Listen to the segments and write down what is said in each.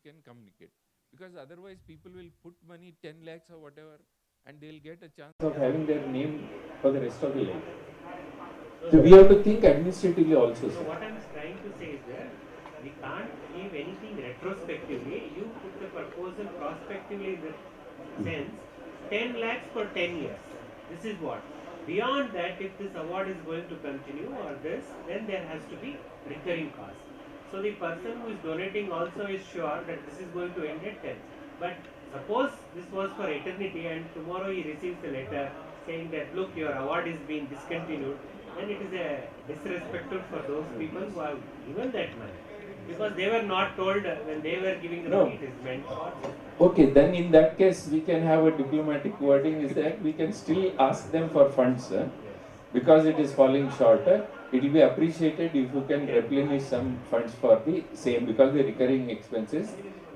can communicate. Because otherwise people will put money 10 lakhs or whatever and they'll get a chance of having their name for the rest of the life. So we have to think administratively also. So what I'm trying to say is that we can't give anything retrospectively. You put the proposal prospectively in the sense 10 lakhs for 10 years. This is what. Beyond that, if this award is going to continue or this, then there has to be recurring costs. So the person who is donating also is sure that this is going to end at 10. But suppose this was for eternity and tomorrow he receives a letter saying that look, your award is being discontinued, then it is a disrespectful for those people who have given that money. Because they were not told when they were giving the money, it is meant for. Okay, then in that case, we can have a diplomatic wording is that we can still ask them for funds because it is falling short. It will be appreciated if you can replenish some funds for the same because the recurring expenses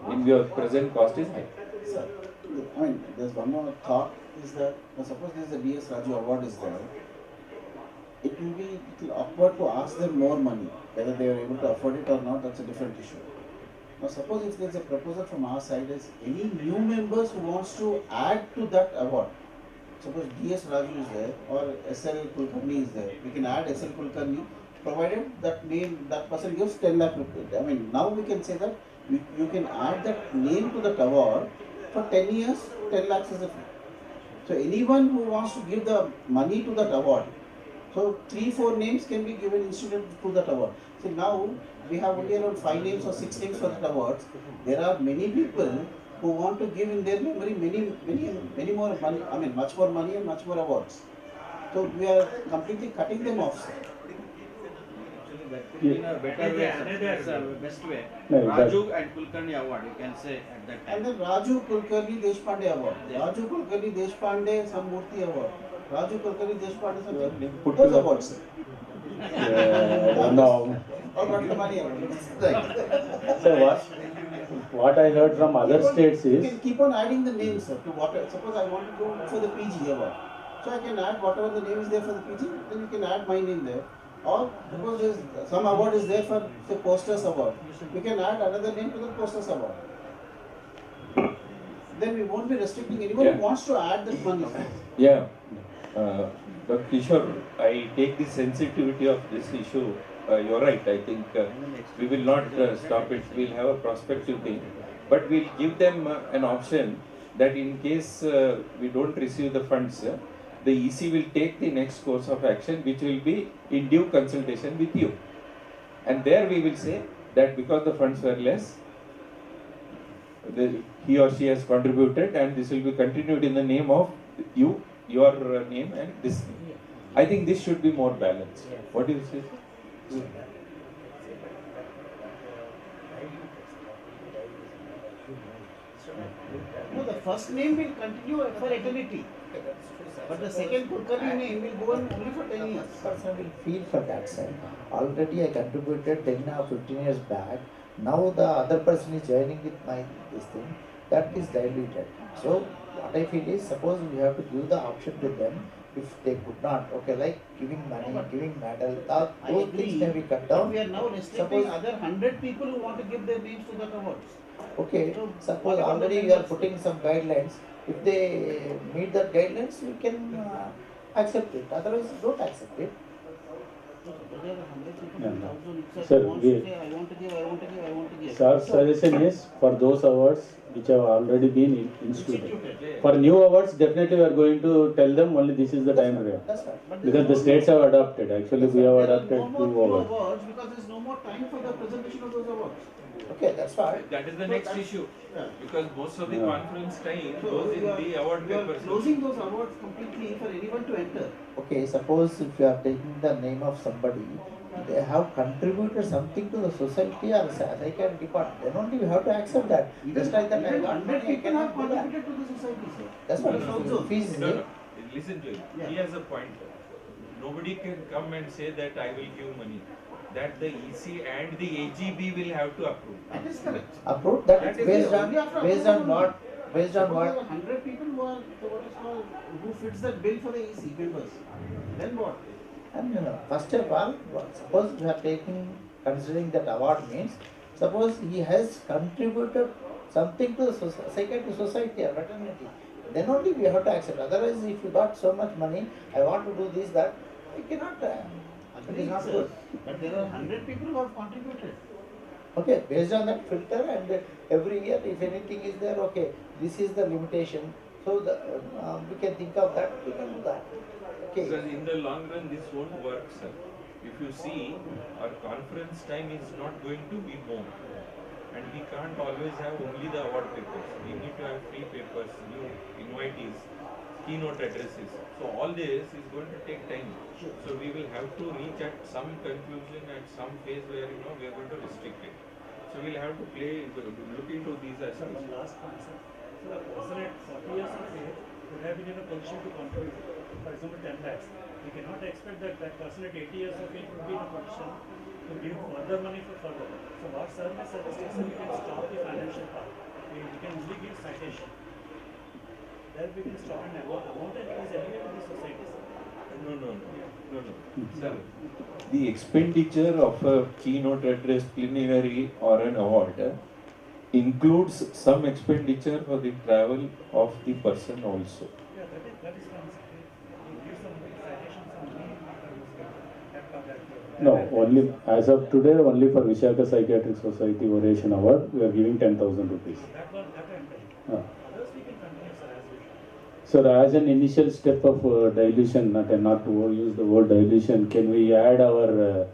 in your present cost is high. Sir, I mean, there's one more thought is that suppose there's a DS Raju award is there, it will be little awkward to ask them more money. Whether they are able to afford it or not, that's a different issue. Now suppose if there's a proposal from our side is any new members who wants to add to that award. Suppose DS Raju is there or SL Kulkarni is there. We can add SL Kulkarni provided that name, that person gives 10 lakh rupees. I mean, now we can say that you can add that name to that award for 10 years, 10 lakhs is a fee. So anyone who wants to give the money to that award, so 3-4 names can be given instead to that award. So now we have only around 5 names or 6 names for that awards. There are many people who want to give in their memory many more money. I mean, much more money and much more awards. So we are completely cutting them off. In a better way, that's the best way. Raju and Kulkarni award, you can say at that time. And then Raju Kulkarni Deshpande award. Raju Kulkarni Deshpande Samurti award. Raju Kulkarni Deshpande something. Put those awards. No. Or not the money award. So what I heard from other states You is can keep on adding the names, sir, to what. Suppose I want to go for the PG award. So I can add whatever the name is there for the PG, then you can add my name there. Or suppose some award is there for the posters award. We can add another name to the posters award. Then we won't be restricting anyone who wants to add that money. Yeah. But Kishore, I take the sensitivity of this issue. You're right. I think we will not stop it. We'll have a prospective thing. But we'll give them an option that in case we don't receive the funds, the EC will take the next course of action, which will be in due consultation with you. And there we will say that because the funds were less, he or she has contributed, and this will be continued in the name of you, your name, and this name. I think this should be more balanced. What do you say? No, the first name will continue for eternity. But the second Kulkarni name will go on only for 10 years. Person will feel for that side. Already I contributed 10 or 15 years back. Now the other person is joining with my this thing. That is diluted. So what I feel is, suppose we have to give the option to them. If they could not, okay, like giving money, giving medal, those things may be cut down. We are now restricting other 100 people who want to give their names to that awards. Okay, suppose already we are putting some guidelines. If they meet that guidelines, we can accept it. Otherwise, don't accept it. Sir, suggestion is for those awards which have already been instituted. For new awards, definitely we are going to tell them only this is the time frame. That's right. Because the states have adopted. Actually, we have adopted two 2 awards. awards because there is no more time for the presentation of those awards. Okay, that's fine. That is the next issue. Because most of the conference time So goes in the award we are papers. closing those awards completely for anyone to enter. Okay, suppose if you are taking the name of somebody, they have contributed something to the society or they can depart. Then only you have to accept that. Just like that, I got 100 money, I people have cannot do that. contributed to the society, sir. That's what also. fees. No. Listen to him. Yeah. He has a point. Nobody can come and say that I will give money. That the EC and the AGB will have to approve. That is correct. Approved that That is based the on only after based on approval. what based on Suppose what. there are 100 people who are what is called who fits that bill for the EC members. Then what? And first of all, suppose we are taking considering that award means suppose he has contributed something to the psychiatric society or fraternity, then only we have to accept. Otherwise, if you got so much money, I want to do this, that, I cannot. It is not good. But there are 100 people who have contributed. Okay, based on that filter, and every year, if anything is there, okay, this is the limitation. So we can think of that. We can do that. Okay. Because in the long run, this won't work, sir. If you see, our conference time is not going to be more. And we can't always have only the award papers. We need to have free papers, new invitees, keynote addresses. So all this is going to take time. So we will have to reach at some conclusion at some phase where we are going to restrict it. So we'll have to look into these aspects. One last point, sir. So the person at 40 years of age would have been in a position to contribute, for example, 10 lakhs. We cannot expect that that person at 80 years of age would be in a position to give further money for further. So what sir is suggesting, sir, we can stop the financial part. We can only give citation. Then we can stop an amount that is anyway to the society, sir. No. Sir, the expenditure of a keynote address, plenary or an award includes some expenditure for the travel of the person also. Yeah, that is fine, sir. We give some citation, some money, No, only as of today, only for Vishaka Psychiatric Society Oration Award, we are giving 10,000 rupees. that one, that I am telling. Others we can continue, sir, as usual. So as an initial step of dilution, not to use the word dilution, can we add our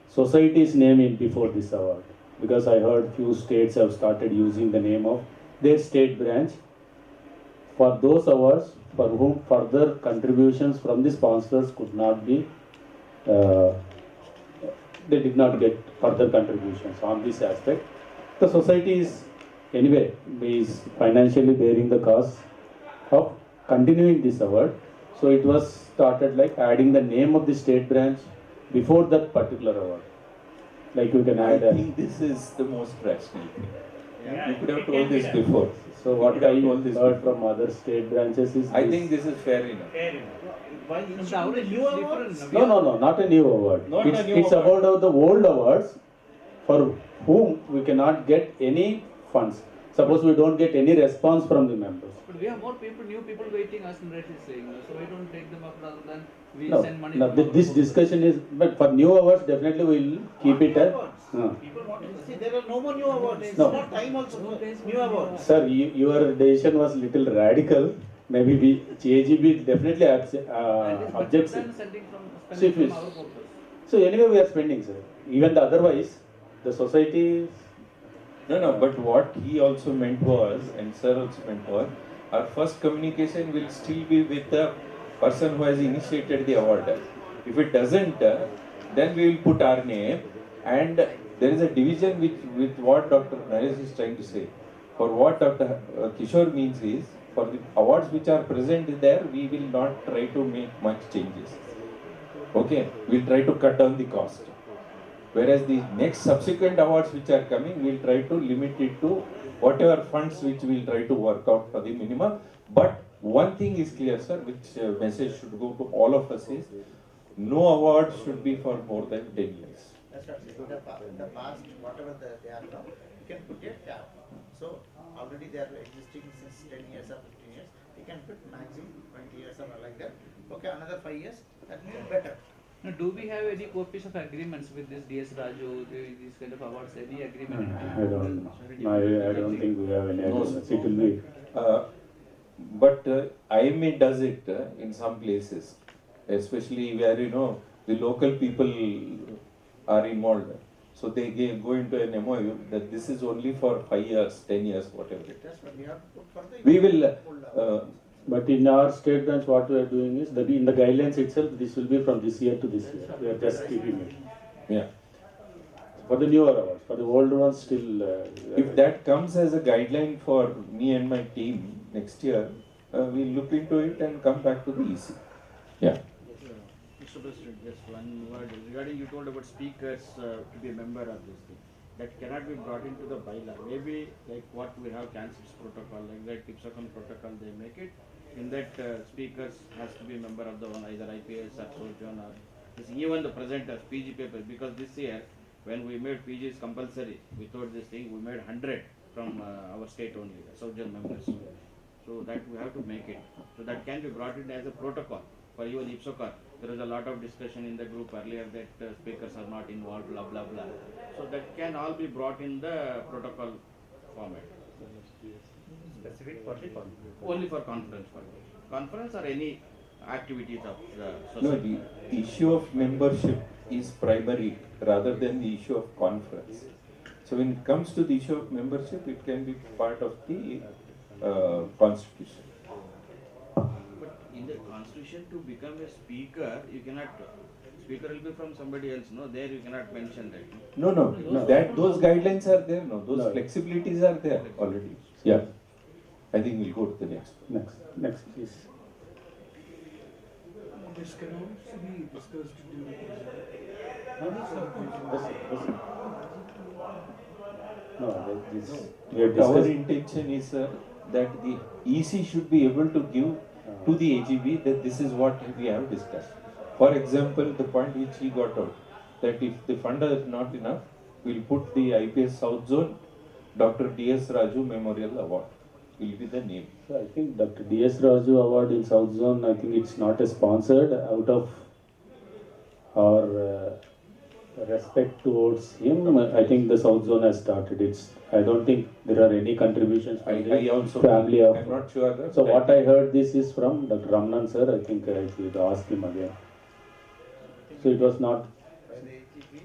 society's name in before this award? Because I heard few states have started using the name of their state branch for those awards for whom further contributions from the sponsors could not be, they did not get further contributions on this aspect. The society is anyway is financially bearing the cost of continuing this award. So it was started like adding the name of the state branch before that particular award. Like you can I add. think this is the most rational thing. Yeah, You could have it told can be this done. before. So what You could I have told this heard before. from other state branches is I this. think this is fair enough. Fair enough. Why The institute average new is awards? different. No, not a new award. Not a it's new it's award. about the old awards for whom we cannot get any funds. Suppose we don't get any response from the members. But we have more people, new people waiting, as Naresh is saying. So why don't take them up rather than we No, send money? no, from our this own discussion is, but for new awards definitely we will keep it at. People want to see there are no more new awards. It's No. not time also for new awards. Sir, your decision was little radical. Maybe we AGB definitely And it's better objects than it. sending from See, spending please. from our purpose. So anyway we are spending, sir. Even the otherwise, the society. No, but what he also meant was, and sir also meant was, our first communication will still be with the person who has initiated the award. If it doesn't, then we will put our name, and there is a division with what Dr. Naresh is trying to say. For what Dr. Kishore means is, for the awards which are present there, we will not try to make much changes. Okay, we'll try to cut down the cost. Whereas the next subsequent awards which are coming, we'll try to limit it to whatever funds which we'll try to work out for the minimum. But one thing is clear, sir, which message should go to all of us is, no award should be for more than 10 years. That's right. In the past, whatever they are now, you can put a cap. So already they are existing since 10 years or 15 years. You can put maximum 20 years or like that. Okay, another 5 years, that will be better. Now, do we have any copies of agreements with this DS Raju, these kind of awards? Any agreement? I don't know. I don't think we have any agreements. It will be. But IMA does it in some places, especially where the local people are involved. So they go into an MOU that this is only for 5 years, 10 years, whatever it is. That's what we have to put for the. We will. But in our state branch, what we are doing is that in the guidelines itself, this will be from this year to this year. We are just keeping it. Yeah. For the newer awards, for the older ones, still. If that comes as a guideline for me and my team next year, we'll look into it and come back to the EC. Yeah. Mr. President, just one word regarding you told about speakers to be a member of this thing. That cannot be brought into the bylaw. Maybe like what we have cancer's protocol, like that Ipsacon protocol, they make it. In that speakers has to be a member of the one either IPS or Sojourn or even the presenters, PG papers, because this year when we made PGs compulsory, without this thing, we made 100 from our state only, South Gen members. So that we have to make it. So that can be brought in as a protocol for even IPSOCAR. There is a lot of discussion in the group earlier that speakers are not involved, blah blah blah. So that can all be brought in the protocol format. Specific for the conference. Only for conference or any activities of the No, society. the issue of membership is primary rather than the issue of conference. So when it comes to the issue of membership, it can be part of the constitution. But in the constitution, to become a speaker, you cannot. Speaker will be from somebody else. No, there you cannot mention that. No, no, that those guidelines are there. No, those No. flexibilities are there already. Yeah, I think we'll go to the next. Next, please. This can also be discussed during No, this, No, we have our discussed. intention is that the EC should be able to give to the AGB that this is what we have discussed. For example, the point which he got out, that if the fund is not enough, we'll put the IPS South Zone Dr. D.S. Raju Memorial Award will be the name. So I think Dr. D.S. Raju Award in South Zone, I think it's not a sponsored out of our respect towards him. I think the South Zone has started. I don't think there are any contributions from I the also family of. I'm not sure that. So what I heard this is from Dr. Ramnan sir. I think I should ask him again. So it was not. By the ATP, you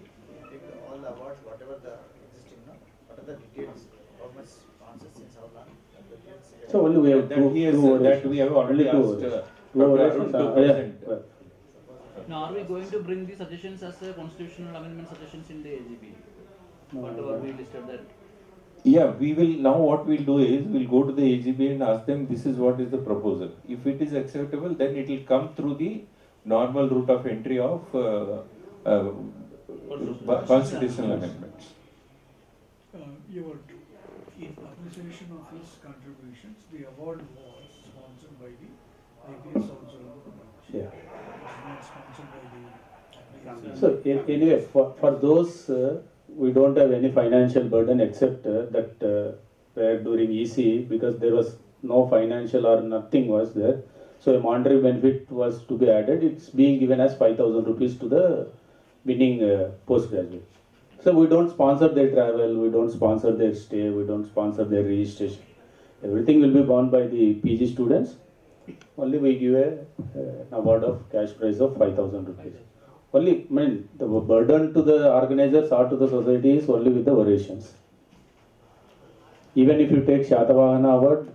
take all the awards, whatever the existing, no? What are the details? How much sponsors since how long? The details, So only we have that two, he has, two that we have already only two asked orations. Two Dr. orations, Arun to yeah. present. Now, are we going to bring the suggestions as a constitutional amendment suggestions in the AGP? Whatever we listed that. Yeah, we will now what we'll do is we'll go to the AGB and ask them this is what is the proposal. If it is acceptable, then it will come through the normal route of entry of constitutional amendments. Your, in appreciation of his contributions, the award was sponsored by the IPS also. Yeah. Not sponsored by the. So anyway, for those, we don't have any financial burden except that where during EC, because there was no financial or nothing was there. So a monetary benefit was to be added. It's being given as 5,000 rupees to the winning postgraduate. So we don't sponsor their travel, we don't sponsor their stay, we don't sponsor their registration. Everything will be borne by the PG students. Only we give an award of cash prize of 5,000 rupees. Only, I mean, the burden to the organizers or to the society is only with the orations. Even if you take Shatavahana award,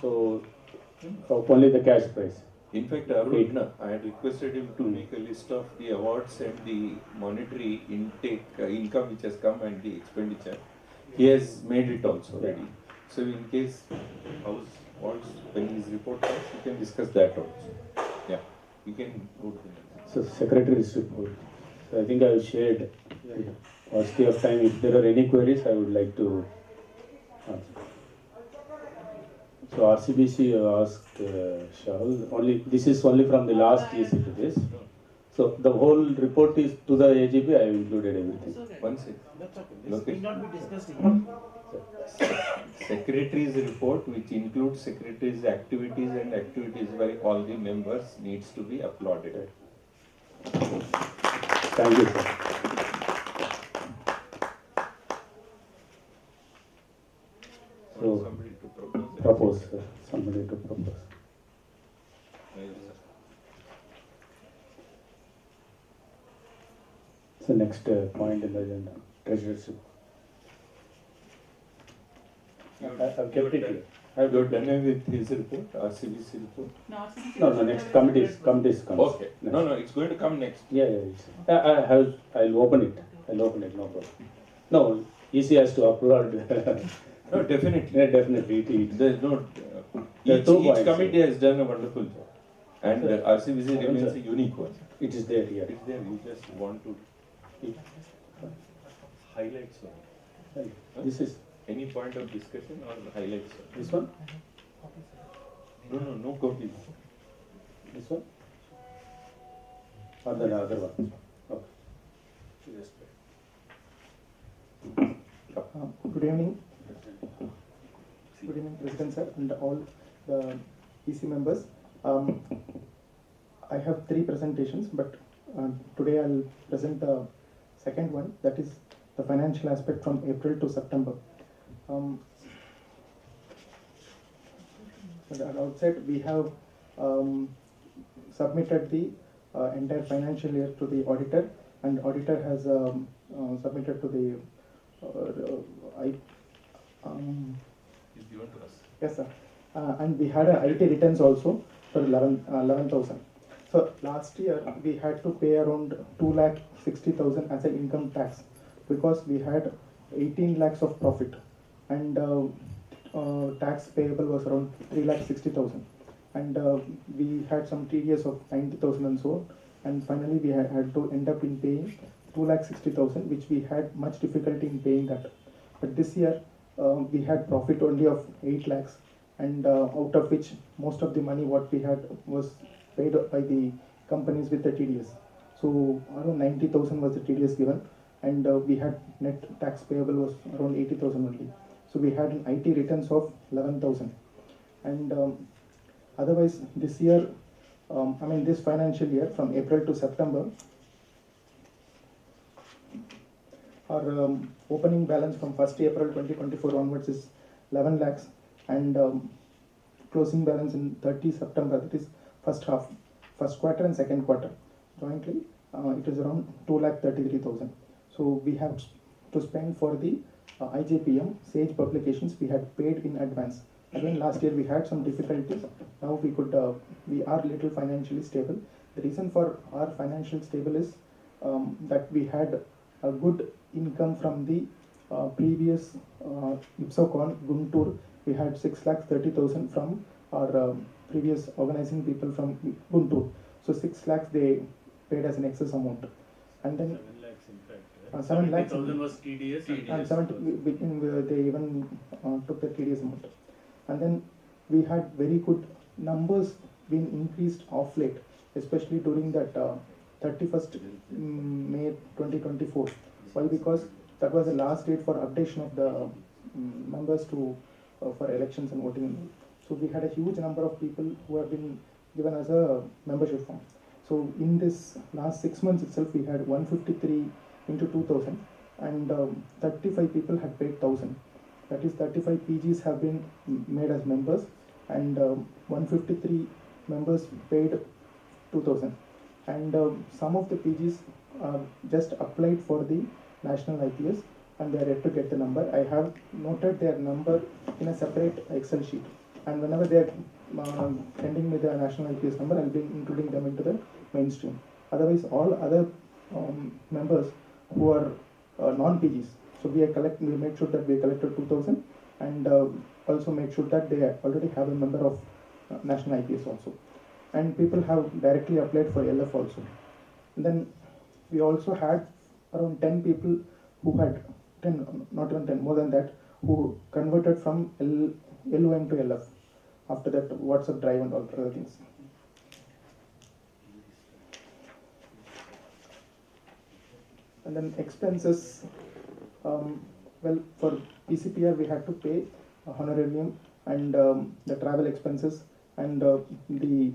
so only the cash prize. In fact, Arun, I had requested him to make a list of the awards and the monetary intake income which has come and the expenditure. He has made it also ready. So in case House wants, when his report comes, we can discuss that also. Yeah, we can go to the next. So Secretary's report. So I think I have shared. Paucity of time. If there are any queries, I would like to answer. So RCBC asked Shahul. Only this is only from the last EC to this. So the whole report is to the AGP. I have included everything. It's okay. One second. That's okay. This This will will not be discussed here. Secretary's report, which includes secretary's activities and activities by all the members, needs to be applauded. Thank you, sir. So Somebody to propose. propose, sir. Somebody to propose. So next point in the agenda, treasurer's report. I've kept it here. You're done with his report, RCBC report? No, next committees. Okay, Next. no, it's going to come next. Yeah. I'll open it, no problem. No, EC has to upload. No, definitely. Yeah, definitely. There's no, There are two each points, committee has done a wonderful job. And Sir. RCBC remains Sir. a unique one. It is there here. It's there, you just want to highlights on This is any point of discussion or highlights on this one. No copies. This one. Or the other one. Okay. Just Good evening. Good evening, President sir, and all the EC members. I have 3 presentations, but today I'll present the second one, that is the financial aspect from April to September. At the outset, we have submitted the entire financial year to the auditor, and auditor has submitted to the Is given to us. yes sir, and we had a IT returns also for 11,000. So last year we had to pay around 2,60,000 as an income tax because we had 18 lakhs of profit, and tax payable was around 3,60,000, and we had some TDS of 90,000 and so on, and finally we had to end up in paying 2,60,000, which we had much difficulty in paying that. But this year we had profit only of 8 lakhs, and out of which most of the money what we had was paid by the companies with the TDS. So around 90,000 was the TDS given, and we had net tax payable was around 80,000 only. So we had an IT returns of 11,000, and otherwise this year, this financial year from April to September, our opening balance from 1st April 2024 onwards is 11 lakhs, and closing balance in 30 September, that is first quarter and second quarter jointly, it is around 2,33,000. So we have to spend for the IJPM Sage publications. We had paid in advance. Again, last year we had some difficulties. Now we are little financially stable. The reason for our financial stable is that we had a good income from the previous Ipsocon Guntur. We had 6,30,000 from our previous organizing people from Guntur. So 6 lakhs they paid as an excess amount, and then 7 lakhs in fact. 7 lakhs 70,000 was TDS. and 70 they even took the TDS amount, and then we had very good numbers being increased off late, especially during that 31st May 2024. Why? Because that was the last date for updation of the members to for elections and voting. So we had a huge number of people who have been given as a membership form. So in this last 6 months itself, we had 153 into 2,000, and 35 people had paid 1,000. That is 35 PGs have been made as members, and 153 members paid 2,000. And some of the PGs just applied for the national IPS, and they are yet to get the number. I have noted their number in a separate Excel sheet, and whenever they are sending me the national IPS number, I'll be including them into the mainstream. Otherwise, all other members who are non-PGs, so we made sure that we collected 2,000, and also made sure that they already have a member of national IPS also. And people have directly applied for LF also. And then we also had around 10 people who had 10, not even 10, more than that, who converted from LOM to LF after that WhatsApp drive and all other things. And then expenses, well, for PCPR we had to pay honorarium and the travel expenses, and the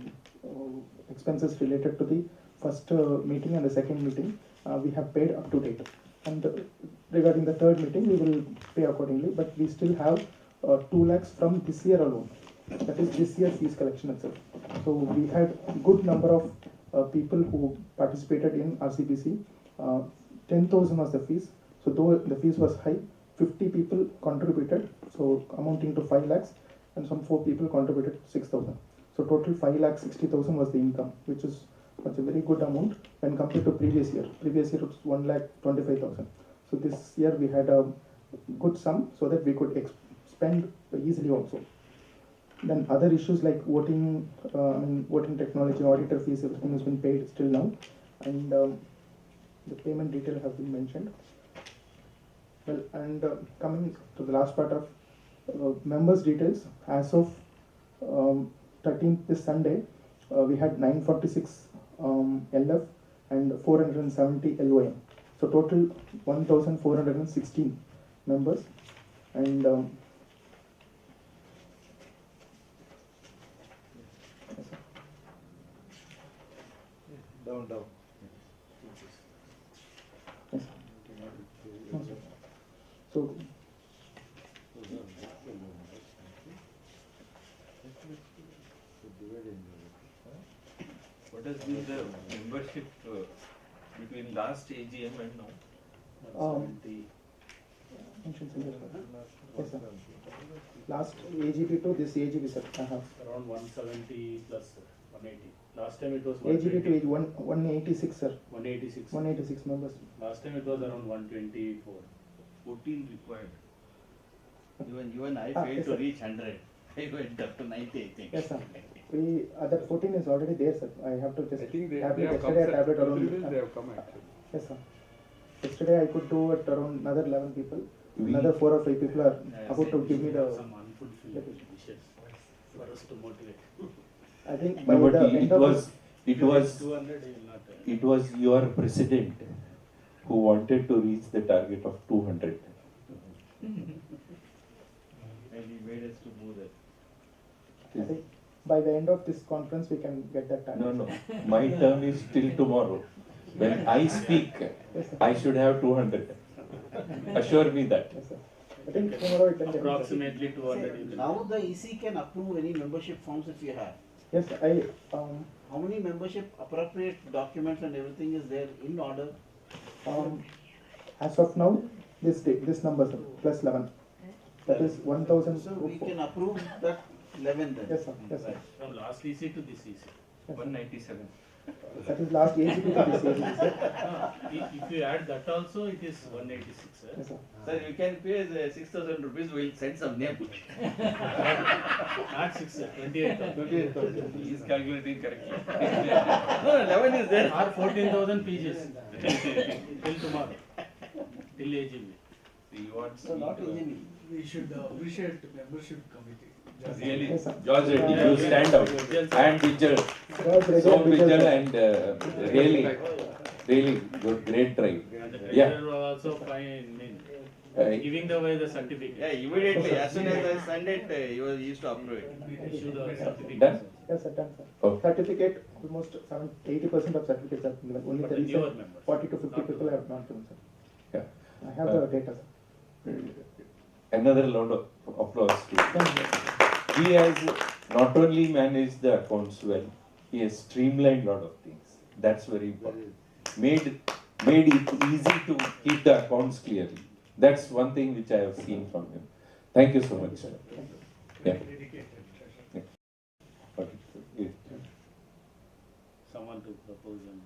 expenses related to the first meeting and the second meeting we have paid up to date. And regarding the third meeting, we will pay accordingly, but we still have 2 lakhs from this year alone. That is this year's fees collection itself. So we had good number of people who participated in RCPC. 10,000 was the fees. So though the fees was high, 50 people contributed, so amounting to 5 lakhs, and some 4 people contributed 6,000. So total 5,60,000 was the income, which is a very good amount when compared to previous year. Previous year it was 1,25,000. So this year we had a good sum so that we could spend easily also. Then other issues like voting, voting technology, auditor fees, everything has been paid still now, and the payment detail have been mentioned. Well, and coming to the last part of members details, as of 13th this Sunday, we had 946 LF and 470 LOM. So total 1,416. members, and yes, sir. Down. Yes, sir. No, sir. So, What has been the membership between last AGM and now? mention single, sir. Yes, sir. Last AGP to this AGP, sir. Around 170 plus, sir. 180. Last time it was AGP to 186, sir. 186. 186 members. Last time it was around 124. 14 required. Even I Ah, failed yes, to sir. reach 100. I went up to 90, I think. Yes, sir. We that 14 is already there, sir. I have to just I think they tablet have come, yesterday. sir. Tablet around. Everywhere they have come actually. Yes, sir. Yesterday I could do it around another 11 people. We- Another 4 or 5 people are about to give me the. Some unfulfilled wishes for us to motivate. I think by No, but the it end of was, it was, 200, he will not. it was your president who wanted to reach the target of 200. And he made us to move that. I think by the end of this conference we can get that time. No, my term is till tomorrow. When I speak, Yes, sir. I should have 200. Assure me that. Yes, sir. I think tomorrow it can get. Approximately 200. you can- Now the EC can approve any membership forms if you have. Yes, I How many membership appropriate documents and everything is there in order? as of now this number, sir, plus 11. That is 1,000. So we can approve that 11 then. Yes, sir. Yes, sir. From last EC to this EC. 197. That is last AGP to this AGP, sir. If you add that also, it is 186, sir. Yes, sir. Sir, you can pay the 6,000 rupees, we'll send some name. Not 6, sir. 28,000. He is calculating correctly. No, 11 is there. Or 14,000 pages. Till tomorrow. Till AGB. He wants So me not to- engineering. We should appreciate membership committee. Really, Yes, sir. George Reddy, you stand out. And Vijay, George Reddy so and Vijay, Vijay sir. and really good, great drive. And the Yeah. treasurer was also fine in Uh, giving away the certificate. Yeah, immediately, as soon as I send it, he used to approve it. Issue the certificate. Done? Yes, sir, done, sir. Oh. Certificate, almost 80% of certificates are given. Only For the the newer recent members. 40 to 50 Not people the- have not given, sir. Yeah. I have the data, sir. Another round of applause to him. Thank you. He has not only managed the accounts well, he has streamlined lot of things. That's very important. Made it easy to keep the accounts clearly. That's one thing which I have seen from him. Thank you so much. Yeah. Yeah. Okay. Someone to propose and.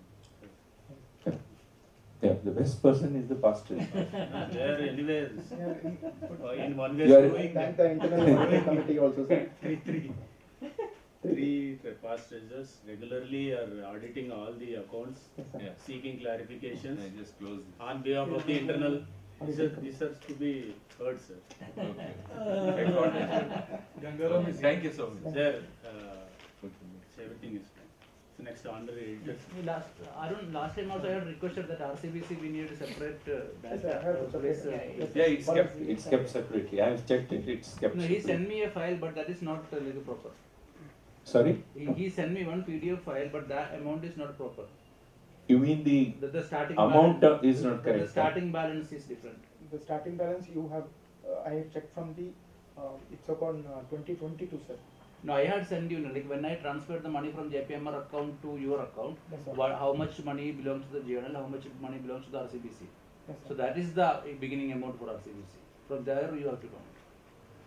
Yeah, the best person is the pastor. There anywhere. In one way. You are- I thank the internal auditing committee also, sir. Three past treasurers regularly are auditing all the accounts, Yes, sir. Yeah. seeking clarifications I just close this. on behalf of the internal. These are to be heard, sir. Okay. Gangaram is Thank you so much. There, everything is fine. So next under editors. Arun, last time also I had requested that RCBC we need a separate Yes, sir, I have data. separate, yes, sir. Yeah, it's kept separately. I have checked it, it's kept No, he separately. sent me a file, but that is not like proper. Sorry? He sent me one PDF file, but that amount is not proper. You mean the The starting amount balance, is not the correct? starting balance is different. The starting balance you have, I have checked from the, it's upon 2022, sir. No, I had sent you, like when I transferred the money from JPMR account to your account, Yes, sir. how much money belongs to the journal, how much money belongs to the RCBC. Yes, So sir. that is the beginning amount for RCBC. From there you have to count.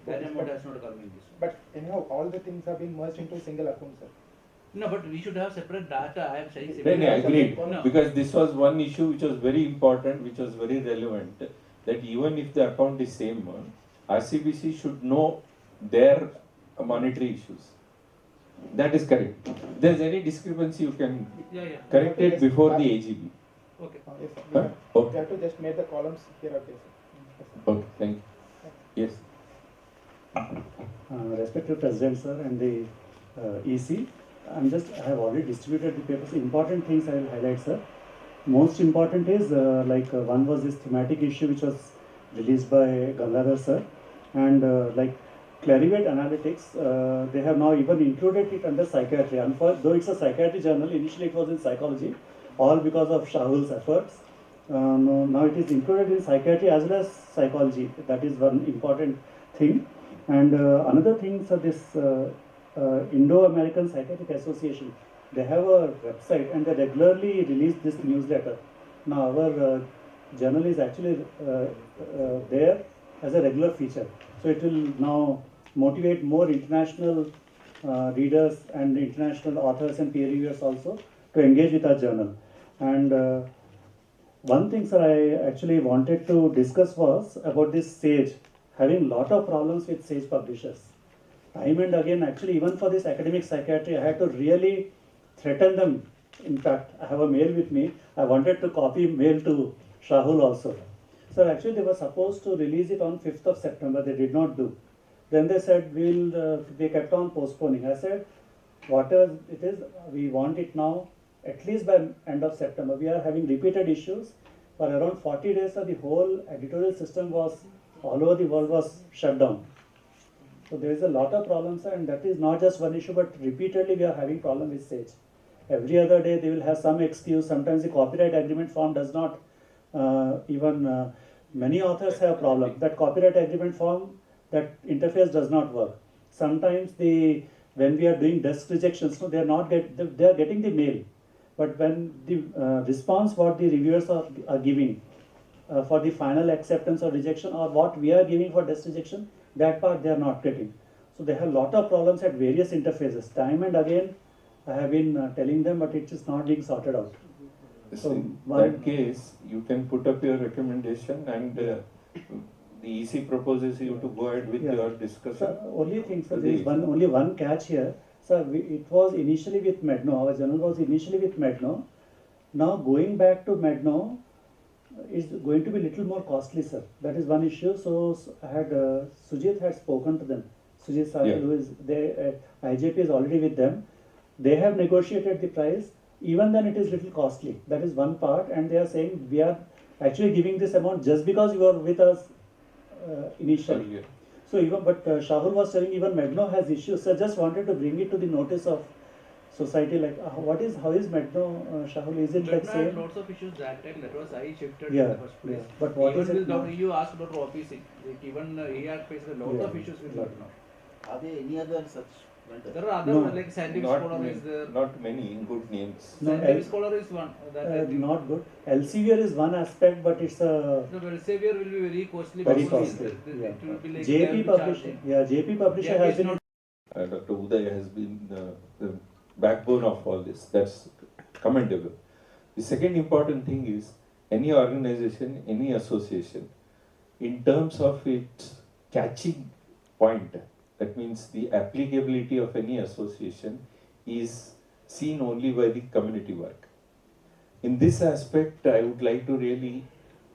That Okay, amount but- has not come in this one. But anyhow, all the things have been merged into a single account, sir. No, but we should have separate data. I am saying. Then I agreed, No. because this was one issue which was very important, which was very relevant, that even if the account is same one, RCBC should know their monetary issues. That is correct. If there's any discrepancy, you can Yeah. correct it before the AGB. Okay. Yes, sir. Huh? We Okay, have to just make the columns here or there, sir. Yes, sir. okay, thank you. Yes. Respected President, sir, and the EC, I have already distributed the papers. Important things I will highlight, sir. Most important is one was this thematic issue which was released by Gangadhar sir, and like Clarivate Analytics, they have now even included it under psychiatry. Though it's a psychiatry journal, initially it was in psychology, all because of Shahul's efforts. Now it is included in psychiatry as well as psychology. That is one important thing. And another thing, so this Indo-American Psychiatric Association, they have a website and they regularly release this newsletter. Now our journal is actually there as a regular feature. So it will now motivate more international readers and international authors and peer reviewers also to engage with our journal. And one thing, sir, I actually wanted to discuss was about this SAGE, having lot of problems with SAGE publishers. Time and again, actually, even for this academic psychiatry, I had to really threaten them. In fact, I have a mail with me. I wanted to copy mail to Shahul also. So actually, they were supposed to release it on 5th of September. They did not do. Then they said, they kept on postponing. I said, whatever it is, we want it now, at least by end of September. We are having repeated issues. For around 40 days, the whole editorial system was, all over the world was shut down. So there is a lot of problems, and that is not just one issue, but repeatedly we are having problem with SAGE. Every other day they will have some excuse. Sometimes the copyright agreement form does not many authors have problem. That copyright agreement form, that interface does not work. Sometimes when we are doing desk rejections, no, they are getting the mail, but when the response what the reviewers are giving for the final acceptance or rejection, or what we are giving for desk rejection, that part they are not getting. So they have lot of problems at various interfaces. Time and again I have been telling them, but it is not being sorted out. So in that case, you can put up your recommendation, and the EC proposes you to go ahead with your discussion. Sir, only thing, sir, there is only one catch here. Sir, it was initially with Medno. Our journal was initially with Medno. Now going back to Medno is going to be little more costly, sir. That is one issue. So I had Sujit had spoken to them. Sujit Sahil, who is there, IJP is already with them. They have negotiated the price. Even then, it is little costly. That is one part, and they are saying we are actually giving this amount just because you are with us initially. So even, but Shahul was telling even Medno has issues. So just wanted to bring it to the notice of society. Like, how is Medno, Shahul? Is it like Medno same? had lots of issues that time. That was I shifted Yeah, in the first place. yeah. But what is even it now? You asked about OPC. Like even he had faced a lot of issues with Medno. Are there any other such vendors? There are other like scientific scholar is there. Not many in good names. Scientific scholar is one. Not good. Elsevier is one aspect, but it's a no, but Elsevier will be very costly. Very because costly. It will be like JP Publishing. Yeah, JP Publisher has been. Dr. Uday has been the backbone of all this. That's commendable. The second important thing is any organization, any association, in terms of its catching point, that means the applicability of any association is seen only by the community work. In this aspect, I would like to really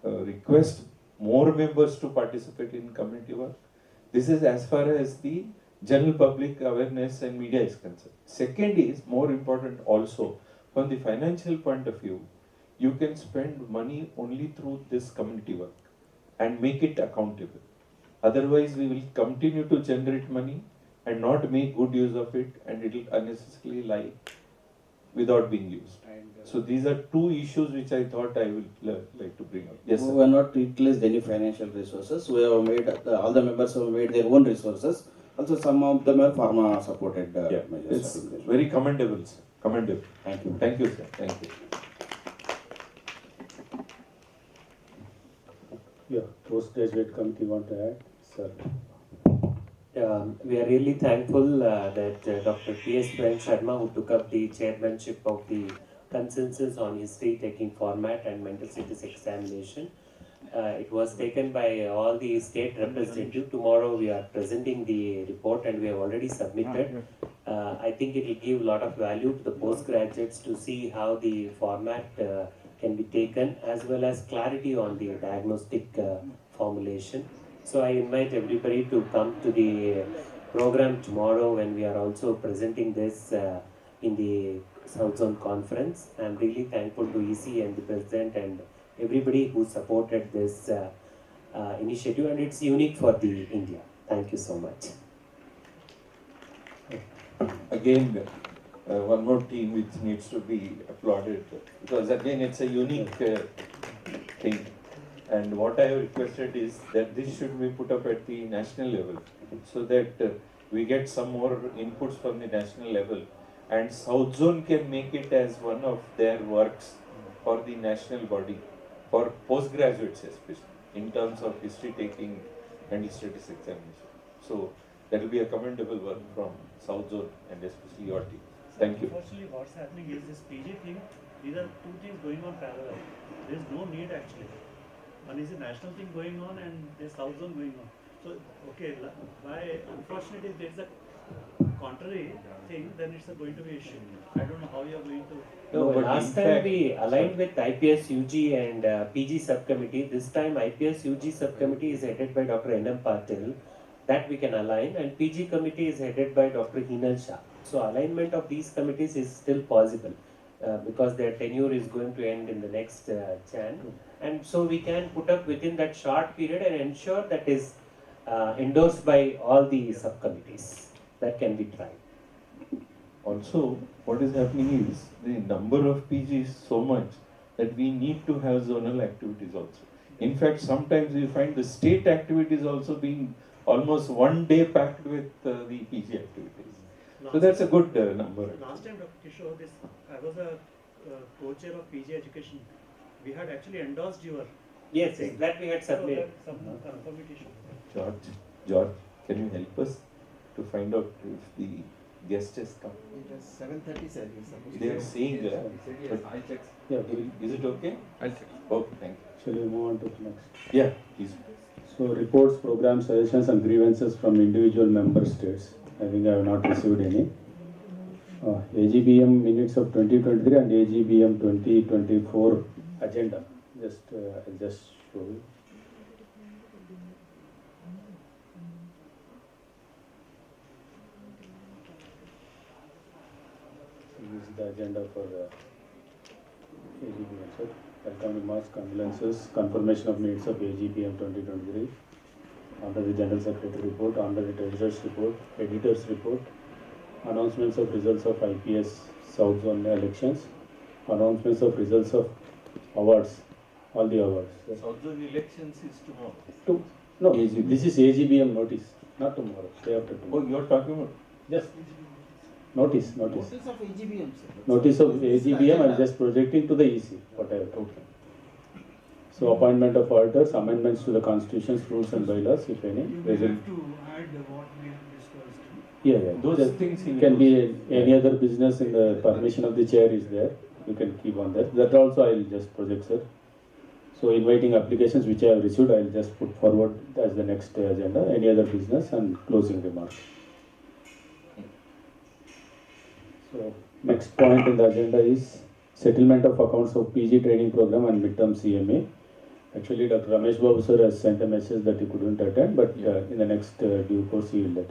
request more members to participate in community work. This is as far as the general public awareness and media is concerned. Second is more important also, from the financial point of view, you can spend money only through this community work and make it accountable. Otherwise, we will continue to generate money and not make good use of it, and it will unnecessarily lie without being used. So these are two issues which I thought I would like to bring up. Yes, sir. We have not utilized any financial resources. We have made, all the members have made their own resources. Also, some of them are pharma supported measures. It's very commendable, sir. Commendable. Thank you. Thank you, sir. Thank you. Yeah, postgraduate committee want to add, sir. We are really thankful that Dr. P.S. Prem Sharma, who took up the chairmanship of the consensus on history-taking format and mental status examination. It was taken by all the state representatives. Tomorrow we are presenting the report and we have already submitted. I think it will give a lot of value to the postgraduates to see how the format can be taken, as well as clarity on the diagnostic formulation. So I invite everybody to come to the program tomorrow when we are also presenting this in the South Zone Conference. I am really thankful to EC and the President and everybody who supported this initiative, and it's unique for the India. Thank you so much. Again, one more team which needs to be applauded, because again it's a unique thing. And what I have requested is that this should be put up at the national level, so that we get some more inputs from the national level, and South Zone can make it as one of their works for the national body, for postgraduates especially, in terms of history taking and statistics examination. So that will be a commendable work from South Zone and especially your team. Thank you. Unfortunately, what's happening is this PG thing, these are two things going on parallel. There is no need actually. One is a national thing going on and there's South Zone going on. So, okay, why unfortunately there is a contrary thing, then it's going to be issue. I don't know how you are going to. No, but last in time fact- we aligned with IPS UG and PG subcommittee. This time IPS UG subcommittee is headed by Dr. N.M. Patil. That we can align, and PG committee is headed by Dr. Hinal Shah. So alignment of these committees is still possible because their tenure is going to end in the next Jan, and so we can put up within that short period and ensure that is endorsed by all the subcommittees. That can be tried. Also, what is happening is the number of PG is so much that we need to have zonal activities also. In fact, sometimes we find the state activities also being almost one day packed with the PG activities. So that's a good number. Last time, Dr. Kishore, I was a co-chair of PG education. We had actually endorsed your. Yes, that we had submitted. So some communication. George, can you help us to find out if the guest has come? It was 7:30, sir. They are saying that. But I'll check. yeah, is it okay? I'll check. Okay, thank Shall we move on to the next? you. Yeah, please. So reports, programs, suggestions and grievances from individual member states. I think I have not received any. AGBM minutes of 2023 and AGBM 2024 agenda. I'll just show you. This is the agenda for AGBM, sir. Welcome remarks, condolences, confirmation of minutes of AGBM 2023, under the General Secretary report, under the Treasurer's report, Editor's report, announcements of results of IPS South Zone elections, announcements of results of awards, all the awards. South Zone elections is tomorrow. No, AGBM. this is AGBM notice, not tomorrow, day after tomorrow. Oh, you are talking about? Yes. Notice. Notice of AGBM, sir. Notice of AGBM, I'm just projecting to the EC, whatever. Okay. So appointment of auditors, amendments to the constitutions, rules and bylaws, if any. You they will will- have to add what we have discussed. Yeah. Those Just things he can will be do. any other business in the permission of the chair is there. You can keep on that. That also I'll just project, sir. So inviting applications which I have received, I'll just put forward as the next agenda. Any other business and closing remarks. So next point in the agenda is settlement of accounts of PG training program and midterm CMA. Actually, Dr. Ramesh Babu sir has sent a message that he couldn't attend, but in the next due course he will let.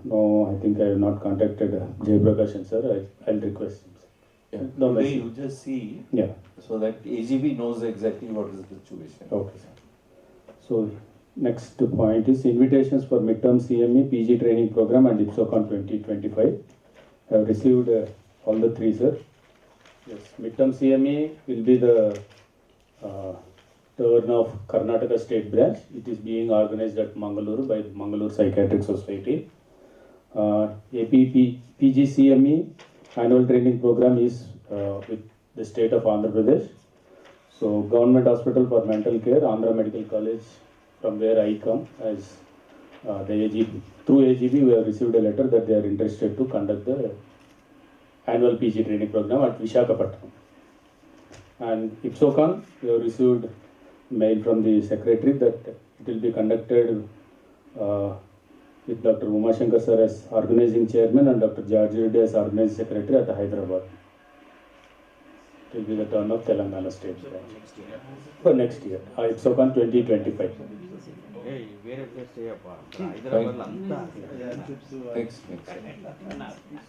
No, I think I have not contacted Jayaprakash sir. I'll request him. Yeah. No Today message. you just see, Yeah. so that AGB knows exactly what is the situation. Okay, sir. So next point is invitations for midterm CME, PG training program and IPSOCON 2025. I have received all the three, sir. Yes, midterm CME will be the turn of Karnataka State Branch. It is being organized at Mangaluru by Mangaluru Psychiatric Society. APP PGCME annual training program is with the state of Andhra Pradesh. So Government Hospital for Mental Care, Andhra Medical College, from where I come, as the AGB, through AGB we have received a letter that they are interested to conduct the annual PG training program at Visakhapatnam. And IPSOCON, we have received mail from the secretary that it will be conducted with Dr. Umashankar sir as organizing chairman and Dr. George Reddy as organizing secretary at Hyderabad. It will be the turn of Telangana State Branch. For next year, IPSOCON 2025. Hey, where is the stay apart? Next.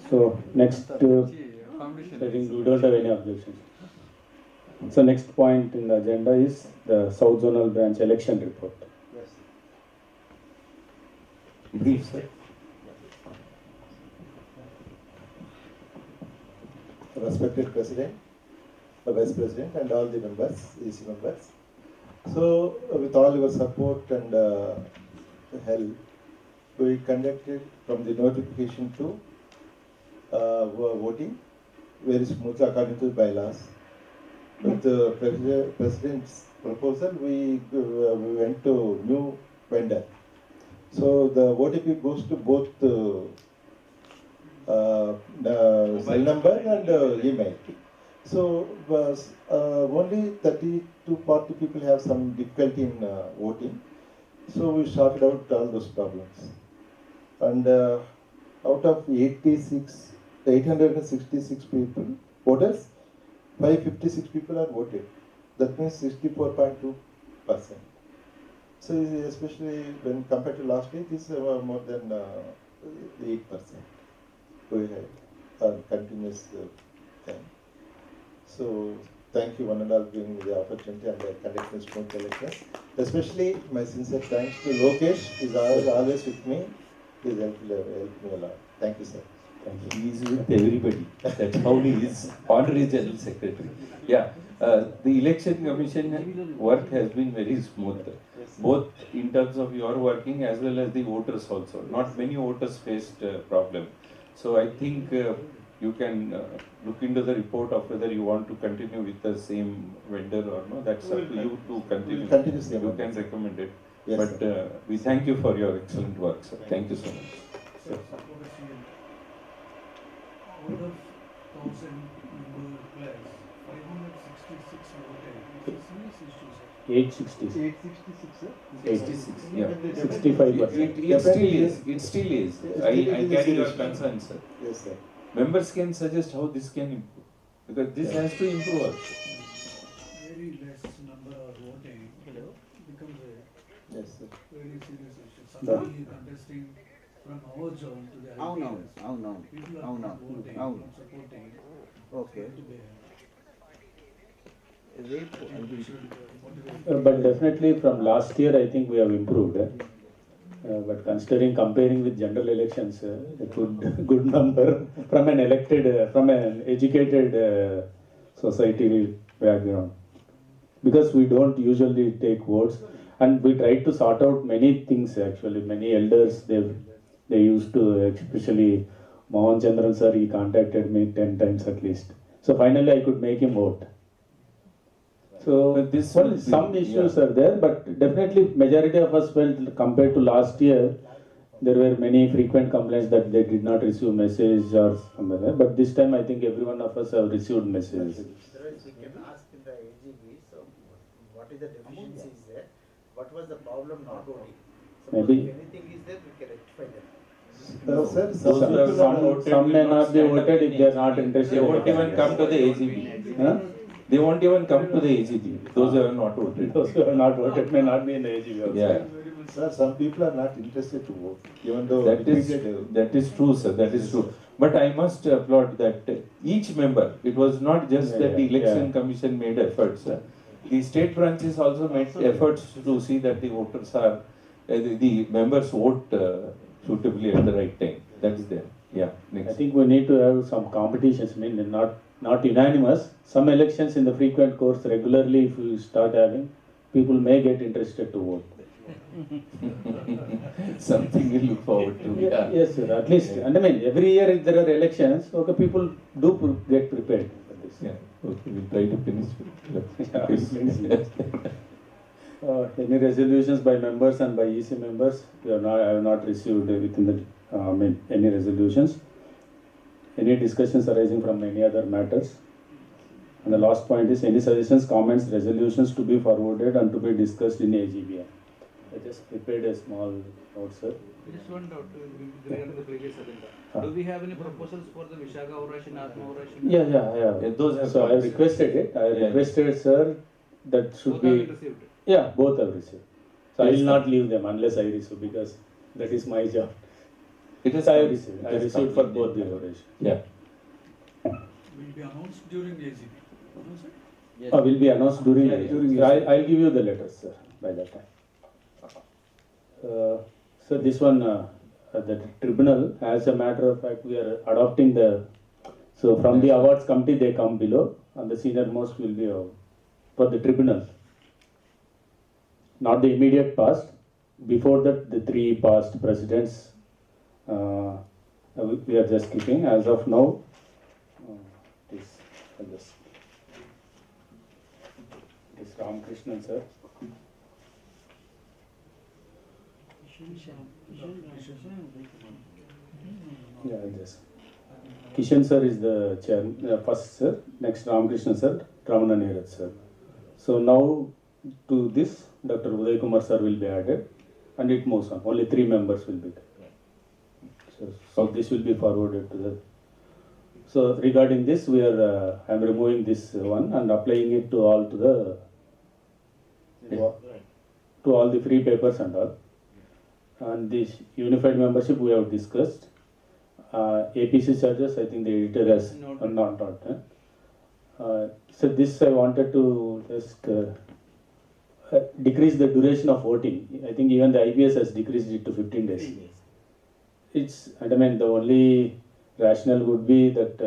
So next, I think we don't have any objections. So next point in the agenda is the South Zonal Branch election report. Yes. Brief, sir. Respected President, the Vice President, and all the members, EC members. So, with all your support and help, we conducted from the notification to voting very smoothly according to the bylaws. With the President's proposal, we went to new vendor. So the OTP goes to both the cell number and email. So only 30 to 40 people have some difficulty in voting. So we sorted out all those problems. And out of 866 people, voters, 556 people are voted. That means 64.2%. So especially when compared to last week, it's more than 8%. We had continuous time. So thank you one and all giving me the opportunity and conducting smooth elections. Especially my sincere thanks to Lokesh, he is always with me. He's helped me a lot. Thank you, sir. Thank you. He is with everybody. That's how he is. Honorary General Secretary. Yeah. The election commission work has been very smooth, both in terms of your working as well as the voters also. Not many voters faced problem. So I think you can look into the report of whether you want to continue with the same vendor or no. That's up to you to continue. We'll continue same You one. can recommend it. Yes, But we thank you for your excellent work, sir. Thank you so much. Sir, out of 1,000 member plus, 566 voted. It's a serious issue, sir. 866. 866, sir? 86, yeah. 65%. It still is. It still is. I carry your concern, sir. Yes, sir. Members can suggest how this can improve. Because this has to improve also. Very less number are voting becomes a Yes, sir. very serious issue. Somebody contesting from our zone to the IPS. People are not voting, not supporting. Okay. But definitely from last year, I think we have improved. But considering comparing with general elections, a good number from an elected, from an educated society background. Because we don't usually take votes, and we tried to sort out many things actually. Many elders, they used to, especially Mohan Chandran sir, he contacted me 10 times at least. So finally I could make him vote. So But this well, would be- some issues are there, but definitely majority of us felt compared to last year, there were many frequent complaints that they did not receive message or something like that. But this time I think every one of us have received messages. Otherwise, we can ask in the AGB, so what is the deficiency is there? What was the problem not voting? Suppose Maybe- if anything is there, we can rectify that. Sir, Those who have not voted Some will may not not be stand up voted in if they are not AGB. interested. They won't even come to the AGB. Huh? They won't even come to the AGB. Those who have not voted. Those who have not voted may not be in the AGB also. Yeah. Sir, some people are not interested to vote, even though That is repeated, that is true, sir. That is true. But I must applaud that each member. It was not just Yeah, that the yeah, election yeah. commission made efforts. The state branches also made efforts to see that the voters are the members vote suitably at the right time. That is there. Yeah. I Next. think we need to have some competitions, I mean, not unanimous. Some elections in the frequent course regularly, if we start having, people may get interested to vote. Something we look forward to. Yeah. Yes, sir, at least. And I mean, every year if there are elections, okay, people do get prepared for this. Yeah. Okay. We'll try to finish. Any resolutions by members and by EC members? I have not received within the, any resolutions. Any discussions arising from any other matters? And the last point is any suggestions, comments, resolutions to be forwarded and to be discussed in AGBI. I just prepared a small note, sir. Just one doubt regarding the previous agenda. Do we have any proposals for the Vishaka oration, Atma oration? Yeah, I have. Yeah, those have So I come. requested it. I requested, sir, that should Both be. have been received. Yeah, both have received. So I Yes, will sir. not leave them unless I receive because that is my job. It is I come. received. I It has received come. for both the oration. Yeah. Will be announced during AGB. No, sir? Yes. Will be announced during Yeah, the during year. I'll give you the letters, sir, by that time. So this one, the tribunal, as a matter of fact, we are adopting the, so from the awards committee they come below, and the senior most will be for the tribunal. Not the immediate past. Before that, the 3 past presidents, we are just keeping as of now. This Ramakrishnan sir. Yeah, yes. Kishan sir is the chair, first sir. Next Ramakrishnan sir, Ramana Neeraj sir. So now to this, Dr. Uday Kumar sir will be added, and it moves on. Only 3 members will be there. So this will be forwarded to the. So regarding this, we are I am removing this one and applying it to all to all the free papers and all. And this unified membership we have discussed. APC charges, I think the editor has not. So this I wanted to just decrease the duration of voting. I think even the IPS has decreased it to 15 days. It's, I mean, the only rationale would be that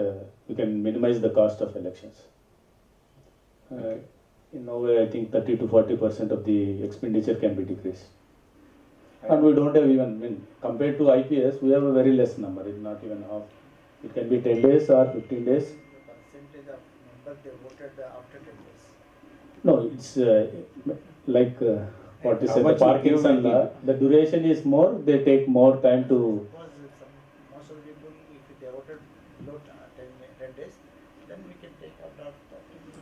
we can minimize the cost of elections. In a way, I think 30 to 40% of the expenditure can be decreased. And we don't have even, I mean, compared to IPS, we have a very less number. It's not even half. It can be 10 days or 15 days. Percentage of members they voted after 10 days. No, it's like what is How it, the much you Parkinson give law. The duration is more, they take more time to. Most of the people, if they voted below 10 days, then we can take out of that.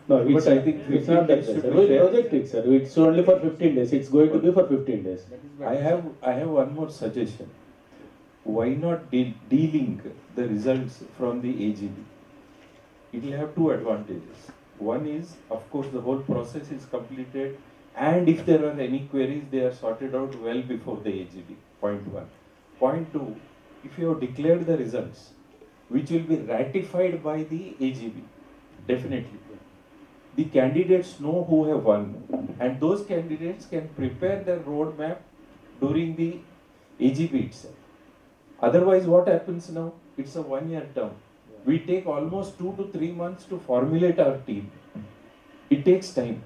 No, But it's, I think it's not that, 15 days sir. should We be fair. project it, sir. It's only for 15 days. It's going to be for 15 days. I have one more suggestion. Why not de-link the results from the AGB? It will have 2 advantages. One is, of course, the whole process is completed, and if there are any queries, they are sorted out well before the AGB. Point 1. Point 2, if you have declared the results, which will be ratified by the AGB, definitely. The candidates know who have won, and those candidates can prepare their roadmap during the AGB itself. Otherwise, what happens now? It's a 1-year term. We take almost 2 to 3 months to formulate our team. It takes time.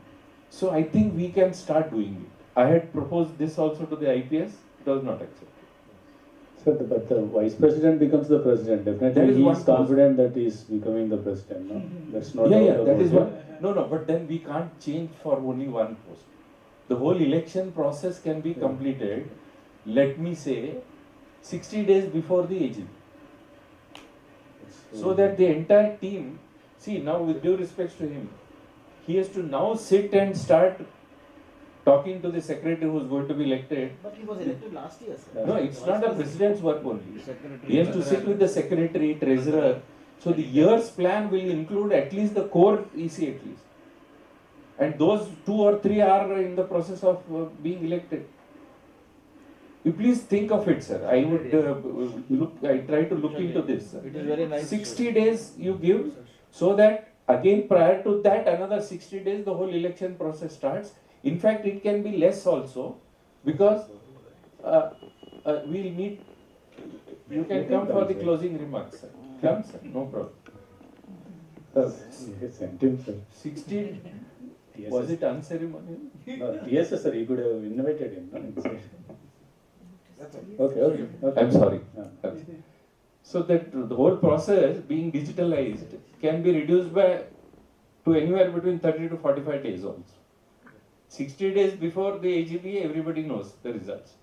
So I think we can start doing it. I had proposed this also to the IPS. It was not accepted. So, but the vice president becomes the president. Definitely, That is he one is confident that he is becoming the president. No? That's not. Yeah, that is what. what. No, but then we can't change for only one post. The whole election process can be completed, let me say, 60 days before the AGB. So that the entire team, see now with due respect to him, he has to now sit and start talking to the secretary who is going to be elected. But he was elected last year, sir. No, it's not the president's work only. He has to sit with the secretary, treasurer. So the year's plan will include at least the core EC at least. And those 2 or 3 are in the process of being elected. You please think of it, sir. I would I try to look into this. Sir. It is very nice. 60 days you give, so that again prior to that another 60 days the whole election process starts. In fact, it can be less also, because we'll meet. You can come for the closing remarks, sir. Come, sir. No problem. Sent him, sir. 16. Was it unceremonial? No, yes, sir. You could have invited him. No? Okay. I'm sorry. So that the whole process being digitalized can be reduced to anywhere between 30 to 45 days also. 60 days before the AGB, everybody knows the results.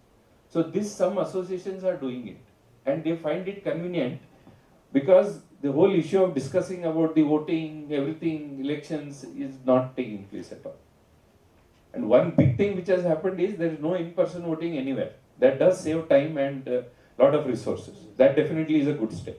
So some associations are doing it, and they find it convenient, because the whole issue of discussing about the voting, everything, elections is not taking place at all. And one big thing which has happened is there is no in-person voting anywhere. That does save time and a lot of resources. That definitely is a good step.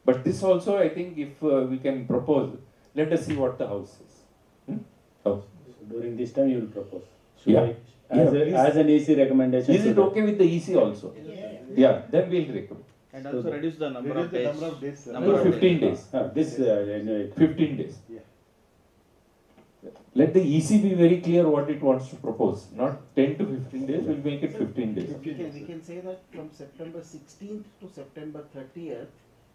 But this also, I think, if we can propose, let us see what the House says. So during this time, you will propose. Yeah. As an EC recommendation. Is it okay with the EC also? Yeah, then we'll recommend. And also reduce the number of days. To 15 days. This 15 days. Let the EC be very clear what it wants to propose. Not 10 to 15 days, we'll make it 15 days. We can say that from September 16th to September 30th,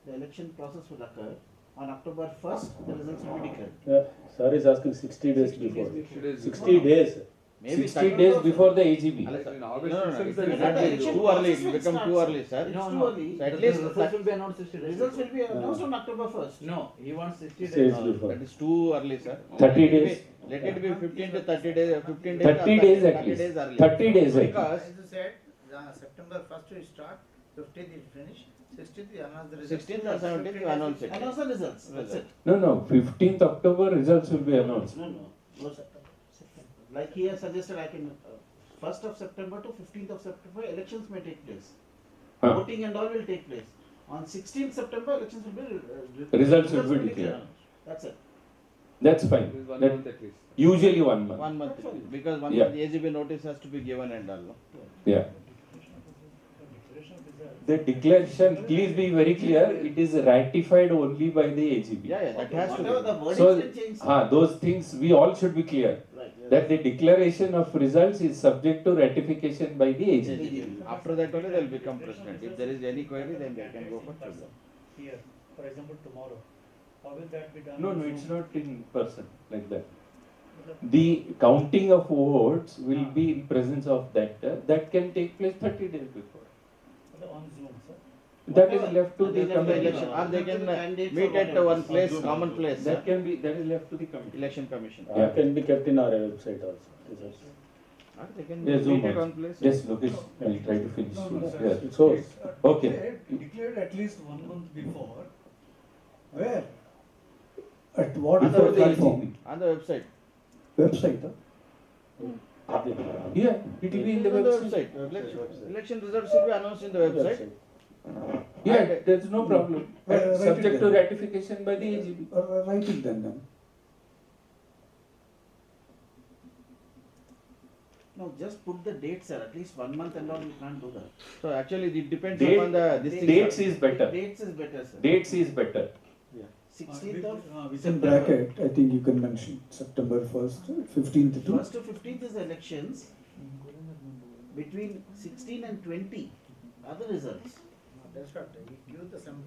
the election process will occur. On October 1st, the results will be declared. Sir is asking 60 days 60 before. days before. 60 days. Maybe 60 days before the AGB. No, No, no, it's it not the is election too early, process it will will become start, too sir. early, sir. It's No, too no. early. So at The least results will be announced 60 days. Results will be announced on October 1st. No, he wants 60 Says days. before. That is too early, sir. 30 days. Let it be 15 to 30 days, 15 days. 30 days at 30 least. days early. 30 days at least. Because As you said, September 1st we start, 15th we finish, 16th we announce the results. 16th or 17th you announce it. Announce the results. That's it. No, 15th October results will be announced. No. Like he has suggested, I can 1st of September to 15th of September, elections may take place. Huh. Voting and all will take place. On 16th September, elections will be Results will be declared. announced. That's it. That's fine. That- usually 1 month. 1 month, because 1 Yeah. month AGB notice has to be given and all. No? Yeah. The declaration, please be very clear, it is ratified only by the AGB. Yeah, that has to Whatever the be. wording So, can change. those things we all should be clear. Right, yes. That the declaration of results is subject to ratification by the AGB. After that only they will become president. If there is any query, then they can go for children. Here, for example, tomorrow, how will that be done? No, it's not in person like that. The counting of votes will be in presence of that. That can take place 30 days before. On Zoom, sir. That is left to the They can committee. election, or they can meet at one place, common place. That can be, that is left to the committee. Election commission. Yeah. Can be kept in our website also. Results. Or they can Yeah, Zoom meet at also. one place. Yes, Lokesh, I'll try to finish. No, sir. Yeah. So, Okay. Declared at least 1 month before. Where? At what Before the platform? AGB. On the website. Website, huh? Yeah, it will be in the On website. Election results will be announced in the website. Yeah, there's no problem. Write Subject it to then. ratification by the AGB. Write it then. No, just put the date, sir. At least 1 month and all, we can't do that. So actually it depends Date- upon the this thing. Dates is better. Dates is better, sir. Dates is better. 16th of Within September. bracket, I think you can mention September 1st, 15th to. 1st to 15th is the elections. Between 16 and 20 are the results. That's what, you give the some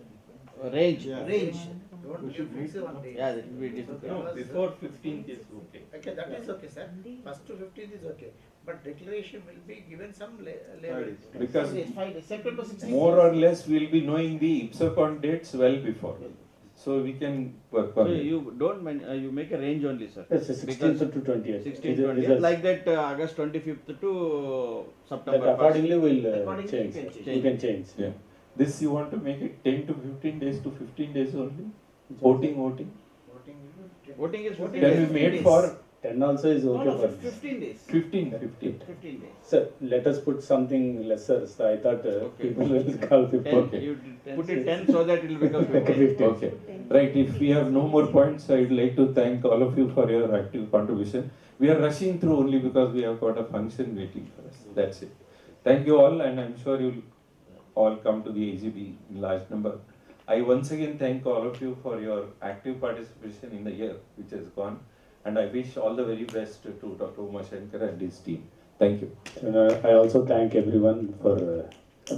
Range. Range. don't give fix one day. Yeah, that will be difficult. No, before 15th is okay. Okay, that is okay, sir. 1st to 15th is okay. But declaration will be given some level. Because 5 days. September 16th. more or less we'll be knowing the ipso con dates well before. So we can work So on it. you don't you make a range only, sir. Yes, 16th to 20th. 16th, Is it 20th, results? like that August 25th to That September 1st. accordingly will Accordingly change. you can change. You can change. Yeah. This you want to make it 10 to 15 days to 15 days only? Voting. Voting will be Voting is 15 Can days. be made for 10 also is No, okay no, for 15 days. 15. 15 days. Sir, let us put something lesser. So I thought Okay. people will call 10, 15. Okay. you put it 10 so that it will become 15. Okay. Right. If we have no more points, I would like to thank all of you for your active contribution. We are rushing through only because we have got a function waiting for us. That's it. Thank you all, and I'm sure you'll all come to the AGB in large number. I once again thank all of you for your active participation in the year which has gone, and I wish all the very best to Dr. Umashankar and his team. Thank you. I also thank everyone for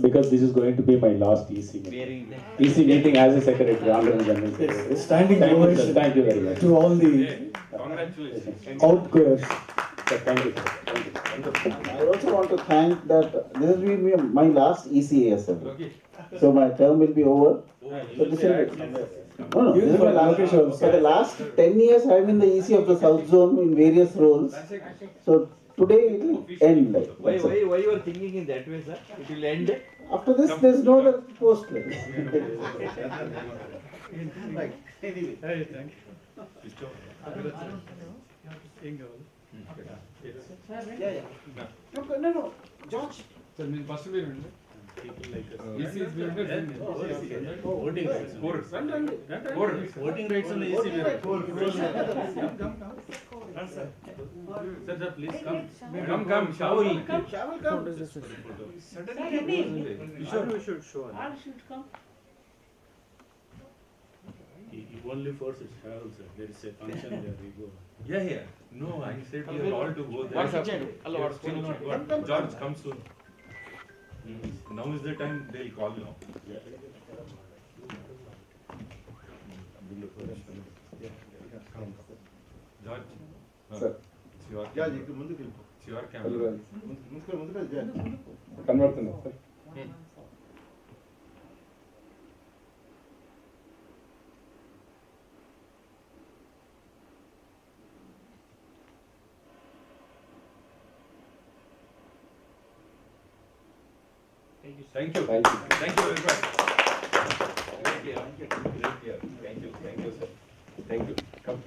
because this is going to be my last EC meeting. EC meeting as a secretary, honorable general secretary. Standing Thank you, sir. ovation Thank you very much. to all the Congratulations. outgoers. Sir, thank you, sir. Thank you. I also want to thank that this will be my last ECASM. So my term will be over. So this will no, this is my last. For the last 10 years, I am in the EC of the South Zone in various roles. So today it will end. Why you are thinking in that way, sir? It will end. After this, there is no other post. Right. Anyway. Hey, thank you. Yeah. No. George. Sir, mean first we will EC is being Voting rights. Voting rights on the EC. Sir, please come. Come. Shall come. Suddenly, we should show. All should come. You only force it travel, sir. There is a function there. We go. Yeah. No, I said we are all to go there. We are still not got. George, come soon. Now is the time they'll call now. George. Sir. It's your Yeah, camera. you can ముందుకు వెళ్ళిపో. It's your camera. ముందుకు కనబడుతుంది sir. Thank you. Thank you very much. Great year. Great year. Thank you, sir. Thank you. Come.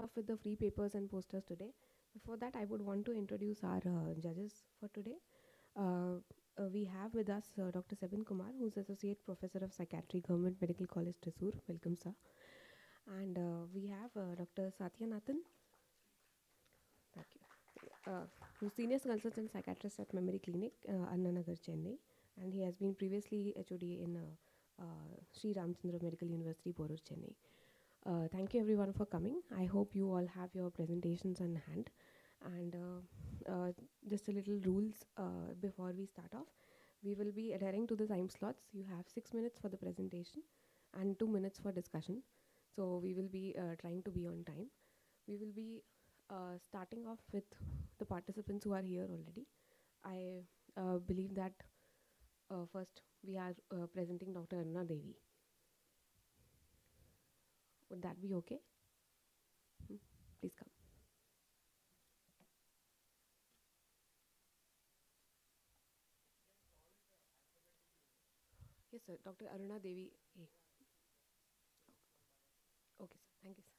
Off with the free papers and posters today. Before that, I would want to introduce our judges for today. We have with us Dr. Sebin Kumar, who's Associate Professor of Psychiatry, Government Medical College, Thrissur. Welcome, sir. And we have Dr. Satya Nathan. Thank you. Who's Senior Consultant Psychiatrist at Memory Clinic, Annanagar, Chennai. And he has been previously HOD in Sri Ramchandra Medical University, Porur, Chennai. Thank you everyone for coming. I hope you all have your presentations on hand. And just a little rules before we start off. We will be adhering to the time slots. You have 6 minutes for the presentation and 2 minutes for discussion. So we will be trying to be on time. We will be starting off with the participants who are here already. I believe that first we are presenting Dr. Aruna Devi. Would that be okay? Please come. Yes, sir. Dr. Aruna Devi. A. Okay, sir. Thank you, sir.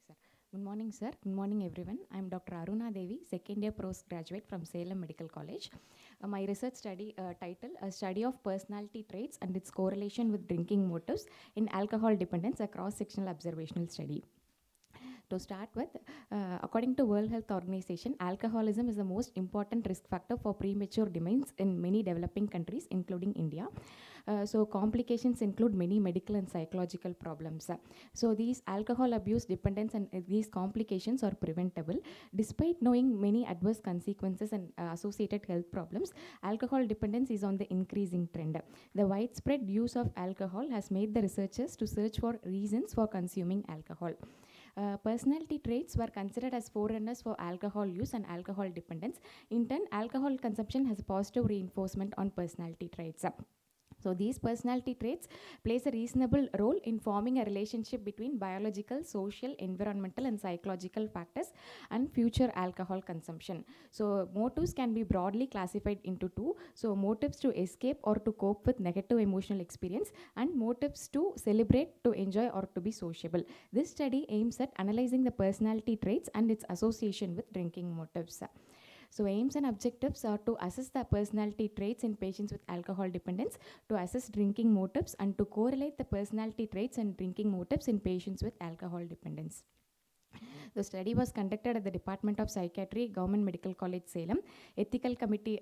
Sir. Good morning, sir. Good morning, everyone. I am Dr. Aruna Devi, second year postgraduate from Salem Medical College. My research study title, A Study of Personality Traits and its Correlation with Drinking Motives in Alcohol Dependence, a cross-sectional observational study. To start with, according to World Health Organization, alcoholism is the most important risk factor for premature demise in many developing countries, including India. So complications include many medical and psychological problems. So these alcohol abuse dependence and these complications are preventable. Despite knowing many adverse consequences and associated health problems, alcohol dependence is on the increasing trend. The widespread use of alcohol has made the researchers to search for reasons for consuming alcohol. Personality traits were considered as forerunners for alcohol use and alcohol dependence. In turn, alcohol consumption has a positive reinforcement on personality traits. So these personality traits plays a reasonable role in forming a relationship between biological, social, environmental and psychological factors and future alcohol consumption. So motives can be broadly classified into two. So motives to escape or to cope with negative emotional experience and motives to celebrate, to enjoy or to be sociable. This study aims at analyzing the personality traits and its association with drinking motives. So aims and objectives are to assess the personality traits in patients with alcohol dependence, to assess drinking motives, and to correlate the personality traits and drinking motives in patients with alcohol dependence. The study was conducted at the Department of Psychiatry, Government Medical College, Salem. Ethical committee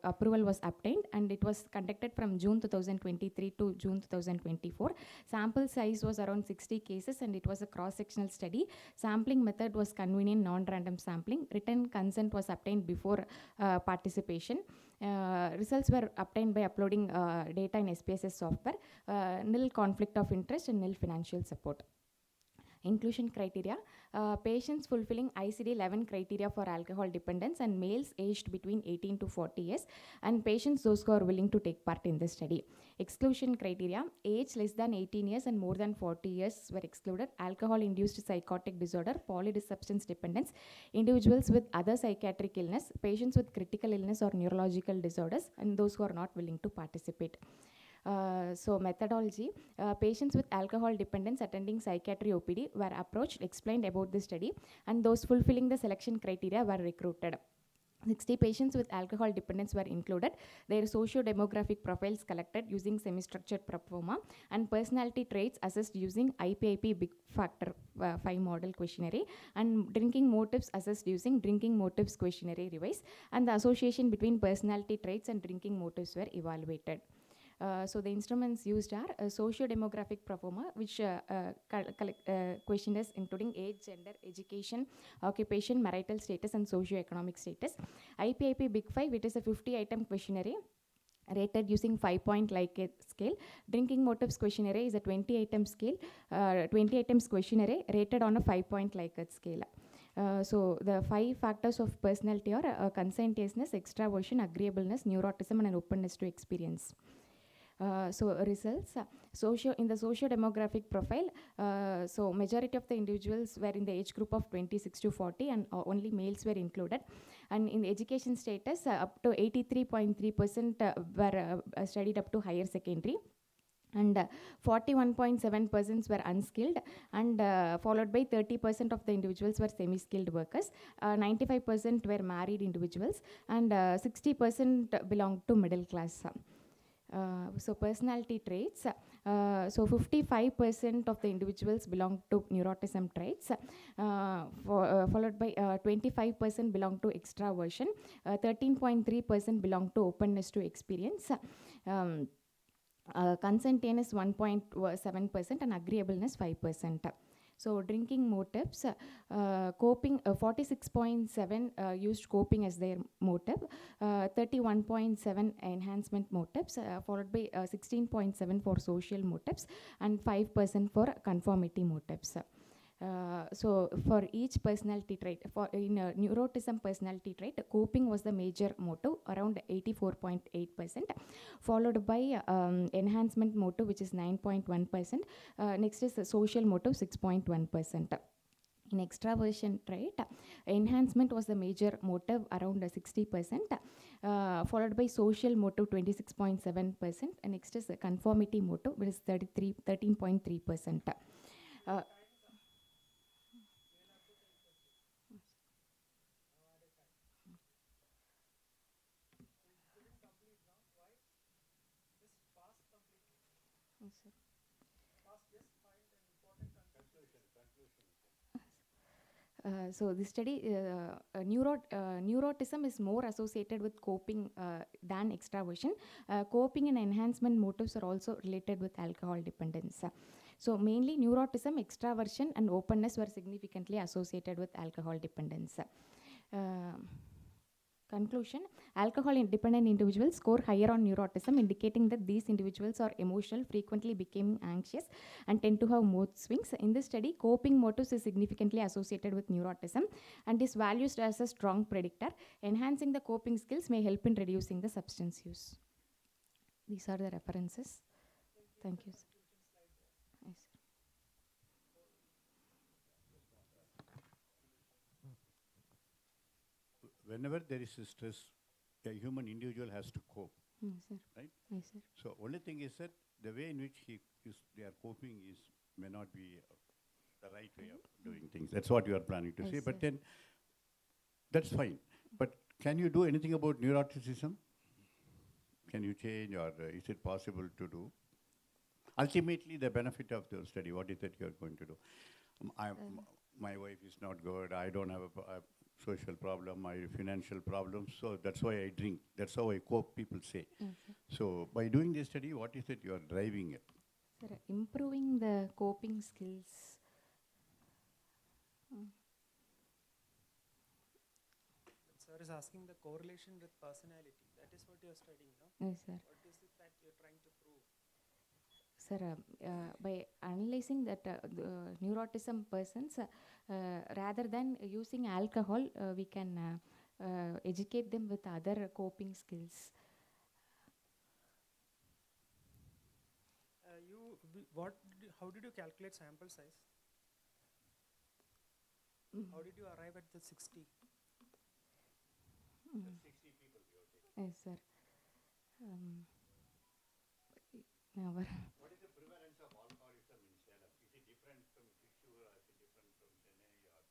approval was obtained, and it was conducted from June 2023 to June 2024. Sample size was around 60 cases, and it was a cross-sectional study. Sampling method was convenient non-random sampling. Written consent was obtained before participation. Results were obtained by uploading data in SPSS software. Nil conflict of interest and nil financial support. Inclusion criteria: patients fulfilling ICD-11 criteria for alcohol dependence and males aged between 18 to 40 years, and patients those who are willing to take part in the study. Exclusion criteria: age less than 18 years and more than 40 years were excluded. Alcohol-induced psychotic disorder, polydisubstance dependence, individuals with other psychiatric illness, patients with critical illness or neurological disorders, and those who are not willing to participate. So methodology: patients with alcohol dependence attending psychiatry OPD were approached, explained about the study, and those fulfilling the selection criteria were recruited. 60 patients with alcohol dependence were included. Their socio-demographic profiles collected using semi-structured proforma, and personality traits assessed using IPIP Big Factor 5 model questionnaire, and drinking motives assessed using drinking motives questionnaire revise, and the association between personality traits and drinking motives were evaluated. So the instruments used are a socio-demographic proforma, which questionnaires including age, gender, education, occupation, marital status, and socio-economic status. IPIP Big 5, it is a 50-item questionnaire rated using 5-point Likert scale. Drinking motives questionnaire is a 20-item scale, 20 items questionnaire rated on a 5-point Likert scale. So the 5 factors of personality are conscientiousness, extraversion, agreeableness, neuroticism, and an openness to experience. So results, in the socio-demographic profile, so majority of the individuals were in the age group of 26 to 40, and only males were included. And in the education status, up to 83.3% were studied up to higher secondary, and 41.7% were unskilled, and followed by 30% of the individuals were semi-skilled workers, 95% were married individuals, and 60% belonged to middle class. So personality traits, so 55% of the individuals belong to neuroticism traits, followed by 25% belong to extraversion, 13.3% belong to openness to experience, conscientiousness 1.7%, and agreeableness 5%. So drinking motives, coping, 46.7 used coping as their motive, 31.7 enhancement motives, followed by 16.7 for social motives, and 5% for conformity motives. So for each personality trait, for in neuroticism personality trait, coping was the major motive, around 84.8%, followed by enhancement motive, which is 9.1%. Next is the social motive, 6.1%. In extraversion trait, enhancement was the major motive, around 60%, followed by social motive, 26.7%, and next is the conformity motive, which is 13.3%. So the study, neurotism is more associated with coping than extraversion. Coping and enhancement motives are also related with alcohol dependence. So mainly neurotism, extraversion, and openness were significantly associated with alcohol dependence. Conclusion: alcohol dependent individuals score higher on neuroticism, indicating that these individuals are emotional, frequently becoming anxious, and tend to have mood swings. In this study, coping motives is significantly associated with neuroticism and is valued as a strong predictor. Enhancing the coping skills may help in reducing the substance use. These are the references. Thank you, sir. Yes, sir. Whenever there is a stress, a human individual has to cope. Yes, sir. Right? Yes, sir. So only thing is that the way in which they are coping may not be the right way of doing things. That's what you are planning to Yes, say. sir. But then that's fine. But can you do anything about neuroticism? Can you change, or is it possible to do? Ultimately, the benefit of the study, what is it you're going to do? My wife is not good. I don't have a social problem, my financial problems, so that's why I drink. That's how I cope, people say. Okay. So by doing this study, what is it you are driving at? Sir, improving the coping skills. Sir is asking the correlation with personality. That is what you are studying, no? Yes, sir. What is it that you are trying to prove? Sir, by analyzing that the neuroticism persons, rather than using alcohol, we can educate them with other coping skills. How did you calculate sample size? How did you arrive at the 60? 60 people you are taking. Yes, sir. What is the prevalence of alcoholism in Salem? Is it different from Trishur, or is it different from Chennai, or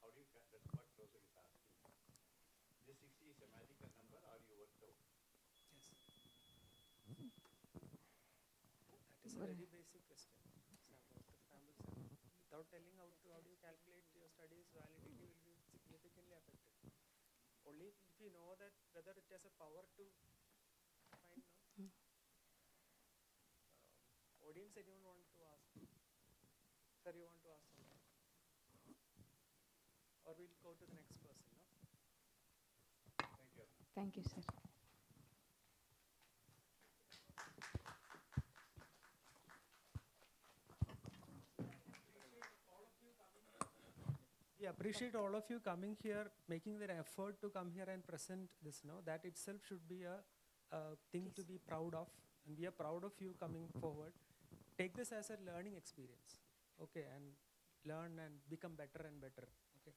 how do you, that's what Professor is asking. This 60 is a magical number, or you worked out? Yes. That is a very basic question. Sample size. Without telling how do you calculate your study's validity will be significantly affected. Only if you know that whether it has a power to find, no? Audience, anyone want to ask? Sir, you want to ask something? Or we'll go to the next person, no? Thank you. Thank you, sir. We appreciate all of you coming here, making the effort to come here and present this. No, that itself should be a thing to be proud of, and we are proud of you coming forward. Take this as a learning experience, okay, and learn and become better and better, okay.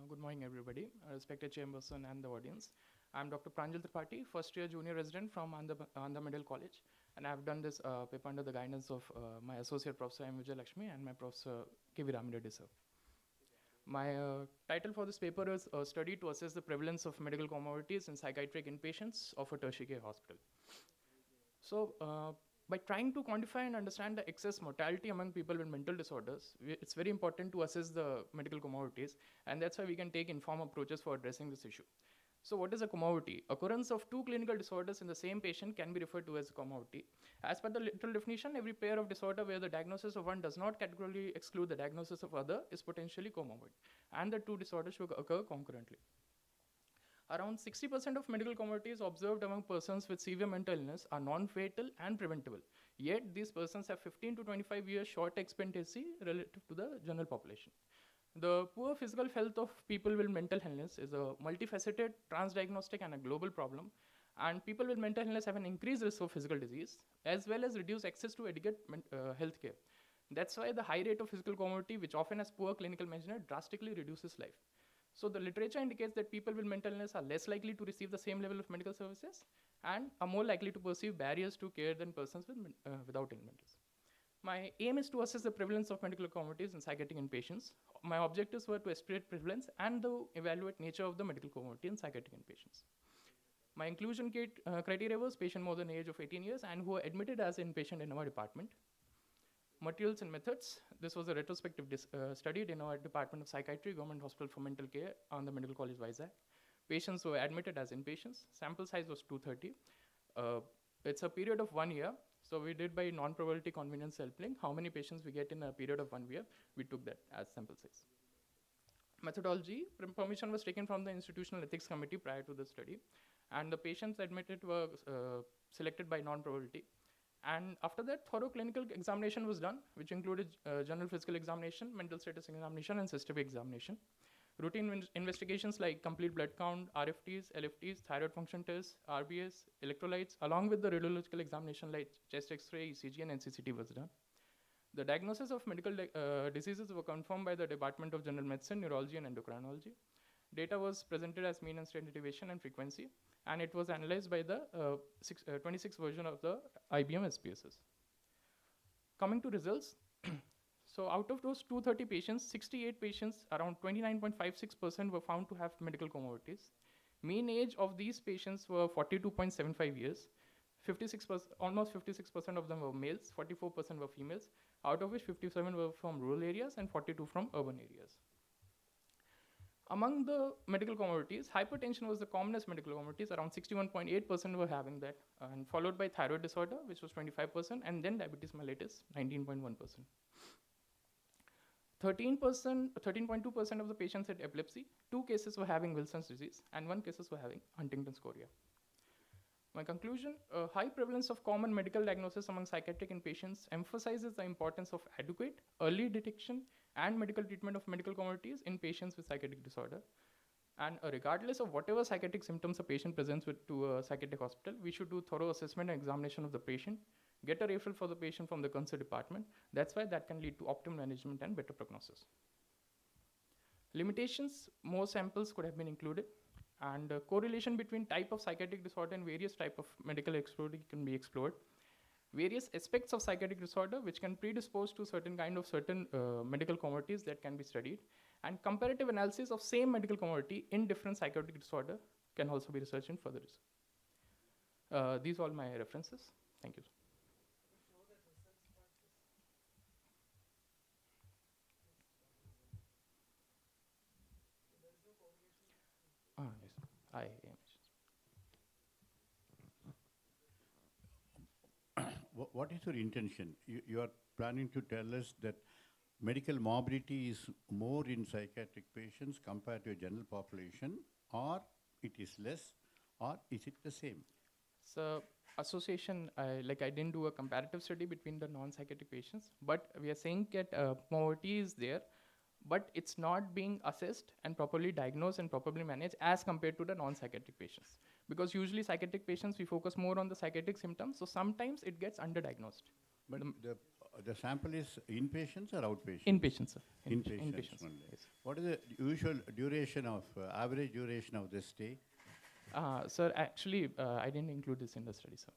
Good morning, everybody, respected chairperson and the audience. I'm Dr. Pranjal Tripathi, first year junior resident from Andhra Middle College, and I've done this paper under the guidance of my associate professor M. Vijay Lakshmi and my professor K. V. Ramireddy sir. My title for this paper is a study to assess the prevalence of medical comorbidities in psychiatric inpatients of a tertiary care hospital. So, by trying to quantify and understand the excess mortality among people with mental disorders, it's very important to assess the medical comorbidities, and that's why we can take informed approaches for addressing this issue. So what is a comorbidity? Occurrence of two clinical disorders in the same patient can be referred to as a comorbidity. As per the literal definition, every pair of disorder where the diagnosis of one does not categorically exclude the diagnosis of other is potentially comorbid, and the two disorders should occur concurrently. Around 60% of medical comorbidities observed among persons with severe mental illness are non-fatal and preventable. Yet, these persons have 15 to 25 years short expectancy relative to the general population. The poor physical health of people with mental illness is a multifaceted, transdiagnostic, and a global problem. And people with mental illness have an increased risk of physical disease, as well as reduced access to adequate health care. That's why the high rate of physical comorbidity, which often has poor clinical management, drastically reduces life. So the literature indicates that people with mental illness are less likely to receive the same level of medical services and are more likely to perceive barriers to care than persons without illness. My aim is to assess the prevalence of medical comorbidities in psychiatric in patients. My objectives were to estimate prevalence and to evaluate nature of the medical comorbidity in psychiatric in patients. My inclusion criteria was patient more than the age of 18 years and who were admitted as inpatient in our department. Materials and methods. This was a retrospective studied in our Department of Psychiatry, Government Hospital for Mental Care on the Medical College Vizag. Patients were admitted as inpatients. Sample size was 230. It's a period of 1 year. So we did by non-probability convenience sampling. How many patients we get in a period of 1 year, we took that as sample size. Methodology, permission was taken from the Institutional Ethics Committee prior to the study. And the patients admitted were selected by non-probability. And after that, thorough clinical examination was done, which included general physical examination, mental status examination, and systemic examination. Routine investigations like complete blood count, RFTs, LFTs, thyroid function tests, RBS, electrolytes, along with the radiological examination like chest X-ray, ECG, and NCCT was done. The diagnosis of medical diseases were confirmed by the Department of General Medicine, Neurology, and Endocrinology. Data was presented as mean and standard deviation and frequency, and it was analyzed by the 26th version of the IBM SPSS. Coming to results, so out of those 230 patients, 68 patients, around 29.56% were found to have medical comorbidities. Mean age of these patients were 42.75 years. 56%, almost 56% of them were males, 44% were females, out of which 57 were from rural areas and 42 from urban areas. Among the medical comorbidities, hypertension was the commonest medical comorbidities. Around 61.8% were having that, and followed by thyroid disorder, which was 25%, and then diabetes mellitus, 19.1%. 13.2% of the patients had epilepsy. 2 cases were having Wilson's disease, and 1 cases were having Huntington's chorea. My conclusion, high prevalence of common medical diagnosis among psychiatric in patients emphasizes the importance of adequate, early detection, and medical treatment of medical comorbidities in patients with psychiatric disorder. And regardless of whatever psychiatric symptoms a patient presents with to a psychiatric hospital, we should do thorough assessment and examination of the patient, get a referral for the patient from the concerned department. That's why that can lead to optimal management and better prognosis. Limitations, more samples could have been included, and correlation between type of psychiatric disorder and various type of medical exploratory can be explored. Various aspects of psychiatric disorder which can predispose to certain kind of medical comorbidities that can be studied, and comparative analysis of same medical comorbidity in different psychiatric disorder can also be researched in further research. These are all my references. Thank you. Yes, I am. What is your intention? You are planning to tell us that medical morbidity is more in psychiatric patients compared to a general population, or it is less, or is it the same? So association, I didn't do a comparative study between the non-psychiatric patients, but we are saying that morbidity is there, but it's not being assessed and properly diagnosed and properly managed as compared to the non-psychiatric patients. Because usually psychiatric patients, we focus more on the psychiatric symptoms, so sometimes it gets underdiagnosed. But the sample is inpatients or outpatients? Inpatients, sir. Inpatients only. Yes. What is the usual duration of, average duration of this stay? Sir, actually, I didn't include this in the study, sir.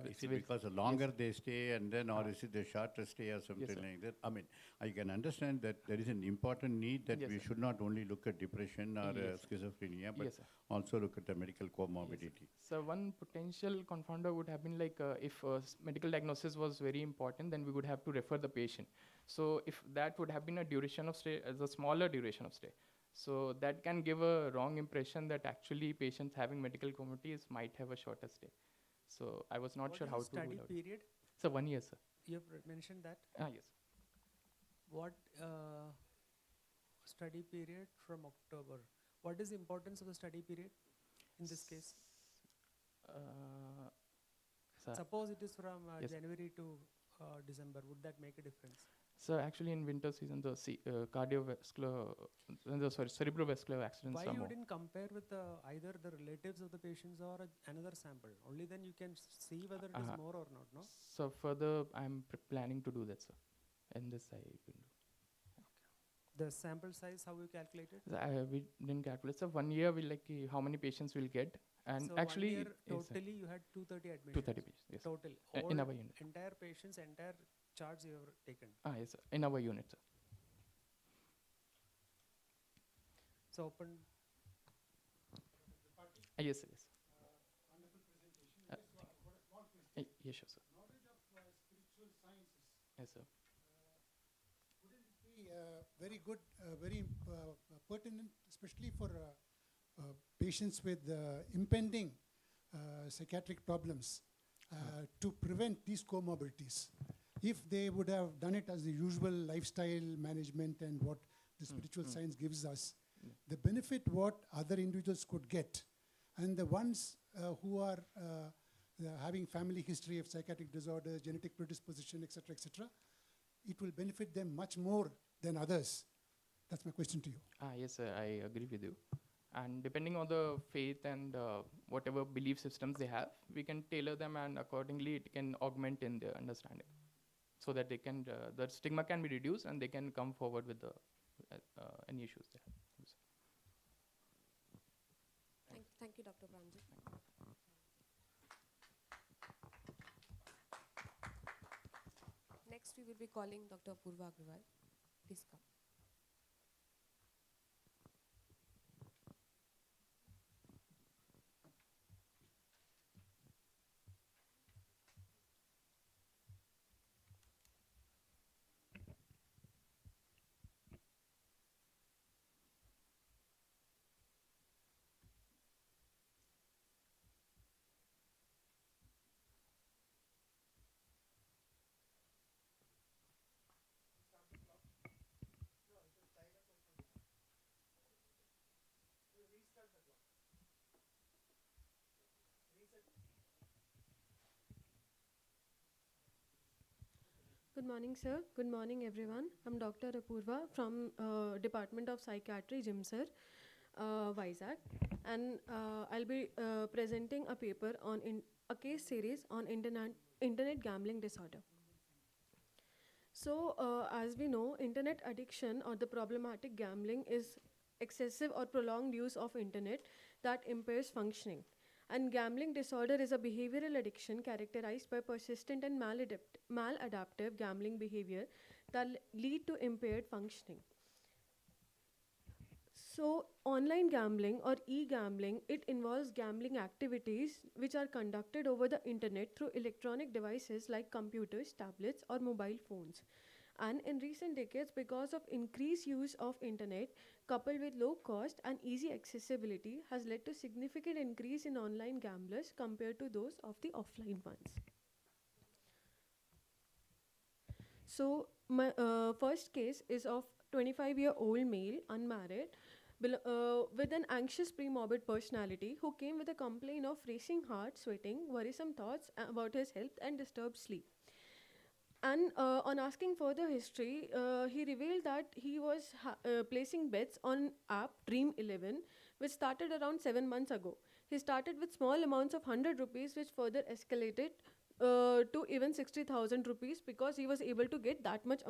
Is it because the longer they stay and then, or is it the shorter stay or something like that? I mean, I can understand that there is an important need that we should not only look at depression or schizophrenia, but also look at the medical comorbidity. So one potential confounder would have been like, if medical diagnosis was very important, then we would have to refer the patient. So if that would have been a duration of stay, as a smaller duration of stay. So that can give a wrong impression that actually patients having medical comorbidities might have a shorter stay. So I was not sure how to study period? So 1 year, sir. You have mentioned that? Yes. What study period from October? What is the importance of the study period in this case? Suppose it is from January to December. Would that make a difference? So actually in winter season, the cardiovascular, cerebrovascular accidents Why are you more. didn't compare with either the relatives of the patients or another sample? Only then you can see whether it is more or not, no? So further, I'm planning to do that, sir. And this I will do. The sample size, how you calculated? We didn't calculate. So 1 year, we like how many patients we'll get, and So actually 1 year totally you had 230 admissions. 230 patients, yes. Total. In All our unit. entire patients, entire charge you have taken. Yes, sir. In our unit, sir. So open. Yes, sir. Yes. Yes, sure, sir. Knowledge of spiritual sciences. Yes, sir. Wouldn't it be very good, very pertinent, especially for patients with impending psychiatric problems, to prevent these comorbidities? If they would have done it as the usual lifestyle management and what the spiritual science gives us, the benefit what other individuals could get, and the ones who are having family history of psychiatric disorders, genetic predisposition, etc., it will benefit them much more than others. That's my question to you. Yes, sir. I agree with you. And depending on the faith and whatever belief systems they have, we can tailor them, and accordingly it can augment in their understanding, so that they can the stigma can be reduced and they can come forward with the any issues they have. Thank you, Dr. Pranjit. Next, we will be calling Dr. Apurva Agrawal. Please come. Good morning, sir. Good morning, everyone. I'm Dr. Apurva from Department of Psychiatry, JIMSR, Vizag, and I'll be presenting a paper on a case series on internet gambling disorder. So, as we know, internet addiction or the problematic gambling is excessive or prolonged use of internet that impairs functioning. And gambling disorder is a behavioral addiction characterized by persistent and maladaptive gambling behavior that lead to impaired functioning. So, online gambling or e-gambling, it involves gambling activities which are conducted over the internet through electronic devices like computers, tablets, or mobile phones. And in recent decades, because of increased use of internet coupled with low cost and easy accessibility, has led to significant increase in online gamblers compared to those of the offline ones. So my first case is of 25-year-old male, unmarried, with an anxious pre-morbid personality who came with a complaint of racing heart, sweating, worrisome thoughts about his health, and disturbed sleep. And on asking further history, he revealed that he was placing bets on app Dream 11, which started around 7 months ago. He started with small amounts of 100 rupees, which further escalated to even 60,000 rupees because he was able to get that much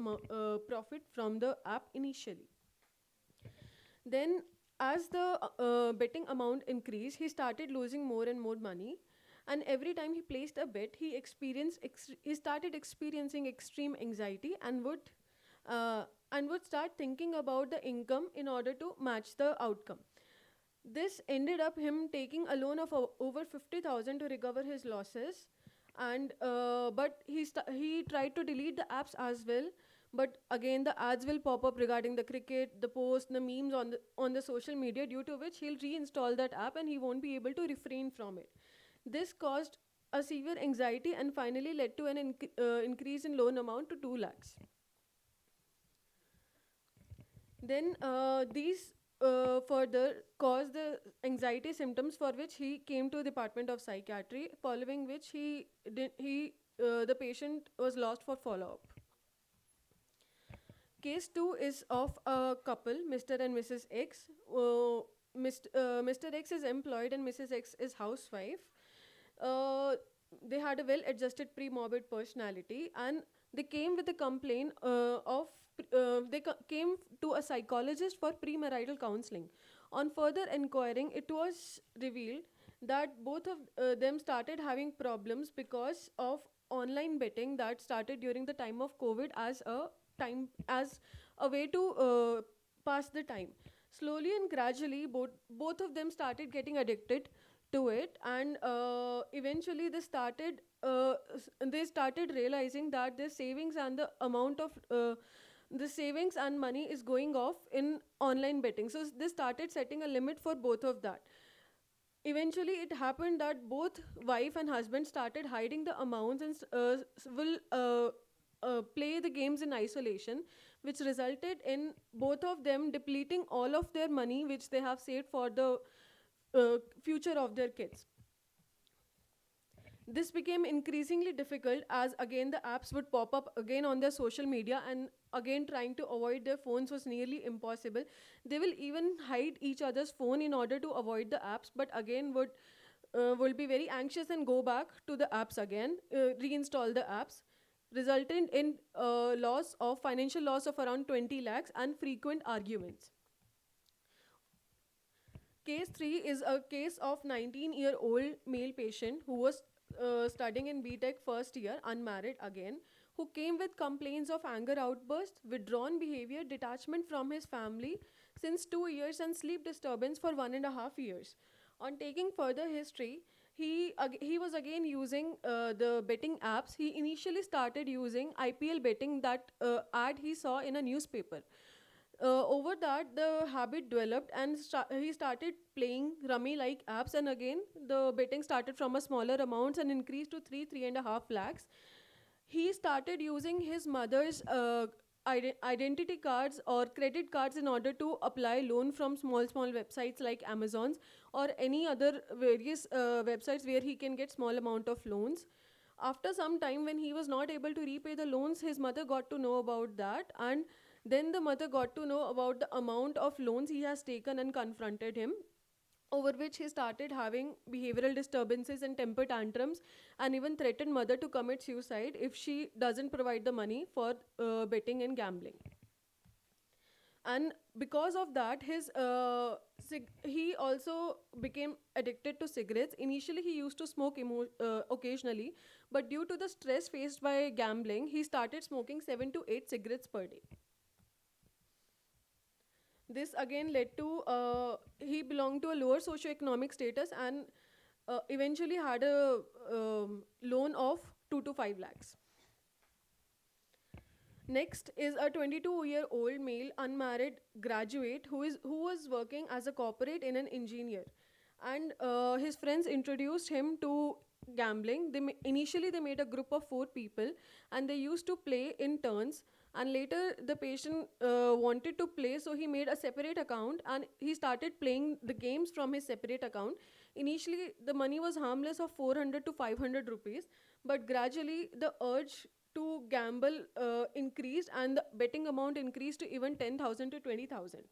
profit from the app initially. Then, as the betting amount increased, he started losing more and more money. And every time he placed a bet, he started experiencing extreme anxiety and would start thinking about the income in order to match the outcome. This ended up him taking a loan of over 50,000 to recover his losses, and but he tried to delete the apps as well. But again, the ads will pop up regarding the cricket, the post, the memes on the social media, due to which he'll reinstall that app and he won't be able to refrain from it. This caused a severe anxiety and finally led to an increase in loan amount to 2 lakhs. Then these further caused the anxiety symptoms, for which he came to Department of Psychiatry, following which the patient was lost for follow-up. Case 2 is of a couple, Mr. and Mrs. X. Mr. X is employed and Mrs. X is housewife. They had a well-adjusted pre-morbid personality, and they came with a complaint came to a psychologist for premarital counseling. On further inquiring, it was revealed that both of them started having problems because of online betting that started during the time of COVID as a way to pass the time. Slowly and gradually, both of them started getting addicted to it, and eventually they started realizing that their savings and the amount of the savings and money is going off in online betting. So they started setting a limit for both of that. Eventually it happened that both wife and husband started hiding the amounts and will play the games in isolation, which resulted in both of them depleting all of their money which they have saved for the future of their kids. This became increasingly difficult as again the apps would pop up again on their social media, and again trying to avoid their phones was nearly impossible. They will even hide each other's phone in order to avoid the apps, but again will be very anxious and go back to the apps again, reinstall the apps, resulting in financial loss of around 20 lakhs and frequent arguments. Case 3 is a case of 19-year-old male patient who was studying in BTech first year, unmarried again, who came with complaints of anger outbursts, withdrawn behavior, detachment from his family since 2 years, and sleep disturbance for 1.5 years. On taking further history, he was again using the betting apps. He initially started using IPL betting, that ad he saw in a newspaper. Over that, the habit developed, and he started playing rummy like apps, and again the betting started from a smaller amounts and increased to 3.5 lakhs. He started using his mother's identity cards or credit cards in order to apply loan from small websites like Amazon's or any other various websites where he can get small amount of loans. After some time, when he was not able to repay the loans, his mother got to know about that, and then the mother got to know about the amount of loans he has taken and confronted him, over which he started having behavioral disturbances and temper tantrums, and even threatened mother to commit suicide if she doesn't provide the money for betting and gambling. And because of that, he also became addicted to cigarettes. Initially he used to smoke occasionally, but due to the stress faced by gambling, he started smoking 7 to 8 cigarettes per day. This again led to he belonged to a lower socioeconomic status, and eventually had a loan of 2 to 5 lakhs. Next is a 22-year-old male unmarried graduate who was working as a corporate in an engineer, and his friends introduced him to gambling. Initially they made a group of 4 people, and they used to play in turns, and later the patient wanted to play, so he made a separate account and he started playing the games from his separate account. Initially the money was harmless of 400 to 500 rupees, but gradually the urge to gamble increased, and the betting amount increased to even 10,000 to 20,000.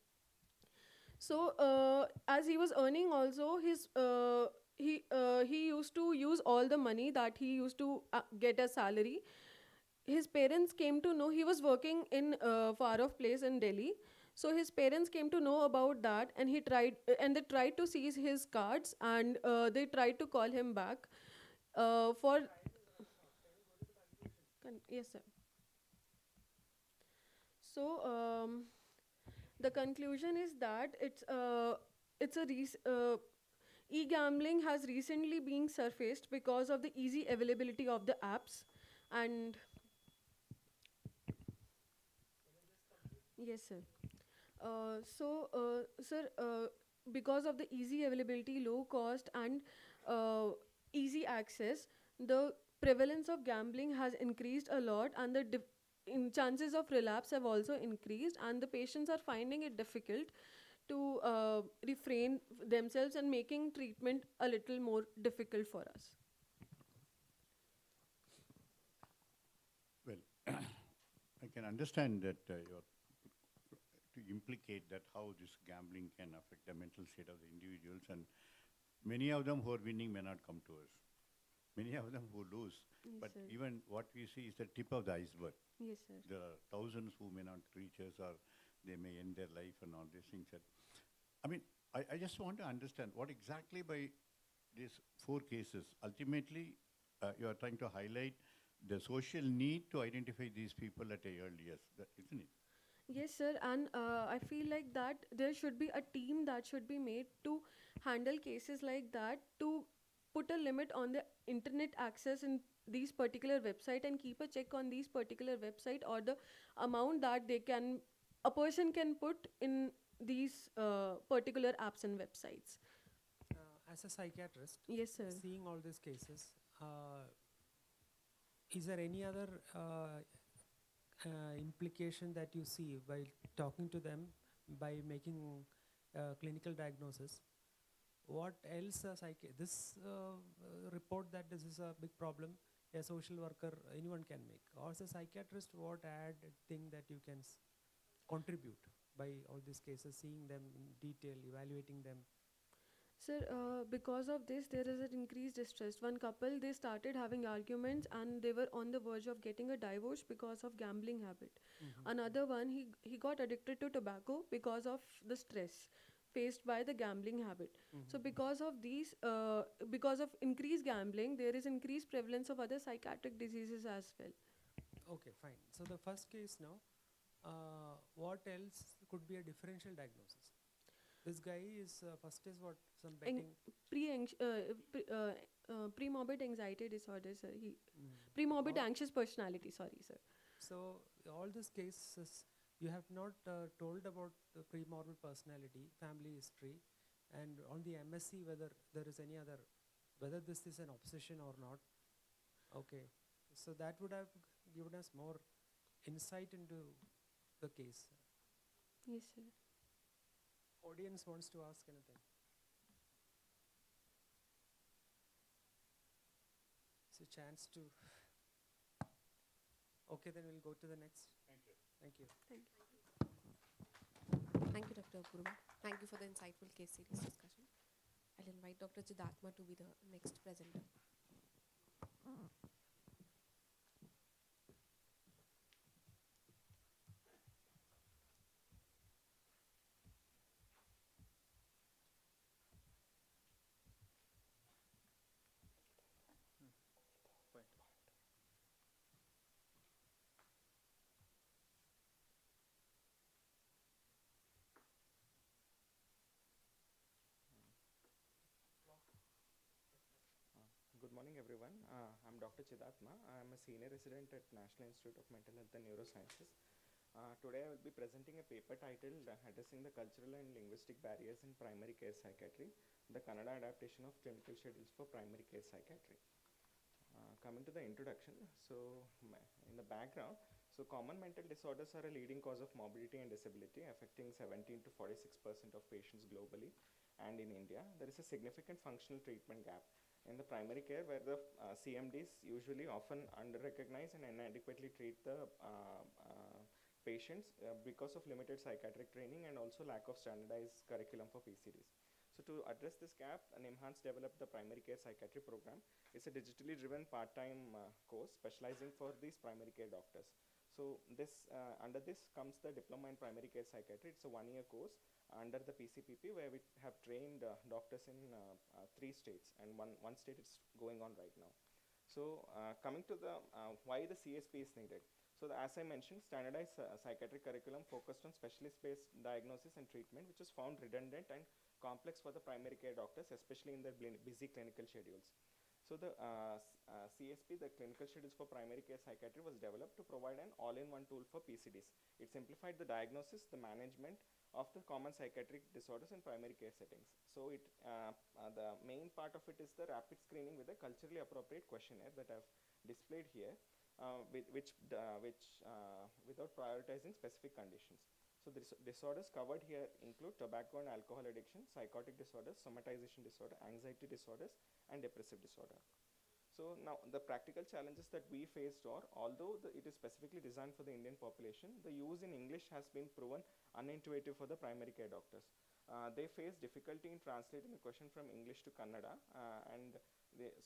So as he was earning also, he used to use all the money that he used to get as salary. His parents came to know he was working in a far off place in Delhi. So his parents came to know about that, and they tried to seize his cards, and they tried to call him back for yes, sir. So the conclusion is that e-gambling has recently been surfaced because of the easy availability of the apps, and yes, sir. Sir, because of the easy availability, low cost, and easy access, the prevalence of gambling has increased a lot, and the chances of relapse have also increased, and the patients are finding it difficult to refrain themselves, and making treatment a little more difficult for us. Well, I can understand that your to implicate that how this gambling can affect the mental state of the individuals, and many of them who are winning may not come to us. Many of them who lose. Yes, But sir. even what we see is the tip of the iceberg. Yes, sir. There are thousands who may not reach us, or they may end their life and all these things. I mean, I just want to understand what exactly by these 4 cases, ultimately you are trying to highlight the social need to identify these people at a early age, isn't it? Yes, sir, and I feel like that there should be a team that should be made to handle cases like that, to put a limit on the internet access in these particular website and keep a check on these particular website, or the amount that a person can put in these particular apps and websites. As a psychiatrist, Yes, sir. seeing all these cases, is there any other implication that you see by talking to them, by making clinical diagnosis? What else this report that this is a big problem, a social worker, anyone can make, or as a psychiatrist, what added thing that you can contribute by all these cases, seeing them in detail, evaluating them? Sir, because of this, there is an increased distress. One couple, they started having arguments and they were on the verge of getting a divorce because of gambling habit. Another one, he got addicted to tobacco because of the stress faced by the gambling habit. So because of these, because of increased gambling, there is increased prevalence of other psychiatric diseases as well. Okay, fine. So the first case now, what else could be a differential diagnosis? This guy is first is what, some betting. Pre-morbid anxiety disorder, sir. Pre-morbid anxious personality, sorry, sir. So all these cases, you have not told about the pre-morbid personality, family history, and on the MSc whether there is any other, whether this is an obsession or not. Okay, so that would have given us more insight into the case. Yes, sir. Audience wants to ask anything. It's a chance to. Okay, then we'll go to the next. Thank you. Thank you. Thank you. Thank you, Dr. Apurva. Thank you for the insightful case series discussion. I'll invite Dr. Chidatma to be the next presenter. Good morning, everyone. I'm Dr. Chidatma. I'm a senior resident at National Institute of Mental Health and Neurosciences. Today, I will be presenting a paper titled Addressing the Cultural and Linguistic Barriers in Primary Care Psychiatry, the Kannada adaptation of clinical schedules for primary care psychiatry. Coming to the introduction, so in the background, so common mental disorders are a leading cause of morbidity and disability, affecting 17 to 46% of patients globally and in India. There is a significant functional treatment gap in the primary care, where the CMDs usually often under-recognize and inadequately treat the patients because of limited psychiatric training and also lack of standardized curriculum for PCDs. So to address this gap, NIMHANS developed the primary care psychiatry program. It's a digitally driven part-time course specializing for these primary care doctors. So this under this comes the diploma in primary care psychiatry. It's a 1-year course under the PCPP, where we have trained doctors in 3 states, and one state is going on right now. So coming to the why the CSP is needed. So as I mentioned, standardized psychiatric curriculum focused on specialist-based diagnosis and treatment, which is found redundant and complex for the primary care doctors, especially in their busy clinical schedules. So the CSP, the Clinical Schedules for Primary Care Psychiatry, was developed to provide an all-in-one tool for PCDs. It simplified the diagnosis, the management of the common psychiatric disorders in primary care settings. So the main part of it is the rapid screening with a culturally appropriate questionnaire that I've displayed here, without prioritizing specific conditions. So the disorders covered here include tobacco and alcohol addiction, psychotic disorders, somatization disorder, anxiety disorders, and depressive disorder. So now the practical challenges that we faced are, although it is specifically designed for the Indian population, the use in English has been proven unintuitive for the primary care doctors. They face difficulty in translating a question from English to Kannada, and it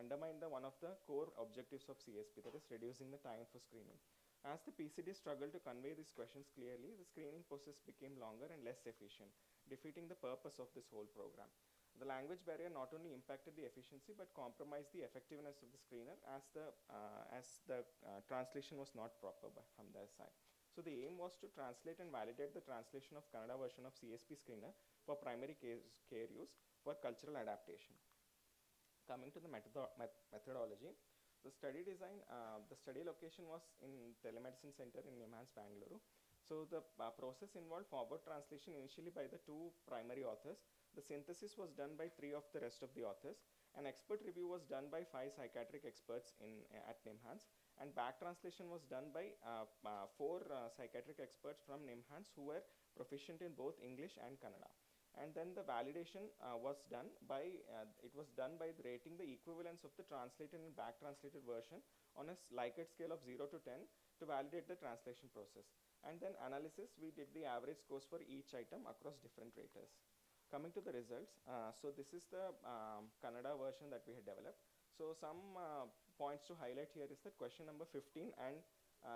undermined one of the core objectives of CSP, that is reducing the time for screening. As the PCD struggled to convey these questions clearly, the screening process became longer and less efficient, defeating the purpose of this whole program. The language barrier not only impacted the efficiency but compromised the effectiveness of the screener, as the translation was not proper from their side. So the aim was to translate and validate the translation of Kannada version of CSP screener for primary care use for cultural adaptation. Coming to the methodology, the study design, the study location was in Telemedicine Center in NIMHANS, Bangalore. So the process involved forward translation initially by the 2 primary authors. The synthesis was done by 3 of the rest of the authors. An expert review was done by 5 psychiatric experts at NIMHANS, and back translation was done by 4 psychiatric experts from NIMHANS who were proficient in both English and Kannada. And then the validation was done by rating the equivalence of the translated and back translated version on a Likert scale of 0 to 10 to validate the translation process. And then analysis, we did the average scores for each item across different raters. Coming to the results, so this is the Kannada version that we had developed. So some points to highlight here is that question number 15 and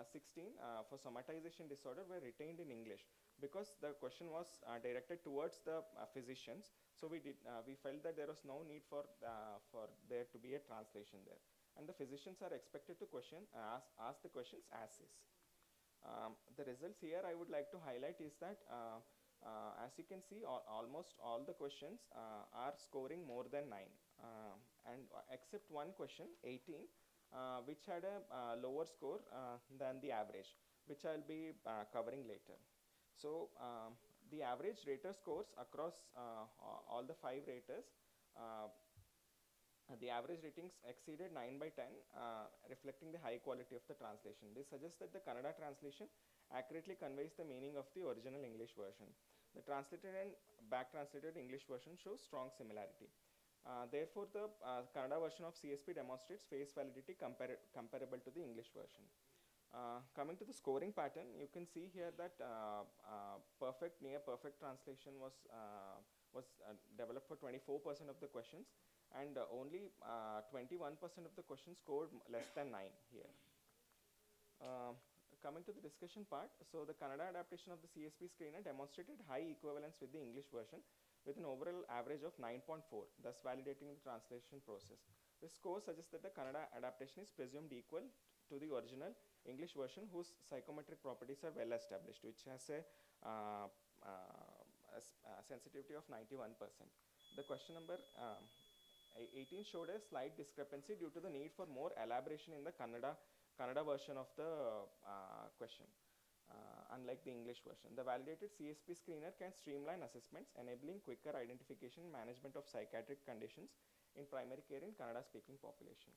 16 for somatization disorder were retained in English because the question was directed towards the physicians. So we felt that there was no need for there to be a translation there, and the physicians are expected to ask the questions as is. The results here I would like to highlight is that as you can see, almost all the questions are scoring more than 9, and except one question, 18, which had a lower score than the average, which I'll be covering later. So the average rater scores across all the 5 raters, the average ratings exceeded 9 by 10, reflecting the high quality of the translation. This suggests that the Kannada translation accurately conveys the meaning of the original English version. The translated and back translated English version shows strong similarity. Therefore, the Kannada version of CSP demonstrates face validity comparable to the English version. Coming to the scoring pattern, you can see here that near perfect translation was developed for 24% of the questions, and only 21% of the questions scored less than 9 here. Coming to the discussion part, so the Kannada adaptation of the CSP screener demonstrated high equivalence with the English version with an overall average of 9.4, thus validating the translation process. This score suggests that the Kannada adaptation is presumed equal to the original English version, whose psychometric properties are well established, which has a sensitivity of 91%. The question number 18 showed a slight discrepancy due to the need for more elaboration in the Kannada version of the question, unlike the English version. The validated CSP screener can streamline assessments, enabling quicker identification and management of psychiatric conditions in primary care in Kannada-speaking population.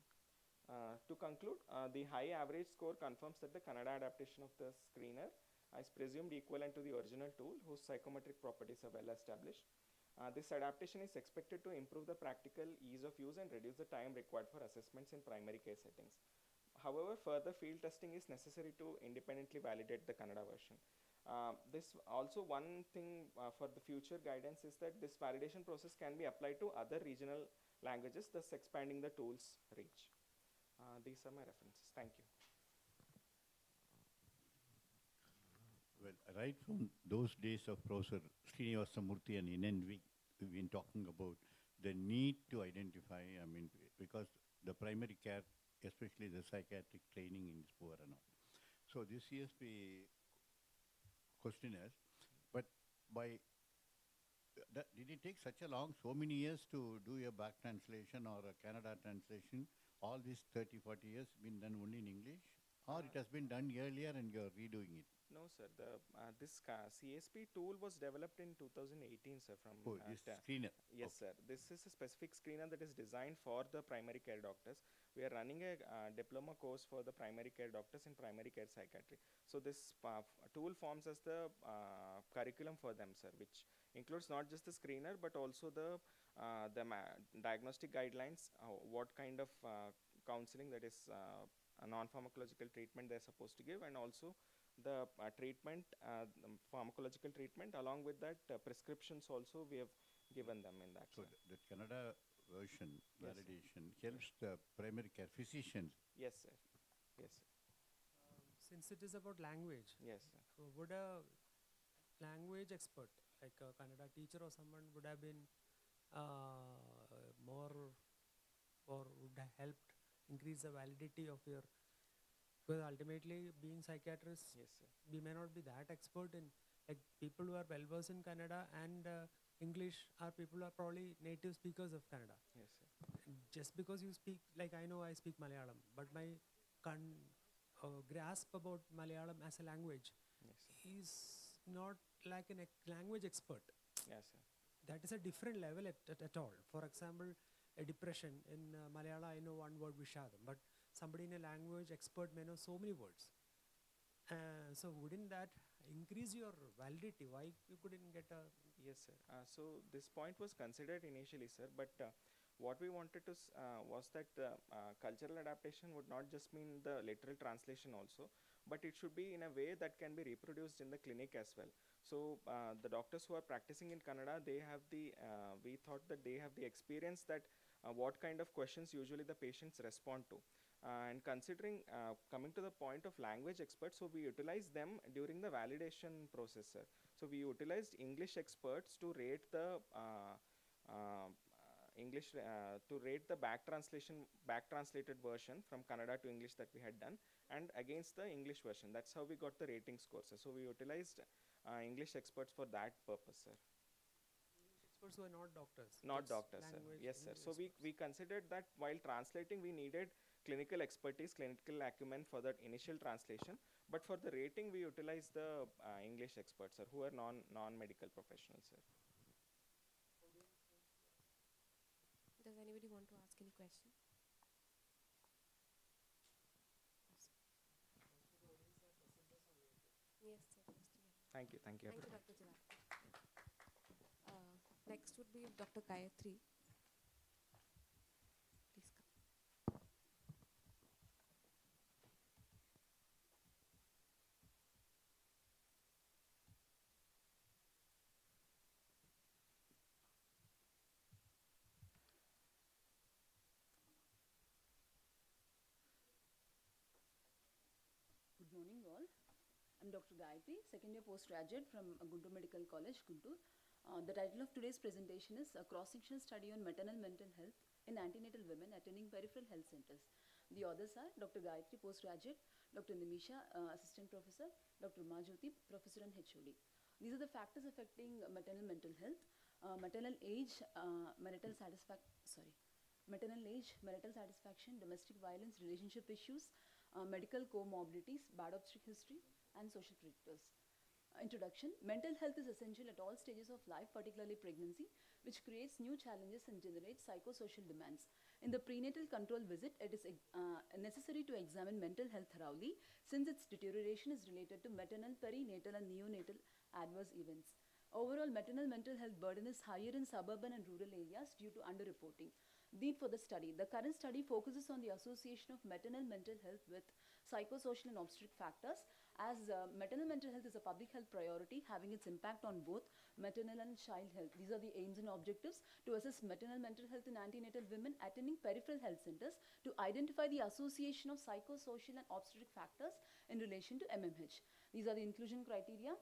To conclude, the high average score confirms that the Kannada adaptation of the screener is presumed equivalent to the original tool, whose psychometric properties are well established. This adaptation is expected to improve the practical ease of use and reduce the time required for assessments in primary care settings. However, further field testing is necessary to independently validate the Kannada version. This also one thing for the future guidance is that this validation process can be applied to other regional languages, thus expanding the tool's reach. These are my references. Thank you. Well, right from those days of Professor Srinivasa Murthy and Inenvi, we've been talking about the need to identify, because the primary care, especially the psychiatric training is poor and all. So this CSP questionnaires, but did it take such a long, so many years to do a back translation or a Kannada translation? All these 30, 40 years been done only in English? Or it has been done earlier and you're redoing it? No, sir. This CSP tool was developed in 2018, sir. This screener. Yes, sir. This is a specific screener that is designed for the primary care doctors. We are running a diploma course for the primary care doctors in primary care psychiatry. So this tool forms as the curriculum for them, sir, which includes not just the screener but also the diagnostic guidelines, what kind of counseling, that is a non-pharmacological treatment they're supposed to give, and also the pharmacological treatment. Along with that, prescriptions also we have given them in that. So the Canada version Yes, sir. validation helps the primary care physicians. Yes, sir. Yes, sir. Since it is about language, Yes, sir. Would a language expert, like a Kannada teacher or someone, would have been more, or would have helped increase the validity of your, because ultimately being psychiatrists, yes, sir, we may not be that expert in, like people who are well versed in Kannada and English are people who are probably native speakers of Kannada. Yes, sir. Just because you speak, like I know I speak Malayalam, but my grasp about Malayalam as a language is not like a language expert. Yes, sir. That is a different level at all. For example, a depression in Malayalam, I know one word Vishadam, but somebody in a language expert may know so many words. So wouldn't that increase your validity? Why you couldn't get a... Yes, sir. So this point was considered initially, sir, but what we wanted to was that cultural adaptation would not just mean the literal translation also, but it should be in a way that can be reproduced in the clinic as well. So the doctors who are practicing in Kannada, they have the, we thought that they have the experience that what kind of questions usually the patients respond to. And considering, coming to the point of language experts, so we utilized them during the validation process, sir. So we utilized English experts to rate the back translated version from Kannada to English that we had done, and against the English version. That's how we got the rating scores, sir. So we utilized English experts for that purpose, sir. Experts who are not doctors. Not doctors, sir. Yes, sir. So we considered that while translating, we needed clinical expertise, clinical acumen for that initial translation. But for the rating, we utilized the English experts, sir, who are non-medical professionals, sir. Does anybody want to ask any question? Yes, sir. Thank you. Thank you. Thank you, Dr. Jivat. Next would be Dr. Gayatri. Please come. Good morning all. I'm Dr. Gayatri, second year postgraduate from Guntur Medical College, Guntur. The title of today's presentation is a cross-sectional study on maternal mental health in antenatal women attending peripheral health centers. The authors are Dr. Gayatri, postgraduate, Dr. Nimisha, assistant professor, Dr. Majyoti, professor and HOD. These are the factors affecting maternal mental health. Maternal age, marital satisfaction, domestic violence, relationship issues, medical comorbidities, bad obstetric history, and social predictors. Introduction. Mental health is essential at all stages of life, particularly pregnancy, which creates new challenges and generates psychosocial demands. In the prenatal control visit, it is necessary to examine mental health thoroughly, since its deterioration is related to maternal, perinatal, and neonatal adverse events. Overall, maternal mental health burden is higher in suburban and rural areas due to underreporting. Need for the study. The current study focuses on the association of maternal mental health with psychosocial and obstetric factors, as maternal mental health is a public health priority, having its impact on both maternal and child health. These are the aims and objectives: to assess maternal mental health in antenatal women attending peripheral health centers, to identify the association of psychosocial and obstetric factors in relation to MMH. These are the inclusion criteria.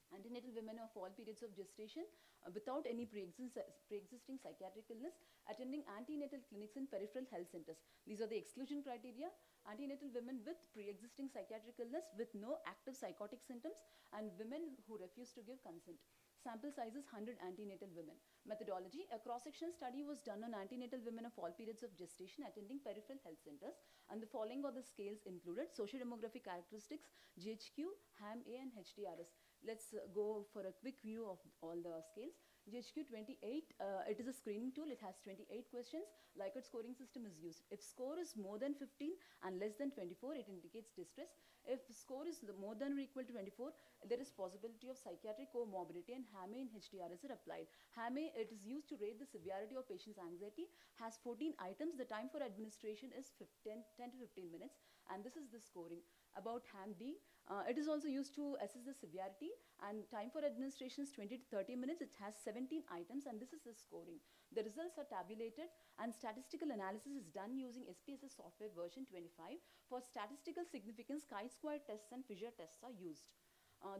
Antenatal women of all periods of gestation without any pre-existing psychiatric illness attending antenatal clinics in peripheral health centers. These are the exclusion criteria. Antenatal women with pre-existing psychiatric illness with no active psychotic symptoms, and women who refuse to give consent. Sample size is 100 antenatal women. Methodology. A cross-sectional study was done on antenatal women of all periods of gestation attending peripheral health centers, and the following are the scales included: socio-demographic characteristics, GHQ, HAM-A, and HDRS. Let's go for a quick view of all the scales. GHQ 28, it is a screening tool. It has 28 questions. Likert scoring system is used. If score is more than 15 and less than 24, it indicates distress. If score is more than or equal to 24, there is possibility of psychiatric comorbidity, and HAME in HDRS are applied. HAME, it is used to rate the severity of patient's anxiety, has 14 items. The time for administration is 10 to 15 minutes, and this is the scoring. About HAM-D, it is also used to assess the severity, and time for administration is 20 to 30 minutes. It has 17 items, and this is the scoring. The results are tabulated, and statistical analysis is done using SPSS software version 25. For statistical significance, chi-square tests and Fisher tests are used.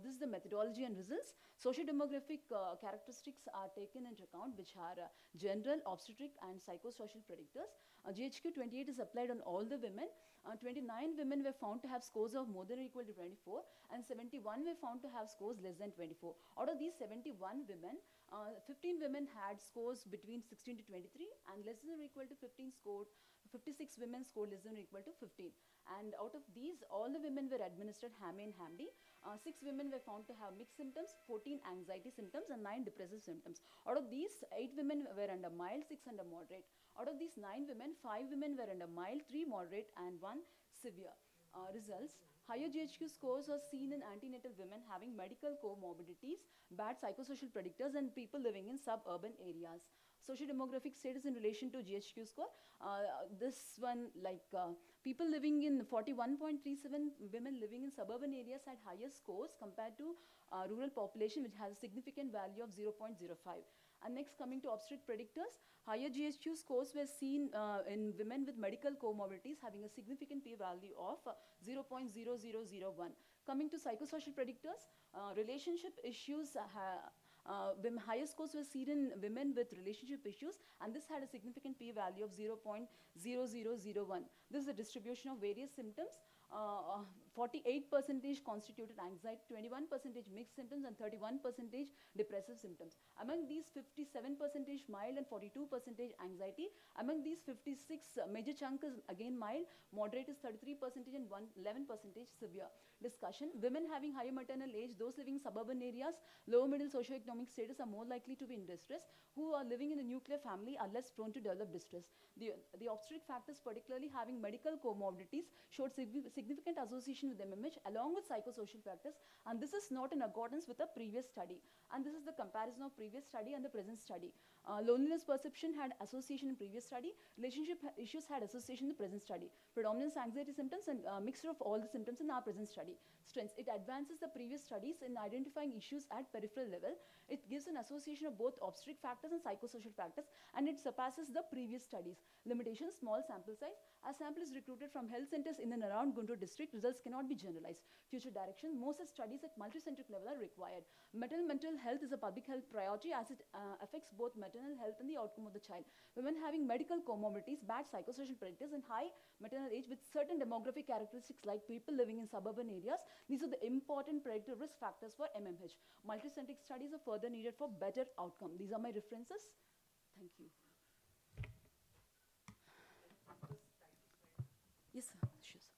This is the methodology and results. Socio-demographic characteristics are taken into account, which are general, obstetric, and psychosocial predictors. GHQ 28 is applied on all the women. 29 women were found to have scores of more than or equal to 24, and 71 were found to have scores less than 24. Out of these 71 women, 15 women had scores between 16 to 23, and less than or equal to 15 scored. 56 women scored less than or equal to 15. And out of these, all the women were administered HAME and HAMD. 6 women were found to have mixed symptoms, 14 anxiety symptoms, and 9 depressive symptoms. Out of these, 8 women were under mild, 6 under moderate. Out of these 9 women, 5 women were under mild, 3 moderate, and 1 severe. Results: higher GHQ scores are seen in antenatal women having medical comorbidities, bad psychosocial predictors, and people living in suburban areas. Socio-demographic status in relation to GHQ score. This one, people living in 41.37, women living in suburban areas had higher scores compared to rural population, which has a significant value of 0.05. And next, coming to obstetric predictors, higher GHQ scores were seen in women with medical comorbidities having a significant p-value of 0.0001. Coming to psychosocial predictors, relationship issues, higher scores were seen in women with relationship issues, and this had a significant p-value of 0.0001. This is a distribution of various symptoms. 48% constituted anxiety, 21% mixed symptoms, and 31% depressive symptoms. Among these, 57% mild and 42% anxiety. Among these, 56 major chunk is again mild, moderate is 33%, and 11% severe. Discussion: women having higher maternal age, those living in suburban areas, lower middle socioeconomic status are more likely to be in distress. Who are living in a nuclear family are less prone to develop distress. The obstetric factors, particularly having medical comorbidities, showed significant association with MMH along with psychosocial factors, and this is not in accordance with the previous study. And this is the comparison of previous study and the present study. Loneliness perception had association in previous study. Relationship issues had association in the present study. Predominance anxiety symptoms and mixture of all the symptoms in our present study. Strengths: it advances the previous studies in identifying issues at peripheral level. It gives an association of both obstetric factors and psychosocial factors, and it surpasses the previous studies. Limitations: small sample size. As sample is recruited from health centers in and around Guntur district, results cannot be generalized. Future direction: more such studies at multicentric level are required. Mental health is a public health priority as it affects both maternal health and the outcome of the child. Women having medical comorbidities, bad psychosocial predictors, and high maternal age with certain demographic characteristics like people living in suburban areas, these are the important predictor risk factors for MMH. Multicentric studies are further needed for better outcome. These are my references. Thank you. Yes, sir. Sure, sir.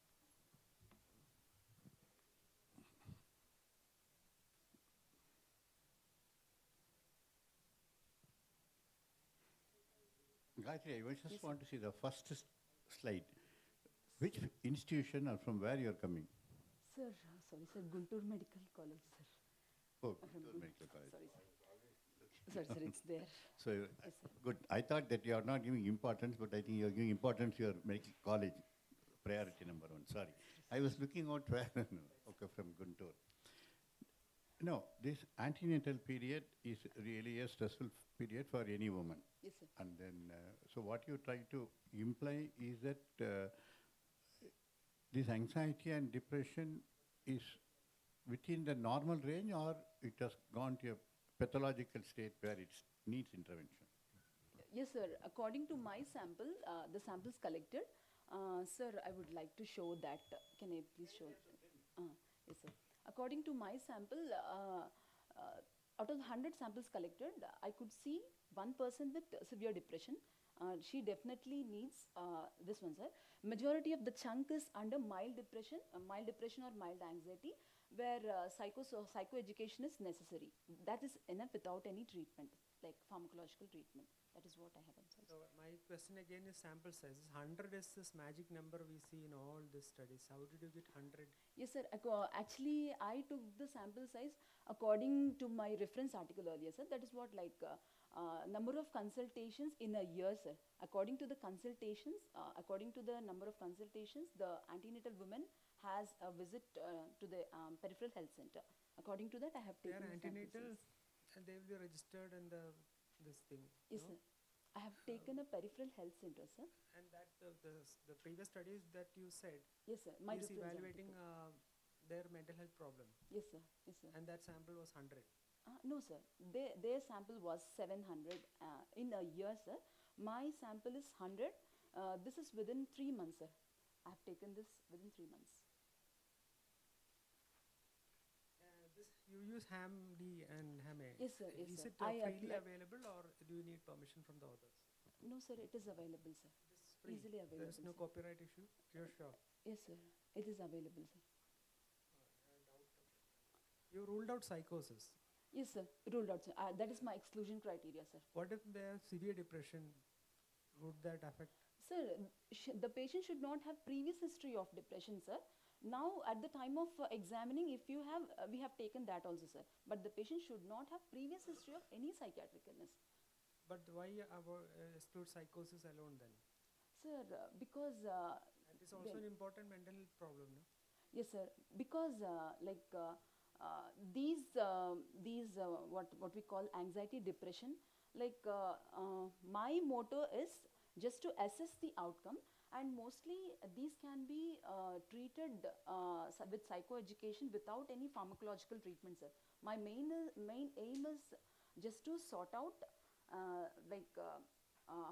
Gayatri, I just want to see the first slide. Which institution or from where you are coming? Sir, sorry, sir, Guntur Medical College, sir. Oh, Guntur Medical College. Sorry, sir. Sorry, sir, it's there. So, Yes, sir. good. I thought that you are not giving importance, but I think you are giving importance to your medical college. Priority number one. Sorry. I was looking out where, okay, from Guntur. No, this antenatal period is really a stressful period for any woman. Yes, sir. And then, so what you try to imply is that this anxiety and depression is within the normal range, or it has gone to a pathological state where it needs intervention? Yes, sir. According to my sample, the samples collected, sir, I would like to show that. Can I please show? Yes, sir. According to my sample, out of 100 samples collected, I could see one person with severe depression. She definitely needs this one, sir. Majority of the chunk is under mild depression or mild anxiety, where psychoeducation is necessary. That is enough without any treatment, like pharmacological treatment. That is what I have observed. So my question again is sample sizes. 100 is this magic number we see in all these studies. How did you get 100? Yes, sir. Actually, I took the sample size according to my reference article earlier, sir. That is what number of consultations in a year, sir. According to the consultations, according to the number of consultations, the antenatal woman has a visit to the peripheral health center. According to that, I have They taken are the sample antenatal size. and they will be registered in the this thing. Yes, no? sir. I have taken a peripheral health center, sir. And that the previous studies that you said Yes, sir. My is reference evaluating article. their mental health problem. Yes, sir. Yes, sir. And that sample was 100. No, sir. Their sample was 700 in a year, sir. My sample is 100. This is within 3 months, sir. I have taken this within 3 months. This you use HAM-D and HAM-A. Yes, sir. Yes, is sir. it I freely apply- available or do you need permission from the authors? No, sir. It is available, sir. It's free. Easily available. There is no sir. copyright issue. You're sure? Yes, sir. It is available, sir. You ruled out psychosis. Yes, sir. Ruled out, sir. That is my exclusion criteria, sir. What if they have severe depression? Would that affect? Sir, the patient should not have previous history of depression, sir. Now, at the time of examining, if you have, we have taken that also, sir. But the patient should not have previous history of any psychiatric illness. But why exclude psychosis alone then? Sir, because... That is also an important mental health problem, no? Yes, sir. Because these what we call anxiety, depression, my motto is just to assess the outcome, and mostly these can be treated with psychoeducation without any pharmacological treatment, sir. My main aim is just to sort out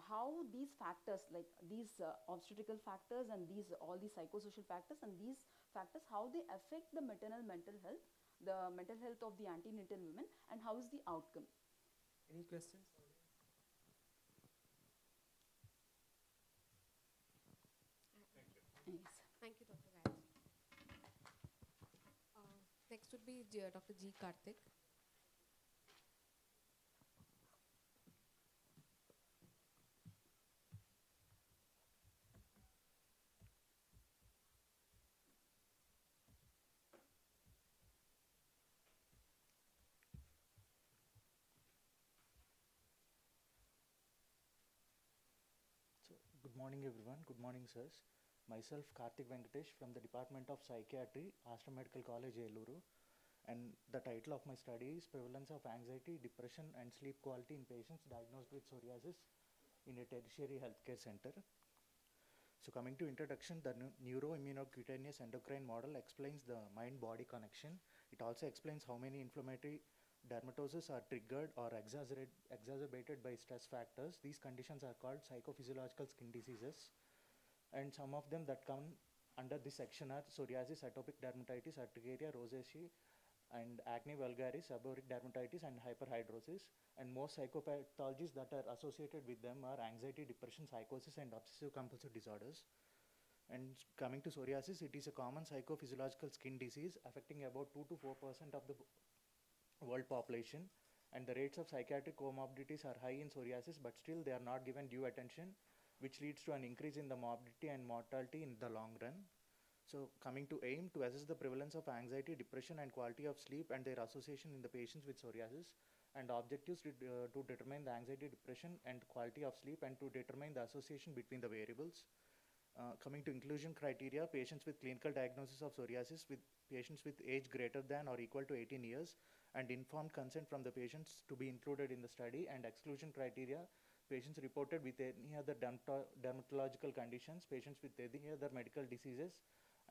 how these factors, like these obstetrical factors and these all these psychosocial factors and these factors, how they affect the maternal mental health, the mental health of the antenatal women, and how is the outcome. Any questions? Yes. Thank you, Dr. Gayatri. Next would be Dr. G. Karthik. So, good morning everyone, good morning sirs. Myself Karthik Venkatesh from the Department of Psychiatry, Astra Medical College, Eluru. And the title of my study is Prevalence of Anxiety, Depression and Sleep Quality in Patients Diagnosed with Psoriasis in a Tertiary Healthcare Center. So coming to introduction, the neuroimmunocutaneous endocrine model explains the mind-body connection. It also explains how many inflammatory dermatoses are triggered or exacerbated by stress factors. These conditions are called psychophysiological skin diseases. And some of them that come under this section are psoriasis, atopic dermatitis, urticaria, rosacea, and acne vulgaris, seborrheic dermatitis, and hyperhidrosis. And most psychopathologies that are associated with them are anxiety, depression, psychosis, and obsessive compulsive disorders. And coming to psoriasis, it is a common psychophysiological skin disease affecting about 2 to 4% of the world population. And the rates of psychiatric comorbidities are high in psoriasis, but still they are not given due attention, which leads to an increase in the morbidity and mortality in the long run. So coming to aim, to assess the prevalence of anxiety, depression, and quality of sleep and their association in the patients with psoriasis, and objectives to determine the anxiety, depression, and quality of sleep, and to determine the association between the variables. Coming to inclusion criteria, patients with clinical diagnosis of psoriasis, with patients with age greater than or equal to 18 years, and informed consent from the patients to be included in the study. And exclusion criteria, patients reported with any other dermatological conditions, patients with any other medical diseases,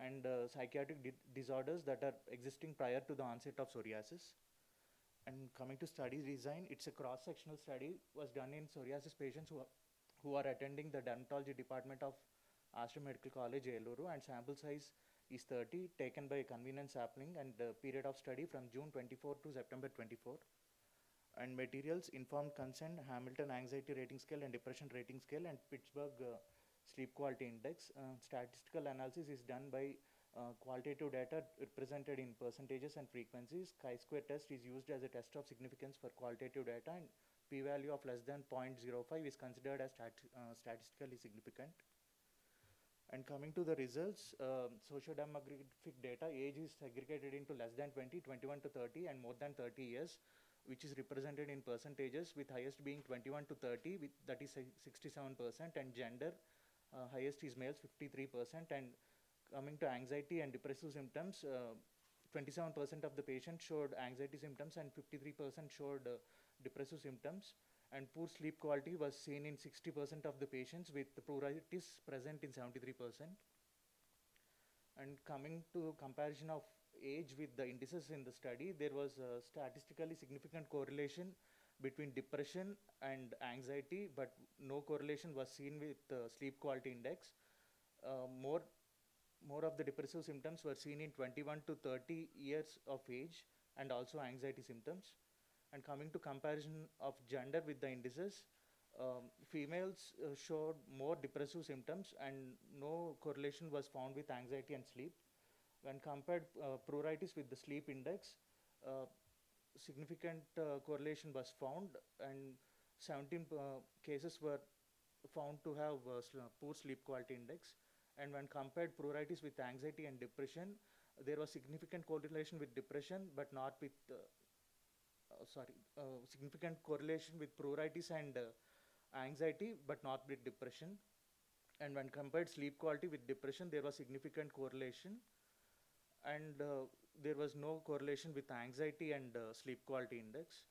and psychiatric disorders that are existing prior to the onset of psoriasis. And coming to study design, it's a cross-sectional study, was done in psoriasis patients who are attending the dermatology department of Astra Medical College, Eluru, and sample size is 30, taken by convenience sampling, and the period of study from June 24 to September 24. And materials, informed consent, Hamilton Anxiety Rating Scale and Depression Rating Scale, and Pittsburgh Sleep Quality Index. Statistical analysis is done by qualitative data represented in percentages and frequencies. Chi-square test is used as a test of significance for qualitative data, and p-value of less than 0.05 is considered as statistically significant. And coming to the results, sociodemographic data, age is segregated into less than 20, 21 to 30, and more than 30 years, which is represented in percentages, with highest being 21 to 30, with that is 67%, and gender, highest is males, 53%. And coming to anxiety and depressive symptoms, 27% of the patients showed anxiety symptoms and 53% showed depressive symptoms. And poor sleep quality was seen in 60% of the patients, with pruritus present in 73%. And coming to comparison of age with the indices in the study, there was a statistically significant correlation between depression and anxiety, but no correlation was seen with sleep quality index. More of the depressive symptoms were seen in 21 to 30 years of age, and also anxiety symptoms. And coming to comparison of gender with the indices, females showed more depressive symptoms and no correlation was found with anxiety and sleep. When compared pruritus with the sleep index, significant correlation was found, and 17 cases were found to have poor sleep quality index. And when compared pruritus with anxiety and depression, there was significant correlation with depression, but not with significant correlation with pruritus and anxiety, but not with depression. And when compared sleep quality with depression, there was significant correlation, and there was no correlation with anxiety and sleep quality index.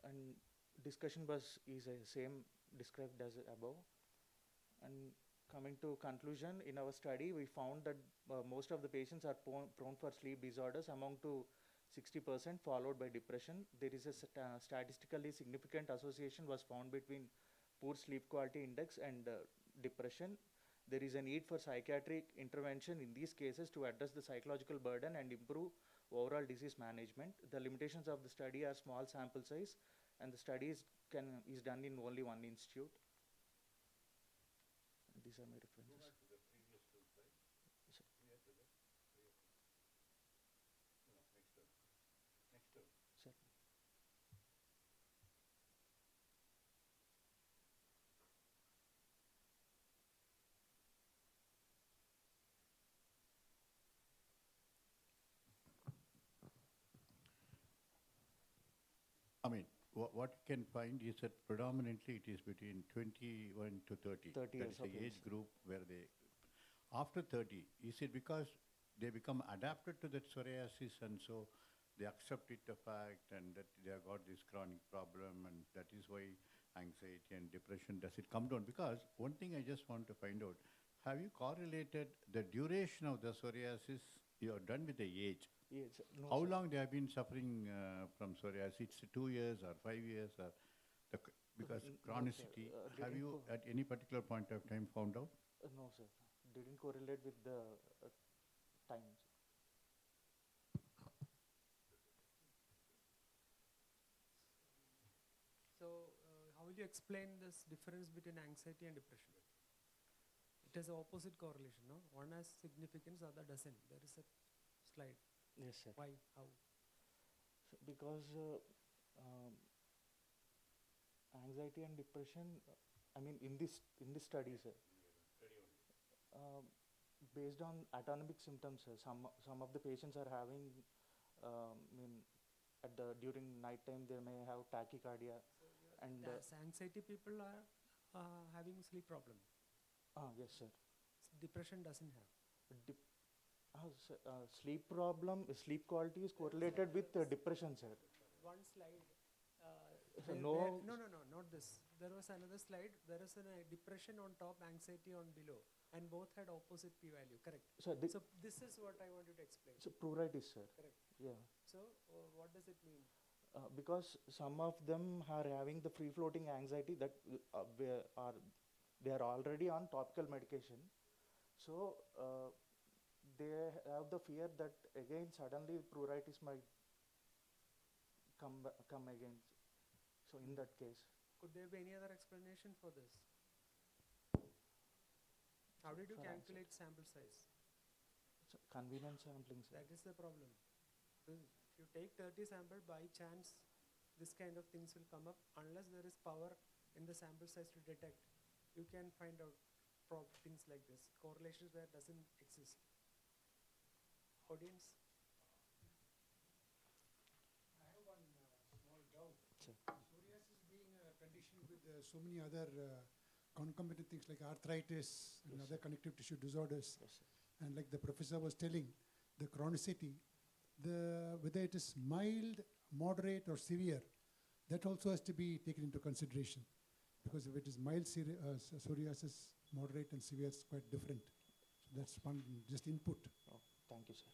And discussion is same described as above. And coming to conclusion, in our study, we found that most of the patients are prone for sleep disorders, among to 60%, followed by depression. There is a statistically significant association was found between poor sleep quality index and depression. There is a need for psychiatric intervention in these cases to address the psychological burden and improve overall disease management. The limitations of the study are small sample size, and the study is done in only one institute. These are my references. Sir. I mean, what you can find is that predominantly it is between 21 to 30. 30 that years is the of age group where they, after 30, is it because they become adapted to that psoriasis and so they accept it the fact and that they have got this chronic problem and that is why anxiety and depression, does it come down? Because one thing I just want to find out, have you correlated the duration of the psoriasis you have done with the age? Yes, no, How sir. long they have been suffering from psoriasis? It's 2 years or 5 years or because No, sir. chronicity, have you at any particular point of time found out? No, sir. Didn't correlate with the time. So, how will you explain this difference between anxiety and depression? It has opposite correlation, no? One has significance, other doesn't. There is a slide. Yes, sir. Why? How? So because anxiety and depression, I mean, in this study, sir, based on autonomic symptoms, sir, some of the patients are having, during night time they may have tachycardia, and anxiety people are having sleep problem. Yes, sir. Depression doesn't have. Sleep problem, sleep quality is correlated with depression, sir. One slide. So no, Not this. There was another slide. There is a depression on top, anxiety on below, and both had opposite p-value. Correct. So this is what I wanted to explain. So pruritus, sir. Correct. Yeah. So what does it mean? Because some of them are having the free-floating anxiety that they are already on topical medication, so they have the fear that again suddenly pruritus might come again. So in that case, could there be any other explanation for this? How did you calculate sample size? So convenient sampling, sir. That is the problem. If you take 30 sample, by chance this kind of things will come up. Unless there is power in the sample size to detect, you can find out things like this. Correlations where doesn't exist. Audience? I have one small doubt. Psoriasis being a condition with so many other concomitant things like arthritis and other connective tissue disorders. And like the professor was telling, the chronicity, whether it is mild, moderate, or severe, that also has to be taken into consideration. Because if it is mild psoriasis, moderate and severe, it's quite different. So that's one just input. Oh, thank you, sir.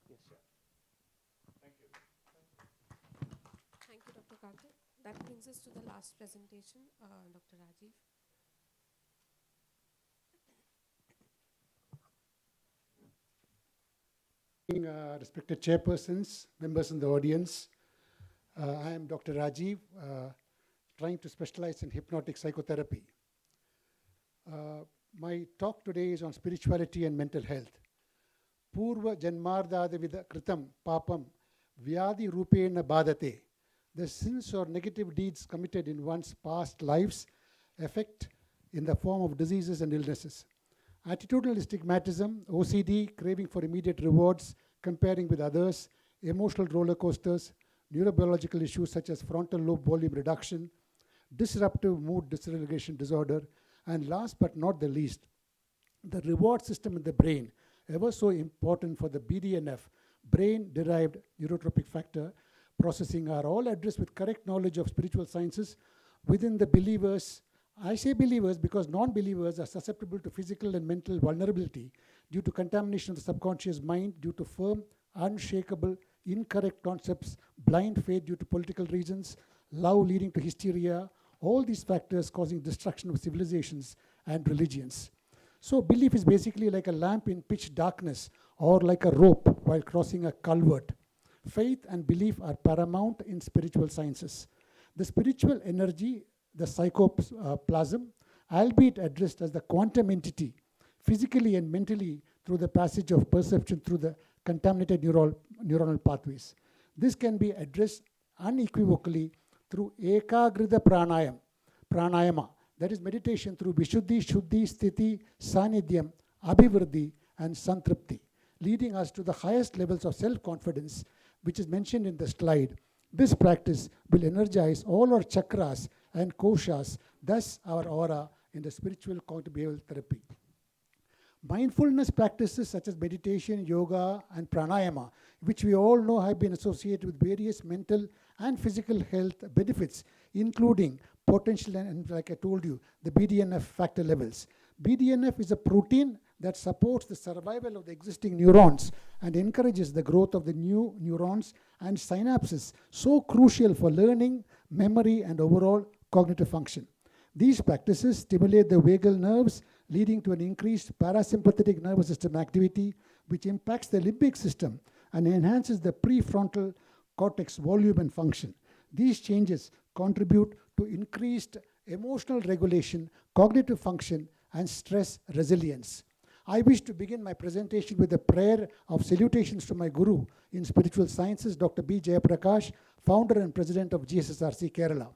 Yes, sir. Thank you. Thank you, Dr. Karthik. That brings us to the last presentation, Dr. Rajiv. Respected chairpersons, members in the audience, I am Dr. Rajiv, trying to specialize in hypnotic psychotherapy. My talk today is on spirituality and mental health. Purva janmardada kritam papam vyadi rupena badate. The sins or negative deeds committed in one's past lives affect in the form of diseases and illnesses. Attitudinal stigmatism, OCD, craving for immediate rewards, comparing with others, emotional roller coasters, neurobiological issues such as frontal lobe volume reduction, disruptive mood dysregulation disorder, and last but not the least, the reward system in the brain, ever so important for the BDNF, brain-derived neurotropic factor processing, are all addressed with correct knowledge of spiritual sciences within the believers. I say believers because non-believers are susceptible to physical and mental vulnerability due to contamination of the subconscious mind, due to firm, unshakable, incorrect concepts, blind faith due to political reasons, love leading to hysteria, all these factors causing destruction of civilizations and religions. So belief is basically like a lamp in pitch darkness or like a rope while crossing a culvert. Faith and belief are paramount in spiritual sciences. The spiritual energy, the psychoplasm, albeit addressed as the quantum entity, physically and mentally through the passage of perception through the contaminated neuronal pathways. This can be addressed unequivocally through ekagrita pranayama, that is meditation through vishuddhi, shuddhi, sthiti, sanidhyam, abhivriddhi, and santripti, leading us to the highest levels of self-confidence, which is mentioned in the slide. This practice will energize all our chakras and koshas, thus our aura in the spiritual cognitive behavioral therapy. Mindfulness practices such as meditation, yoga, and pranayama, which we all know have been associated with various mental and physical health benefits, including potential and, like I told you, the BDNF factor levels. BDNF is a protein that supports the survival of the existing neurons and encourages the growth of the new neurons and synapses, so crucial for learning, memory, and overall cognitive function. These practices stimulate the vagal nerves, leading to an increased parasympathetic nervous system activity, which impacts the limbic system and enhances the prefrontal cortex volume and function. These changes contribute to increased emotional regulation, cognitive function, and stress resilience. I wish to begin my presentation with a prayer of salutations to my guru in spiritual sciences, Dr. B. Jayaprakash, founder and president of GSSRC Kerala.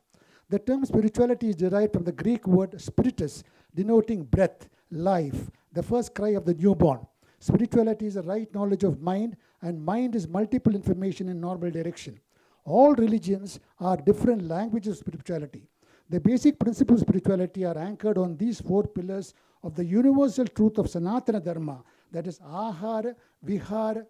The term spirituality is derived from the Greek word spiritus, denoting breath, life, the first cry of the newborn. Spirituality is the right knowledge of mind, and mind is multiple information in normal direction. All religions are different languages of spirituality. The basic principles of spirituality are anchored on these four pillars of the universal truth of Sanatana Dharma, that is ahara, vihara,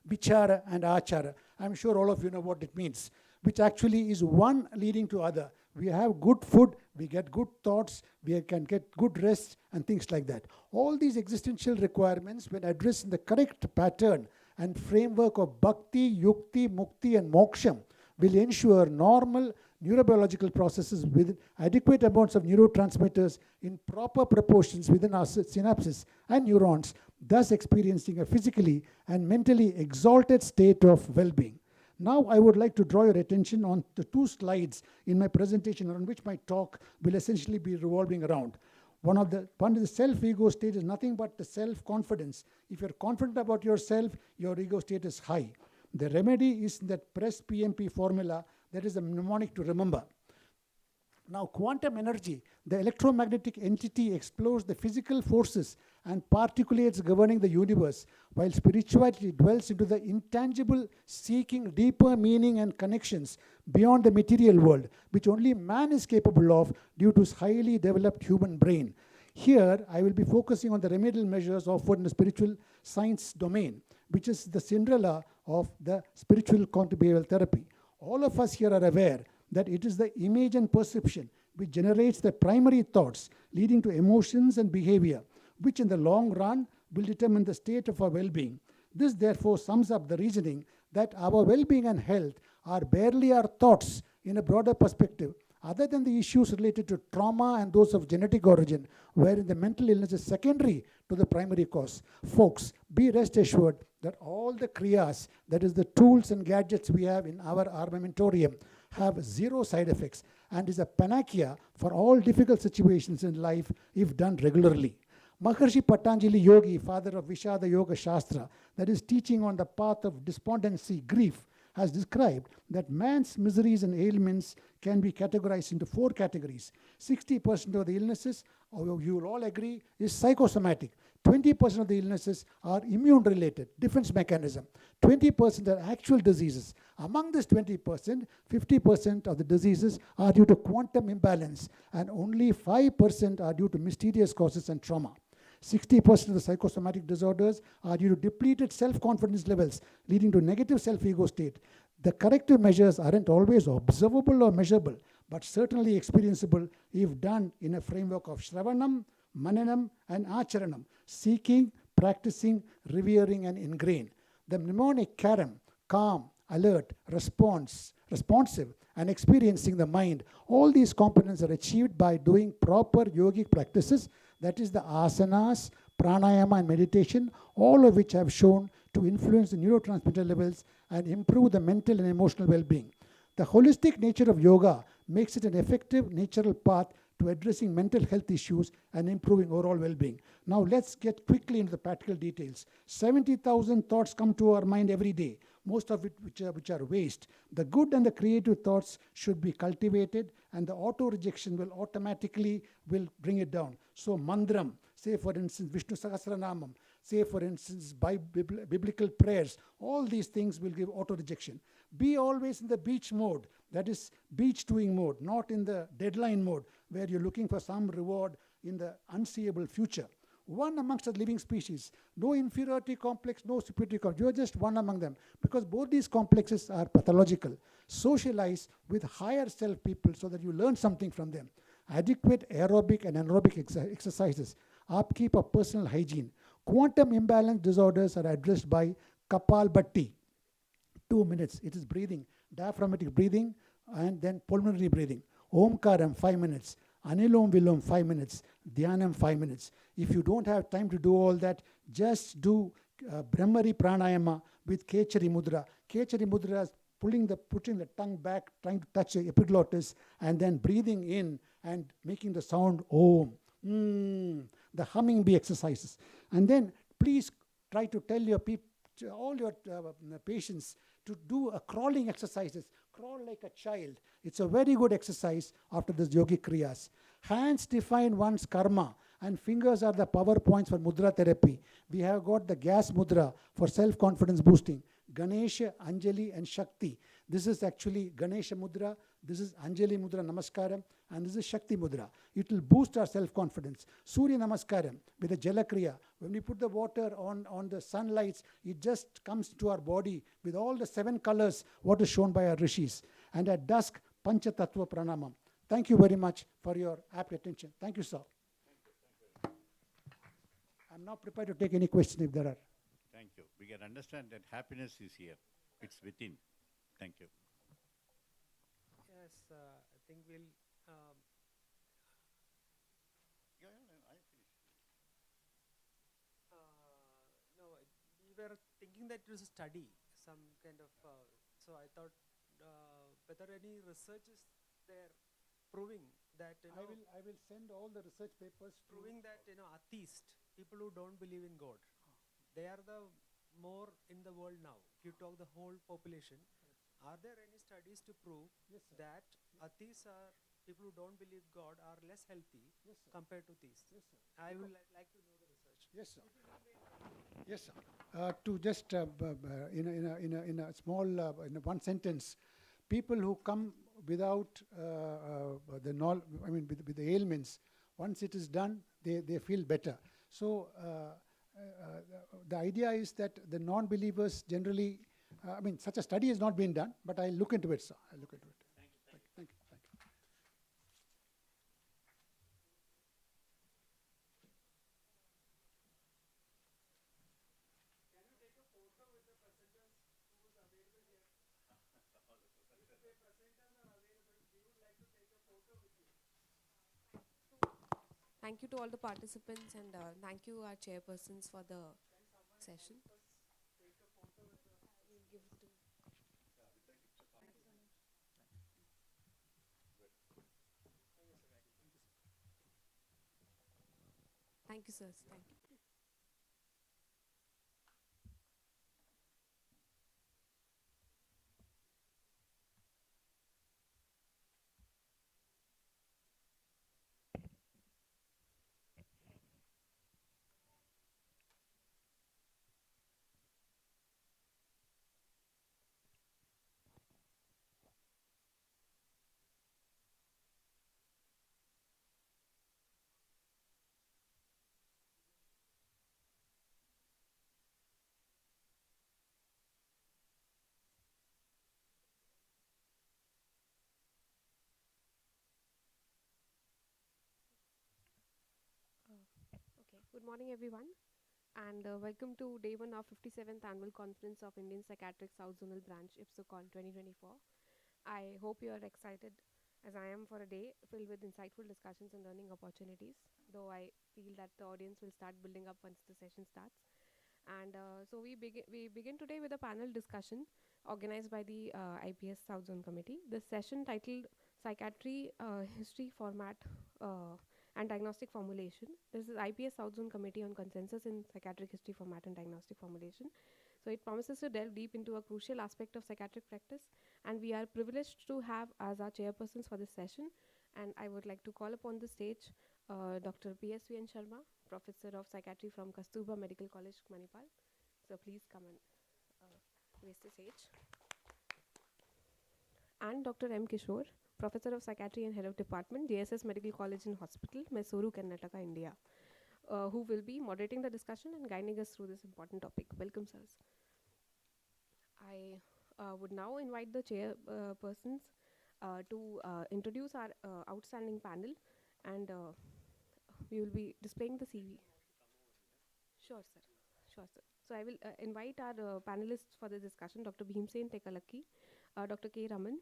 vichara, and achara. I'm sure all of you know what it means, which actually is one leading to other. We have good food, we get good thoughts, we can get good rest, and things like that. All these existential requirements, when addressed in the correct pattern and framework of bhakti, yukti, mukti, and moksham, will ensure normal neurobiological processes with adequate amounts of neurotransmitters in proper proportions within our synapses and neurons, thus experiencing a physically and mentally exalted state of well-being. Now I would like to draw your attention on the two slides in my presentation on which my talk will essentially be revolving around. One of the self-ego state is nothing but the self-confidence. If you're confident about yourself, your ego state is high. The remedy is that press PMP formula that is a mnemonic to remember. Now, quantum energy, the electromagnetic entity, explores the physical forces and particulates governing the universe, while spirituality dwells into the intangible, seeking deeper meaning and connections beyond the material world, which only man is capable of due to his highly developed human brain. Here, I will be focusing on the remedial measures offered in the spiritual science domain, which is the Cinderella of the spiritual cognitive behavioral therapy. All of us here are aware that it is the image and perception which generates the primary thoughts leading to emotions and behavior, which in the long run will determine the state of our well-being. This therefore sums up the reasoning that our well-being and health are barely our thoughts in a broader perspective, other than the issues related to trauma and those of genetic origin, wherein the mental illness is secondary to the primary cause. Folks, be rest assured that all the kriyas, that is the tools and gadgets we have in our armamentarium, have zero side effects and is a panacea for all difficult situations in life if done regularly. Maharshi Patanjali Yogi, father of Vishada Yoga Shastra, that is teaching on the path of despondency, grief, has described that man's miseries and ailments can be categorized into 4 categories. 60% of the illnesses, you will all agree, is psychosomatic. 20% of the illnesses are immune-related, defense mechanism. 20% are actual diseases. Among this 20%, 50% of the diseases are due to quantum imbalance, and only 5% are due to mysterious causes and trauma. 60% of the psychosomatic disorders are due to depleted self-confidence levels, leading to negative self-ego state. The corrective measures aren't always observable or measurable, but certainly experienceable if done in a framework of Shravanam, Mananam, and Acharanam, seeking, practicing, revering, and ingrain. The mnemonic Karam, calm, alert, responsive, and experiencing the mind, all these components are achieved by doing proper yogic practices, that is the asanas, pranayama, and meditation, all of which have shown to influence the neurotransmitter levels and improve the mental and emotional well-being. The holistic nature of yoga makes it an effective natural path to addressing mental health issues and improving overall well-being. Now let's get quickly into the practical details. 70,000 thoughts come to our mind every day, most of it which are waste. The good and the creative thoughts should be cultivated, and the auto-rejection will automatically bring it down. So mandram, say for instance Vishnu Sahasranamam, say for instance biblical prayers, all these things will give auto-rejection. Be always in the beach mode, that is beach doing mode, not in the deadline mode where you're looking for some reward in the unseeable future. One amongst the living species, no inferiority complex, no superiority complex, you're just one among them, because both these complexes are pathological. Socialize with higher self people so that you learn something from them. Adequate aerobic and anaerobic exercises, upkeep of personal hygiene. Quantum imbalance disorders are addressed by Kapalbhati. 2 minutes, it is breathing, diaphragmatic breathing, and then pulmonary breathing. Omkaram, 5 minutes. Anilom Vilom, 5 minutes. Dhyanam, 5 minutes. If you don't have time to do all that, just do Brahmari Pranayama with Kechari Mudra. Kechari Mudra is putting the tongue back, trying to touch the epiglottis, and then breathing in and making the sound Om. The humming bee exercises. And then please try to tell your all your patients to do a crawling exercises. Crawl like a child. It's a very good exercise after this yogic kriyas. Hands define one's karma, and fingers are the power points for mudra therapy. We have got the gas mudra for self-confidence boosting. Ganesha, Anjali, and Shakti. This is actually Ganesha mudra, this is Anjali mudra Namaskaram, and this is Shakti mudra. It will boost our self-confidence. Surya Namaskaram with the Jalakriya. When we put the water on the sunlights, it just comes to our body with all the 7 colors, what is shown by our rishis. And at dusk, Pancha Tattva Pranamam. Thank you very much for your apt attention. Thank you, sir. I'm now prepared to take any question if there are. Thank you. We can understand that happiness is here. It's within. Thank you. Yes, I think we'll. No, we were thinking that it was a study, some kind of. So I thought whether any research is there proving that I will send all the research papers proving that atheist, people who don't believe in God, they are the more in the world now. If you talk the whole population, are there any studies to prove that atheists are people who don't believe God are less healthy compared to theists? I would like to know the research. Yes, sir. Yes, sir. To just in a small in a one sentence, people who come without the I mean with the ailments, once it is done, they feel better. So the idea is that the non-believers generally, I mean, such a study has not been done, but I'll look into it, sir. I'll look into it. Thank you. Thank you to all the participants and thank you our chairpersons for the session. We'll give it to Thank you, sirs. Thank you. Okay. Good morning, everyone, and welcome to day one of 57th Annual Conference of Indian Psychiatric South Zonal Branch, IPSOCON 2024. I hope you are excited as I am for a day filled with insightful discussions and learning opportunities, though I feel that the audience will start building up once the session starts. And so we begin today with a panel discussion organized by the IPS South Zone Committee. This session titled Psychiatry History Format and Diagnostic Formulation. This is IPS South Zone Committee on Consensus in Psychiatric History Format and Diagnostic Formulation. So it promises to delve deep into a crucial aspect of psychiatric practice, and we are privileged to have as our chairpersons for this session. And I would like to call upon the stage Dr. PSVN Sharma, Professor of Psychiatry from Kasturba Medical College, Manipal. So please come and grace the stage. And Dr. M. Kishore, Professor of Psychiatry and Head of Department, JSS Medical College and Hospital, Mysuru, Karnataka, India, who will be moderating the discussion and guiding us through this important topic. Welcome, sirs. I would now invite the chairpersons to introduce our outstanding panel, and we will be displaying the CV. Sure, sir. Sure, sir. So I will invite our panelists for the discussion, Dr. Bhimsen Tekalaki, Dr. K. Raman,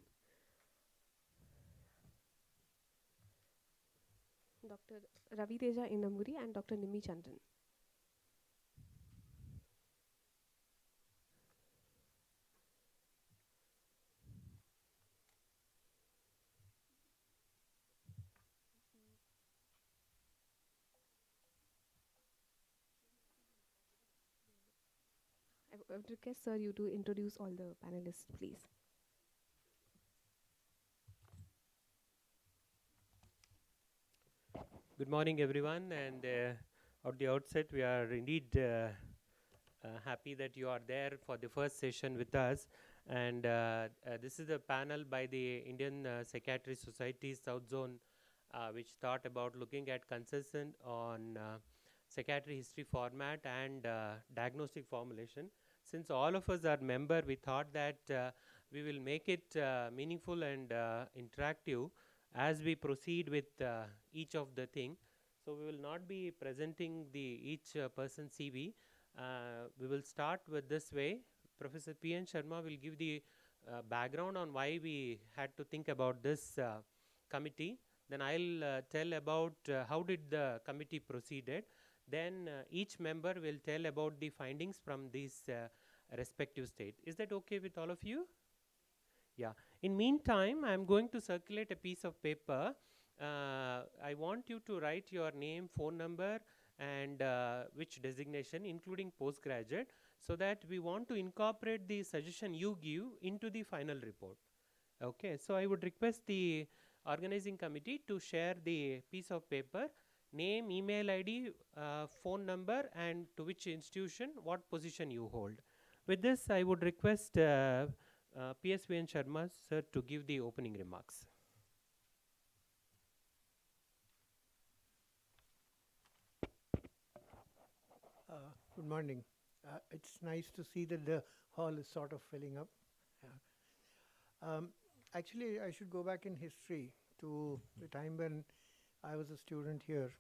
Dr. Ravi Teja Inamuri, and Dr. Nimi Chandran. I would request, sir, you to introduce all the panelists, please. Good morning, everyone, and at the outset, we are indeed happy that you are there for the first session with us. And this is a panel by the Indian Psychiatry Society South Zone, which thought about looking at consensus on psychiatry history format and diagnostic formulation. Since all of us are member, we thought that we will make it meaningful and interactive as we proceed with each of the thing. So we will not be presenting the each person's CV. We will start with this way. Professor P.N. Sharma will give the background on why we had to think about this committee. Then I'll tell about how did the committee proceeded. Then each member will tell about the findings from this respective state. Is that okay with all of you? Yeah. In meantime, I'm going to circulate a piece of paper I want you to write your name, phone number, and which designation, including postgraduate, so that we want to incorporate the suggestion you give into the final report. Okay, so I would request the organizing committee to share the piece of paper, name, email ID, phone number, and to which institution, what position you hold. With this, I would request PSVN Sharma sir to give the opening remarks. Good morning. It's nice to see that the hall is sort of filling up. Actually, I should go back in history to the time when I was a student here,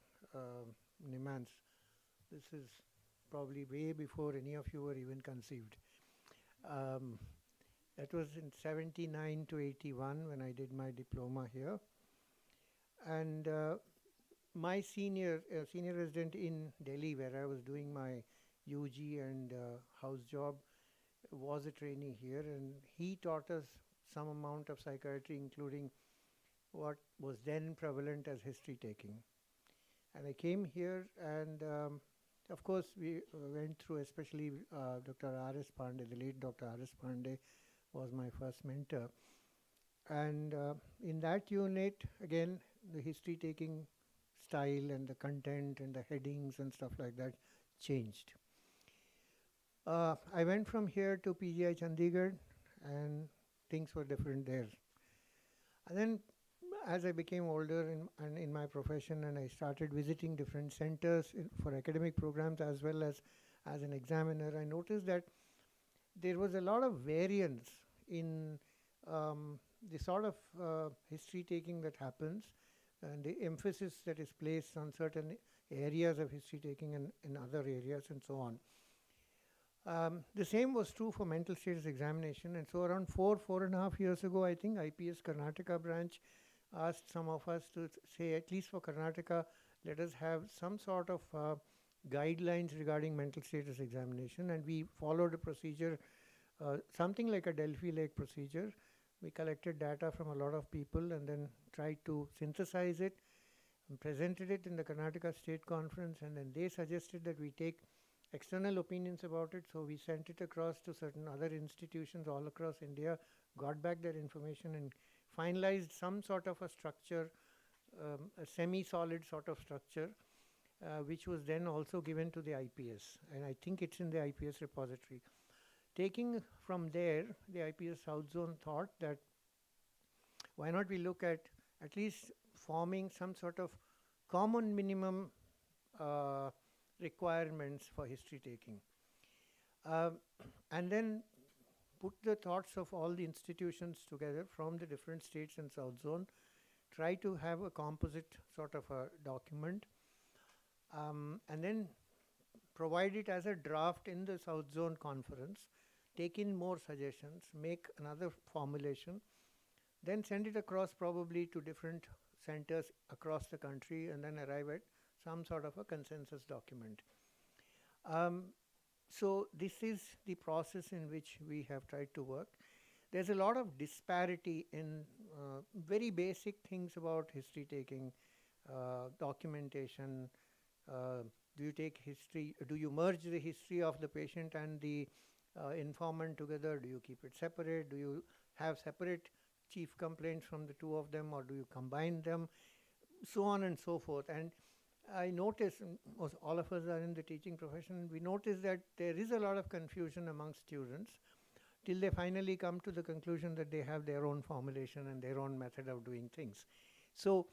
Nimans. This is probably way before any of you were even conceived. That was in 79 to 81 when I did my diploma here. And my senior resident in Delhi, where I was doing my UG and house job, was a trainee here, and he taught us some amount of psychiatry, including what was then prevalent as history taking. And I came here, and of course we went through, especially Dr. R.S. Pandey, the late Dr. R.S. Pandey was my first mentor. And in that unit, again, the history taking style and the content and the headings and stuff like that changed. I went from here to PGI Chandigarh, and things were different there. And then as I became older in my profession, and I started visiting different centers for academic programs as well as an examiner, I noticed that there was a lot of variance in the sort of history taking that happens and the emphasis that is placed on certain areas of history taking and in other areas and so on. The same was true for mental status examination, and so around 4.5 years ago, I think IPS Karnataka branch asked some of us to say, at least for Karnataka, let us have some sort of guidelines regarding mental status examination, and we followed a procedure, something like a Delphi-like procedure. We collected data from a lot of people and then tried to synthesize it and presented it in the Karnataka State Conference, and then they suggested that we take external opinions about it, so we sent it across to certain other institutions all across India, got back their information and finalized some sort of a structure, a semi-solid sort of structure, which was then also given to the IPS, and I think it's in the IPS repository. Taking from there, the IPS South Zone thought that why not we look at least forming some sort of common minimum requirements for history taking. And then put the thoughts of all the institutions together from the different states in South Zone, try to have a composite sort of a document, and then provide it as a draft in the South Zone conference, take in more suggestions, make another formulation, then send it across probably to different centers across the country, and then arrive at some sort of a consensus document. So this is the process in which we have tried to work. There's a lot of disparity in very basic things about history taking, documentation. Do you take history, do you merge the history of the patient and the informant together? Do you keep it separate? Do you have separate chief complaints from the two of them, or do you combine them? So on and so forth. And I notice, all of us are in the teaching profession, we notice that there is a lot of confusion among students till they finally come to the conclusion that they have their own formulation and their own method of doing things. So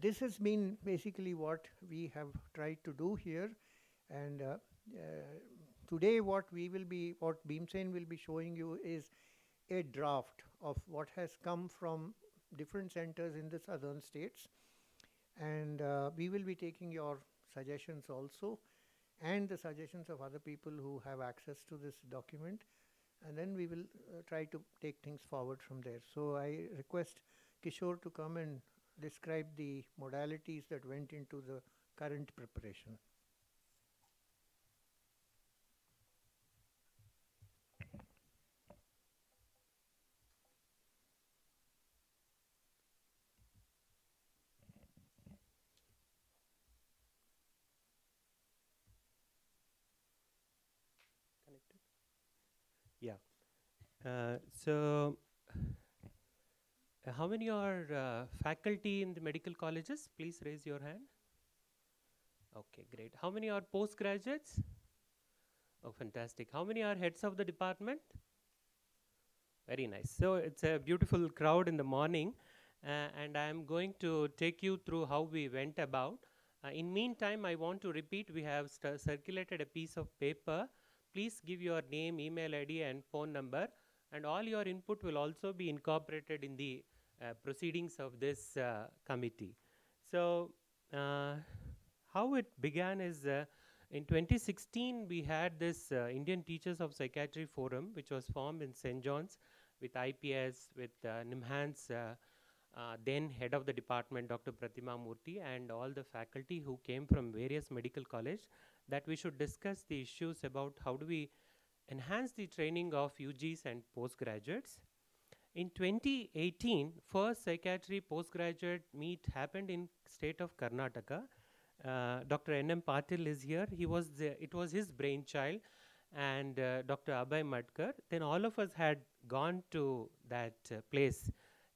this has been basically what we have tried to do here. And today what Bhimsen will be showing you is a draft of what has come from different centers in the southern states. And we will be taking your suggestions also, and the suggestions of other people who have access to this document, and then we will try to take things forward from there. So I request Kishore to come and describe the modalities that went into the current preparation. Yeah. So, how many are faculty in the medical colleges? Please raise your hand. Okay, great. How many are postgraduates? Oh, fantastic. How many are heads of the department? Very nice. So it's a beautiful crowd in the morning, and I am going to take you through how we went about. In meantime, I want to repeat, we have circulated a piece of paper. Please give your name, email ID, and phone number, and all your input will also be incorporated in the proceedings of this committee. So, how it began is in 2016, we had this Indian Teachers of Psychiatry Forum, which was formed in St. John's with IPS, with NIMHANS, then head of the department, Dr. Pratima Murthy, and all the faculty who came from various medical college, that we should discuss the issues about how do we enhance the training of UGs and postgraduates. In 2018, first psychiatry postgraduate meet happened in state of Karnataka. Dr. N.M. Patil is here. It was his brainchild, and Dr. Abhay Madkar. Then all of us had gone to that place,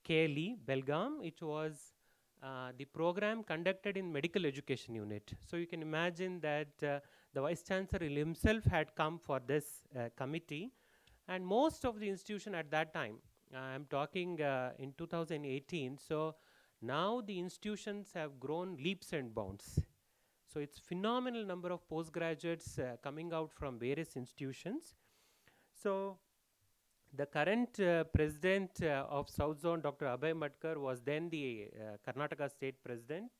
KLE, Belgaum. It was the program conducted in medical education unit. So you can imagine that the Vice Chancellor himself had come for this committee, and most of the institution at that time, I'm talking in 2018, so now the institutions have grown leaps and bounds. So it's phenomenal number of postgraduates coming out from various institutions. So the current president of South Zone, Dr. Abhay Madkar, was then the Karnataka state president,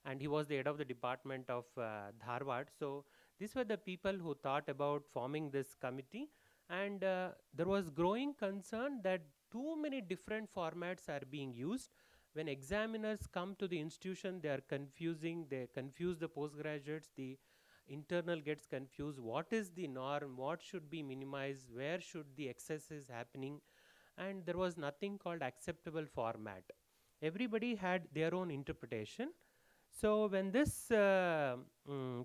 and he was the head of the department of Dharwad. So these were the people who thought about forming this committee, and there was growing concern that too many different formats are being used. When examiners come to the institution, they are confusing, they confuse the postgraduates, the internal gets confused. What is the norm? What should be minimized? Where should the excess is happening? And there was nothing called acceptable format. Everybody had their own interpretation. So when this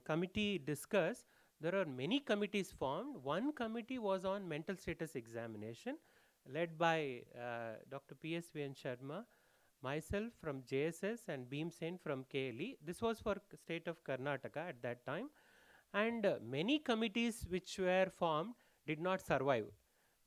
committee discussed, there are many committees formed. One committee was on mental status examination, led by Dr. P.S.V.N. Sharma, myself from JSS, and Beam Sen from KLE. This was for state of Karnataka at that time. And many committees which were formed did not survive.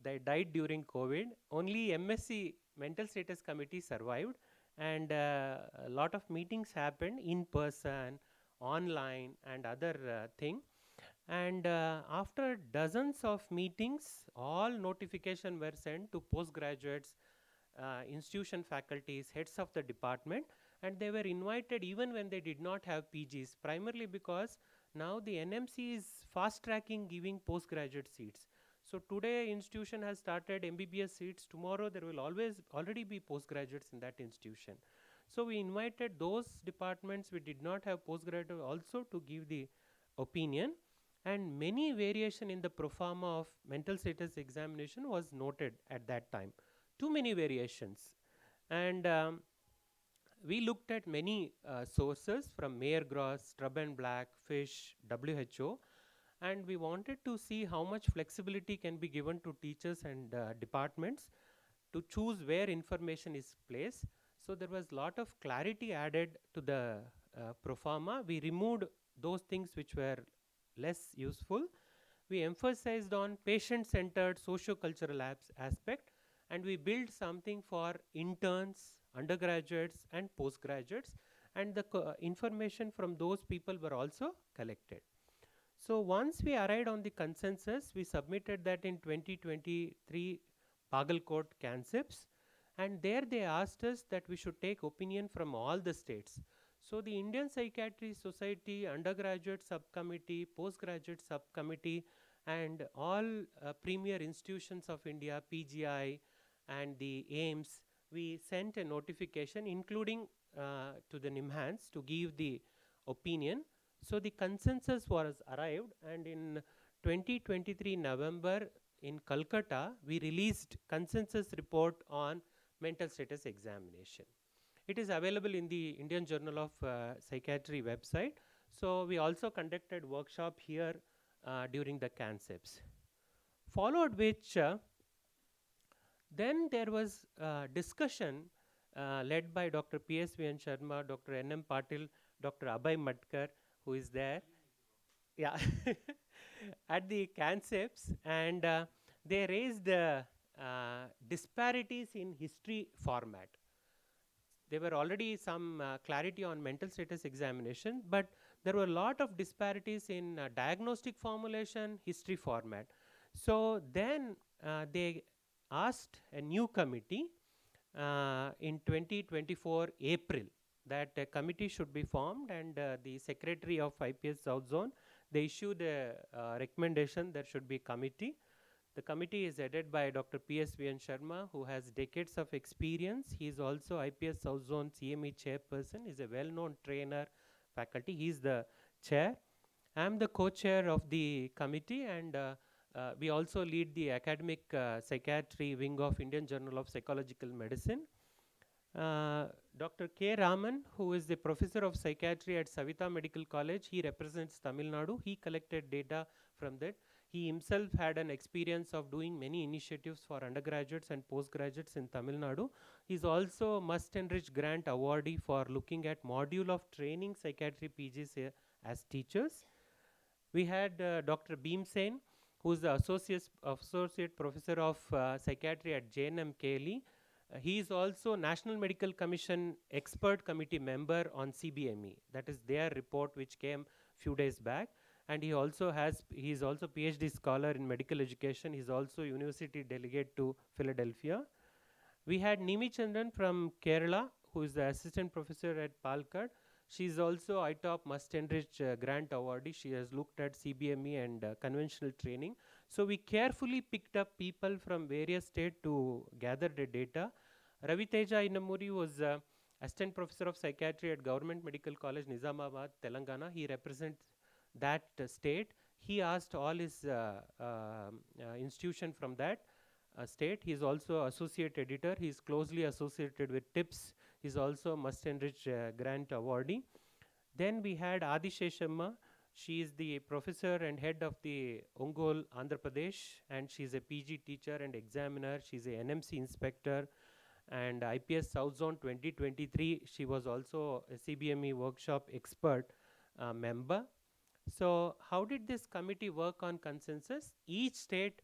They died during COVID. Only MSc, Mental Status Committee, survived. And a lot of meetings happened in person, online, and other thing. And after dozens of meetings, all notification were sent to postgraduates, institution faculties, heads of the department, and they were invited even when they did not have PGs, primarily because now the NMC is fast tracking giving postgraduate seats. So today institution has started MBBS seats. Tomorrow there will already be postgraduates in that institution. So we invited those departments we did not have postgraduate also to give the opinion, and many variation in the proforma of mental status examination was noted at that time. Too many variations. And we looked at many sources from Mayer Gross, Strub and Black, Fish, WHO, and we wanted to see how much flexibility can be given to teachers and departments to choose where information is placed. So there was a lot of clarity added to the proforma. We removed those things which were less useful. We emphasized on patient-centered socio-cultural aspect, and we built something for interns, undergraduates, and postgraduates, and the information from those people were also collected. So once we arrived on the consensus, we submitted that in 2023 Bagalkot Canceps, and there they asked us that we should take opinion from all the states. So the Indian Psychiatry Society undergraduate subcommittee, postgraduate subcommittee, and all premier institutions of India, PGI and the AIMS, we sent a notification including to the NIMHANS to give the opinion. So the consensus was arrived, and in 2023 November in Calcutta, we released consensus report on mental status examination. It is available in the Indian Journal of Psychiatry website. So we also conducted workshop here during the CANCEPS. followed which then there was discussion led by Dr. P.S.V.N. Sharma, Dr. N.M. Patil, Dr. Abhay Matkar, who is there. Yeah, at the concepts, and they raised disparities in history format. There were already some clarity on mental status examination, but there were a lot of disparities in diagnostic formulation, history format. So then they asked a new committee in 2024 April that a committee should be formed, and the secretary of IPS South Zone, they issued a recommendation there should be committee. The committee is headed by Dr. P.S.V.N. Sharma, who has decades of experience. He is also IPS South Zone CME chairperson. He is a well-known trainer, faculty. He is the chair. I am the co-chair of the committee, and we also lead the academic psychiatry wing of Indian Journal of Psychological Medicine. Dr. K. Raman, who is the professor of psychiatry at Savita Medical College, he represents Tamil Nadu. He collected data from that. He himself had an experience of doing many initiatives for undergraduates and postgraduates in Tamil Nadu. He is also Must Enrich Grant awardee for looking at module of training psychiatry PGs as teachers. We had Dr. Beam Sen, who is the associate professor of psychiatry at JNM KLE. He is also National Medical Commission expert committee member on CBME. That is their report which came few days back. And he is also PhD scholar in medical education. He is also university delegate to Philadelphia. We had Nimi Chandran from Kerala, who is the assistant professor at Palkad. She is also ITOP Must Enrich Grant awardee. She has looked at CBME and conventional training. So we carefully picked up people from various states to gather the data. Ravi Teja Inamuri was assistant professor of psychiatry at Government Medical College, Nizamabad, Telangana. He represents that state. He asked all his institution from that state. He is also associate editor. He is closely associated with TIPS. He is also Must Enrich Grant awardee. Then we had Adi Sheshamma. She is the professor and head of the Ongole, Andhra Pradesh, and she is a PG teacher and examiner. She is a NMC inspector and IPS South Zone 2023. She was also a CBME workshop expert member. So how did this committee work on consensus? Each state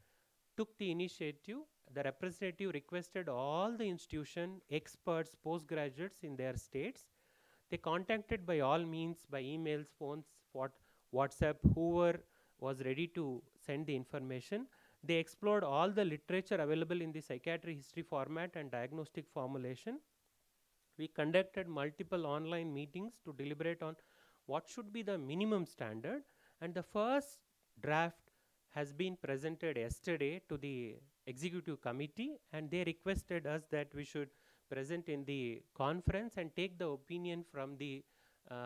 took the initiative. The representative requested all the institution, experts, postgraduates in their states. They contacted by all means, by emails, phones, WhatsApp, whoever was ready to send the information. They explored all the literature available in the psychiatry history format and diagnostic formulation. We conducted multiple online meetings to deliberate on what should be the minimum standard, and the first draft has been presented yesterday to the executive committee, and they requested us that we should present in the conference and take the opinion from the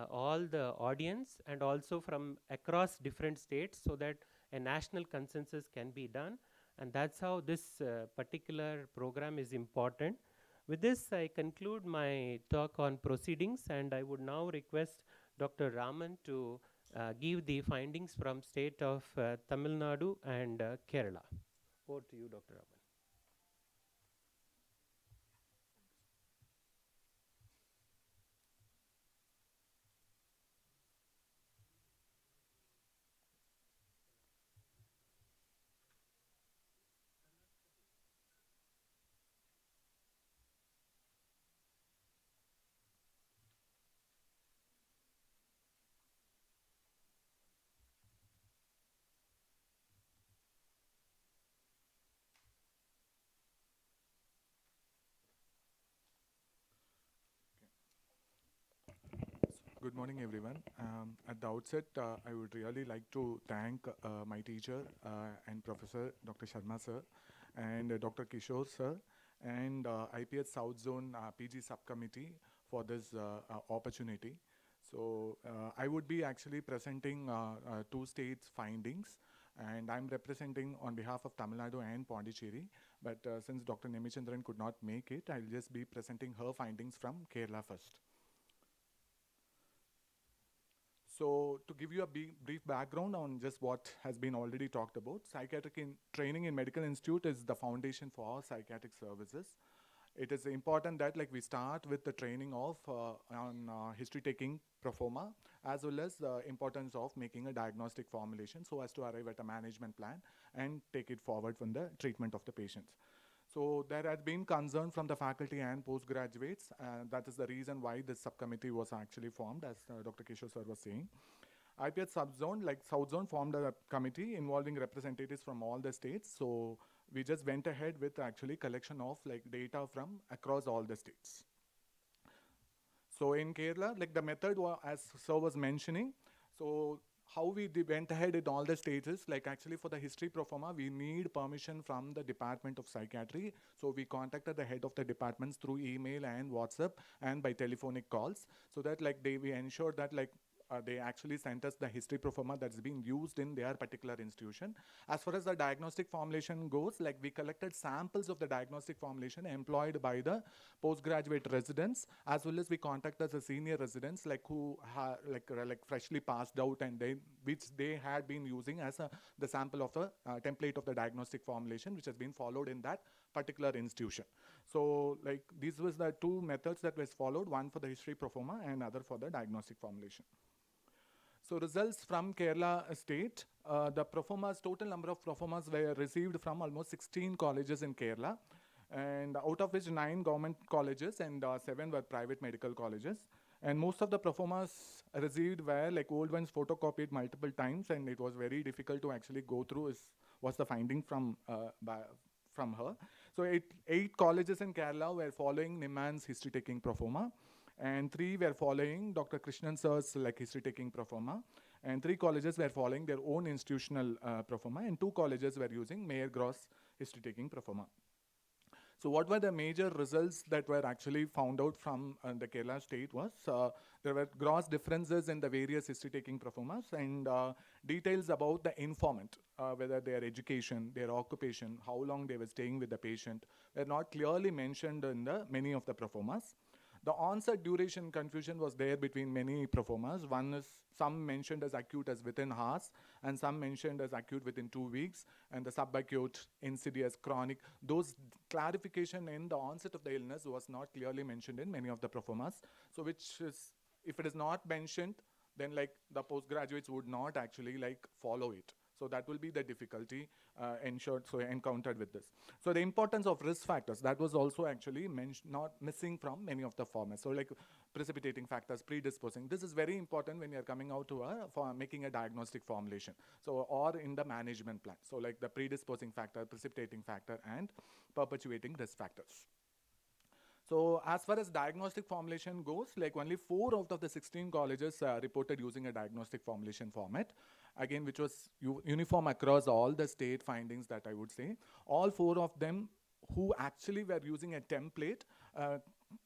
all the audience and also from across different states, so that a national consensus can be done. And that's how this particular program is important. With this, I conclude my talk on proceedings, and I would now request Dr. Raman to give the findings from state of Tamil Nadu and Kerala. Over to you, Dr. Raman. Good morning, everyone. At the outset, I would really like to thank my teacher and professor, Dr. Sharma sir, and Dr. Kishore sir, and IPS South Zone PG subcommittee for this opportunity. So I would be actually presenting two states' findings, and I'm representing on behalf of Tamil Nadu and Pondicherry. But since Dr. Nemichandran could not make it, I'll just be presenting her findings from Kerala first. So to give you a brief background on just what has been already talked about, psychiatric training in medical institute is the foundation for psychiatric services. It is important that like we start with the training of on history taking pro forma, as well as the importance of making a diagnostic formulation so as to arrive at a management plan and take it forward from the treatment of the patients. So there has been concern from the faculty and postgraduates. That is the reason why this subcommittee was actually formed, as Dr. Kishore sir was saying. IPS subzone, like South Zone, formed a committee involving representatives from all the states. So we just went ahead with actually collection of like data from across all the states. So in Kerala, like the method as sir was mentioning, so how we went ahead in all the stages, like actually for the history pro forma, we need permission from the Department of Psychiatry. So we contacted the head of the departments through email and WhatsApp and by telephonic calls, so that like we ensured that like they actually sent us the history pro forma that's being used in their particular institution. As far as the diagnostic formulation goes, like we collected samples of the diagnostic formulation employed by the postgraduate residents, as well as we contacted the senior residents like who like freshly passed out, and which they had been using as the sample of the template of the diagnostic formulation, which has been followed in that particular institution. So like these was the two methods that was followed, one for the history pro forma and other for the diagnostic formulation. So results from Kerala state, the proformas, total number of proformas were received from almost 16 colleges in Kerala, and out of which 9 government colleges and 7 were private medical colleges. And most of the proformas received were like old ones photocopied multiple times, and it was very difficult to actually go through was the finding from her. So eight colleges in Kerala were following Niman's history taking proforma, and 3 were following Dr. Krishnan sir's like history taking proforma, and 3 colleges were following their own institutional proforma, and 2 colleges were using Mayor Gross history taking proforma. So what were the major results that were actually found out from the Kerala state was there were gross differences in the various history taking proformas, and details about the informant, whether their education, their occupation, how long they were staying with the patient, were not clearly mentioned in the many of the proformas. The onset duration confusion was there between many proformas. One is some mentioned as acute as within hours, and some mentioned as acute within 2 weeks, and the subacute, insidious, chronic. Those clarification in the onset of the illness was not clearly mentioned in many of the proformas. So which is, if it is not mentioned, then like the postgraduates would not actually like follow it. So that will be the difficulty encountered with this. So the importance of risk factors, that was also actually not missing from many of the formats. So like precipitating factors, predisposing. This is very important when you're coming out to for making a diagnostic formulation. So or in the management plan. So like the predisposing factor, precipitating factor, and perpetuating risk factors. So as far as diagnostic formulation goes, like only 4 out of the 16 colleges reported using a diagnostic formulation format, again, which was uniform across all the state findings that I would say. All 4 of them who actually were using a template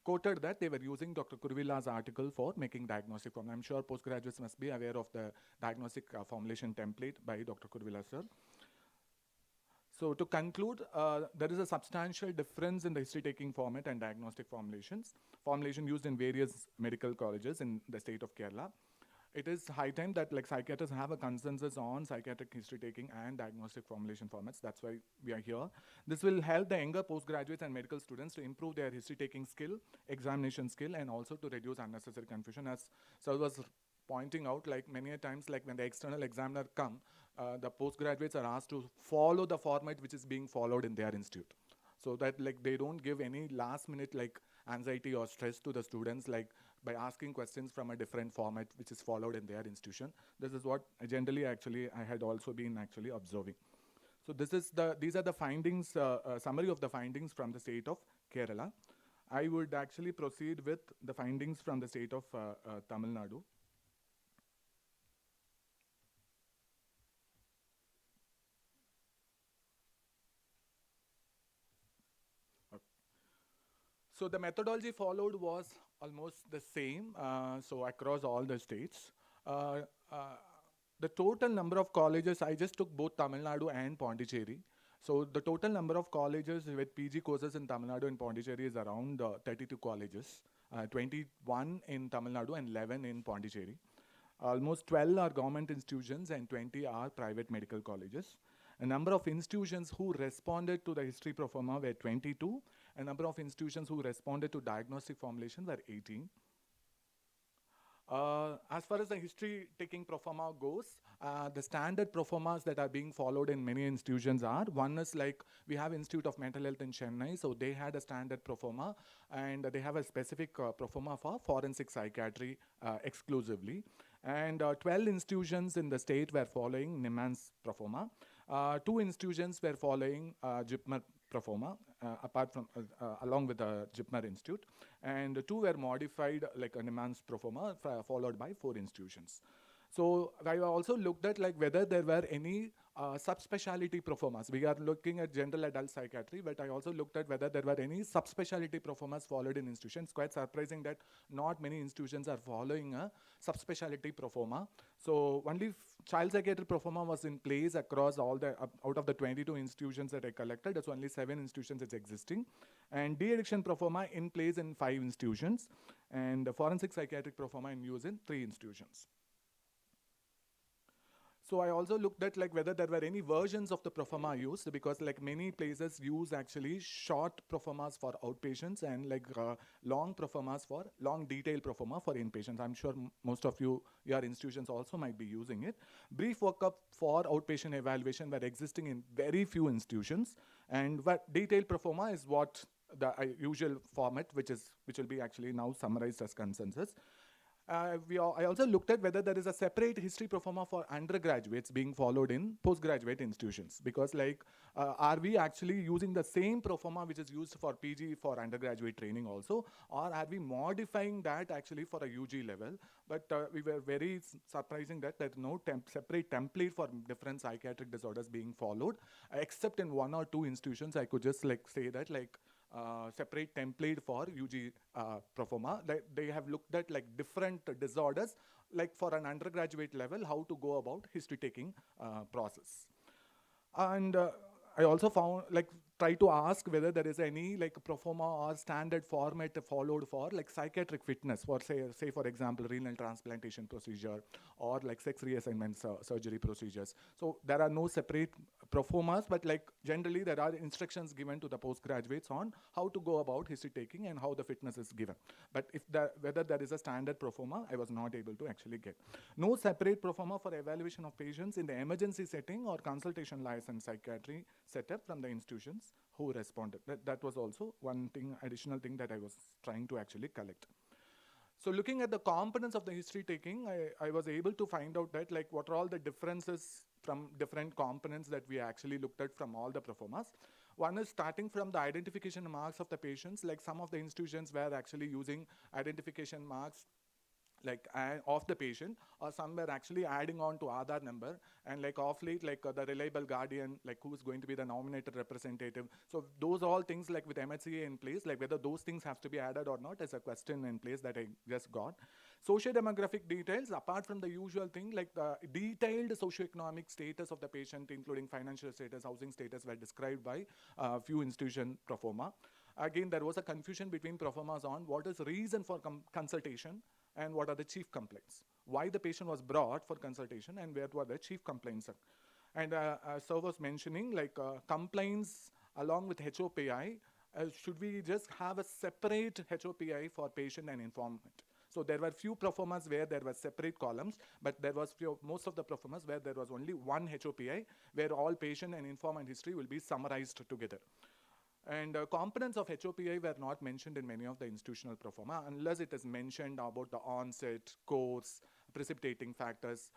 quoted that they were using Dr. Kurvilla's article for making diagnostic formulation. I'm sure postgraduates must be aware of the diagnostic formulation template by Dr. Kurvilla sir. So to conclude, there is a substantial difference in the history-taking format and diagnostic formulation used in various medical colleges in the state of Kerala. It is high time that like psychiatrists have a consensus on psychiatric history-taking and diagnostic formulation formats. That's why we are here. This will help the younger postgraduates and medical students to improve their history-taking skill, examination skill, and also to reduce unnecessary confusion. As Sir was pointing out, like many a times, like when the external examiner come, the postgraduates are asked to follow the format which is being followed in their institute, so that like they don't give any last minute like anxiety or stress to the students, like by asking questions from a different format which is followed in their institution. This is what generally actually I had also been actually observing. So these are the findings, summary of the findings from the state of Kerala. I would actually proceed with the findings from the state of Tamil Nadu. So the methodology followed was almost the same, so across all the states. The total number of colleges, I just took both Tamil Nadu and Pondicherry. So the total number of colleges with PG courses in Tamil Nadu and Pondicherry is around 32 colleges, 21 in Tamil Nadu and 11 in Pondicherry. Almost 12 are government institutions and 20 are private medical colleges. A number of institutions who responded to the history pro forma were 22. A number of institutions who responded to diagnostic formulation were 18. As far as the history taking pro forma goes, the standard pro formas that are being followed in many institutions are, one is like, we have Institute of Mental Health in Chennai, so they had a standard pro forma, and they have a specific pro forma for forensic psychiatry exclusively. And 12 institutions in the state were following Niman's pro forma. 2 institutions were following JIPMER pro forma, apart from, along with the JIPMER Institute. And 2 were modified like a Niman's pro forma, followed by 4 institutions. So I also looked at like whether there were any subspecialty pro formas. We are looking at general adult psychiatry, but I also looked at whether there were any subspecialty pro formas followed in institutions. Quite surprising that not many institutions are following a subspecialty pro forma. So only child psychiatry pro forma was in place across all the, out of the 22 institutions that I collected, it's only 7 institutions that's existing. And de-addiction pro forma in place in 5 institutions. And the forensic psychiatric pro forma in use in 3 institutions. So I also looked at like whether there were any versions of the pro forma used, because like many places use actually short pro formas for outpatients and like long pro formas for long detailed pro forma for inpatients. I'm sure most of you, your institutions also might be using it. Brief workup for outpatient evaluation were existing in very few institutions, and what detailed pro forma is what the usual format, which will be actually now summarized as consensus. I also looked at whether there is a separate history pro forma for undergraduates being followed in postgraduate institutions, because like are we actually using the same pro forma which is used for PG for undergraduate training also, or are we modifying that actually for a UG level? But we were very surprising that there's no separate template for different psychiatric disorders being followed, except in 1 or 2 institutions. I could just like say that like separate template for UG pro forma. They have looked at like different disorders, like for an undergraduate level, how to go about history taking process. And I also found like try to ask whether there is any like pro forma or standard format followed for like psychiatric fitness for say for example renal transplantation procedure or like sex reassignment surgery procedures. So there are no separate pro formas, but like generally there are instructions given to the postgraduates on how to go about history taking and how the fitness is given. But if whether there is a standard pro forma, I was not able to actually get. No separate pro forma for evaluation of patients in the emergency setting or consultation license psychiatry setup from the institutions who responded. That was also one thing, additional thing that I was trying to actually collect. So looking at the components of the history taking, I was able to find out that like what are all the differences from different components that we actually looked at from all the pro formas. One is starting from the identification marks of the patients, like some of the institutions were actually using identification marks like of the patient, or some were actually adding on to Aadhaar number, and like off late like the reliable guardian, like who's going to be the nominated representative. So those all things like with MHCA in place, like whether those things have to be added or not is a question in place that I just got. Socio-demographic details, apart from the usual thing, like the detailed socioeconomic status of the patient, including financial status, housing status, were described by few institution pro forma. Again, there was a confusion between pro formas on what is reason for consultation and what are the chief complaints. Why the patient was brought for consultation and where were the chief complaints. And as Sir was mentioning, like complaints along with HOPI, should we just have a separate HOPI for patient and informant? So there were few pro formas where there were separate columns, but there was most of the pro formas where there was only one HOPI, where all patient and informant history will be summarized together. And components of HOPI were not mentioned in many of the institutional pro forma unless it is mentioned about the onset, course, precipitating factors.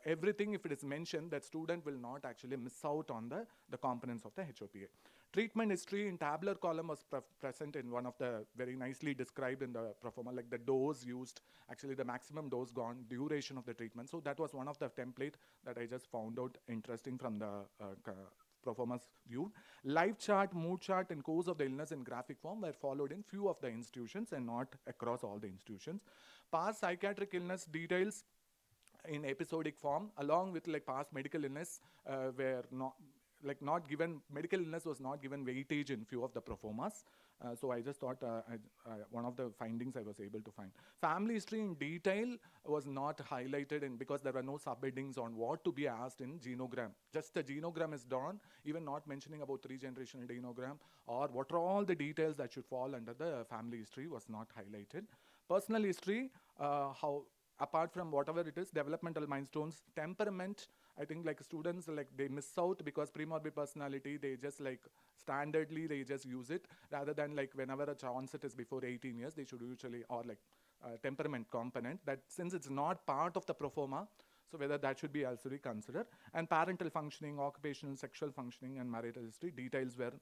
Everything, if it is mentioned, that student will not actually miss out on the components of the HOPA. Treatment history in tabular column was present in one of the very nicely described in the pro forma, like the dose used, actually the maximum dose gone, duration of the treatment. So that was one of the template that I just found out interesting from the pro formas viewed. Life chart, mood chart, and course of the illness in graphic form were followed in few of the institutions and not across all the institutions. Past psychiatric illness details in episodic form, along with like past medical illness, were not like not given, medical illness was not given weightage in few of the proformas. So I just thought one of the findings I was able to find. Family history in detail was not highlighted in, because there were no subheadings on what to be asked in genogram. Just the genogram is done, even not mentioning about 3-generational genogram or what are all the details that should fall under the family history was not highlighted. Personal history, how apart from whatever it is, developmental milestones, temperament, I think like students, like they miss out because premorbid personality, they just like standardly, they just use it rather than like whenever a onset is before 18 years, they should usually, or like temperament component, that since it's not part of the proforma, so whether that should be also considered. And parental functioning, occupational, sexual functioning, and marital history, details were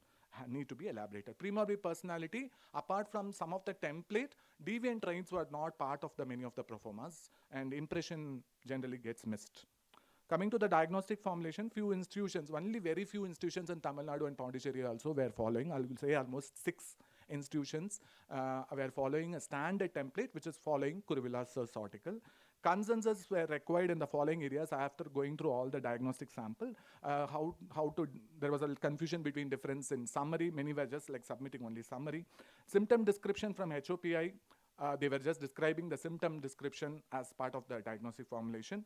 need to be elaborated. Premorbid personality, apart from some of the template, deviant traits were not part of the many of the proformas, and impression generally gets missed. Coming to the diagnostic formulation, few institutions, only very few institutions in Tamil Nadu and Pondicherry also were following, I will say almost 6 institutions were following a standard template, which is following Kuruvilas article. Consensus were required in the following areas after going through all the diagnostic sample. There was a confusion between difference in summary. Many were just like submitting only summary. Symptom description from HOPI, they were just describing the symptom description as part of the diagnostic formulation.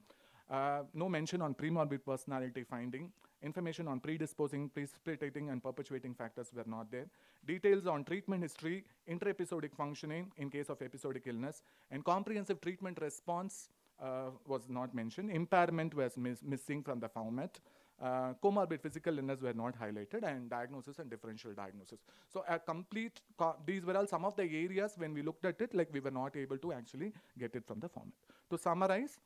No mention on premorbid personality finding. Information on predisposing, precipitating, and perpetuating factors were not there. Details on treatment history, intra-episodic functioning in case of episodic illness, and comprehensive treatment response was not mentioned. Impairment was missing from the format. Comorbid physical illness were not highlighted, and diagnosis and differential diagnosis. So a complete, these were all some of the areas when we looked at it, like we were not able to actually get it from the format. To summarize,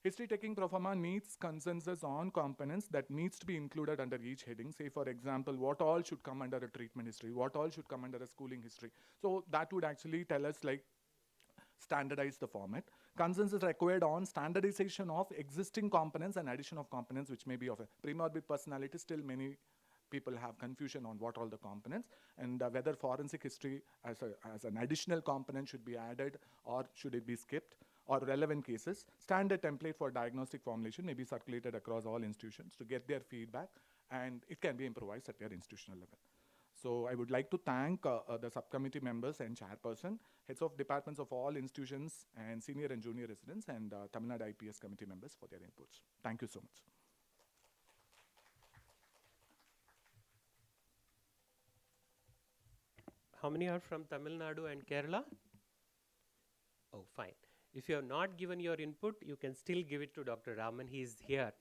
history taking proforma needs consensus on components that needs to be included under each heading. Say, for example, what all should come under a treatment history, what all should come under a schooling history. So that would actually tell us like standardize the format. Consensus required on standardization of existing components and addition of components which may be of a premorbid personality. Still many people have confusion on what all the components and whether forensic history as an additional component should be added or should it be skipped, or relevant cases. Standard template for diagnostic formulation may be circulated across all institutions to get their feedback, and it can be improvised at their institutional level. So I would like to thank the subcommittee members and chairperson, heads of departments of all institutions, and senior and junior residents, and Tamil Nadu IPS committee members for their inputs. Thank you so much. How many are from Tamil Nadu and Kerala? Oh, fine. If you have not given your input, you can still give it to Dr. Raman. He is here,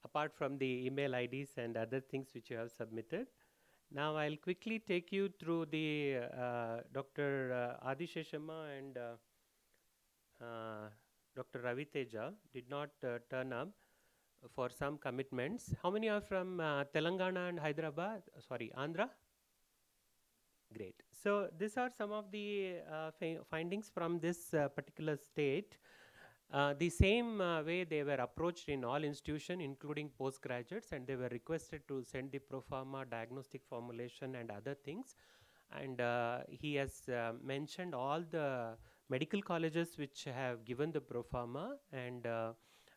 apart from the email IDs and other things which you have submitted. Now I'll quickly take you through the Dr. Adisheshama and Dr. Ravi Teja did not turn up for some commitments. How many are from Telangana and Hyderabad? Sorry, Andhra? Great. So these are some of the findings from this particular state. The same way they were approached in all institutions, including postgraduates, and they were requested to send the proforma, diagnostic formulation, and other things. And he has mentioned all the medical colleges which have given the proforma, and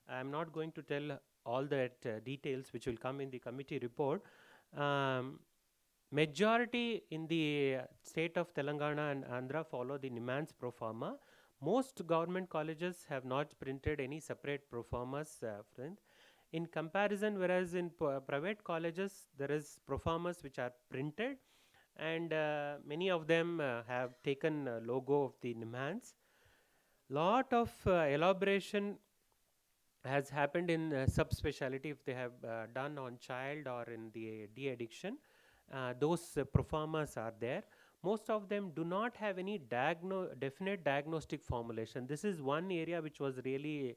I'm not going to tell all that details which will come in the committee report. Majority in the state of Telangana and Andhra follow the NIMANS proforma. Most government colleges have not printed any separate proformas. In comparison, whereas in private colleges, there is proformas which are printed, and many of them have taken logo of the NIMANS. Lot of elaboration has happened in subspecialty if they have done on child or in the de-addiction. Those proformas are there. Most of them do not have any definite diagnostic formulation. This is one area which was really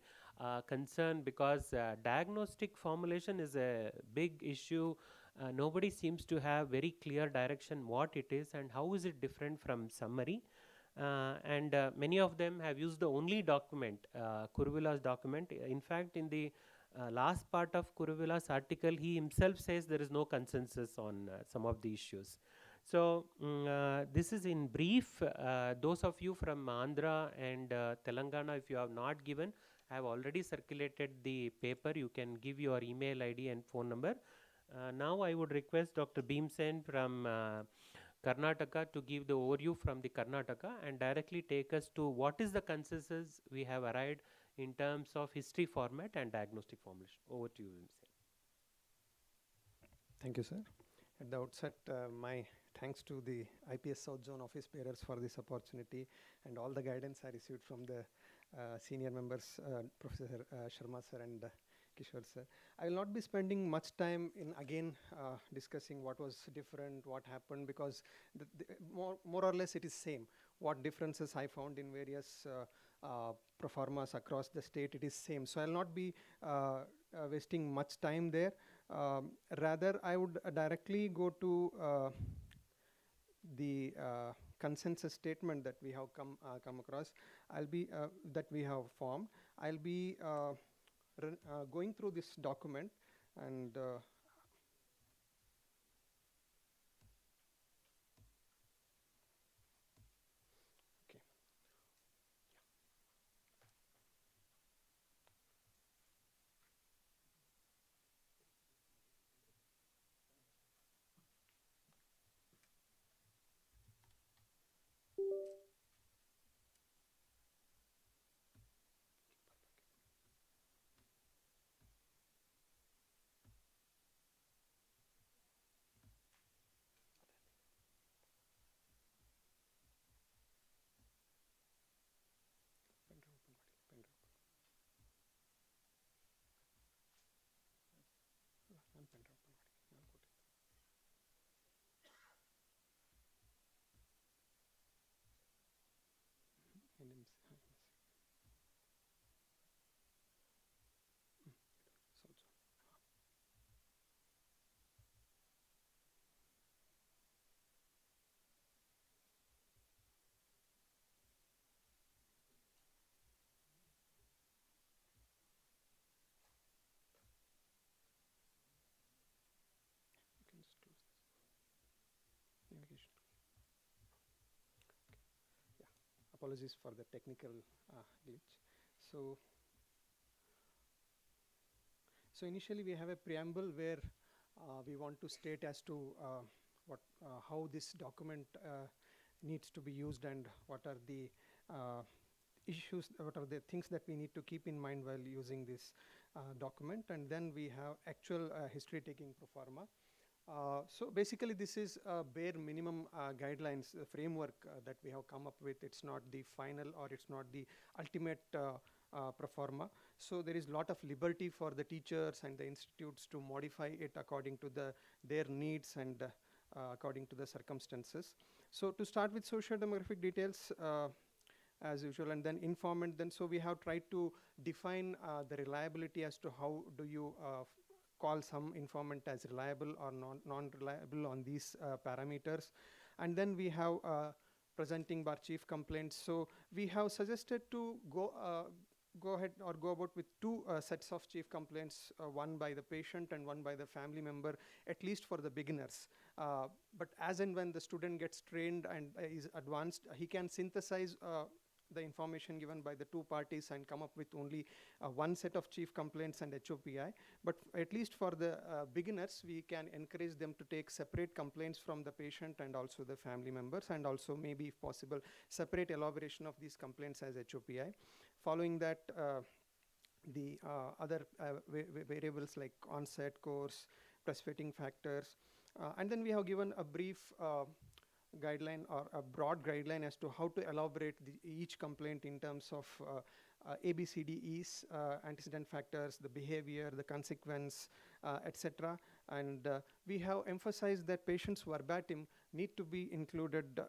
concerned because diagnostic formulation is a big issue. Nobody seems to have very clear direction what it is and how is it different from summary. And many of them have used the only document, Kuruvila's document. In fact, in the last part of Kuruvila's article, he himself says there is no consensus on some of the issues. So this is in brief. Those of you from Andhra and Telangana, if you have not given, I have already circulated the paper. You can give your email ID and phone number. Now I would request Dr. Bhimsen from Karnataka to give the overview from the Karnataka and directly take us to what is the consensus we have arrived in terms of history format and diagnostic formulation. Over to you, Bhimsen. Thank you, sir. At the outset, my thanks to the IPS South Zone office bearers for this opportunity and all the guidance I received from the senior members, Professor Sharma sir and Kishore sir. I will not be spending much time in again discussing what was different, what happened, because more or less it is same. What differences I found in various proformas across the state, it is same. So I will not be wasting much time there. Rather, I would directly go to the consensus statement that we have come across. I'll be that we have formed. I'll be going through this document and okay. Navigation. Yeah, apologies for the technical glitch. So initially we have a preamble where we want to state as to how this document needs to be used and what are the issues, what are the things that we need to keep in mind while using this document, and then we have actual history taking pro forma. So basically this is a bare minimum guidelines, framework that we have come up with. It's not the final or it's not the ultimate pro forma. So there is a lot of liberty for the teachers and the institutes to modify it according to their needs and according to the circumstances. So to start with socio-demographic details, as usual, and then informant. Then so we have tried to define the reliability as to how do you call some informant as reliable or non-reliable on these parameters. And then we have presenting bar chief complaints. So we have suggested to go ahead or go about with two sets of chief complaints, one by the patient and one by the family member, at least for the beginners. But as and when the student gets trained and is advanced, he can synthesize the information given by the two parties and come up with only one set of chief complaints and HOPI. But at least for the beginners, we can encourage them to take separate complaints from the patient and also the family members, and also maybe if possible separate elaboration of these complaints as HOPI. Following that, the other variables like onset course, precipitating factors, and then we have given a brief guideline or a broad guideline as to how to elaborate each complaint in terms of ABCDEs, antecedent factors, the behavior, the consequence, etc. And we have emphasized that patients verbatim need to be included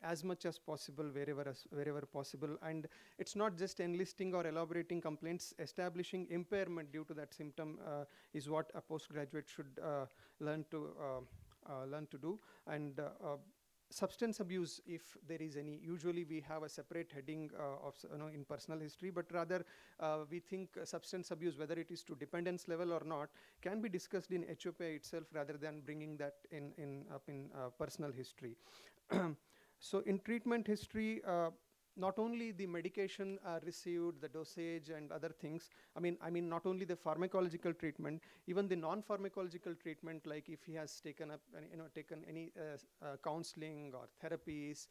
as much as possible wherever possible. And it's not just enlisting or elaborating complaints, establishing impairment due to that symptom is what a postgraduate should learn to do. And substance abuse, if there is any, usually we have a separate heading of in personal history, but rather we think substance abuse, whether it is to dependence level or not, can be discussed in HOPI itself rather than bringing that in personal history. So in treatment history, not only the medication received, the dosage and other things. I mean, not only the pharmacological treatment, even the non-pharmacological treatment, like if he has taken up, taken any counseling or therapies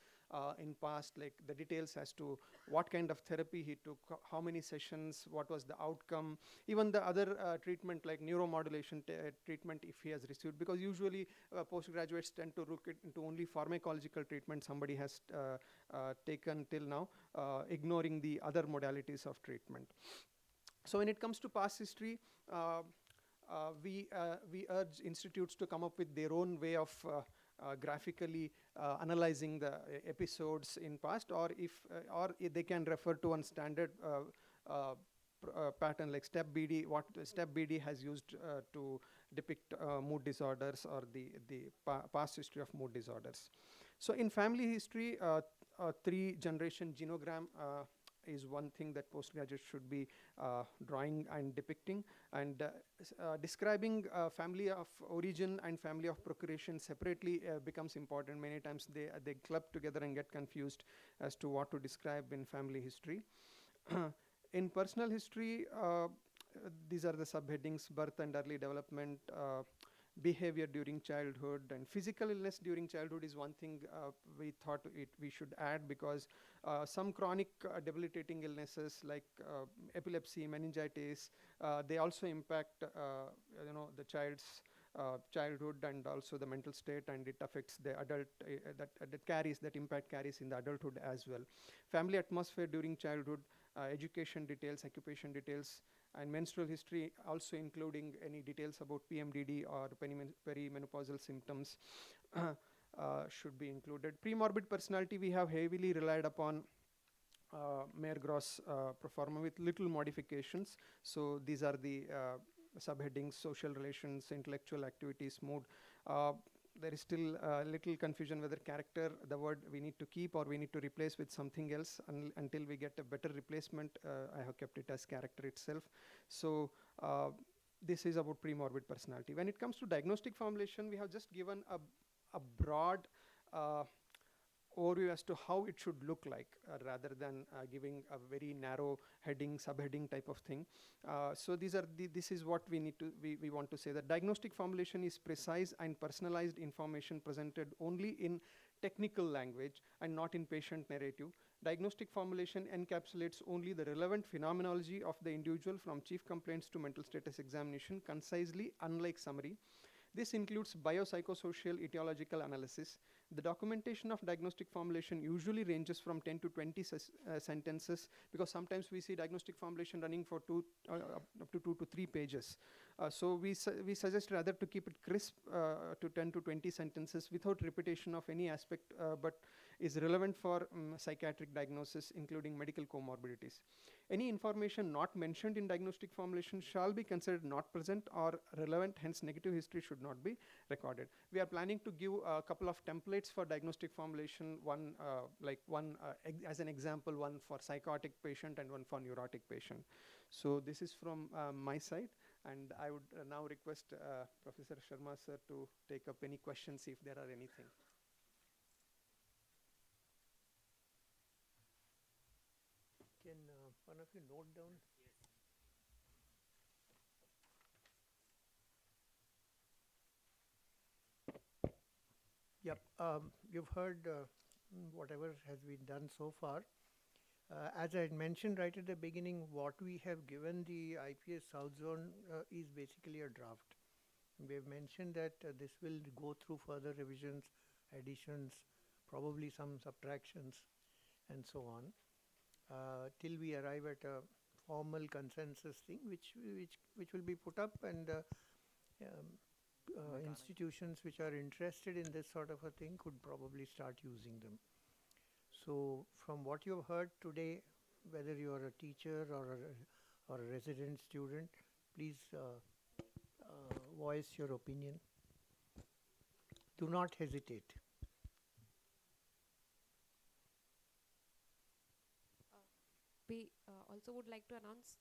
in past, like the details as to what kind of therapy he took, how many sessions, what was the outcome, even the other treatment like neuromodulation treatment if he has received, because usually postgraduates tend to look into only pharmacological treatment somebody has taken till now, ignoring the other modalities of treatment. So when it comes to past history, we urge institutes to come up with their own way of graphically analyzing the episodes in past, or if they can refer to one standard pattern like step BD, what step BD has used to depict mood disorders or the past history of mood disorders. So in family history, 3-generation genogram is one thing that postgraduates should be drawing and depicting, and describing family of origin and family of procuration separately becomes important. Many times they club together and get confused as to what to describe in family history. In personal history, these are the subheadings: birth and early development, behavior during childhood, and physical illness during childhood is one thing we thought we should add, because some chronic debilitating illnesses like epilepsy, meningitis, they also impact the child's childhood and also the mental state, and it affects the adult, that impact carries in the adulthood as well. Family atmosphere during childhood, education details, occupation details, and menstrual history, also including any details about PMDD or perimenopausal symptoms, should be included. Premorbid personality, we have heavily relied upon Mayer-Gross pro forma with little modifications. So these are the subheadings: social relations, intellectual activities, mood. There is still a little confusion whether character, the word we need to keep or we need to replace with something else. Until we get a better replacement, I have kept it as character itself. So this is about premorbid personality. When it comes to diagnostic formulation, we have just given a broad overview as to how it should look like, rather than giving a very narrow heading, subheading type of thing. So this is what we want to say, that diagnostic formulation is precise and personalized information presented only in technical language and not in patient narrative. Diagnostic formulation encapsulates only the relevant phenomenology of the individual from chief complaints to mental status examination concisely, unlike summary. This includes biopsychosocial etiological analysis. The documentation of diagnostic formulation usually ranges from 10 to 20 sentences, because sometimes we see diagnostic formulation running for up to 2 to 3 pages. So we suggest rather to keep it crisp to 10 to 20 sentences without repetition of any aspect, but is relevant for psychiatric diagnosis, including medical comorbidities. Any information not mentioned in diagnostic formulation shall be considered not present or relevant, hence negative history should not be recorded. We are planning to give a couple of templates for diagnostic formulation, one as an example, one for psychotic patient and one for neurotic patient. So this is from my side, and I would now request Professor Sharma sir to take up any questions if there are anything. Can one of you note down? Yep, you've heard whatever has been done so far. As I had mentioned right at the beginning, what we have given the IPS South Zone is basically a draft. We have mentioned that this will go through further revisions, additions, probably some subtractions, and so on, till we arrive at a formal consensus thing, which will be put up, and institutions which are interested in this sort of a thing could probably start using them. So from what you have heard today, whether you are a teacher or a resident student, please voice your opinion. Do not hesitate. We also would like to announce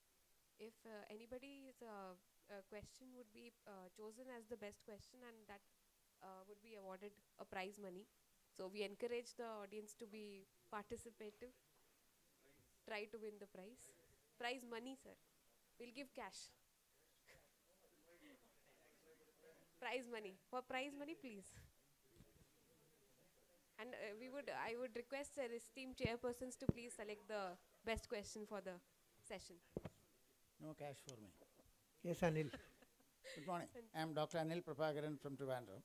if anybody's question would be chosen as the best question, and that would be awarded a prize money. So we encourage the audience to be participative. try to win the prize. Prize money, sir. We'll give cash. Prize money. For prize money, please. And I would request our esteemed chairpersons to please select the best question for the session. No cash for me. Yes, Anil. Good morning. I am Dr. Anil Prabhakaran from Trivandrum.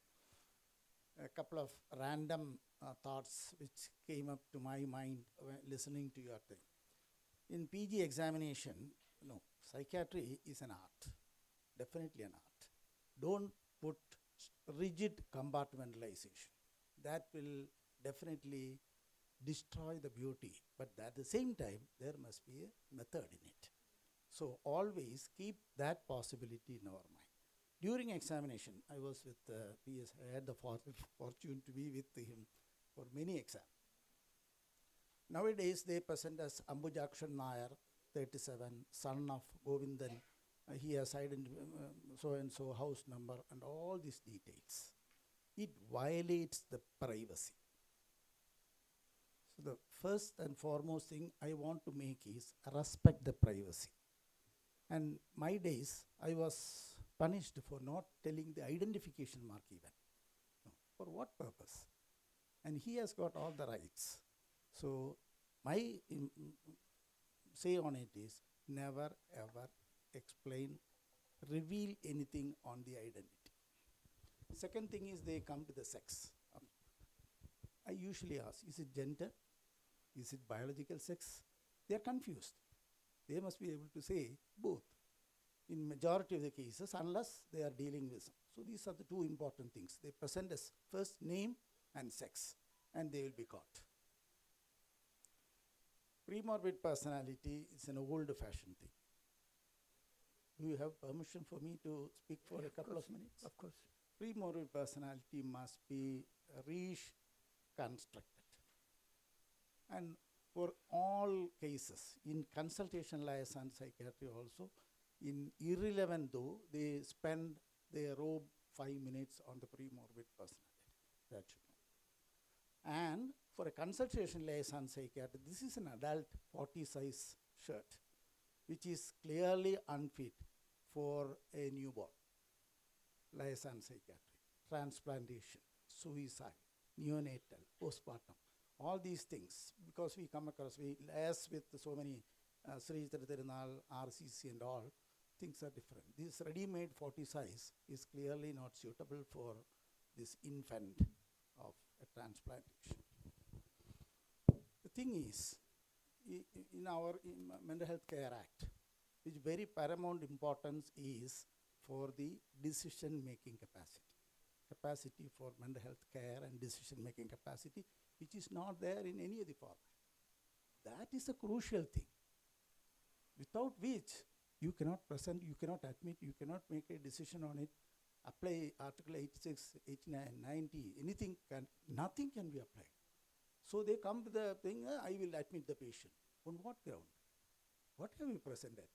A couple of random thoughts which came up to my mind when listening to your thing. In PG examination, no, psychiatry is an art, definitely an art. Don't put rigid compartmentalization. That will definitely destroy the beauty, but at the same time, there must be a method in it. So always keep that possibility in our mind. During examination, I was with PS, I had the fortune to be with him for many exams. Nowadays, they present as Ambujakshan Nair, 37, son of Govindan. He has so-and-so house number and all these details. It violates the privacy. So the first and foremost thing I want to make is respect the privacy. And my days, I was punished for not telling the identification mark even. No. For what purpose? And he has got all the rights. So my say on it is never ever explain, reveal anything on the identity. Second thing is they come to the sex. I usually ask, is it gender? Is it biological sex? They are confused. They must be able to say both in majority of the cases unless they are dealing with. So these are the two important things. They present as first name and sex and they will be caught. Premorbid personality is an old-fashioned thing. Do you have permission for me to speak for a couple of minutes? Of course. Premorbid personality must be reconstructed. And for all cases, in consultation liaison psychiatry also, in irrelevant though, they spend their robe 5 minutes on the premorbid personality. That should know. And for a consultation liaison psychiatry, this is an adult 40 size shirt, which is clearly unfit for a newborn. Liaison psychiatry, transplantation, suicide, neonatal, postpartum, all these things, because we come across, we liaise with so many Sri Tirunal, RCC and all, things are different. This ready-made 40 size is clearly not suitable for this infant of a transplantation. The thing is, in our Mental Health Care Act, which very paramount importance is for the decision-making capacity for mental health care and decision-making capacity, which is not there in any of the format. That is a crucial thing, without which you cannot present, you cannot admit, you cannot make a decision on it, apply Article 86, 89, 90, anything nothing can be applied. So they come to the thing, I will admit the patient. On what ground? What have you presented?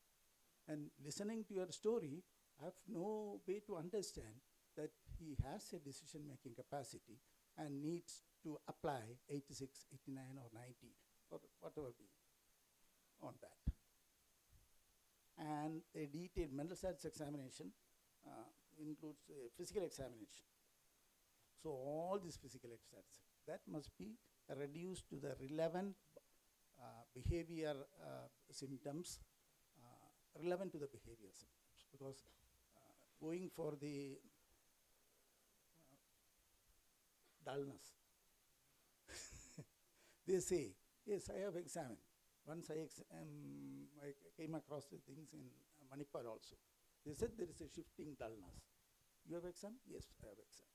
And listening to your story, I have no way to understand that he has a decision-making capacity and needs to apply 86, 89 or 90 or whatever be on that. And a detailed mental status examination includes a physical examination. So all these physical examinations, that must be reduced to the relevant behavior symptoms, relevant to the behavior symptoms, because going for the dullness, they say, yes, I have examined. Once I came across the things in Manipur also. They said there is a shifting dullness. You have exam? Yes, I have exam.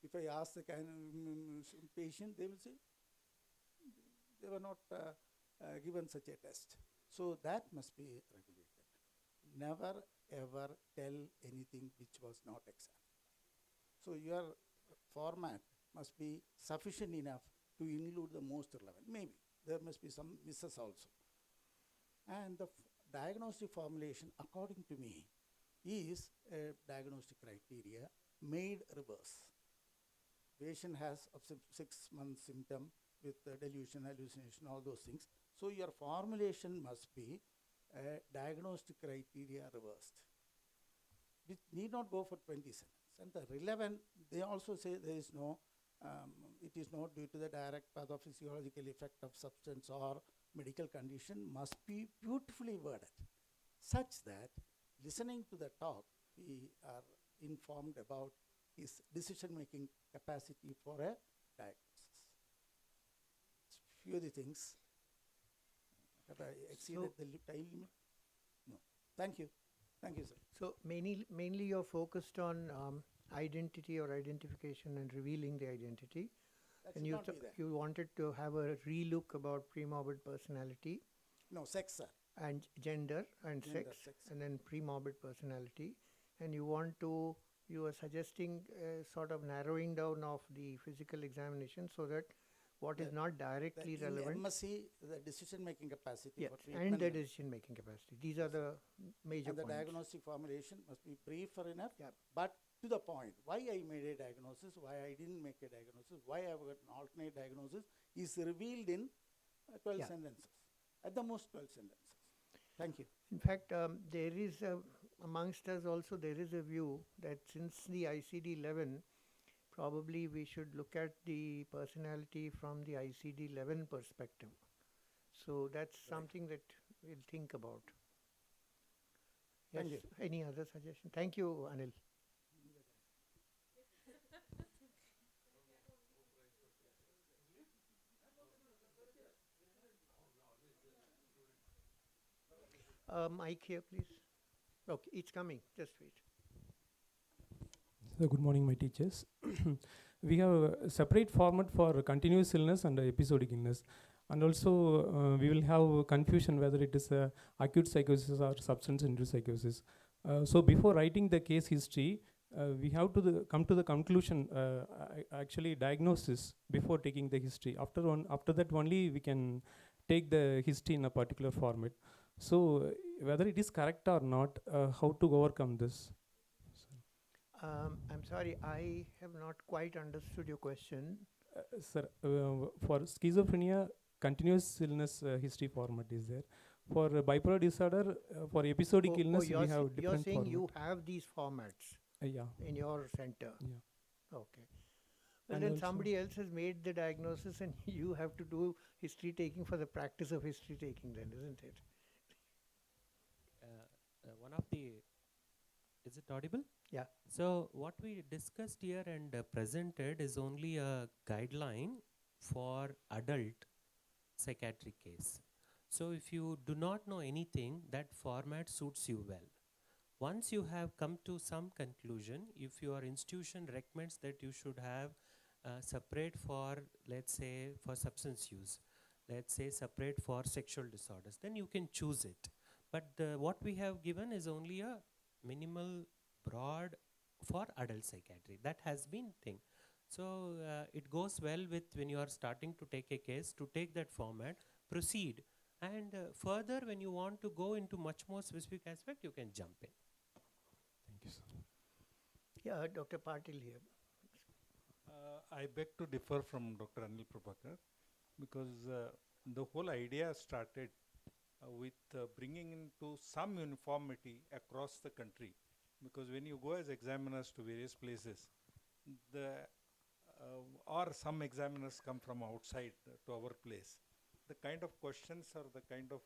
If I ask the kind of patient, they will say, they were not given such a test. So that must be regulated. Never ever tell anything which was not examined. So your format must be sufficient enough to include the most relevant. Maybe there must be some misses also. And the diagnostic formulation, according to me, is a diagnostic criteria made reverse. Patient has up to 6 months symptom with delusion, hallucination, all those things. So your formulation must be a diagnostic criteria reversed. It need not go for 20 cents. And the relevant, they also say there is no, it is not due to the direct pathophysiological effect of substance or medical condition, must be beautifully worded, such that listening to the talk, we are informed about his decision-making capacity for a diagnosis. Few of the things. Have I exceeded the time limit? No. Thank you. Thank you, sir. So mainly you're focused on identity or identification and revealing the identity. That And should you, not be there. you wanted to have a relook about premorbid personality. No, sex, sir. And gender and Gender, sex, sex. and then premorbid personality. And you are suggesting sort of narrowing down of the physical examination so that what is not directly relevant. In MSc, the decision-making capacity Yeah, for treatment. and the decision-making capacity. These are the major and the points. diagnostic formulation must be brief enough, but to the point. Why I made a diagnosis, why I didn't make a diagnosis, why I've got an alternate diagnosis is revealed in 12 sentences. At the most 12 sentences. Thank you. In fact, there is, amongst us also, there is a view that since the ICD-11, probably we should look at the personality from the ICD-11 perspective. So that's something that we'll think about. Yes, Thank you. any other suggestion? Thank you, Anil. Mic here, please. Okay, it's coming. Just wait. So good morning, my teachers. We have a separate format for continuous illness and episodic illness. And also, we will have confusion whether it is acute psychosis or substance-induced psychosis. So before writing the case history, we have to come to the conclusion, actually diagnosis before taking the history. After that only we can take the history in a particular format. So whether it is correct or not, how to overcome this? I'm sorry, I have not quite understood your question. Sir, for schizophrenia, continuous illness history format is there. For bipolar disorder, for episodic illness, we have different You're saying format. you have these formats in your center. Yeah. Okay. Well, And then also somebody else has made the diagnosis and you have to do history taking for the practice of history taking then, isn't it? One of the, is it audible? Yeah. So what we discussed here and presented is only a guideline for adult psychiatric case. So if you do not know anything, that format suits you well. Once you have come to some conclusion, if your institution recommends that you should have separate for, let's say, for substance use, let's say separate for sexual disorders, then you can choose it. But what we have given is only a minimal broad for adult psychiatry. That has been thing. So it goes well with when you are starting to take a case, to take that format, proceed. And further, when you want to go into much more specific aspect, you can jump in. Thank you, sir. Yeah, Dr. Patil here. I beg to differ from Dr. Anil Prabhakar because the whole idea started with bringing into some uniformity across the country. Because when you go as examiners to various places, or some examiners come from outside to our place, the kind of questions or the kind of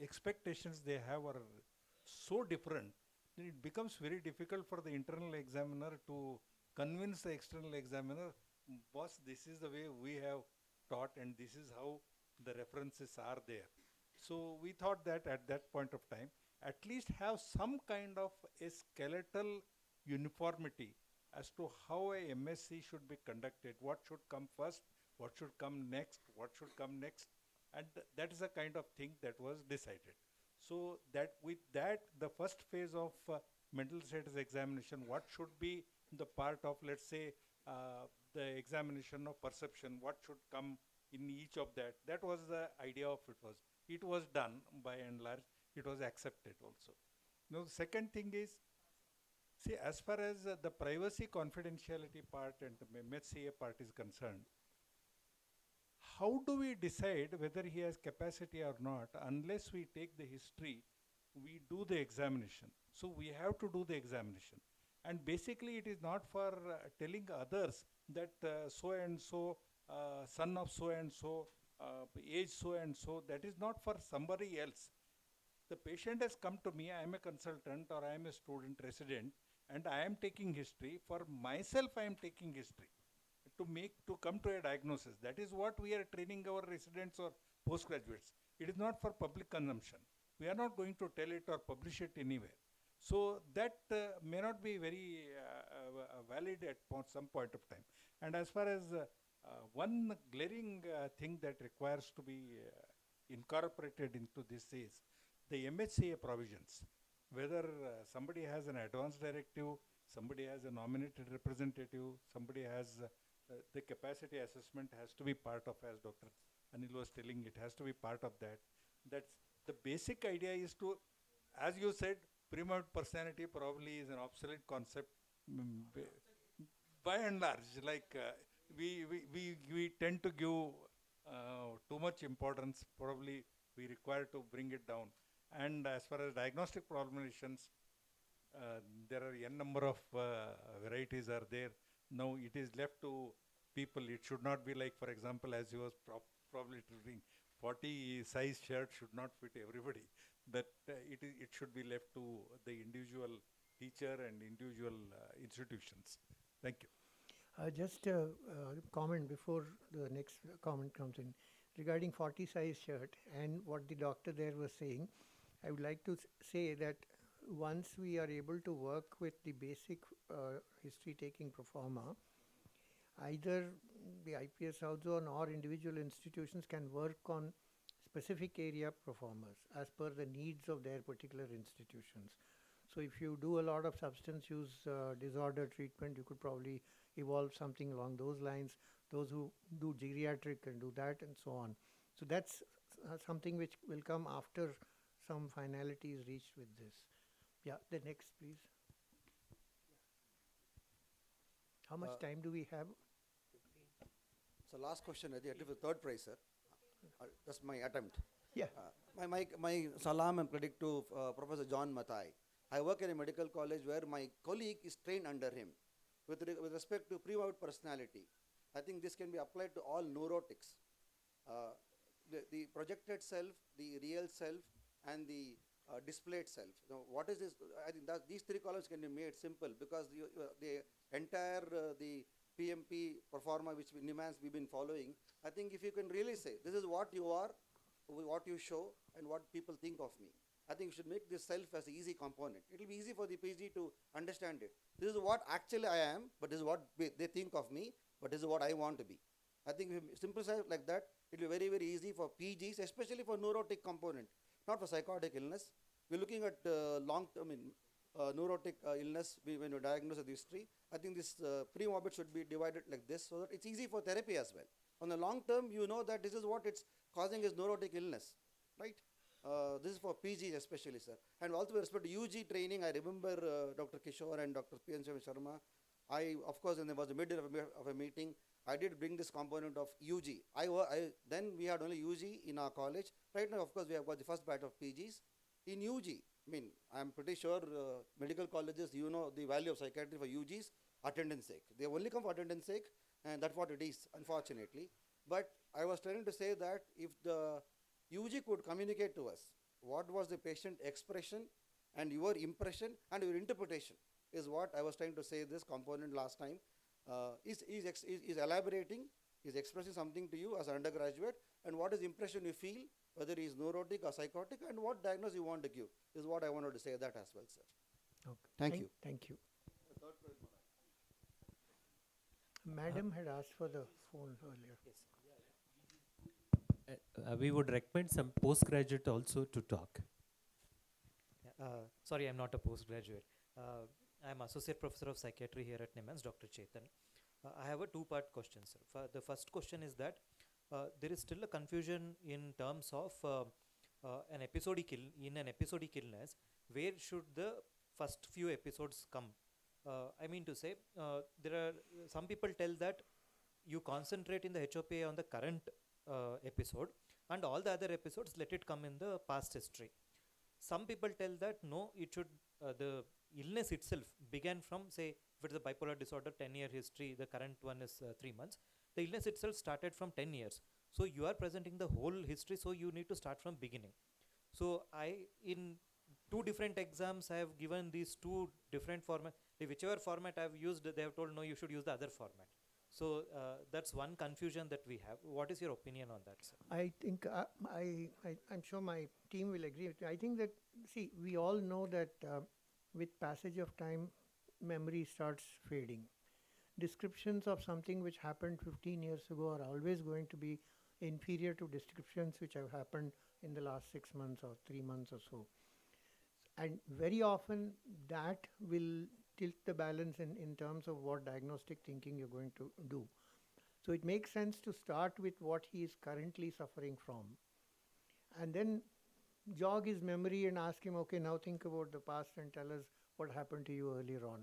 expectations they have are so different, then it becomes very difficult for the internal examiner to convince the external examiner, boss, this is the way we have taught and this is how the references are there. So we thought that at that point of time, at least have some kind of a skeletal uniformity as to how a MSc should be conducted, what should come first, what should come next, what should come next, and that is a kind of thing that was decided. So that with that, the first phase of mental status examination, what should be the part of, let's say, the examination of perception, what should come in each of that, that was the idea of it was. It was done by and large, it was accepted also. Now, the second thing is, see, as far as the privacy confidentiality part and the MHCA part is concerned, how do we decide whether he has capacity or not unless we take the history, we do the examination. So we have to do the examination. And basically it is not for telling others that so and so, son of so and so, age so and so, that is not for somebody else. The patient has come to me, I am a consultant or I am a student resident, and I am taking history. For myself, I am taking history to come to a diagnosis. That is what we are training our residents or postgraduates. It is not for public consumption. We are not going to tell it or publish it anywhere. So that may not be very valid at some point of time. And as far as one glaring thing that requires to be incorporated into this is the MHCA provisions. Whether somebody has an advance directive, somebody has a nominated representative, somebody has the capacity assessment has to be part of, as Dr. Anil was telling, it has to be part of that. That's the basic idea is to, as you said, primote personality probably is an obsolete concept by and large. Like we tend to give too much importance. Probably we require to bring it down. And as far as diagnostic formulations, there are n number of varieties are there. Now it is left to people. It should not be like, for example, as you was probably telling, 40 size shirt should not fit everybody. That it should be left to the individual teacher and individual institutions. Thank you. Just a comment before the next comment comes in. Regarding 40 size shirt and what the doctor there was saying, I would like to say that once we are able to work with the basic history taking pro forma, either the IPS South Zone or individual institutions can work on specific area pro formas as per the needs of their particular institutions. So if you do a lot of substance use disorder treatment, you could probably evolve something along those lines. Those who do geriatric can do that and so on. So that's something which will come after some finality is reached with this. Yeah, the next please. How much time do we have? So last question, I think the third prize, sir. That's my attempt. Yeah. My salam and credit to Professor John Mathai. I work in a medical college where my colleague is trained under him. With respect to pre-out personality, I think this can be applied to all neurotics. The projected self, the real self, and the displayed self. Now, what is this? I think that these three columns can be made simple because the entire the PMP performa which Nimans we've been following, I think if you can really say, this is what you are, what you show, and what people think of me. I think you should make this self as an easy component. It will be easy for the PG to understand it. This is what actually I am, but this is what they think of me, but this is what I want to be. I think if you simplify it like that, it will be very, very easy for PGs, especially for neurotic component, not for psychotic illness. We're looking at long-term neurotic illness when you diagnose the history. I think this pre-morbid should be divided like this so that it's easy for therapy as well. On the long term, you know that this is what it's causing is neurotic illness, right? This is for PG especially, sir. And also with respect to UG training, I remember Dr. Kishore and Dr. P.N. Sharma. Of course, when there was the middle of a meeting, I did bring this component of UG. Then we had only UG in our college. Right now, of course, we have got the first batch of PGs. In UG, I mean, I'm pretty sure medical colleges, you know the value of psychiatry for UGs, attendance sake. They only come for attendance sake, and that's what it is, unfortunately. But I was trying to say that if the UG could communicate to us what was the patient expression and your impression and your interpretation is what I was trying to say this component last time. Is elaborating, is expressing something to you as an undergraduate, and what is impression you feel, whether he is neurotic or psychotic, and what diagnosis you want to give is what I wanted to say that as well, sir. Okay. Thank you. Thank you. Madam had asked for the phone earlier. Yes. We would recommend some postgraduate also to talk. Sorry, I'm not a postgraduate. I'm Associate Professor of Psychiatry here at Nimans, Dr. Chetan. I have a two-part question, sir. The first question is that there is still a confusion in terms of an episodic illness. Where should the first few episodes come? I mean to say, there are some people tell that you concentrate in the HOPA on the current episode, and all the other episodes let it come in the past history. Some people tell that no, it should, the illness itself began from, say, if it's a bipolar disorder, 10-year history, the current one is 3 months. The illness itself started from 10 years. So you are presenting the whole history, so you need to start from beginning. So in 2 different exams, I have given these 2 different formats. Whichever format I have used, they have told no, you should use the other format. So that's one confusion that we have. What is your opinion on that, sir? I think I'm sure my team will agree with me. I think that, see, we all know that with passage of time, memory starts fading. Descriptions of something which happened 15 years ago are always going to be inferior to descriptions which have happened in the last 6 months or 3 months or so. And very often that will tilt the balance in terms of what diagnostic thinking you're going to do. So it makes sense to start with what he is currently suffering from, and then jog his memory and ask him, okay, now think about the past and tell us what happened to you earlier on,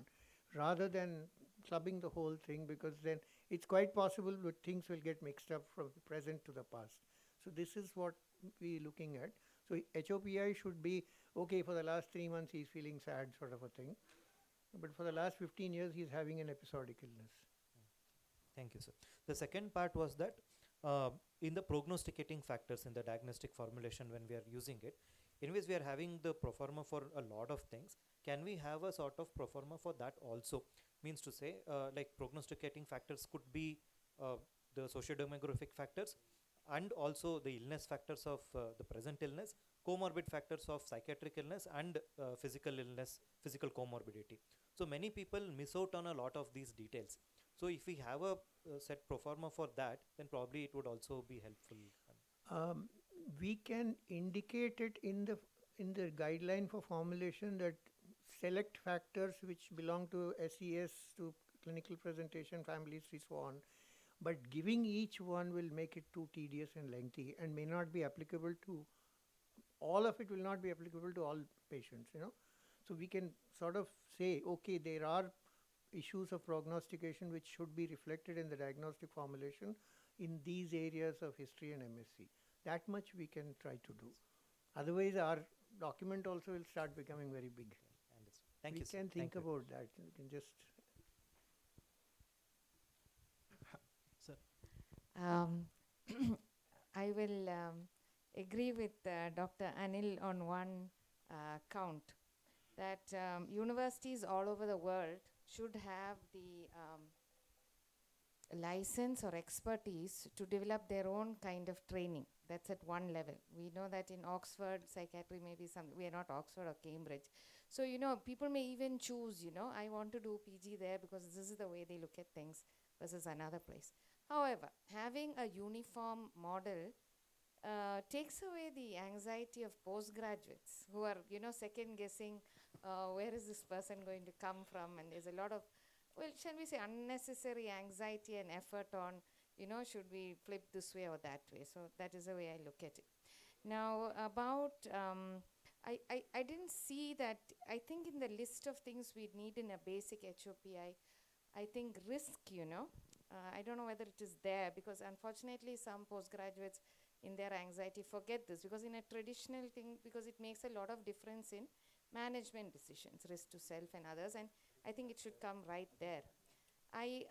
rather than clubbing the whole thing, because then it's quite possible that things will get mixed up from the present to the past. So this is what we're looking at. So HOPI should be, okay, for the last 3 months he's feeling sad, sort of a thing. But for the last 15 years, he's having an episodic illness. Thank you, sir. The second part was that in the prognosticating factors in the diagnostic formulation, when we are using it, anyways, we are having the proforma for a lot of things. Can we have a sort of proforma for that also? Means to say, like prognosticating factors could be the socio-demographic factors, and also the illness factors of the present illness, comorbid factors of psychiatric illness, and physical illness, physical comorbidity. So many people miss out on a lot of these details. So if we have a set proforma for that, then probably it would also be helpful. We can indicate it in the guideline for formulation that select factors which belong to SES, to clinical presentation, family history, so on. But giving each one will make it too tedious and lengthy, and may not be applicable to all of it. Will not be applicable to all patients, So we can sort of say, okay, there are issues of prognostication which should be reflected in the diagnostic formulation in these areas of history and MSc. That much we can try to do. Otherwise, our document also will start becoming very big. Thank you, sir. We can think Thank you. about that. We can just. Sir. I will agree with Dr. Anil on one count, that universities all over the world should have the license or expertise to develop their own kind of training. That's at one level. We know that in Oxford, psychiatry may be we are not Oxford or Cambridge. So, people may even choose, I want to do PG there because this is the way they look at things versus another place. However, having a uniform model takes away the anxiety of postgraduates who are, second guessing, where is this person going to come from? And there's a lot of, shall we say, unnecessary anxiety and effort on, should we flip this way or that way? So that is the way I look at it. Now, about, I didn't see that. I think in the list of things we need in a basic HOPI, I think risk, I don't know whether it is there, because unfortunately some postgraduates in their anxiety forget this, because in a traditional thing, because it makes a lot of difference in management decisions, risk to self and others, and I think it should come right there. I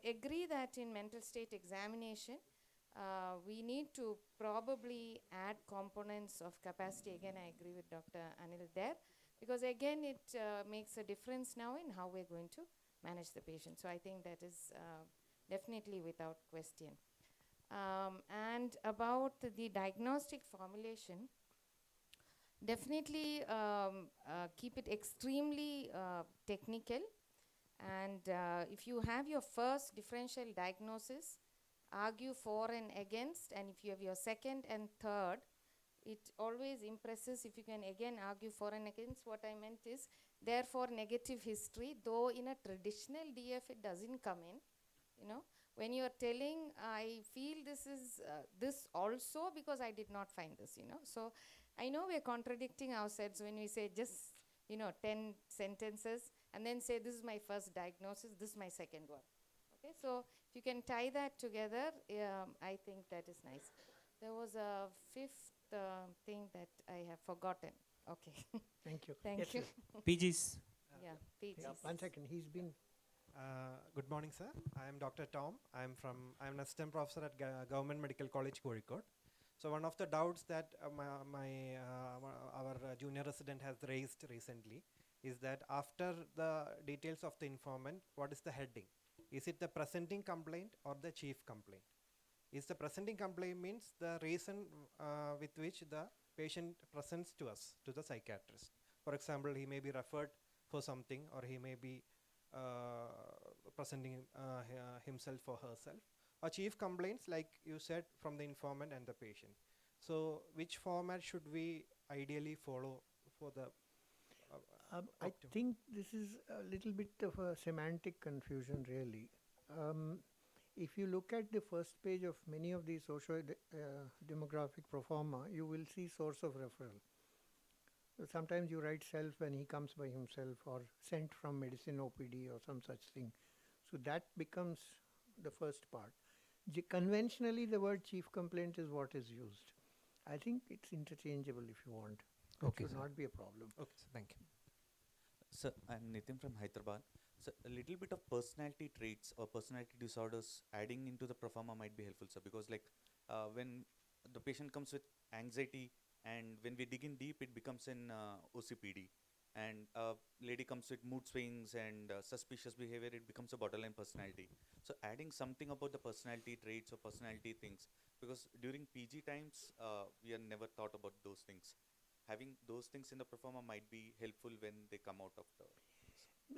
agree that in mental state examination, we need to probably add components of capacity. Again, I agree with Dr. Anil there, because again, it makes a difference now in how we're going to manage the patient. So I think that is definitely without question. And about the diagnostic formulation, definitely keep it extremely technical. And if you have your first differential diagnosis, argue for and against, and if you have your second and third, it always impresses if you can again argue for and against. What I meant is, therefore negative history, though in a traditional DF it doesn't come in, when you're telling, I feel this is this also because I did not find this, So I know we're contradicting ourselves when we say just, 10 sentences and then say this is my first diagnosis, this is my second one. Okay, so If you can tie that together, I think that is nice. There was a fifth thing that I have forgotten. Okay. Thank you. Thank Yes, you. sir. PGs. Yeah, PGs. 1 second, he's been. Good morning, sir. I am Dr. Tom. I am an assistant professor at Government Medical College, Kozhikode. So one of the doubts that our junior resident has raised recently is that after the details of the informant, what is the heading? Is it the presenting complaint or the chief complaint? Is the presenting complaint means the reason with which the patient presents to us, to the psychiatrist. For example, he may be referred for something, or he may be presenting himself or herself. Or chief complaints, like you said, from the informant and the patient. So which format should we ideally follow for the I think this is a little bit of a semantic confusion, really. If you look at the first page of many of these socio-demographic pro forma, you will see source of referral. Sometimes you write self when he comes by himself, or sent from medicine OPD or some such thing. So that becomes the first part. Conventionally, the word chief complaint is what is used. I think it's interchangeable if you want. It should not be a problem. Okay, sir, thank you. Sir, I'm Nitin from Hyderabad. So a little bit of personality traits or personality disorders adding into the pro forma might be helpful, sir, because like when the patient comes with anxiety, and when we dig in deep, it becomes an OCPD. And lady comes with mood swings and suspicious behavior, it becomes a borderline personality. So adding something about the personality traits or personality things, because during PG times, we are never thought about those things. Having those things in the pro forma might be helpful when they come out of the...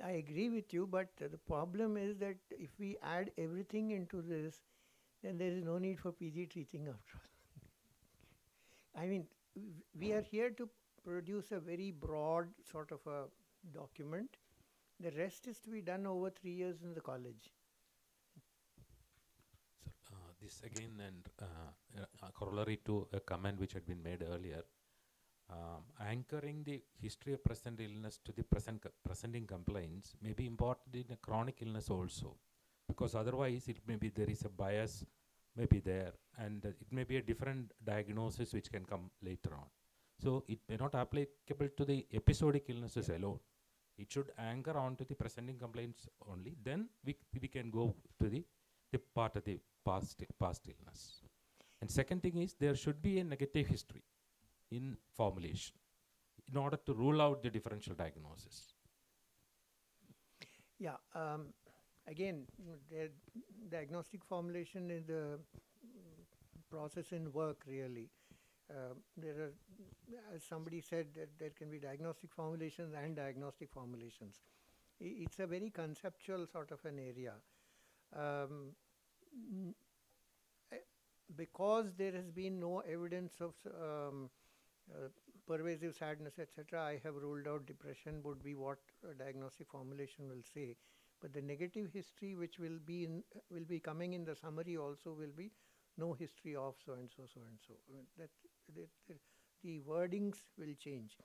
I agree with you, but the problem is that if we add everything into this, then there is no need for PG teaching after all. I mean, we are here to produce a very broad sort of a document. The rest is to be done over 3 years in the college. So, this again, and corollary to a comment which had been made earlier, anchoring the history of present illness to the presenting complaints may be important in a chronic illness also, because otherwise it may be there is a bias may be there, and it may be a different diagnosis which can come later on. So it may not applicable to the episodic illnesses alone. It should anchor on to the presenting complaints only. Then we can go to the part of the past illness. And second thing is, there should be a negative history in formulation in order to rule out the differential diagnosis. Yeah, again, the diagnostic formulation is the process in work, really. There are, as somebody said, that there can be diagnostic formulations and diagnostic formulations. It's a very conceptual sort of an area. Because there has been no evidence of pervasive sadness, etc., I have ruled out depression would be what a diagnostic formulation will say. But the negative history, which will be coming in the summary, also will be no history of so and so, so and so. The wordings will change.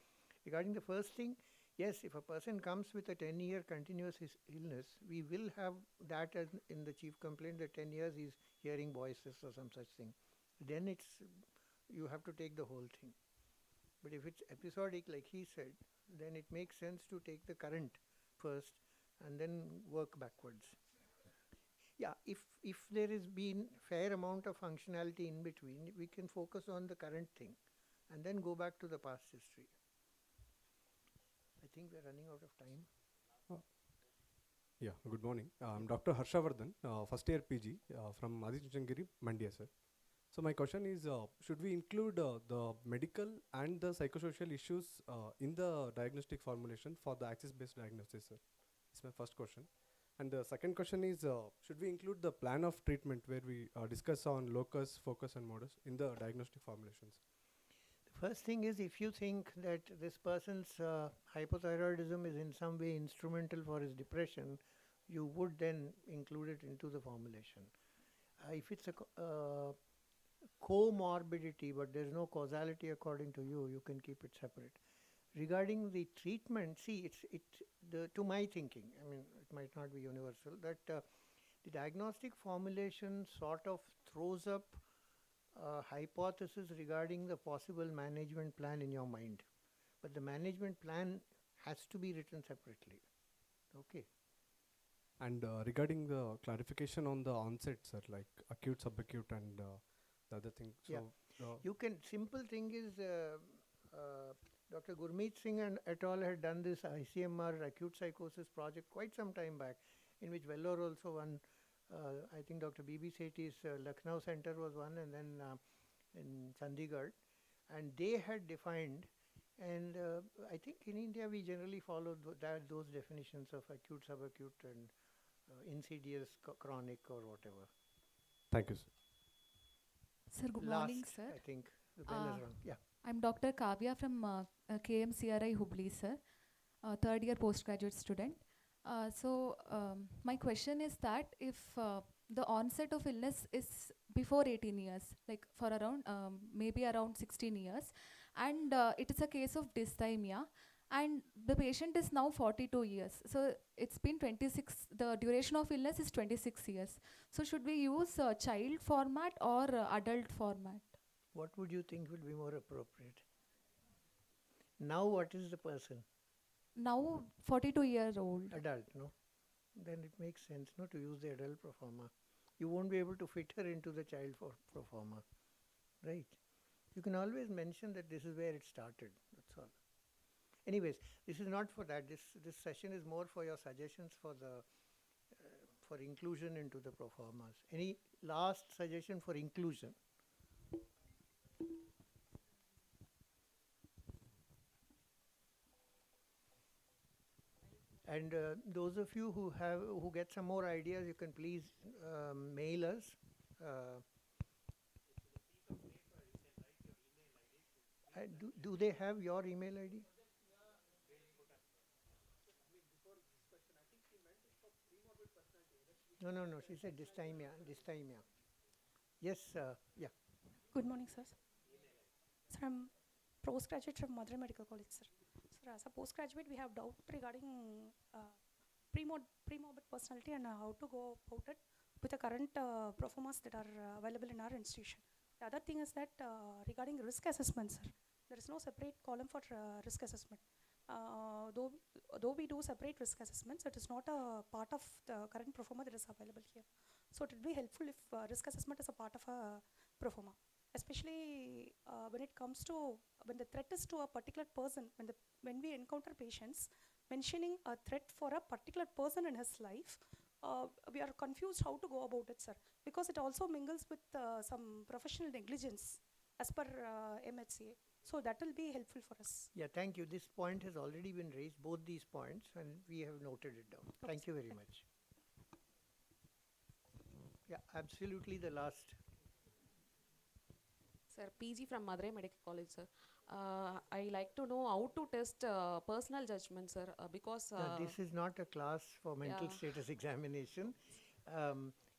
Regarding the first thing, yes, if a person comes with a 10-year continuous illness, we will have that as in the chief complaint that 10 years he's hearing voices or some such thing. Then you have to take the whole thing. But if it's episodic, like he said, then it makes sense to take the current first and then work backwards. Yeah, if there has been fair amount of functionality in between, we can focus on the current thing and then go back to the past history. I think we're running out of time. Yeah, good morning. I'm Dr. Harshavardhan, first year PG from Adichunchanagiri, Mandya, sir. So my question is, should we include the medical and the psychosocial issues in the diagnostic formulation for the axis-based diagnosis, sir? It's my first question. And the second question is, should we include the plan of treatment where we discuss on locus, focus, and modus in the diagnostic formulations? The first thing is, if you think that this person's hypothyroidism is in some way instrumental for his depression, you would then include it into the formulation. If it's a comorbidity, but there's no causality according to you, you can keep it separate. Regarding the treatment, see, to my thinking, I mean, it might not be universal, that The diagnostic formulation sort of throws up a hypothesis regarding the possible management plan in your mind. But the management plan has to be written separately. Okay. And regarding the clarification on the onset, sir, like acute, subacute, and the other thing. So, You can, simple thing is, Dr. Gurmeet Singh and et al. Had done this ICMR acute psychosis project quite some time back, in which Vellore also won. I think Dr. B.B. Sethi's Lucknow Center was one, and then in Chandigarh. And they had defined, and I think in India we generally follow those definitions of acute, subacute, and insidious, chronic, or whatever. Thank you, sir. Sir, good morning, sir. I think the bell is rung. Yeah. I'm Dr. Kavya from KMCRI Hubli, sir, third year postgraduate student. My question is that if the onset of illness is before 18 years, like for around maybe around 16 years, and it is a case of dysthymia, and the patient is now 42 years. So it's been 26, the duration of illness is 26 years. So should we use child format or adult format? What would you think would be more appropriate? Now what is the person? Now 42-year-old. Adult, no? Then it makes sense, no, to use the adult pro forma. You won't be able to fit her into the child pro forma, right? You can always mention that this is where it started, that's all. Anyways, this is not for that. This session is more for your suggestions for the for inclusion into the pro formas. Any last suggestion for inclusion? And those of you who get some more ideas, you can please mail us. Do they have your email ID? No. She said dysthymia. Yes, yeah. Good morning, sir. Sir, I'm postgraduate from Madurai Medical College, sir. Sir, as a postgraduate, we have doubt regarding pre-morbid personality and how to go about it with the current proformas that are available in our institution. The other thing is that regarding risk assessment, sir, there is no separate column for risk assessment. Though we do separate risk assessments, it is not a part of the current proforma that is available here. So it will be helpful if risk assessment is a part of a proforma, especially when it comes to when the threat is to a particular person. When we encounter patients mentioning a threat for a particular person in his life, we are confused how to go about it, sir, because it also mingles with some professional negligence as per MHCA. So that will be helpful for us. Yeah, thank you. This point has already been raised, both these points, and we have noted it down. Thank you very much. Yeah, absolutely the last. Sir, PG from Madurai Medical College, sir. I like to know how to test personal judgment, sir, because... this is not a class for mental status examination.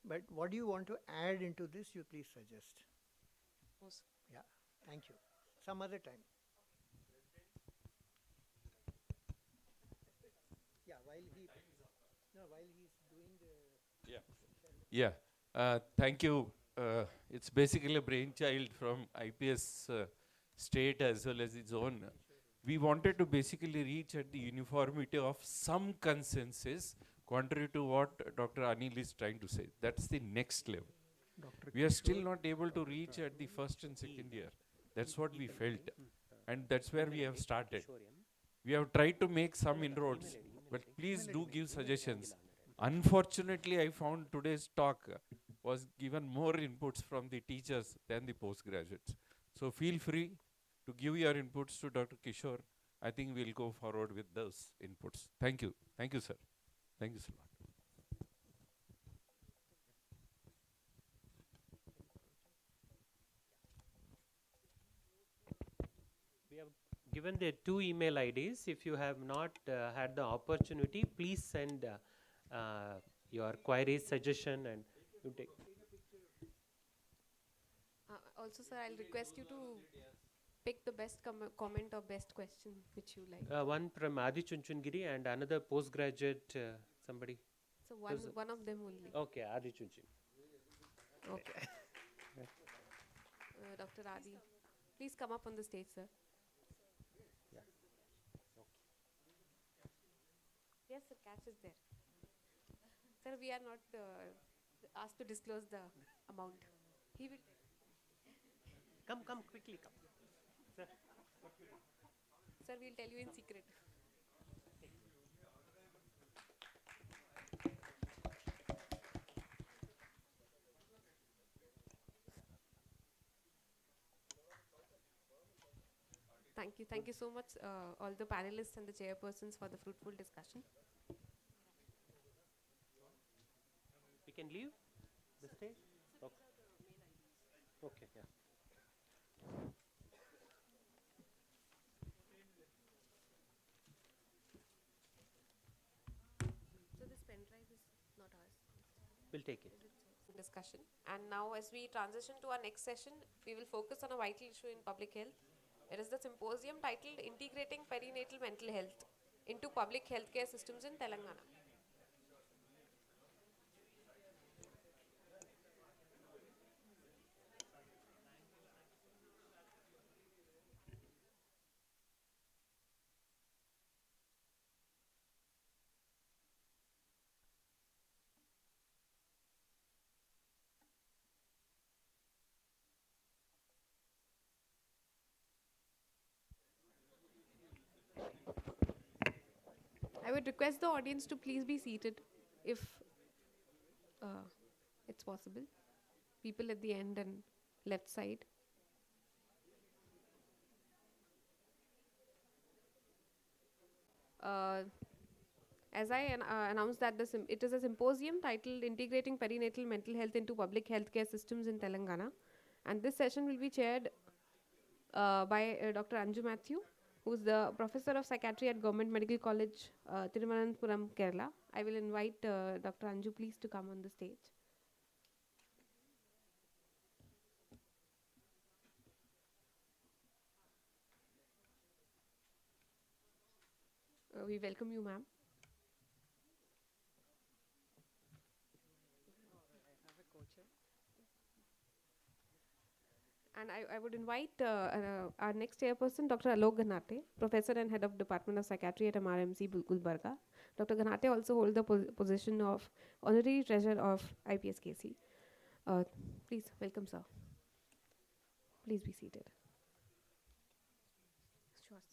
But what do you want to add into this, you please suggest. Yeah, thank you. Some other time. Yeah, while he's doing the... Thank you. It's basically a brainchild from IPS state as well as its own. We wanted to basically reach at the uniformity of some consensus, contrary to what Dr. Anil is trying to say. That's the next level. We are still not able to reach at the first and second year. That's what we felt. And that's where we have started. We have tried to make some inroads, but please do give suggestions. Unfortunately, I found today's talk was given more inputs from the teachers than the postgraduates. So feel free to give your inputs to Dr. Kishore. I think we'll go forward with those inputs. Thank you. Thank you, sir. Thank you so much. We have given the 2 email IDs. If you have not had the opportunity, please send your queries, suggestion, and you take. Also, sir, I'll request you to pick the best comment or best question which you like. One from Adi Chunchungiri and another postgraduate somebody. So So one of them only. Okay, Adi Chunchin. Okay. Dr. Adi, please come up on the stage, sir. Yeah. Yes, sir, catch is there. Sir, we are not asked to disclose the amount. He will Come quickly, come. Sir. Sir, we'll tell you in secret. Thank you so much, all the panelists and the chairpersons for the fruitful discussion. We can leave the stage? Okay. Okay, yeah. So this pen drive is not ours. We'll take it. Discussion. And now as we transition to our next session, we will focus on a vital issue in public health. It is the symposium titled Integrating Perinatal Mental Health into Public Healthcare Systems in Telangana. I would request the audience to please be seated if it's possible. People at the end and left side. As I announced that it is a symposium titled Integrating Perinatal Mental Health into Public Healthcare Systems in Telangana. And this session will be chaired by Dr. Anju Matthew, who is the Professor of Psychiatry at Government Medical College, Thiruvananthapuram, Kerala. I will invite Dr. Anju please to come on the stage. We welcome you, ma'am. And I would invite our next chairperson, Dr. Alok Ganate, Professor and Head of Department of Psychiatry at MRMC Gulbarga. Dr. Ganate also holds the position of Honorary Treasurer of IPS KC. Please welcome, sir. Please be seated. Sure, sir.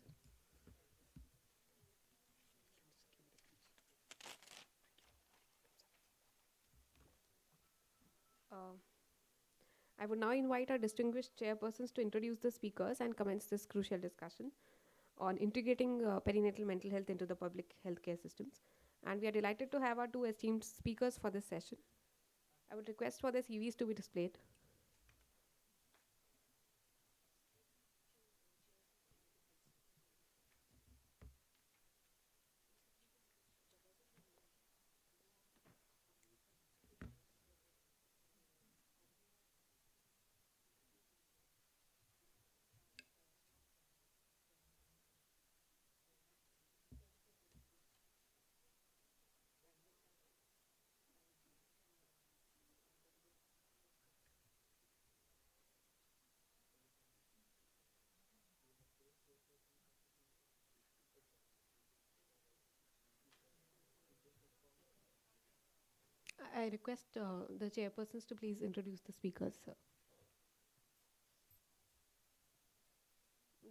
I would now invite our distinguished chairpersons to introduce the speakers and commence this crucial discussion on integrating perinatal mental health into the public healthcare systems. And we are delighted to have our two esteemed speakers for this session. I would request for their CVs to be displayed. I request the chairpersons to please introduce the speakers, sir.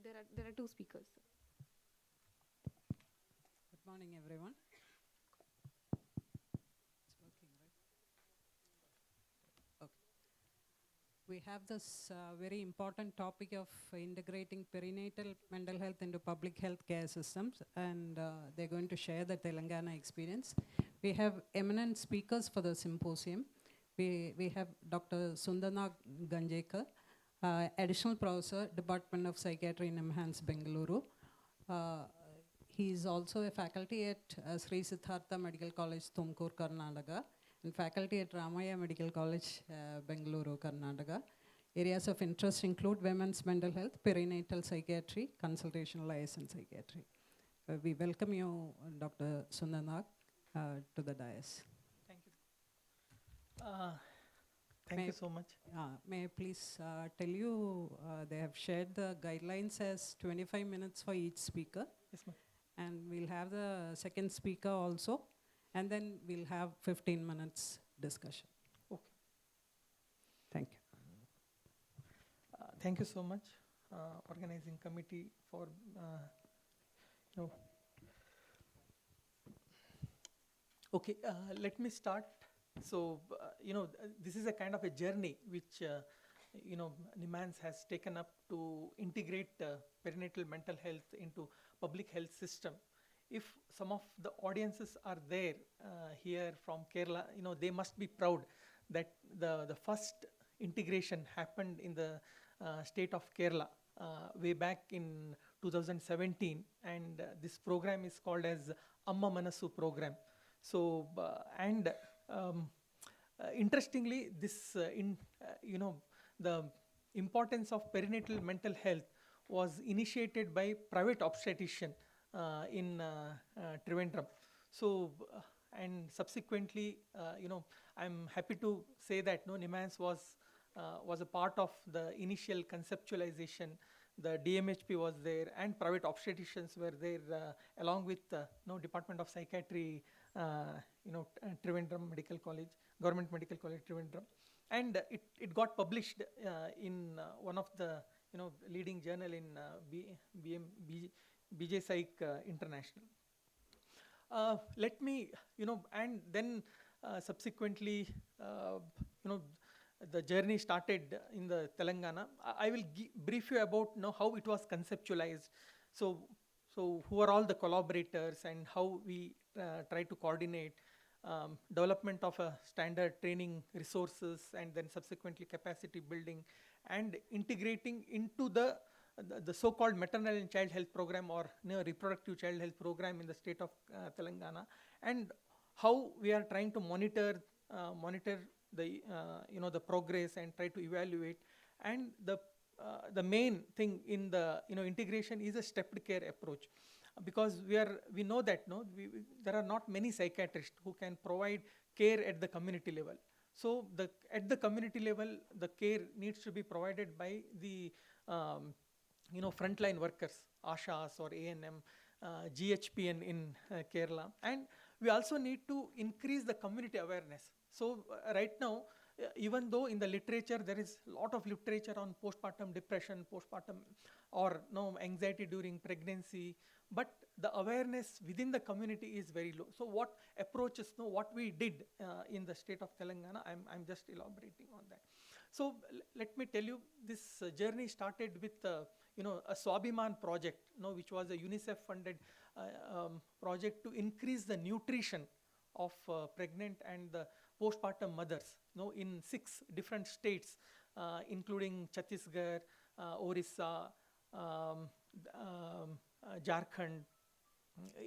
There are two speakers, sir. Good morning, everyone. It's working, right? Okay. We have this very important topic of integrating perinatal mental health into public health care systems, and they're going to share the Telangana experience. We have eminent speakers for the symposium. We have Dr. Sundana Ganjekar, Additional Professor, Department of Psychiatry in MHANS, Bengaluru. He is also a faculty at Sri Siddhartha Medical College, Tumkur, Karnataka, and faculty at Ramaya Medical College, Bengaluru, Karnataka. Areas of interest include women's mental health, perinatal psychiatry, consultational IS and psychiatry. We welcome you, Dr. Sundanak, to the dais. Thank you so much. May I please tell you, they have shared the guidelines as 25 minutes for each speaker. Yes, ma'am. And we'll have the second speaker also, and then we'll have 15 minutes discussion. Okay. Thank you. Thank you so much, organizing committee for, you know. Okay, let me start. So, this is a kind of a journey which, NIMANS has taken up to integrate perinatal mental health into public health system. If some of the audiences are there here from Kerala, they must be proud that the first integration happened in the state of Kerala way back in 2017, and this program is called as Amma Manasu program. So, interestingly, this the importance of perinatal mental health was initiated by private obstetrician in Trivandrum. So, and subsequently, I'm happy to say that NIMANS was a part of the initial conceptualization. The DMHP was there, and private obstetricians were there, along with Department of Psychiatry, Trivandrum Medical College, Government Medical College Trivandrum, and it got published in one of the leading journal in BJ Psych International. Let me and then subsequently the journey started in the Telangana. I will brief you about how it was conceptualized. So who are all the collaborators and how we try to coordinate development of a standard training resources, and then subsequently capacity building and integrating into the so-called maternal and child health program, or reproductive child health program in the state of Telangana, and how we are trying to monitor the the progress and try to evaluate. And the main thing in the integration is a stepped care approach, because we know that there are not many psychiatrists who can provide care at the community level. So at the community level, the care needs to be provided by the frontline workers, ASHAs or ANM, GHPN in Kerala, and we also need to increase the community awareness. So right now, even though in the literature there is a lot of literature on postpartum depression, postpartum or anxiety during pregnancy, but the awareness within the community is very low. So what approaches, what we did in the state of Telangana, I'm just elaborating on that. So let me tell you, this journey started with a Swabhiman project, which was a UNICEF-funded project to increase the nutrition of pregnant and the postpartum mothers, in 6 different states, including Chhattisgarh, Orissa, Jharkhand,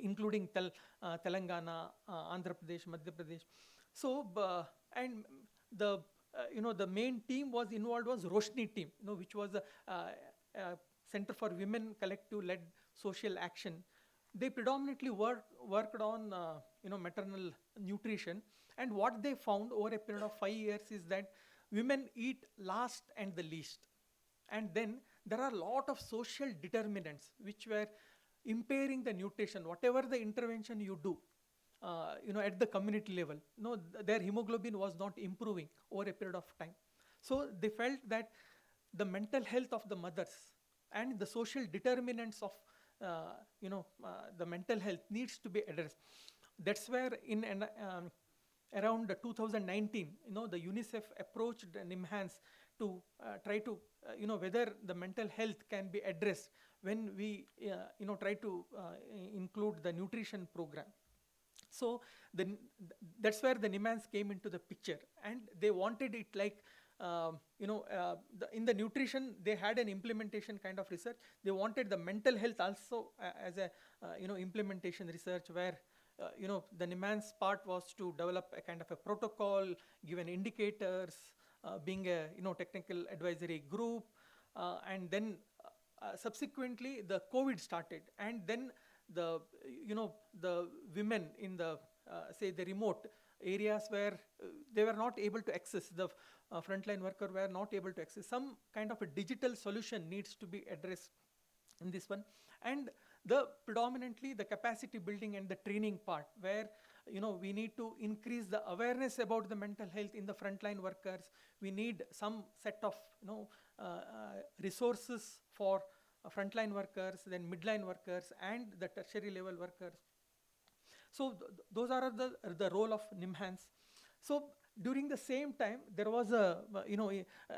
including Telangana, Andhra Pradesh, Madhya Pradesh. So, and the main team was involved was Roshni team, which was a Center for Women Collective-led social action. They predominantly worked on maternal nutrition, and what they found over a period of 5 years is that women eat last and the least, and then there are a lot of social determinants which were impairing the nutrition. Whatever the intervention you do, at the community level, their hemoglobin was not improving over a period of time. So they felt that the mental health of the mothers and the social determinants of the mental health needs to be addressed. That's where in around 2019, the UNICEF approached NIMHANS to try to, whether the mental health can be addressed when we, try to include the nutrition program. So that's where the NIMHANS came into the picture, and they wanted it like, in the nutrition, they had an implementation kind of research. They wanted the mental health also as a, implementation research, where, the NIMHANS part was to develop a kind of a protocol, given indicators, being a, technical advisory group, and then subsequently the COVID started, and then the women in the say the remote areas where they were not able to access, the frontline worker were not able to access, some kind of a digital solution needs to be addressed in this one. And the predominantly the capacity building and the training part, where we need to increase the awareness about the mental health in the frontline workers. We need some set of resources for frontline workers, then midline workers, and the tertiary level workers. So those are the role of NIMHANS. So during the same time, there was a,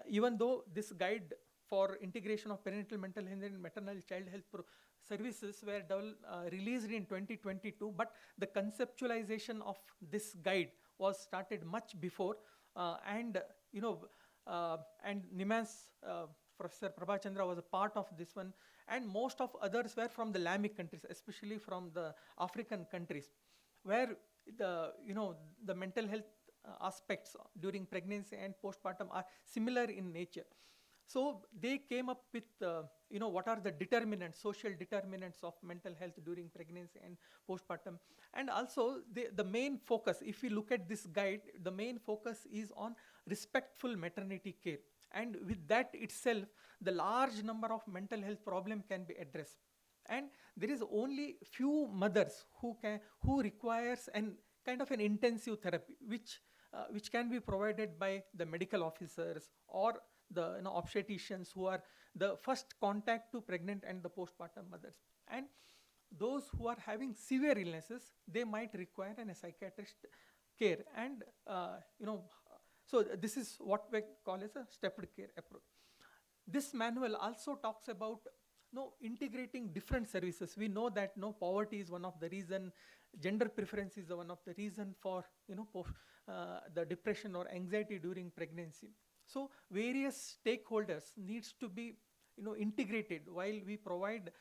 even though this guide for integration of perinatal mental health and maternal child health services were released in 2022, but the conceptualization of this guide was started much before, and NIMHANS, Professor Prabhachandra was a part of this one, and most of others were from the LAMIC countries, especially from the African countries, where the mental health aspects during pregnancy and postpartum are similar in nature. So they came up with what are the determinants, social determinants of mental health during pregnancy and postpartum. And also the main focus, if we look at this guide, the main focus is on respectful maternity care. And with that itself, the large number of mental health problem can be addressed. And there is only few mothers who requires an kind of an intensive therapy, which can be provided by the medical officers or the obstetricians, who are the first contact to pregnant and the postpartum mothers. And those who are having severe illnesses, they might require a psychiatrist care. And so this is what we call as a stepped care approach. This manual also talks about integrating different services. We know that poverty is one of the reason, gender preference is one of the reason for the depression or anxiety during pregnancy. So various stakeholders needs to be integrated while we provide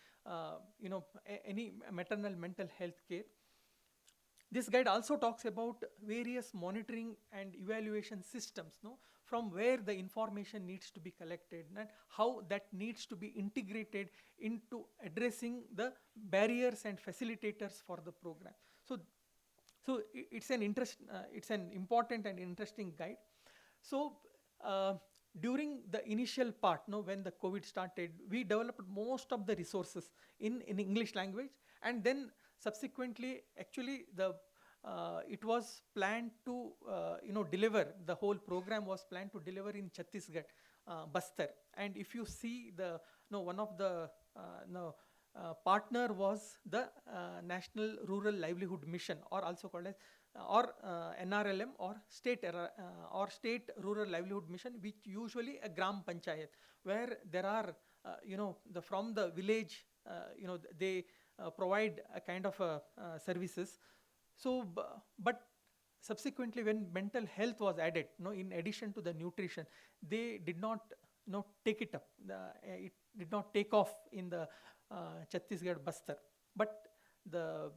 any maternal mental health care. This guide also talks about various monitoring and evaluation systems, from where the information needs to be collected and how that needs to be integrated into addressing the barriers and facilitators for the program. So it's an important and interesting guide. So during the initial part, when the COVID started, we developed most of the resources in English language, and then subsequently, actually, it was planned to deliver, the whole program was planned to deliver in Chhattisgarh, Bastar. And if you see one of the partner was the National Rural Livelihood Mission, or also called as NRLM, or State Rural Livelihood Mission, which usually a Gram Panchayat, where there are from the village, they provide a kind of services. So, but subsequently, when mental health was added, in addition to the nutrition, they did not take it up. It did not take off in the Chhattisgarh Bastar. But the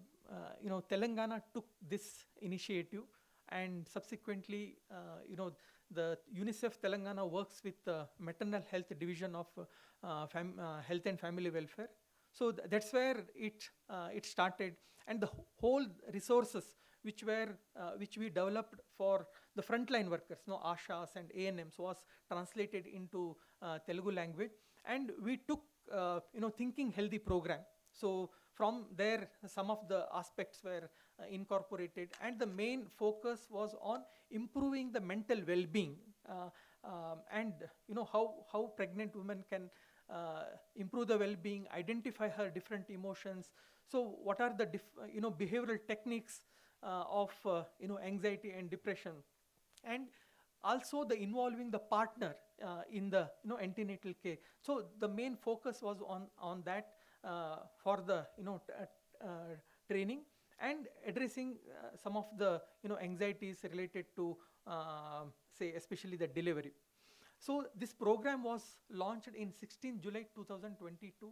Telangana took this initiative, and subsequently, the UNICEF Telangana works with the maternal health division of Health and Family Welfare. So that's where it started, and the whole resources which we developed for the frontline workers, ASHAs and ANMs, was translated into Telugu language, and we took Thinking Healthy program. So from there, some of the aspects were incorporated, and the main focus was on improving the mental well-being, and how pregnant women can improve the well-being, identify her different emotions. So what are the behavioral techniques of anxiety and depression, and also the involving the partner in the antenatal care. So the main focus was on that for the training, and addressing some of the anxieties related to say especially the delivery. So this program was launched in 16 July 2022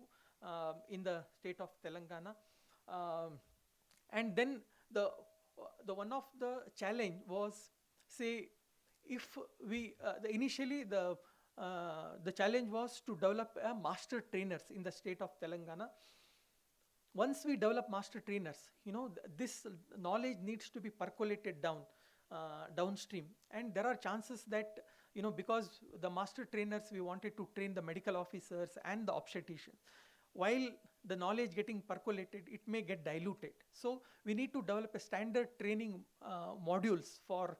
in the state of Telangana, and then the one of the challenge was, say, if we initially the challenge was to develop master trainers in the state of Telangana once we develop master trainers, this knowledge needs to be percolated downstream, and there are chances that, because the master trainers, we wanted to train the medical officers and the obstetricians, while the knowledge getting percolated, it may get diluted. So we need to develop a standard training modules for,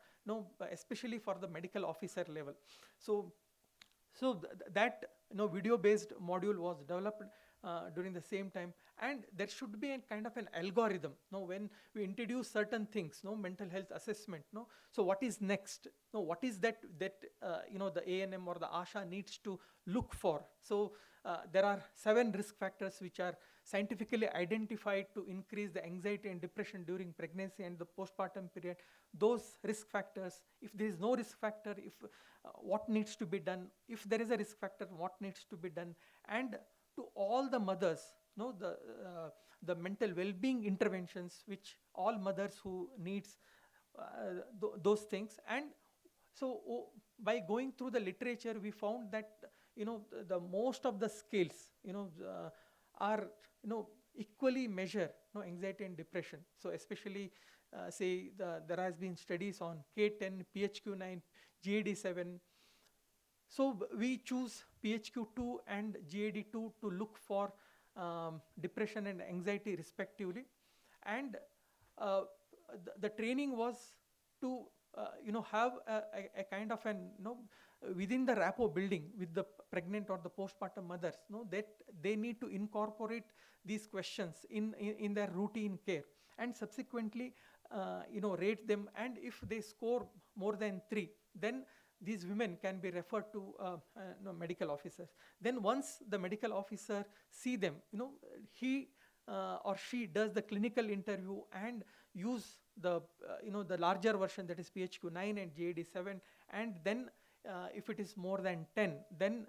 especially for the medical officer level. So that video based module was developed during the same time, and there should be a kind of an algorithm, when we introduce certain things, mental health assessment, so what is next, what is that the ANM or the ASHA needs to look for. So there are 7 risk factors which are scientifically identified to increase the anxiety and depression during pregnancy and the postpartum period. Those risk factors, if there is no risk factor, if what needs to be done, if there is a risk factor, what needs to be done, and to all the mothers, the mental well-being interventions which all mothers who needs those things. And so by going through the literature, we found that the most of the scales are equally measure anxiety and depression. So especially say there has been studies on K10, PHQ9, GAD7. So we choose PHQ2 and GAD2 to look for depression and anxiety respectively, and the training was to have a kind of an within the rapport building with the pregnant or the postpartum mothers, that they need to incorporate these questions in their routine care, and subsequently rate them, and if they score more than 3, then these women can be referred to medical officers. Then once the medical officer see them, he or she does the clinical interview and use the the larger version, that is PHQ9 and GAD7, and then if it is more than 10, then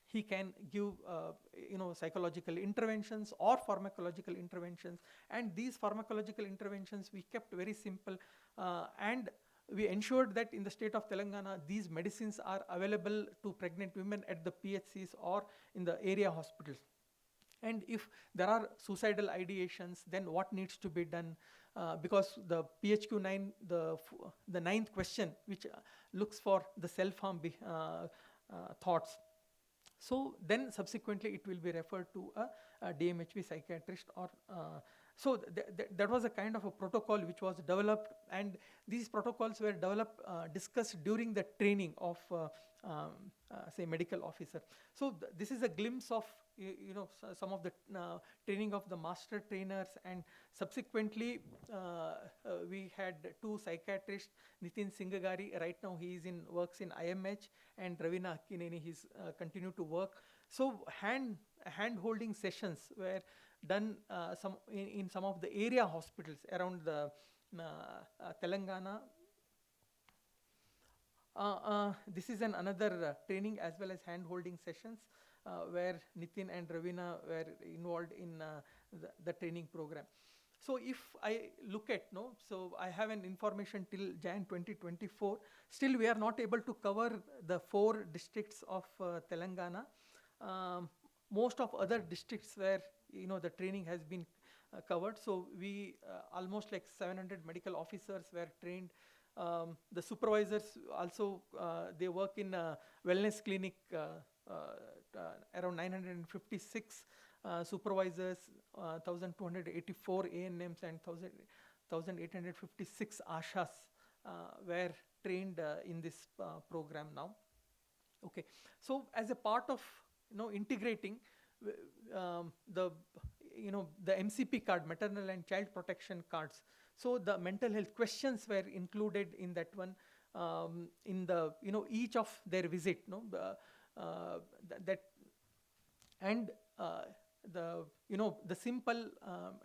he can give psychological interventions or pharmacological interventions. And these pharmacological interventions we kept very simple, and we ensured that in the state of Telangana, these medicines are available to pregnant women at the PHCs or in the area hospitals. And if there are suicidal ideations, then what needs to be done? Because the PHQ9, the 9th question, which looks for the self-harm thoughts. So then subsequently it will be referred to a DMHP psychiatrist, or so that was a kind of a protocol which was developed, and these protocols were developed, discussed during the training of say medical officer. So this is a glimpse of some of the training of the master trainers, and subsequently we had 2 psychiatrists, Nitin Singagari, right now he is works in IMH, and Ravina Akkineni, he's continued to work. So hand holding sessions were done in some of the area hospitals around the Telangana. This is another training as well as hand holding sessions where Nitin and Ravina were involved in the training program. So if I look at, so I have an information till Jan 2024, still we are not able to cover the 4 districts of Telangana. Most of other districts where the training has been covered. So we almost like 700 medical officers were trained. The supervisors also, they work in a wellness clinic, around 956 supervisors, 1284 ANMs and 1856 ASHAs were trained in this program now. Okay, so as a part of integrating the MCP card, maternal and child protection cards, so the mental health questions were included in that one, in the each of their visit, that and the simple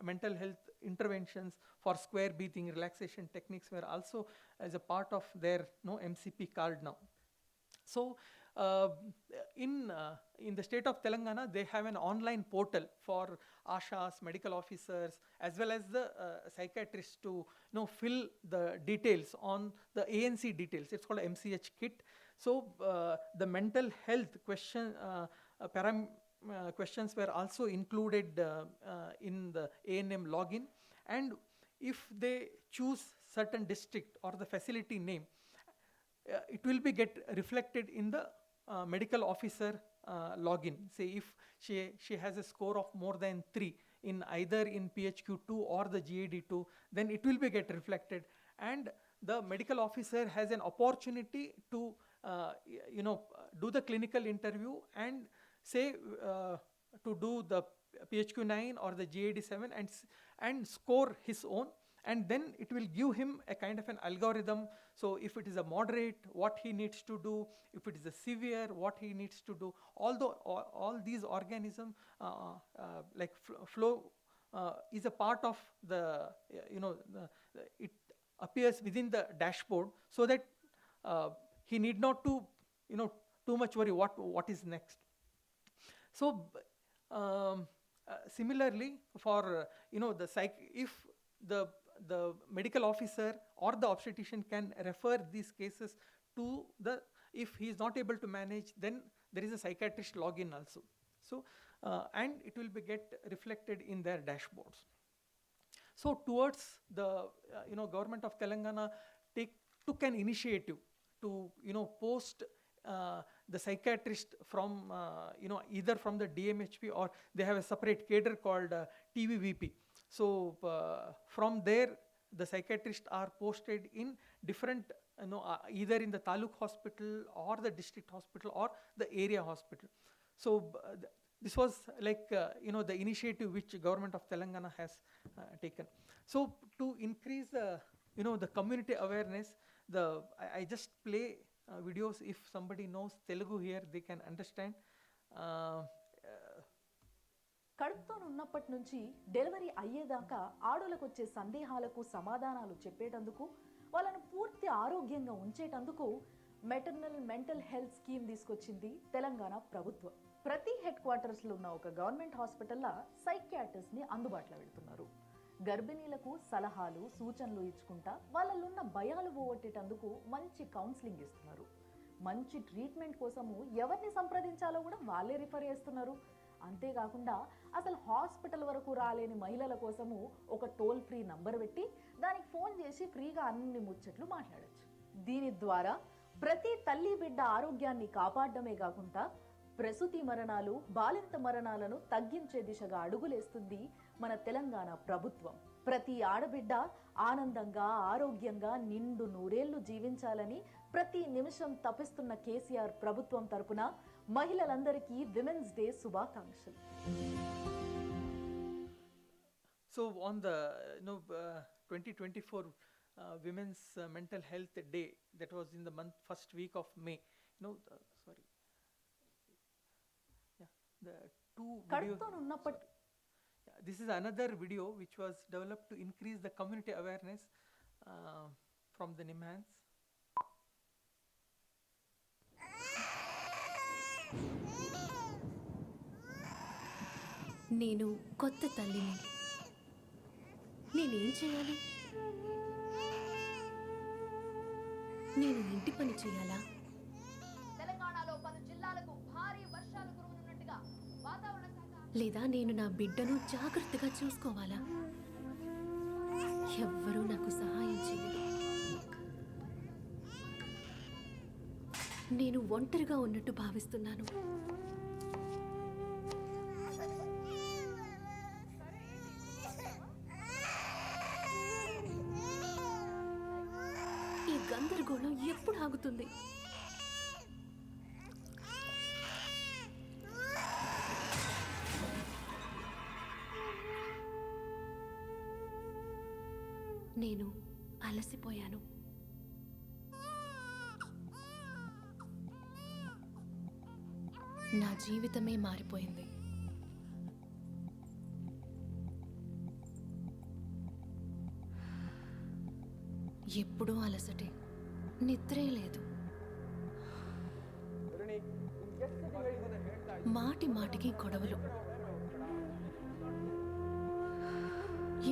mental health interventions for square breathing, relaxation techniques were also as a part of their MCP card now. So in the state of Telangana, they have an online portal for ASHAs, medical officers, as well as the psychiatrists to fill the details on the ANC details. It's called MCH kit. So the mental health question questions were also included in the ANM login, and if they choose certain district or the facility name, it will be get reflected in the medical officer login. Say if she has a score of more than 3 in either in PHQ2 or the GAD2, then it will be get reflected, and the medical officer has an opportunity to do the clinical interview and say to do the PHQ9 or the GAD7 and score his own, and then it will give him a kind of an algorithm. So if it is a moderate, what he needs to do; if it is a severe, what he needs to do. Although all these organisms like flow is a part of the it appears within the dashboard, so that he need not to too much worry what is next. So similarly for if the medical officer or the obstetrician can refer these cases to the, if he is not able to manage, then there is a psychiatrist login also. So and it will be get reflected in their dashboards. So towards the government of Telangana took an initiative to post the psychiatrist from either from the DMHP, or they have a separate cadre called TVVP. So from there the psychiatrists are posted in different either in the taluk hospital or the district hospital or the area hospital. So this was like the initiative which government of Telangana has taken. So to increase the the community awareness, I just play videos. If somebody knows Telugu here, they can understand. కడుపుతో ఉన్నప్పటి నుంచి delivery అయ్యేదాకా ఆడోళ్ళకు వచ్చే సందేహాలకు సమాధానాలు చెప్పేటందుకు, వాళ్ళను పూర్తి ఆరోగ్యంగా ఉంచేటందుకు మెటర్నల్ మెంటల్ హెల్త్ స్కీమ్ తీసుకొచ్చింది తెలంగాణ ప్రభుత్వం. ప్రతి హెడ్ క్వార్టర్స్లో ఉన్న ఒక గవర్నమెంట్ హాస్పిటల్లో సైకియాట్రిస్ట్ని అందుబాటులో పెడుతున్నారు. గర్భిణీలకు సలహాలు సూచనలు ఇచ్చుకుంటా వాళ్ళల్లో ఉన్న భయాలు పోగొట్టేటందుకు మంచి కౌన్సిలింగ్ ఇస్తున్నారు. మంచి ట్రీట్మెంట్ కోసము ఎవరిని సంప్రదించాలో కూడా వాళ్ళే రిఫర్ చేస్తున్నారు. అంతేకాకుండా అసలు హాస్పిటల్ వరకు రాలేని మహిళల కోసము ఒక టోల్ ఫ్రీ నంబర్ పెట్టి దానికి ఫోన్ చేసి ఫ్రీగా అన్ని ముచ్చట్లు మాట్లాడచ్చు. దీని ద్వారా ప్రతి తల్లి బిడ్డ ఆరోగ్యాన్ని కాపాడడమే కాకుండా ప్రసూతి మరణాలు, బాలింత మరణాలను తగ్గించే దిశగా అడుగులేస్తుంది మన తెలంగాణ ప్రభుత్వం. ప్రతి ఆడబిడ్డ ఆనందంగా ఆరోగ్యంగా నిండు నూరేళ్లు జీవించాలని ప్రతి నిమిషం తపిస్తున్న కేసీఆర్ ప్రభుత్వం తరపున మహిళలందరికీ విమెన్స్ డే శుభాకాంక్షలు. So on the 2024 Women's Mental Health Day, that was in the first week of May. The two videos. This is another video which was developed to increase the community awareness from the NIMHANS. నేను కొత్త తల్లిని. నేనేం చేయాలి? నేను ఇంటి పని చేయాలా? తెలంగాణలో పలు జిల్లాలకు భారీ వర్షాలు కురవనున్నట్టుగా వాతావరణ శాఖ. లేదా నేను నా బిడ్డను జాగ్రత్తగా చూసుకోవాలా? ఎవ్వరూ నాకు సహాయం చేయరు. నేను ఒంటరిగా ఉన్నట్టు భావిస్తున్నాను. ఈ గందరగోళం ఎప్పుడు ఆగుతుంది? నేను అలసిపోయాను. నా జీవితమే మారిపోయింది. ఎప్పుడూ అలసటే, నిద్రే లేదు. మాటి మాటికి గొడవలు.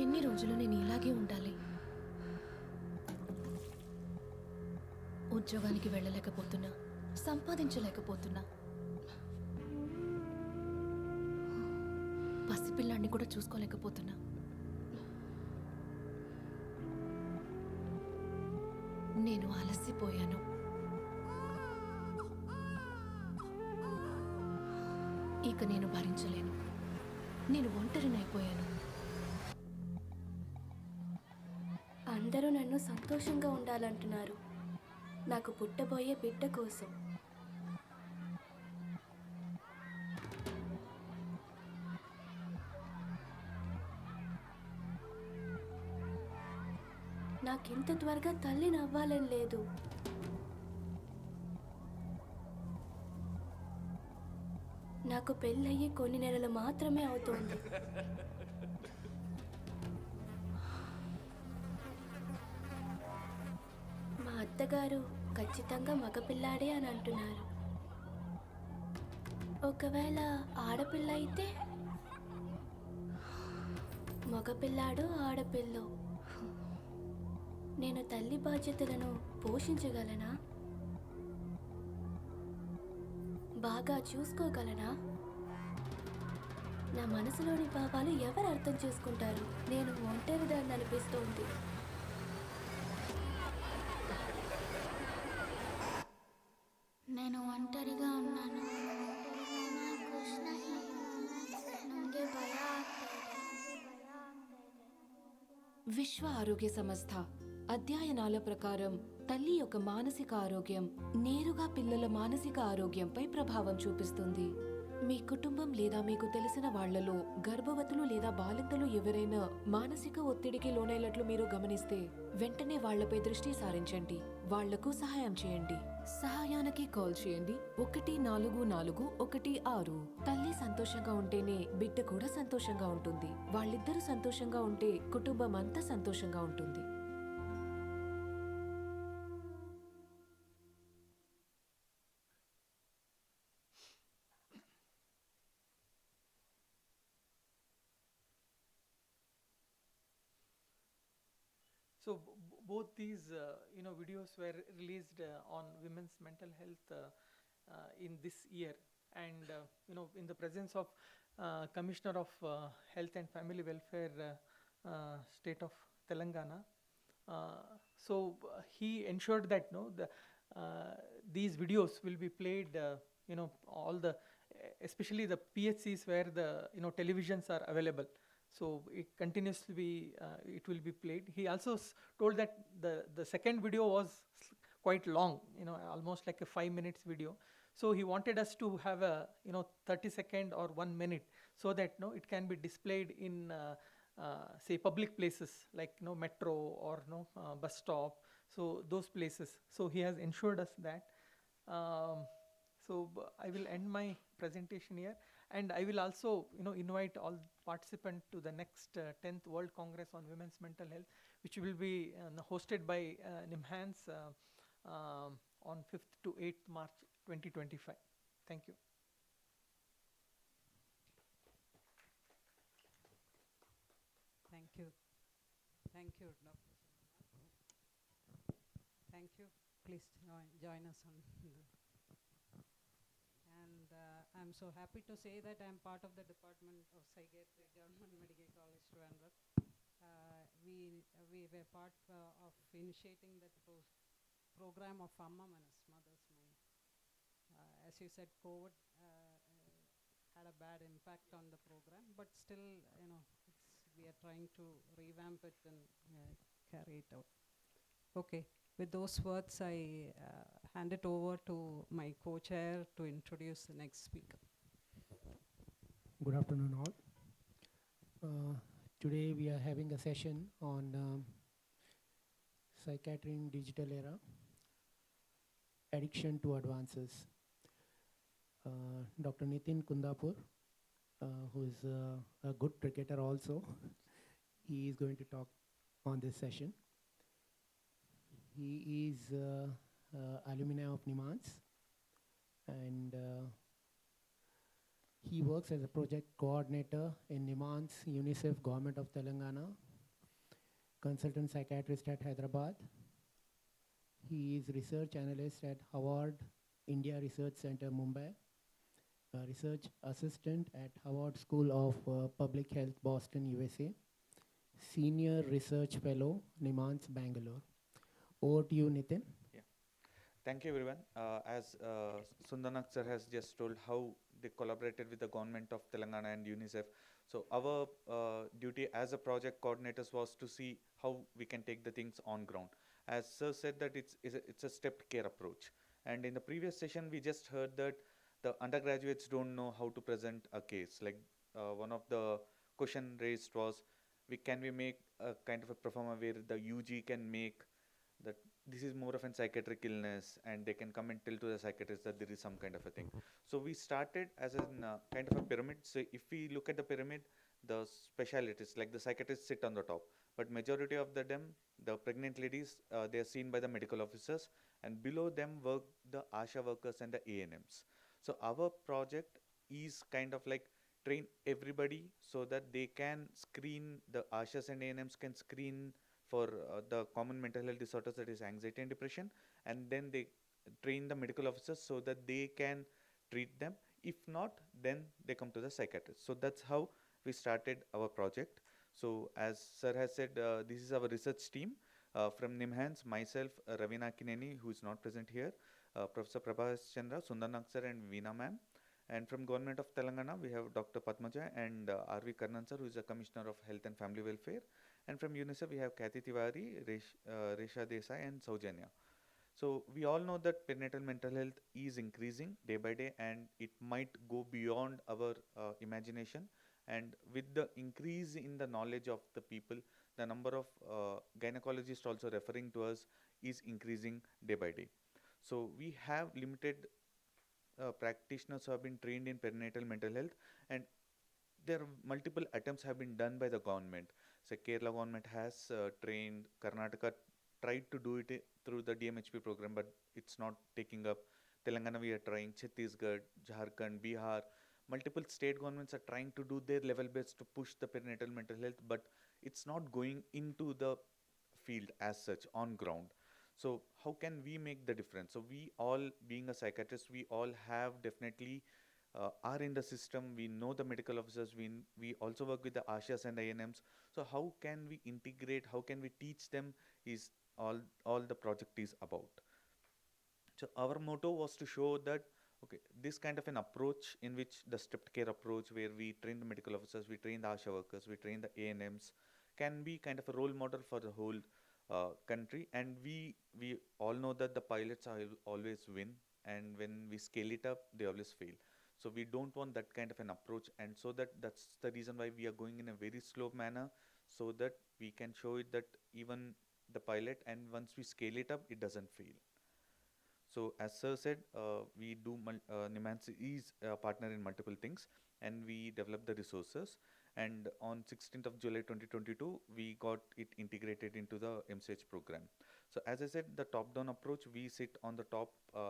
ఎన్ని రోజులు నేను ఇలాగే ఉండాలి? ఉద్యోగానికి వెళ్ళలేకపోతున్నా, సంపాదించలేకపోతున్నా. పసిపిల్లాన్ని కూడా చూసుకోలేకపోతున్నా. నేను అలసిపోయాను. ఇక నేను భరించలేను. నేను ఒంటరినైపోయాను. అందరూ నన్ను సంతోషంగా ఉండాలంటున్నారు, నాకు పుట్టబోయే బిడ్డ కోసం. నాకింత త్వరగా తల్లిని అవ్వాలని లేదు. నాకు పెళ్ళయ్యి కొన్ని నెలలు మాత్రమే అవుతోంది. మా అత్తగారు ఖచ్చితంగా మగపిల్లాడే అని అంటున్నారు. ఒకవేళ ఆడపిల్ల అయితే? మగపిల్లాడో ఆడపిల్లో నేను తల్లి బాధ్యతలను పోషించగలనా? బాగా చూసుకోగలనా? నా మనసులోని భావాలు ఎవరు అర్థం చేసుకుంటారు? నేను ఒంటరిదాన్ని అనిపిస్తోంది. నేను ఒంటరిగా ఉన్నాను. విశ్వ ఆరోగ్య సంస్థ అధ్యయనాల ప్రకారం తల్లి యొక్క మానసిక ఆరోగ్యం నేరుగా పిల్లల మానసిక ఆరోగ్యంపై ప్రభావం చూపిస్తుంది. మీ కుటుంబం లేదా మీకు తెలిసిన వాళ్లలో గర్భవతులు లేదా బాలింతలు ఎవరైనా మానసిక ఒత్తిడికి లోనైనట్లు మీరు గమనిస్తే వెంటనే వాళ్లపై దృష్టి సారించండి. వాళ్లకు సహాయం చేయండి. సహాయానికి కాల్ చేయండి 14416. తల్లి సంతోషంగా ఉంటేనే బిడ్డ కూడా సంతోషంగా ఉంటుంది. వాళ్ళిద్దరూ సంతోషంగా ఉంటే కుటుంబం అంతా సంతోషంగా ఉంటుంది. So both these videos were released on women's mental health in this year, and in the presence of Commissioner of Health and Family Welfare, State of Telangana. So he ensured that these videos will be played, all the especially the PHCs where the televisions are available. So it continuously it will be played. He also told that the second video was quite long, almost like a 5 minutes video. So he wanted us to have a 30-second or 1 minute, so that it can be displayed in say public places like metro or bus stop. So those places. So he has ensured us that. So I will end my presentation here, and I will also invite all participants to the next 10th World Congress on Women's Mental Health, which will be hosted by NIMHANS on 5th to 8th March 2025. Thank you. Thank you. Thank you, Dr. Thank you. Please join us on and I'm so happy to say that I'm part of the Department of Psychiatry, Government Medical College, Trivandrum. We were part of initiating that program of Amma Manas, Mothers Mind. As you said, COVID had a bad impact on the program, but still, we are trying to revamp it and carry it out. Okay, with those words, I hand it over to my co-chair to introduce the next speaker. Good afternoon, all. Today we are having a session on psychiatry in digital era, addiction to advances. Dr. Nitin Kundapur, who is a good cricketer also, he is going to talk on this session. He is alumni of NIMHANS, and he works as a project coordinator in NIMHANS, UNICEF, Government of Telangana, consultant psychiatrist at Hyderabad. He is research analyst at Howard India Research Center, Mumbai, a research assistant at Howard School of Public Health, Boston, USA. Senior Research Fellow, Nimans, Bangalore. Over to you, Nitin. Yeah. Thank you, everyone. As Sundanak sir has just told how they collaborated with the government of Telangana and UNICEF. So our duty as a project coordinators was to see how we can take the things on ground. As sir said that it's a stepped care approach. And in the previous session, we just heard that the undergraduates don't know how to present a case. Like one of the question raised was, can we make a kind of a performer where the UG can make that this is more of a psychiatric illness and they can come and tell to the psychiatrist that there is some kind of a thing. So we started as a kind of a pyramid. So if we look at the pyramid, the specialities like the psychiatrists sit on the top, but majority of them, the pregnant ladies, they are seen by the medical officers, and below them work the ASHA workers and the ANMs. So our project is kind of like train everybody so that they can screen, the ASHAs and ANMs can screen for the common mental health disorders, that is anxiety and depression, and then they train the medical officers so that they can treat them. If not, then they come to the psychiatrist. So that's how we started our project. So as sir has said, this is our research team from NIMHANS, myself, Ravina Kineni, who is not present here, Professor Prabhas Chandra, Sundanak sir, and Veena ma'am. And from Government of Telangana, we have Dr. Padmaja and R.V. Karnan sir, who is the Commissioner of Health and Family Welfare. And from UNICEF, we have Kathy Tiwari, Resha Desai, and Saujanya. So we all know that perinatal mental health is increasing day by day, and it might go beyond our imagination. And with the increase in the knowledge of the people, the number of gynecologists also referring to us is increasing day by day. So we have limited practitioners who have been trained in perinatal mental health, and there are multiple attempts have been done by the government. So Kerala government has trained, Karnataka tried to do it through the DMHP program, but it's not taking up. Telangana we are trying, Chhattisgarh, Jharkhand, Bihar, multiple state governments are trying to do their level best to push the perinatal mental health, but it's not going into the field as such on ground. So how can we make the difference? So we all, being a psychiatrist, we all have definitely are in the system. We know the medical officers. We also work with the ASHAs and INMs. So how can we integrate? How can we teach them? Is all the project is about. So our motto was to show that okay, this kind of an approach in which the stepped care approach, where we train the medical officers, we train the ASHA workers, we train the ANMs, can be kind of a role model for the whole country. And we all know that the pilots always win, and when we scale it up, they always fail. So we don't want that kind of an approach, and so that's the reason why we are going in a very slow manner, so that we can show it that even the pilot, and once we scale it up, it doesn't fail. So as sir said, we do Nimans is a partner in multiple things, and we develop the resources. And on 16th of July 2022, we got it integrated into the MCH program. So as I said, the top-down approach, we sit on the top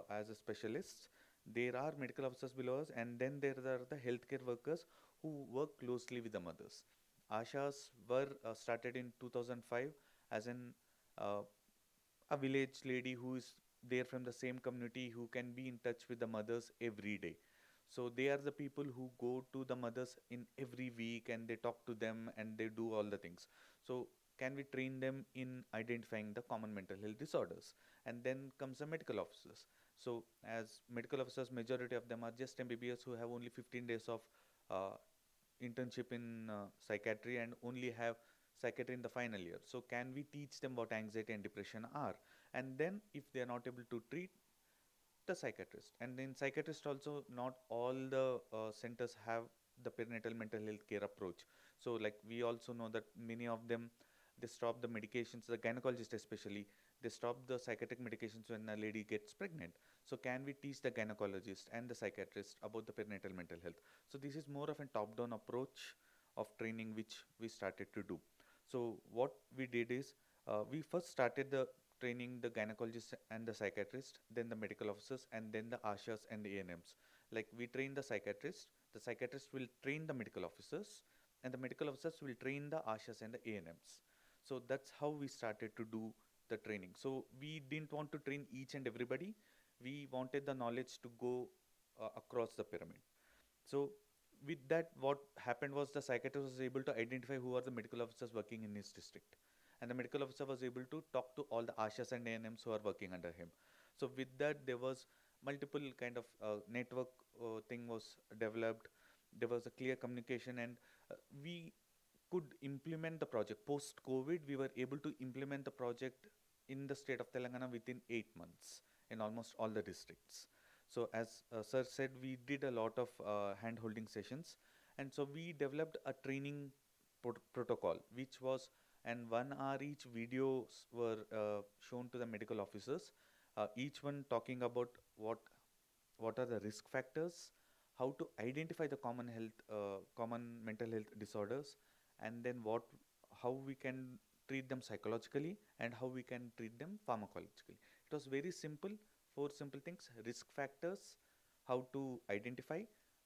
as a specialists. There are medical officers below us, and then there are the healthcare workers who work closely with the mothers. Ashas were started in 2005 as a village lady who is there from the same community, who can be in touch with the mothers every day. So they are the people who go to the mothers in every week, and they talk to them, and they do all the things. So can we train them in identifying the common mental health disorders? And then comes the medical officers. So as medical officers, majority of them are just MBBS who have only 15 days of uh, internship in psychiatry, and only have psychiatry in the final year. So can we teach them what anxiety and depression are? And then if they are not able to treat, the psychiatrist. And in psychiatrist also, not all the centers have the perinatal mental health care approach. So like we also know that many of them, they stop the medications, the gynecologist especially, they stop the psychiatric medications when a lady gets pregnant. So can we teach the gynecologist and the psychiatrist about the perinatal mental health? So this is more of a top-down approach of training which we started to do. So what we did is, we first started the training the gynecologist and the psychiatrist, then the medical officers, and then the ASHAs and the ANMs. Like we train the psychiatrist will train the medical officers, and the medical officers will train the ASHAs and the ANMs. So that's how we started to do the training. So we didn't want to train each and everybody. We wanted the knowledge to go across the pyramid. So with that, what happened was the psychiatrist was able to identify who are the medical officers working in his district, and the medical officer was able to talk to all the ashas and ANMs who are working under him. So with that, there was multiple kind of network thing was developed. There was a clear communication, and we could implement the project. Post COVID, we were able to implement the project in the state of Telangana within 8 months in almost all the districts. So as sir said, we did a lot of hand holding sessions, and so we developed a training protocol, which was, and 1 hour each videos were shown to the medical officers, each one talking about what are the risk factors, how to identify the common mental health disorders, and then how we can treat them psychologically and how we can treat them pharmacologically. It was very simple, 4 simple things: risk factors, how to identify,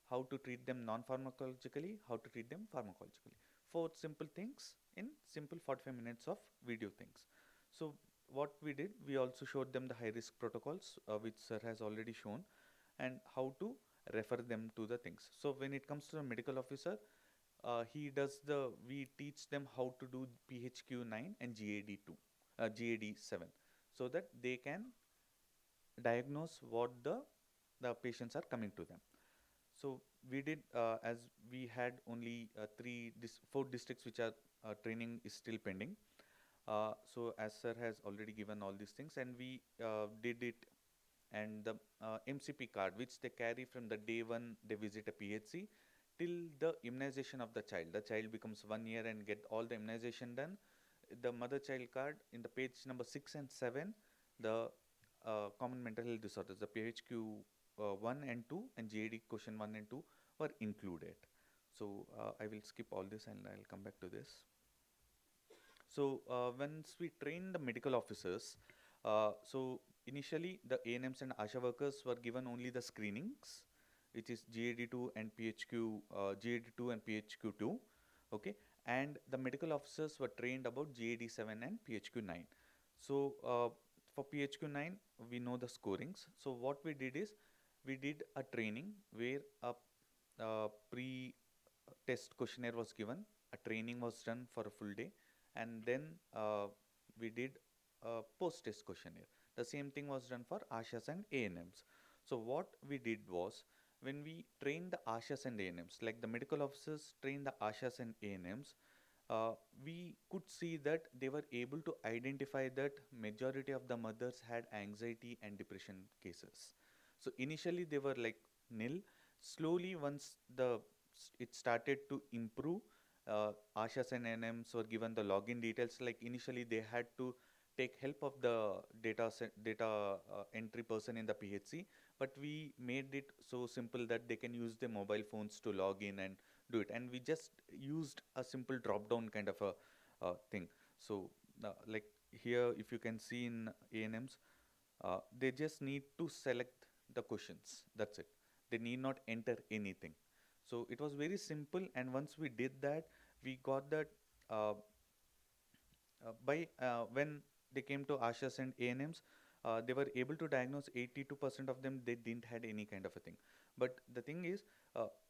how to treat them non-pharmacologically, how to treat them pharmacologically. 4 simple things in simple 45 minutes of video things. So what we did, we also showed them the high risk protocols, which sir has already shown, and how to refer them to the things. So when it comes to the medical officer, we teach them how to do PHQ-9 and GAD-2, GAD-7, so that they can diagnose what the patients are coming to them. So we did, as we had only 4 districts which are training is still pending. So as sir has already given all these things, and we did it, and the MCP card which they carry from the day one they visit a PHC till the immunization of the child. The child becomes 1 year and get all the immunization done. The mother child card in the page number 6 and 7, the common mental health disorders, the PHQ 1 and 2 and GAD question 1 and 2 were included. So I will skip all this and I'll come back to this. So once we train the medical officers, so initially the ANMs and ASHA workers were given only the screenings, which is GAD2 and PHQ, GAD2 and PHQ2, okay, and the medical officers were trained about GAD7 and PHQ9. So for PHQ9, we know the scorings. So what we did is, we did a training where a pre-test questionnaire was given, a training was done for a full day, and then we did a post-test questionnaire. The same thing was done for ASHAs and ANMs. So what we did was, when we trained the ASHAs and ANMs, like the medical officers trained the ASHAs and ANMs, we could see that they were able to identify that majority of the mothers had anxiety and depression cases. So initially they were like nil. Slowly, once it started to improve, ASHAs and NMs were given the login details. Like initially they had to take help of the data entry person in the PHC, but we made it so simple that they can use their mobile phones to log in and do it. And we just used a simple drop down kind of a thing. So like here, if you can see in ANMs, they just need to select the questions. That's it. They need not enter anything. So it was very simple, and once we did that, we got that when they came to ASHAs and ANMs, they were able to diagnose 82% of them. They didn't had any kind of a thing. But the thing is,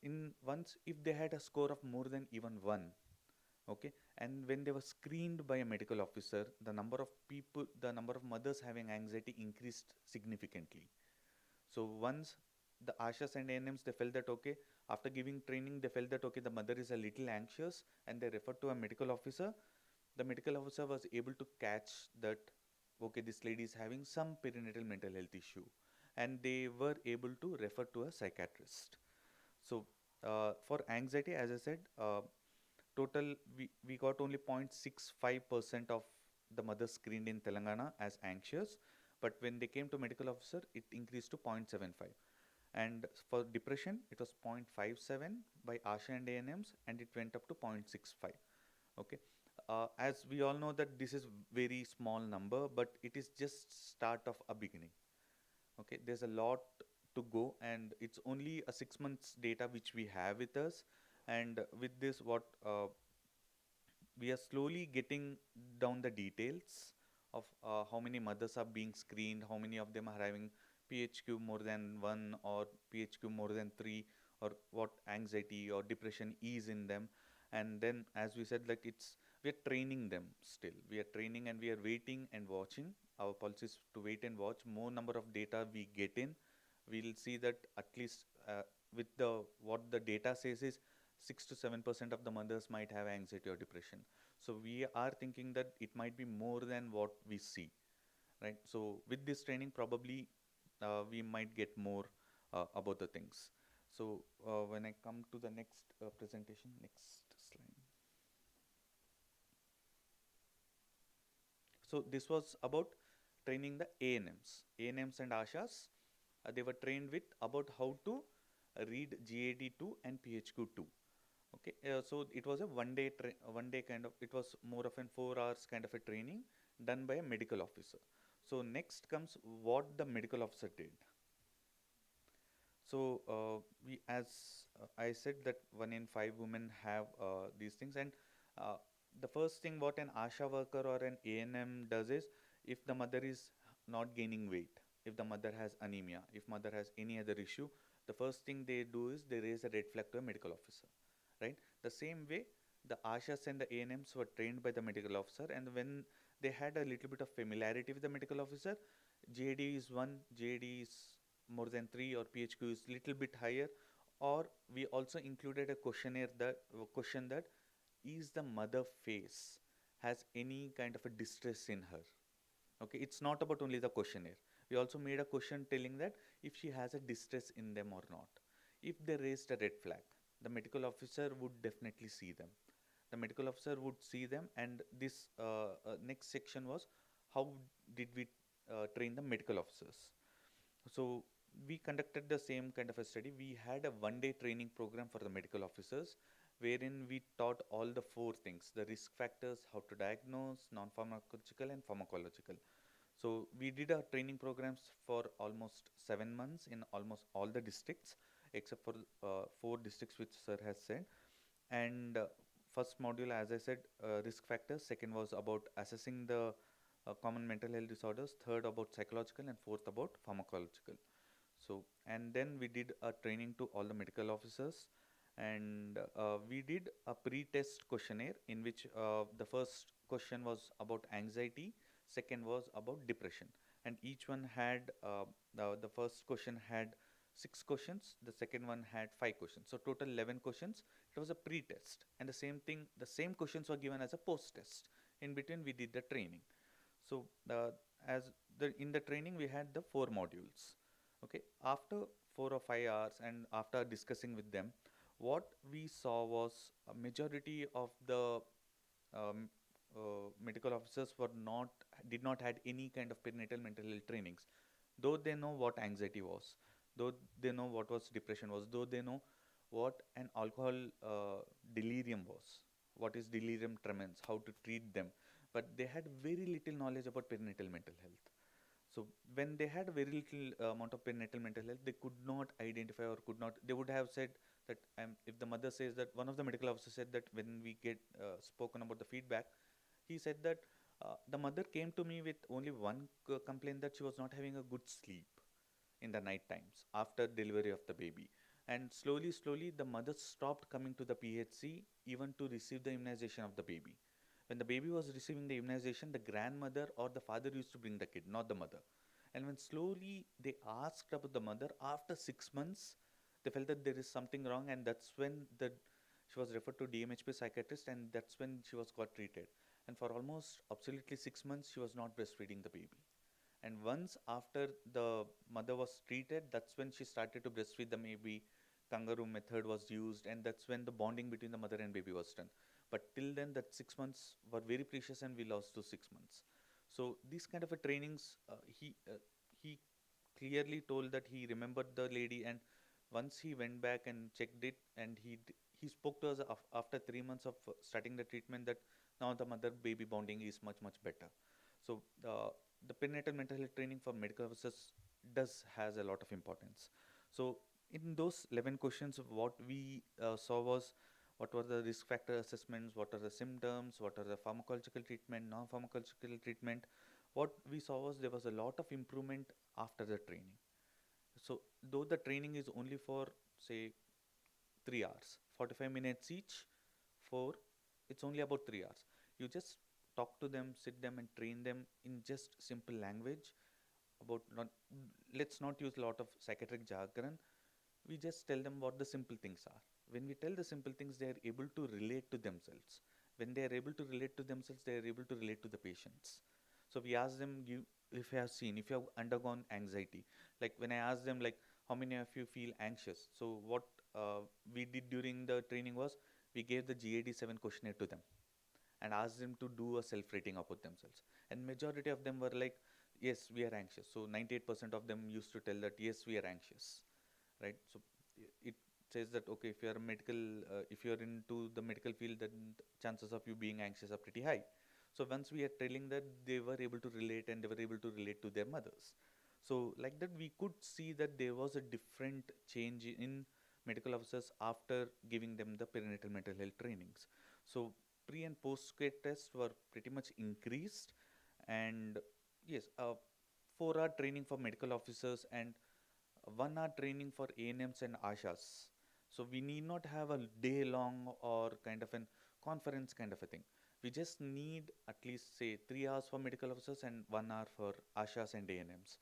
if they had a score of more than even 1, okay, and when they were screened by a medical officer, the number of mothers having anxiety increased significantly. So once the ASHAs and ANMs, they felt that okay, after giving training, they felt that okay, the mother is a little anxious, and they referred to a medical officer. The medical officer was able to catch that okay, this lady is having some perinatal mental health issue, and they were able to refer to a psychiatrist. So for anxiety, as I said, total we got only 0.65% of the mothers screened in Telangana as anxious, but when they came to medical officer, it increased to 0.75. And for depression, it was 0.57 by ASHA and ANMs, and it went up to 0.65. Okay, as we all know that this is very small number, but it is just start of a beginning. Okay, there's a lot to go, and it's only a 6 months data which we have with us. And with this, what we are slowly getting down the details of how many mothers are being screened, how many of them are having PHQ more than 1 or PHQ more than 3, or what anxiety or depression is in them. And then, as we said, like we are training them still. We are training and we are waiting and watching. Our policy is to wait and watch. More number of data we get in, we'll see that at least with the what the data says is 6 to 7% of the mothers might have anxiety or depression. So we are thinking that it might be more than what we see, right? So with this training, probably we might get more about the things. So when I come to the next presentation, next slide. So this was about training the ANMs and ASHAs. They were trained with about how to read GAD2 and PHQ2. Okay, so it was a one day kind of, it was more of an 4 hours kind of a training done by a medical officer. So next comes what the medical officer did. So we, as I said, that 1 in 5 women have these things, and the first thing what an ASHA worker or an ANM does is, if the mother is not gaining weight, if the mother has anemia, if mother has any other issue, the first thing they do is they raise a red flag to a medical officer, right? The same way, the ASHAs and the ANMs were trained by the medical officer, and when they had a little bit of familiarity with the medical officer, GAD is 1, GAD is more than 3, or PHQ is little bit higher, or we also included a questionnaire that question that, is the mother face has any kind of a distress in her? Okay, it's not about only the questionnaire. We also made a question telling that if she has a distress in them or not. If they raised a red flag, the medical officer would definitely see them. The medical officer would see them, and this next section was, how did we train the medical officers? So we conducted the same kind of a study. We had a 1 day training program for the medical officers, wherein we taught all the 4 things: the risk factors, how to diagnose, non-pharmacological and pharmacological. So we did our training programs for almost 7 months in almost all the districts, except for 4 districts which sir has said. And first module, as I said, risk factors. Second was about assessing the common mental health disorders. Third about psychological, and fourth about pharmacological. So, and then we did a training to all the medical officers, and we did a pre-test questionnaire in which the first question was about anxiety, second was about depression, and each one had the first question had 6 questions, the second one had 5 questions, so total 11 questions. It was a pre-test, and the same thing, the same questions were given as a post-test. In between, we did the training. So as in the training, we had the 4 modules. Okay, after 4 or 5 hours, and after discussing with them, what we saw was a majority of the medical officers did not had any kind of perinatal mental health trainings, though they know what anxiety was, though they know what was depression was, though they know what an alcohol delirium was, what is delirium tremens, how to treat them, but they had very little knowledge about perinatal mental health. So when they had a very little amount of perinatal mental health, they could not identify, or could not, they would have said that, if the mother says that, one of the medical officers said that when we get spoken about the feedback, he said that the mother came to me with only one complaint, that she was not having a good sleep in the night times after delivery of the baby. And slowly the mother stopped coming to the PHC even to receive the immunization of the baby. When the baby was receiving the immunization, the grandmother or the father used to bring the kid, not the mother. And when slowly they asked about the mother, after 6 months, they felt that there is something wrong, and that's when she was referred to DMHP psychiatrist, and that's when she was got treated. And for almost absolutely 6 months, she was not breastfeeding the baby. And once after the mother was treated, that's when she started to breastfeed the baby. Kangaroo method was used, and that's when the bonding between the mother and baby was done. But till then, that 6 months were very precious, and we lost those 6 months. So these kind of a trainings, he clearly told that he remembered the lady, and once he went back and checked it, and he spoke to us after 3 months of starting the treatment, that now the mother baby bonding is much better. So the perinatal mental health training for medical officers has a lot of importance. So in those 11 questions, what we saw was, what were the risk factor assessments, what are the symptoms, what are the pharmacological treatment, non-pharmacological treatment. What we saw was there was a lot of improvement after the training. So though the training is only for, say, 3 hours, 45 minutes each, for it's only about 3 hours. You just talk to them, sit them, and train them in just simple language about not. Let's not use a lot of psychiatric jargon. We just tell them what the simple things are. When we tell the simple things, they are able to relate to themselves. When they are able to relate to themselves, they are able to relate to the patients. So we ask them, if you have seen, if you have undergone anxiety, like when I ask them, like, how many of you feel anxious? So what we did during the training was, we gave the GAD-7 questionnaire to them and asked them to do a self-rating about themselves. And majority of them were like, yes, we are anxious. So 98% of them used to tell that, yes, we are anxious, right? So it says that, okay, if you are a medical, if you are into the medical field, then chances of you being anxious are pretty high. So once we are telling that, they were able to relate, and they were able to relate to their mothers. So like that, we could see that there was a different change in medical officers after giving them the perinatal mental health trainings. So pre and post care tests were pretty much increased, and yes, 4-hour training for medical officers and 1 hour training for ANMs and ASHAs. So we need not have a day long or kind of an conference kind of a thing. We just need at least say 3 hours for medical officers and 1 hour for ASHAs and ANMs.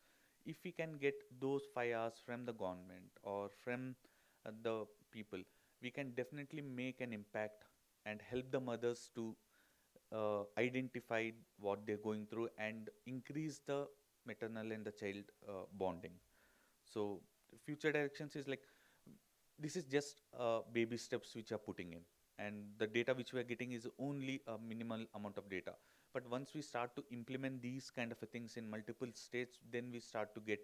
If we can get those 5 hours from the government or from the people, we can definitely make an impact and help the mothers to identify what they're going through and increase the maternal and the child bonding. So future directions is like, this is just baby steps which are putting in, and the data which we are getting is only a minimal amount of data. But once we start to implement these kind of things in multiple states, then we start to get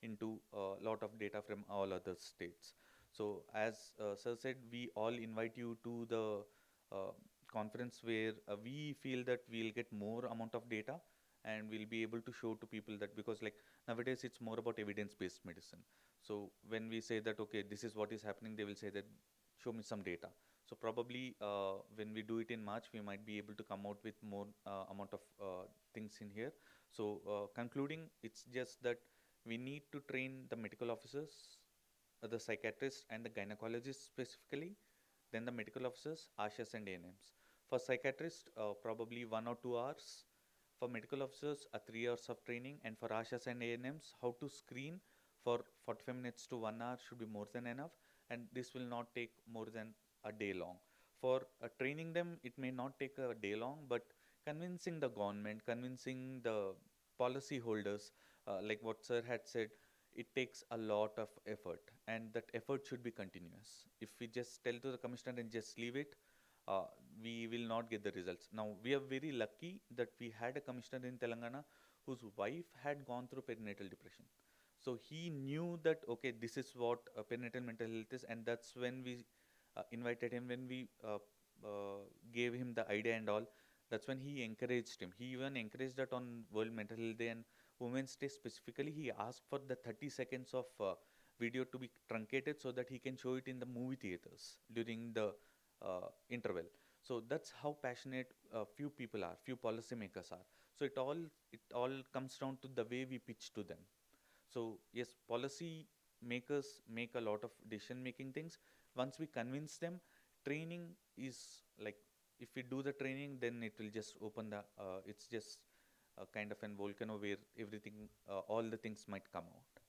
into a lot of data from all other states. So as sir said, we all invite you to the uh, conference where we feel that we'll get more amount of data, and we'll be able to show to people that, because like nowadays it's more about evidence-based medicine. So when we say that, okay, this is what is happening, they will say that, show me some data. So probably when we do it in March, we might be able to come out with more amount of things in here. So concluding, it's just that we need to train the medical officers, the psychiatrists and the gynecologists specifically, then the medical officers, ASHAs and ANMs. For psychiatrists, probably 1 or 2 hours. For medical officers, 3 hours of training, and for ASHAs and ANMs, how to screen for 45 minutes to 1 hour should be more than enough, and this will not take more than a day long. For training them, it may not take a day long, but convincing the government, convincing the policy holders, like what sir had said, it takes a lot of effort, and that effort should be continuous. If we just tell to the commissioner and just leave it, uh, we will not get the results. Now, we are very lucky that we had a commissioner in Telangana whose wife had gone through perinatal depression. So he knew that, okay, this is what perinatal mental health is, and that's when we invited him, when we gave him the idea and all. That's when he encouraged him. He even encouraged that on World Mental Health Day and Women's Day specifically. He asked for the 30 seconds of video to be truncated so that he can show it in the movie theaters during the interval. So that's how passionate few people are, few policymakers are. So it all comes down to the way we pitch to them. So yes, policy makers make a lot of decision making things. Once we convince them, training is like, if we do the training, then it will just open the it's just a kind of an volcano where everything, all the things might come out.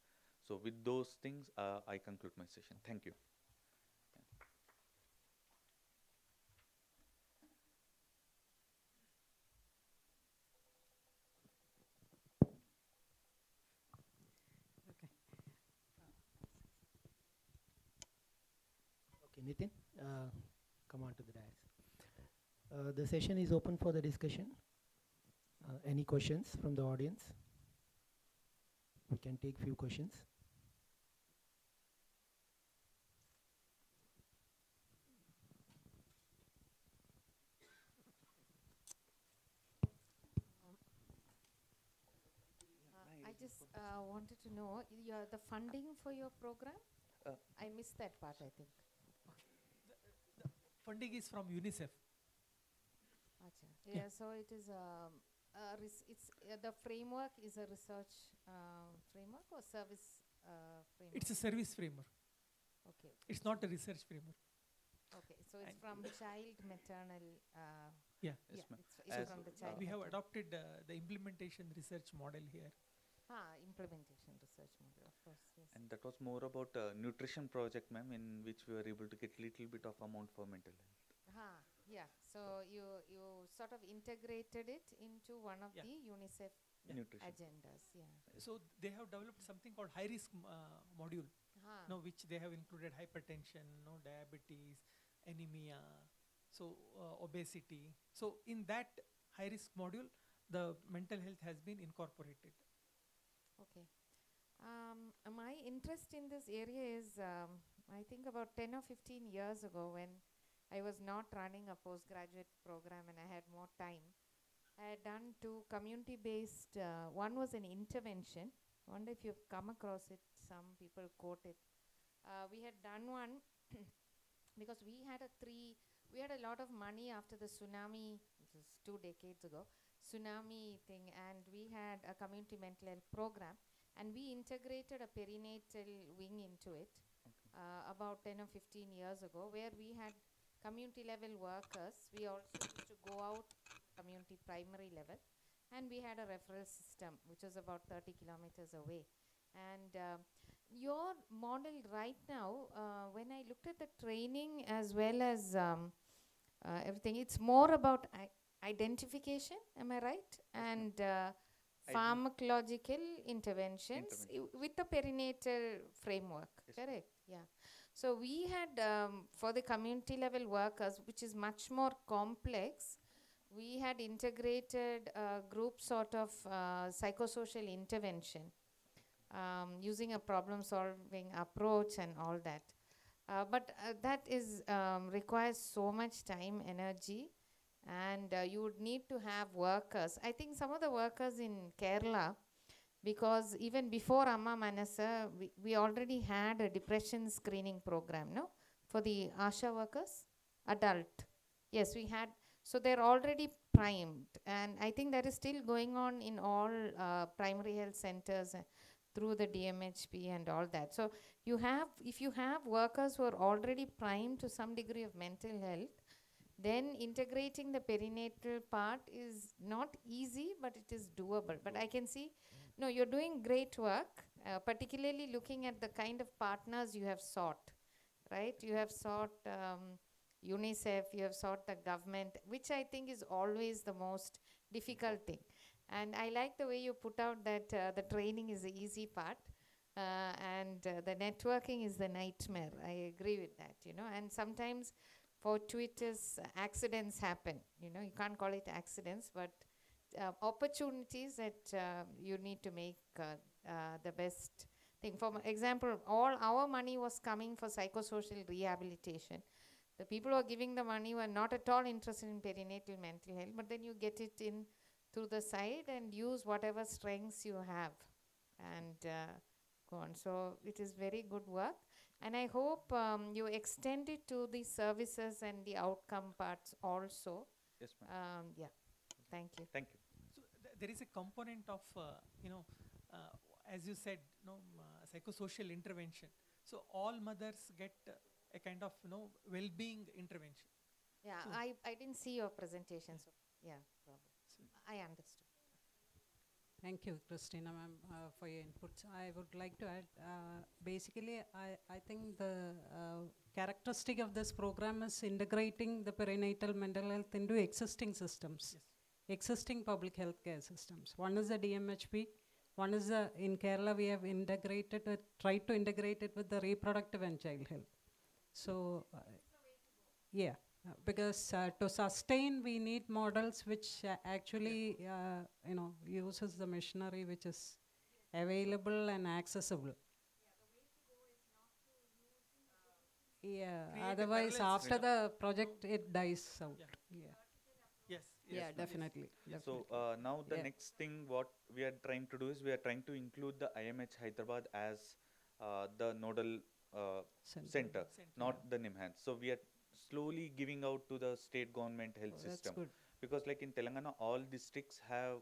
So with those things, I conclude my session. Thank you. Okay, Nitin, come on to the dais. The session is open for the discussion. Any questions from the audience? We can take few questions. I just wanted to know the funding for your program. I missed that part, I think. Funding is from UNICEF. Acha. Yeah, so it is it's the framework is a research framework or service framework? It's a service framework. Okay. It's not a research framework. Okay, so it's And from child maternal. yeah, Yes, ma'am. It's from the child. we have maternal. adopted the implementation research model here. Implementation research model, of course, yes. And that was more about a nutrition project, ma'am, in which we were able to get little bit of amount for mental health. Yeah. So you sort of integrated it into one of Yeah. the UNICEF Nutrition. agendas. Yeah. So they have developed something called high risk module, which they have included hypertension, diabetes, anemia, so obesity. So in that high risk module, the mental health has been incorporated. Okay. My interest in this area is, I think about 10 or 15 years ago, when I was not running a postgraduate program and I had more time, I had done two community-based, one was an intervention. I wonder if you've come across it, some people quote it. We had done one because we had a lot of money after the tsunami, which was 2 decades ago, tsunami thing, and we had a community mental health program, and we integrated a perinatal wing into it about 10 or 15 years ago, where we had community level workers. We also used to go out community primary level, and we had a referral system which was about 30 kilometers away. And your model right now, when I looked at the training as well as everything, it's more about identification, am I right? And pharmacological interventions with the perinatal framework, correct? Yeah. So we had, for the community level workers, which is much more complex, we had integrated group sort of psychosocial intervention using a problem solving approach and all that. But that is requires so much time, energy, and you would need to have workers. I think some of the workers in Kerala, because even before Amma Manasa, we already had a depression screening program, no? For the ASHA workers, adult. Yes, we had. So they're already primed. And I think that is still going on in all primary health centers through the DMHP and all that. So if you have workers who are already primed to some degree of mental health, then integrating the perinatal part is not easy, but it is doable. But I can see, no, you're doing great work, particularly looking at the kind of partners you have sought, right? You have sought UNICEF, you have sought the government, which I think is always the most difficult thing. And I like the way you put out that the training is the easy part. And the networking is the nightmare. I agree with that, and sometimes fortuitous accidents happen. You can't call it accidents, but opportunities that you need to make the best thing. For example, all our money was coming for psychosocial rehabilitation. The people who are giving the money were not at all interested in perinatal mental health, but then you get it in through the side and use whatever strengths you have and go on. So it is very good work. And I hope you extend it to the services and the outcome parts also. Yes, ma'am. Yeah. Thank you. Thank you. So there is a component of, as you said, psychosocial intervention. So all mothers get a kind of, well-being intervention. Yeah, so I didn't see your presentation, so yeah, probably. I understood. Thank you, Christina ma'am, for your inputs. I would like to add, basically, I think the characteristic of this program is integrating the perinatal mental health into existing systems, existing public health care systems. One is the DMHP, one is in Kerala we have tried to integrate it with the reproductive and child health. So, yeah. Because to sustain, we need models which actually, uses the machinery which is available and accessible. Yeah, otherwise after the project it dies out. Yeah. Yes. Yeah, definitely. So now the next thing what we are trying to do is we are trying to include the IMH Hyderabad as the nodal center, not the NIMHANS. So we are slowly giving out to the state government health system. Good. Because like in Telangana, all districts have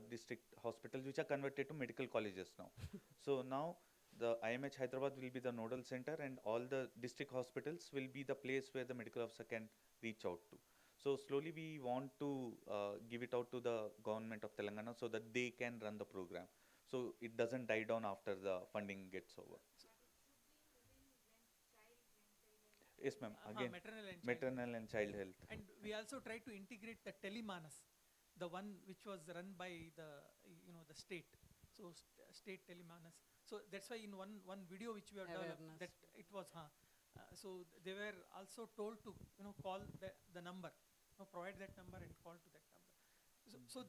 district hospitals which are converted to medical colleges now. So now the IMH Hyderabad will be the nodal center, and all the district hospitals will be the place where the medical officer can reach out to. So slowly we want to give it out to the government of Telangana so that they can run the program. So it doesn't die down after the funding gets over. Yes, ma'am. Again, maternal and child health. And we also try to integrate the telemanas, the one which was run by the state. So state telemanas. So that's why in one video which we have developed, that it was so they were also told to call the number, provide that number and call to that number. So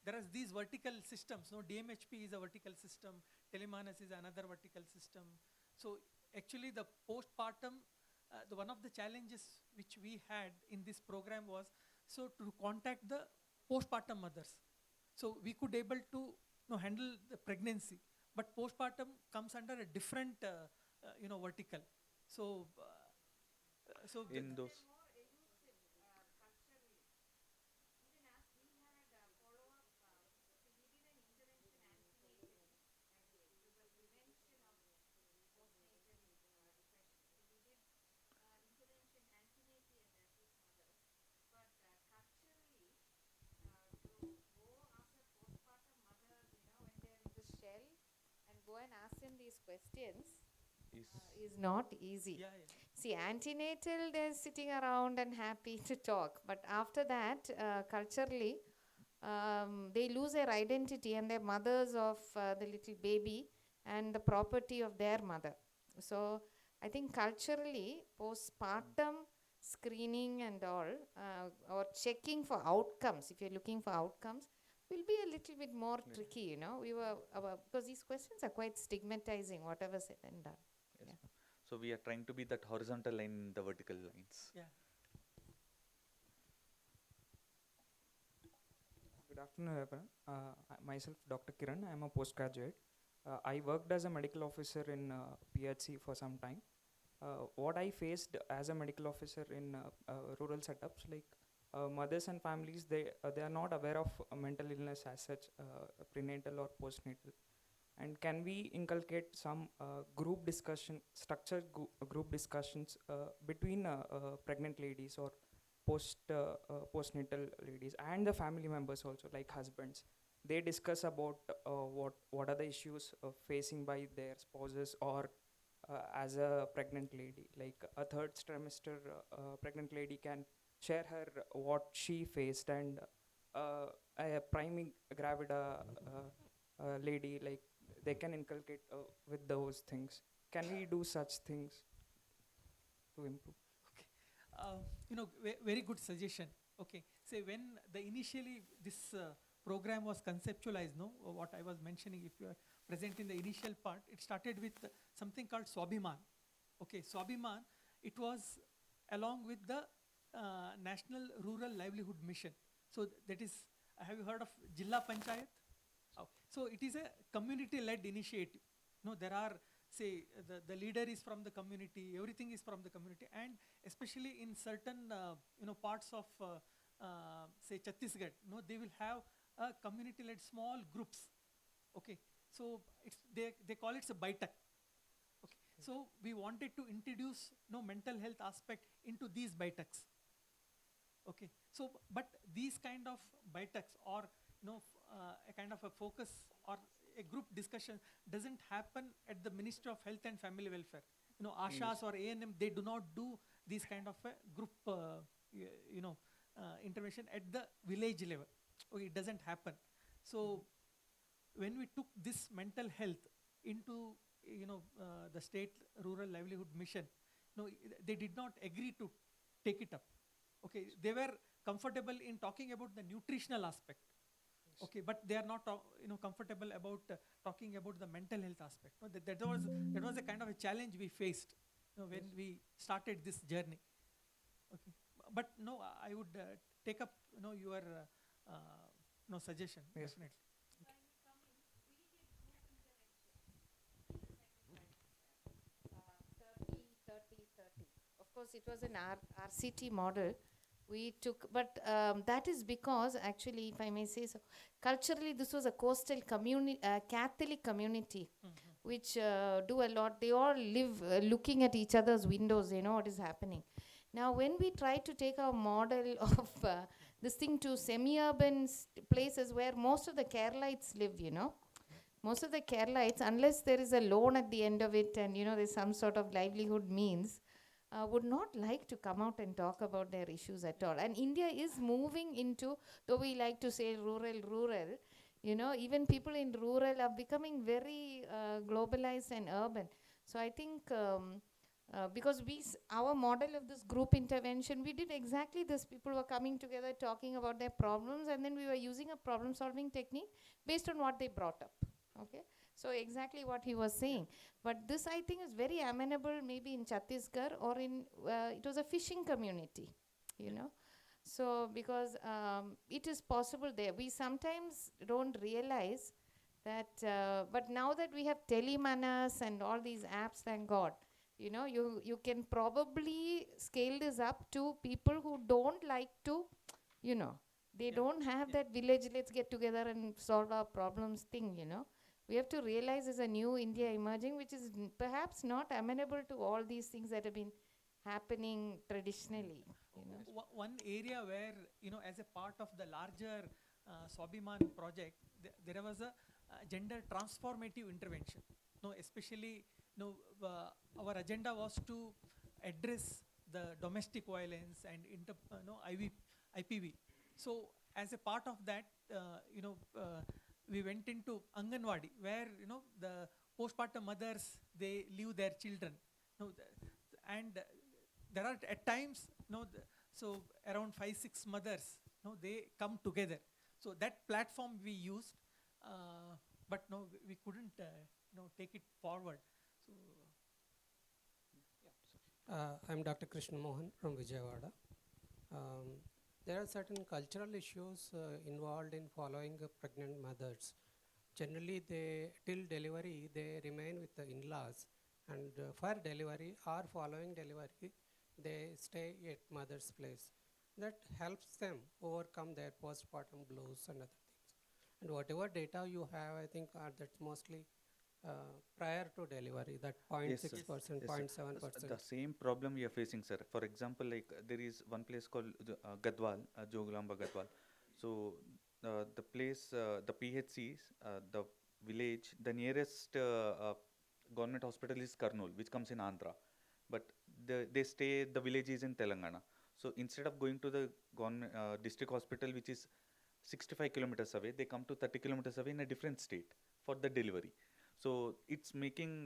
there are these vertical systems. DMHP is a vertical system. Telemanas is another vertical system. So actually the postpartum, one of the challenges which we had in this program was to contact the postpartum mothers. So we could able to handle the pregnancy, but postpartum comes under a different vertical. So in those. Go and ask them these questions is not easy. See, antenatal, they're sitting around and happy to talk. But after that, culturally, they lose their identity and their mothers of the little baby and the property of their mother. So I think culturally, postpartum screening and all, or checking for outcomes, if you're looking for outcomes, will be a little bit more tricky, because these questions are quite stigmatizing, whatever said and done. Yes, so we are trying to be that horizontal line in the vertical lines. Yeah. Good afternoon, everyone. Myself, Dr. Kiran. I am a postgraduate. I worked as a medical officer in PHC for some time. What I faced as a medical officer in rural setups, like mothers and families, they are not aware of mental illness as such, prenatal or postnatal. And can we inculcate some group discussion, structured group discussions between pregnant ladies or postnatal ladies and the family members also, like husbands? They discuss about what are the issues facing by their spouses or as a pregnant lady. Like a third trimester pregnant lady can share her what she faced, and a priming gravida lady, like they can inculcate with those things. Can we do such things to improve? Very good suggestion. Okay, say when the initially this program was conceptualized, what I was mentioning, if you are present in the initial part, it started with something called Swabhiman. Okay, Swabhiman, it was along with the National Rural Livelihood Mission. So that is, have you heard of Jilla Panchayat? So it is a community-led initiative. There are, say, the leader is from the community, everything is from the community, and especially in certain parts of say Chhattisgarh, they will have community-led small groups. Okay, so they call it a Baitak. Okay, so we wanted to introduce mental health aspect into these Baitaks. Okay, so but these kind of Baitaks or a kind of a focus or a group discussion doesn't happen at the Ministry of Health and Family Welfare. Ashas or ANM, they do not do this kind of a group intervention at the village level. Okay, it doesn't happen. So when we took this mental health into the state rural livelihood mission, they did not agree to take it up. Okay, they were comfortable in talking about the nutritional aspect. Okay, but they are not comfortable about talking about the mental health aspect. That was a kind of a challenge we faced when we started this journey. Okay, but I would take up your suggestion. Yes. Definitely. Of course, it was an RCT model, We took, but that is because actually, if I may say so, culturally this was a coastal community, Catholic community, which do a lot. They all live looking at each other's windows. They know what is happening. Now, when we try to take our model of this thing to semi-urban places where most of the Keralites live, most of the Keralites, unless there is a loan at the end of it and there's some sort of livelihood means, would not like to come out and talk about their issues at all. And India is moving into, though we like to say rural, even people in rural are becoming very globalized and urban. So I think because our model of this group intervention, we did exactly this. People were coming together talking about their problems, and then we were using a problem solving technique based on what they brought up. Okay, so exactly what he was saying. But this, I think, is very amenable maybe in Chhattisgarh or in, it was a fishing community, So, because it is possible there. We sometimes don't realize that, but now that we have Telemanas and all these apps, thank God, you can probably scale this up to people who don't like to, they don't have that village, let's get together and solve our problems thing, We have to realize there's a new India emerging, which is perhaps not amenable to all these things that have been happening traditionally. One area where, as a part of the larger Swabiman project, there was a gender transformative intervention. Especially, our agenda was to address the domestic violence and IPV. So, as a part of that, we went into Anganwadi, where the postpartum mothers, they leave their children. And there are at times, so around 5-6 mothers, they come together. So that platform we used, but no, we couldn't, take it forward. So, I'm Dr. Krishna Mohan from Vijayawada. There are certain cultural issues involved in following pregnant mothers. Generally, till delivery, they remain with the in-laws, and for delivery or following delivery, they stay at mother's place. That helps them overcome their postpartum blues and other things. And whatever data you have, I think that's mostly prior to delivery, that 0.6%, 0.7%. The same problem we are facing, sir. For example, like there is one place called Gadwal, Joglamba Gadwal. So the place, the PHCs, the village, the nearest government hospital is Kurnool, which comes in Andhra. But the village is in Telangana. So instead of going to the government district hospital, which is 65 kilometers away, they come to 30 kilometers away in a different state for the delivery. So it's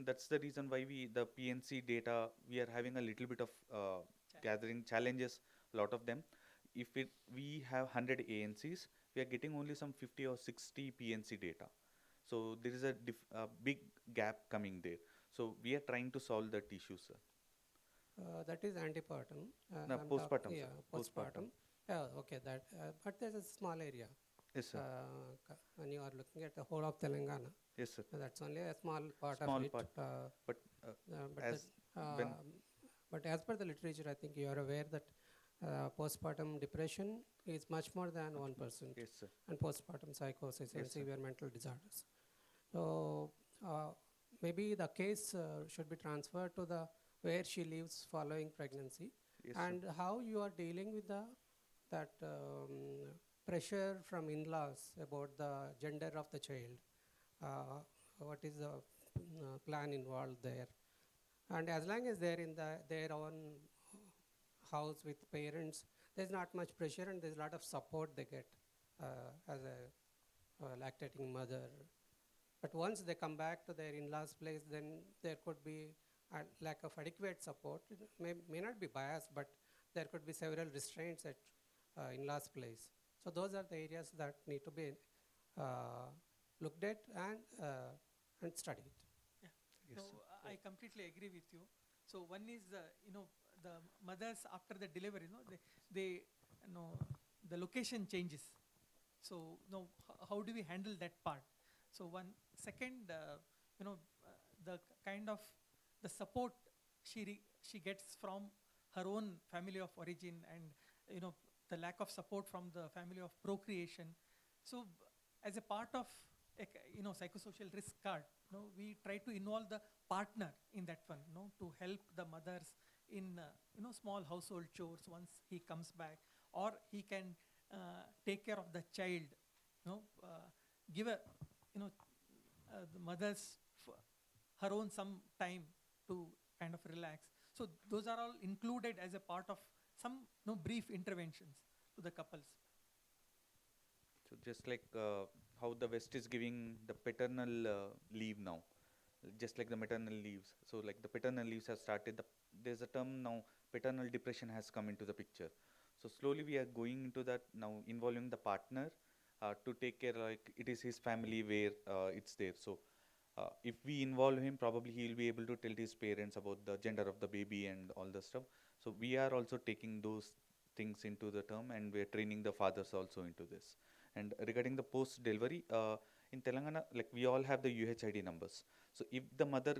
that's the reason why the PNC data, we are having a little bit of gathering challenges, a lot of them. If we have 100 ANCs, we are getting only some 50 or 60 PNC data. So there is a big gap coming there. So we are trying to solve that issue, sir. That is antepartum. No, postpartum. Yeah, postpartum. Yeah, okay, that. But there's a small area. Yes, sir. When you are looking at the whole of Telangana. Yes, sir. That's only a small part small of it. Part. But as per the literature, I think you are aware that postpartum depression is much more than 1%. Yes, sir. And postpartum psychosis and severe mental disorders. So maybe the case should be transferred to where she lives following pregnancy. Yes, and sir. How you are dealing with that pressure from in-laws about the gender of the child. What is the plan involved there? And as long as they're in their own house with parents, there's not much pressure and there's a lot of support they get as a lactating mother. But once they come back to their in-laws' place, then there could be a lack of adequate support. It may not be biased, but there could be several restraints at in-laws' place. So those are the areas that need to be looked at and studied. Yeah. Yes, so I completely agree with you. So one is the mothers after the delivery, they the location changes. So how do we handle that part? So second, the kind of the support she gets from her own family of origin, and the lack of support from the family of procreation. So as a part of psychosocial risk card, we try to involve the partner in that one, to help the mothers in small household chores once he comes back, or he can take care of the child, give a the mothers her own some time to kind of relax. So those are all included as a part of some brief interventions to the couples. So just like how the West is giving the paternal leave now, just like the maternal leaves. So like the paternal leaves have started. There's a term now, paternal depression has come into the picture. So slowly we are going into that now, involving the partner to take care, like it is his family where it's there. So if we involve him, probably he will be able to tell his parents about the gender of the baby and all the stuff. So we are also taking those things into the term, and we are training the fathers also into this. And regarding the post delivery, in Telangana, like we all have the UHID numbers. So if the mother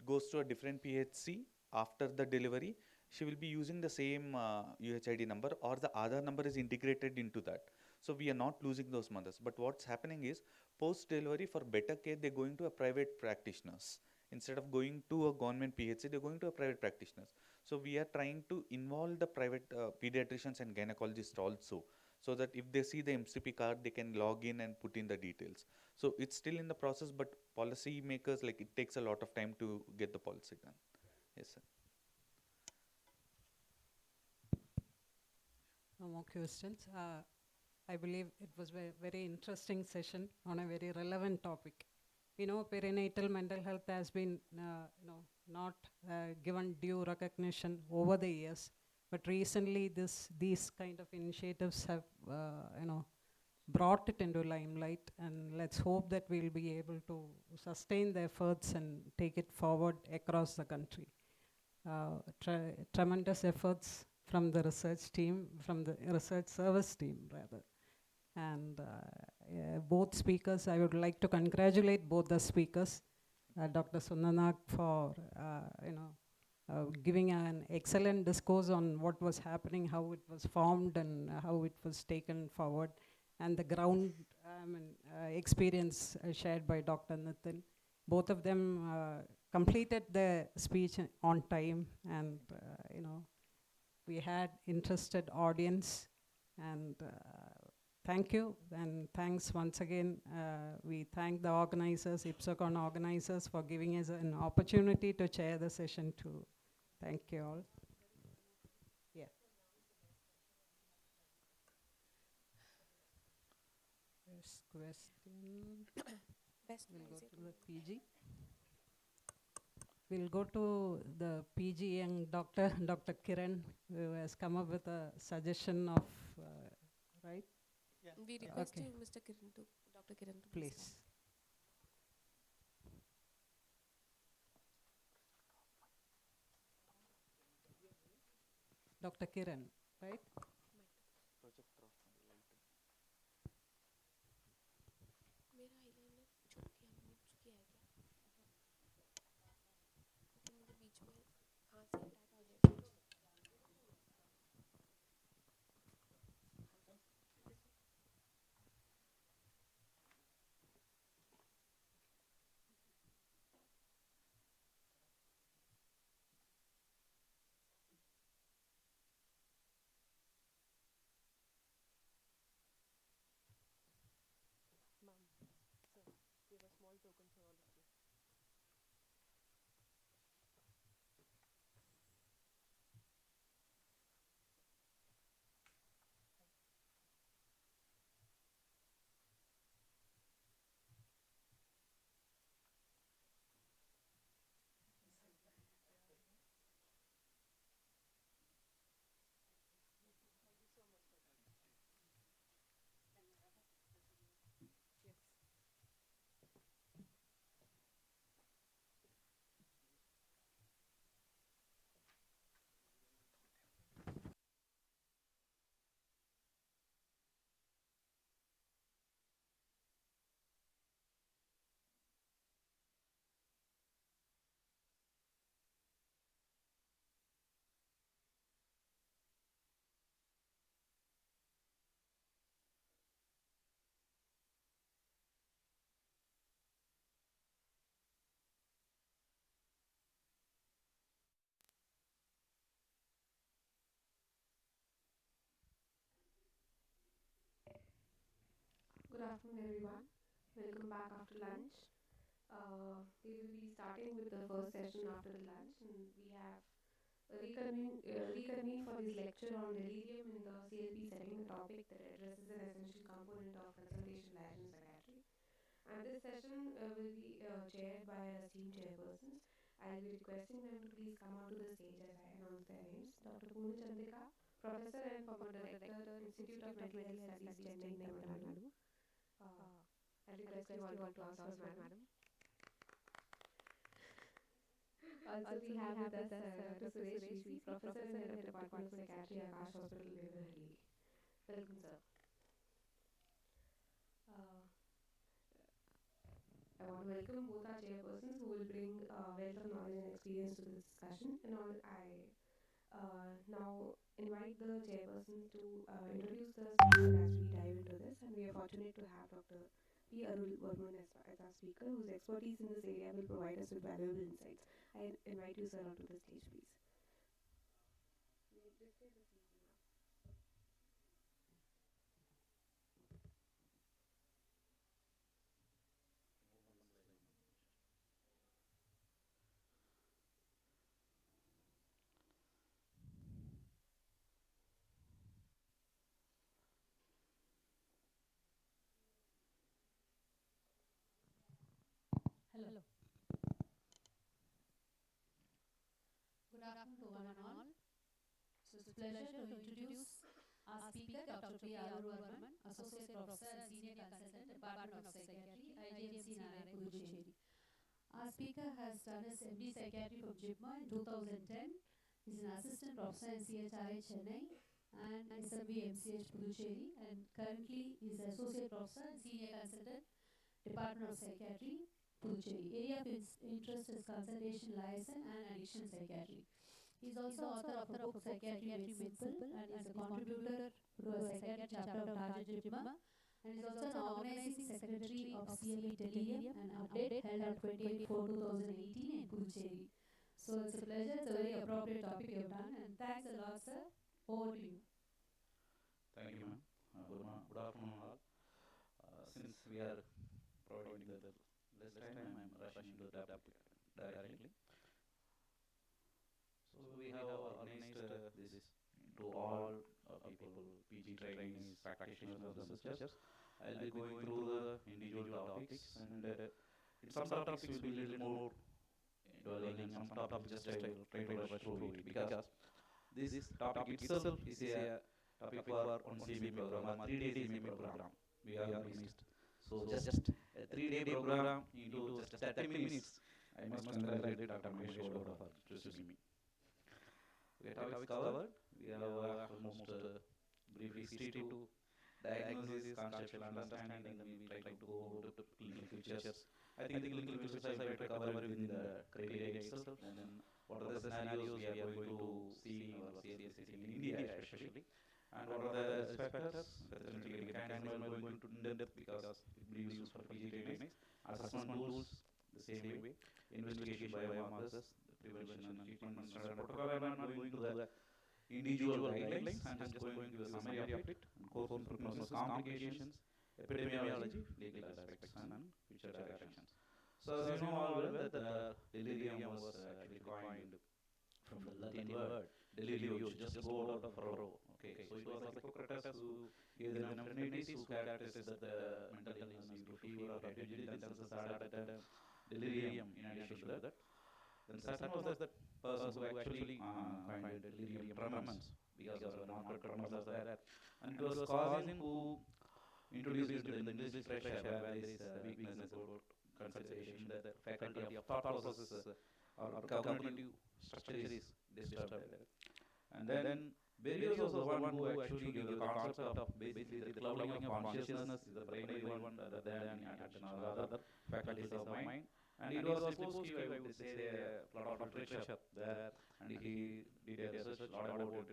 goes to a different PHC after the delivery, she will be using the same UHID number, or the Aadhaar number is integrated into that. So we are not losing those mothers. But what's happening is, post delivery, for better care, they're going to a private practitioners. Instead of going to a government PHC, they're going to a private practitioners. So we are trying to involve the private pediatricians and gynecologists also, so that if they see the MCP card, they can log in and put in the details. So it's still in the process, but policy makers, like, it takes a lot of time to get the policy done. Yes, sir. No more questions. I believe it was a very interesting session on a very relevant topic. Perinatal mental health has been not given due recognition over the years, but recently these kind of initiatives have brought it into limelight, and let's hope that we'll be able to sustain the efforts and take it forward across the country. Tremendous efforts from the research team, from the research service team rather. And both speakers, I would like to congratulate both the speakers, Dr. Sundanak for giving an excellent discourse on what was happening, how it was formed, and how it was taken forward, and the ground experience shared by Dr. Nitin. Both of them completed their speech on time, and we had interested audience, and thank you, and thanks once again. We thank the organizers, IPSOCON organizers, for giving us an opportunity to chair the session too. Thank you all. Yeah. First question. We'll go to the PG. We'll go to the PG and Dr. Kiran, who has come up with a suggestion of, right? Yeah. We request you, Mr. Kiran, Dr. Kiran, to please. Dr. Kiran, right? Good afternoon, everyone. Welcome back after lunch. We will be starting with the first session after the lunch, and we have reconvened for this lecture on delirium in the CLP setting, a topic that addresses an essential component of consultation liaison psychiatry. And this session will be chaired by our esteemed chairpersons. I'll be requesting them to please come onto the stage as I announce their names. Dr. Poonu Chandrika, Professor and former Director, Institute of Mental Health Studies, Chennai, Tamil Nadu. I'll request you all to applause for madam. Also, we have with us Dr. Suresh VC, Professor in the Department of Psychiatry, Akash Hospital, Devarahalli. Welcome, sir. I want to welcome both our chairpersons who will bring wealth of knowledge and experience to this discussion. And all, I now invite the chairperson to introduce the speaker as we dive into this. And we are fortunate to have Dr. P. Arul Varman as our speaker, whose expertise in this area will provide us with valuable insights. I invite you, sir, onto the stage, please. Hello. Good afternoon to one and all. So it's a pleasure to introduce our speaker, Dr. P. Arul Varman, Associate Professor and Senior Consultant, Department of Psychiatry, IJMC Narai, Puducherry. Our speaker has done his MD Psychiatry from JIPMA in 2010. He's an Assistant Professor in CHRI, Chennai, and SMB MCH, Puducherry, and currently he's Associate Professor and Senior Consultant, Department of Psychiatry, Puducherry. Area of interest is consultation liaison and addiction psychiatry. He is also author of the book Psychiatry Made Simple and is a contributor to a psychiatry chapter of Target JIPMA, and is also an organizing secretary of CLP Delirium, an update held on 28/4/2018 in Puducherry. So it's a pleasure, it's a very appropriate topic you've done, and thanks a lot, sir. Over to you. Thank you, ma'am. Good afternoon, all. Since we are providing the less time, I'm rushing to the topic directly. So we have organized this to all people, PG trainees, practitioners, and researchers. I'll be going through the individual topics, and some topics will be a little more dwelling, and some topics just I will try to rush through it, because this topic itself is a topic for one CME program, a 3-day CME program we have organized. So just a 3-day program into just 30 minutes. I must congratulate Dr. Mahesh Gowda for choosing me. Okay, topics covered. We have almost brief history to diagnosis, conceptual understanding, and then we try to go to clinical features. I think the clinical features I will try to cover within the criteria itself, and then what are the scenarios we are going to see in our CLP setting in India especially, and what are the risk factors, the mechanism we are going to in-depth because it will be useful for PG trainees, assessment tools the same way, investigation biomarkers, prevention and treatment standard protocol. I'm not going to the individual guidelines, I'm just going to give a summary of it, course and prognosis, complications, epidemiology, legal aspects, and future directions. So as you know all well that delirium was actually coined from the Latin word delirium, just go out of row. Okay, so it was like Hippocrates who gave the name Trinities, who characterized the mental illness due to fever or rigidity, then census added the term delirium in addition to that. Then Saturn was that person who actually coined delirium tremens, because of the non-code tremens are there, and it was causing who introduced it to the English literature, where there is weakness about consideration that the faculty of thought processes or cognitive structure is disturbed there. And then Berrios was the one who actually gave the concept of basically the clouding of consciousness is the primary one rather than attention or other faculties of mind. And it was supposed to, I would say, a lot of literature there, and he did a research lot about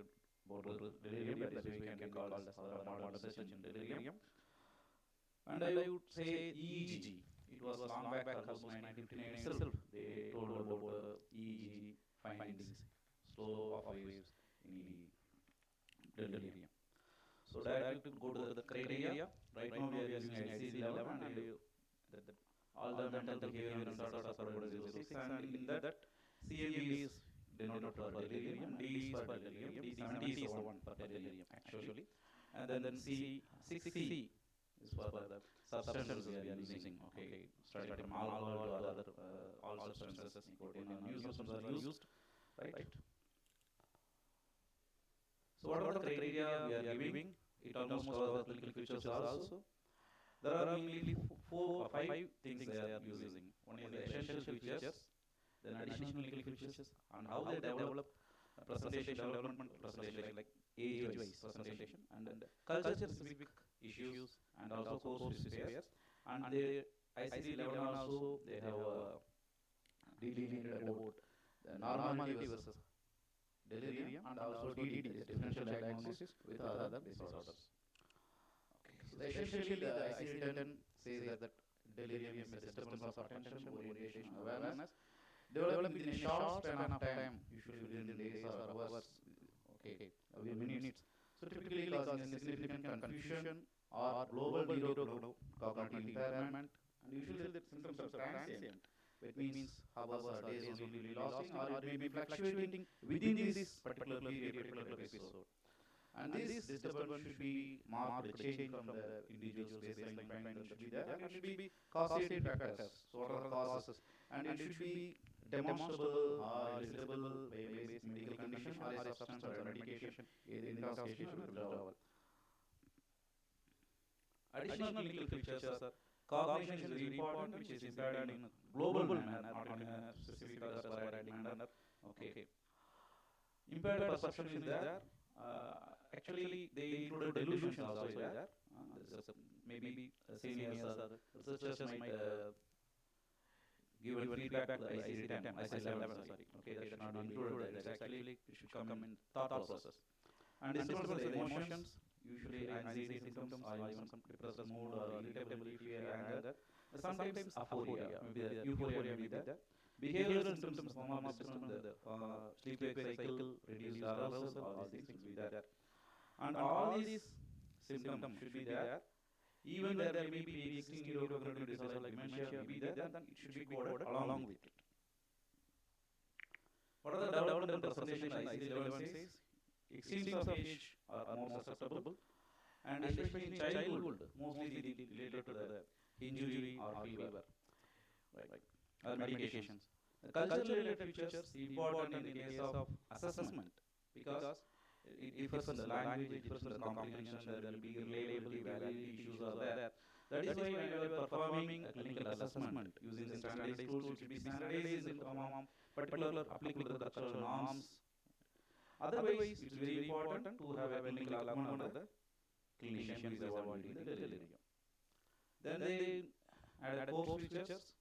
delirium, that is why it can be called as our modern research in delirium. And I would say EEG, it was long back, almost 1959 itself, they told about the EEG findings, slow of waves in delirium. So directly to go to the criteria, right now we are using ICD-11 and all the mental behavior disorders are for 06, and in that CMD is denoted for delirium, D is for delirium, D70 is the one for delirium actually, and then C6C is for the substances we are using, okay, starting from alcohol to other all substances, nicotine and new substances are used, right? So what are the criteria we are giving? It almost covers clinical features also. There are mainly 4 or 5 things they are using. One is the essential features, then additional clinical features, and how they develop presentation, development presentation, like age-wise presentation, and culture-specific issues, and also course-specific. And they ICD-11 also they have delineated about the normality versus delirium, and also DDD, the differential diagnosis with other disorders. Okay, so essentially the ICD-10 says that delirium is a disturbance of attention, orientation, awareness, developing within a short span of time, usually within days or hours, okay, within minutes. So typically causing a significant confusion or global neurocognitive impairment, and usually the symptoms are transient. It means hours or days only will be lasting, or it may be fluctuating within this particular period, particular episode. And this disturbance should be marked a change from the individual's baseline finding that should be there, and it should be causative factors. So what are the causes? And it should be demonstrable or elicitable by a medical condition or a substance or a medication, either intoxication or withdrawal. Additional clinical features are cognition is very important, which is impaired in a global manner, not in a specific or sporadic manner. Okay. Impaired perception is there. Actually, they include delusions also there. Maybe seniors or researchers might give feedback to the ICD-10, ICD-11, sorry. Okay, that should not be included there. It's actually, it should come in thought process. And disturbance of the emotions, usually anxiety symptoms, or even some depressed mood or irritability, fear, anger. Sometimes aphoria, maybe the euphoria may be there. Behavioral symptoms, form of disturbance, the sleep-wake cycle, reduced arousal, all these things will be there. And all these symptoms should be there. Even there may be existing neurocognitive disorder like dementia may be there, then it should be coded along with it. What are the development and presentation ICD-11 says? Extremes of age are more susceptible, and especially in childhood, mostly related to the injury or fever, right? Or medications. The culture-related features important in the case of assessment, because it differs in the language, it differs in the comprehension, there will be reliability, validity issues are there. That is why when we are performing a clinical assessment using the standardized tools, it should be standardized in the form of particular applicable to the cultural norms. Otherwise, it is very important to have a clinical augment of the clinician who is avoiding the delirium. Then they add course features,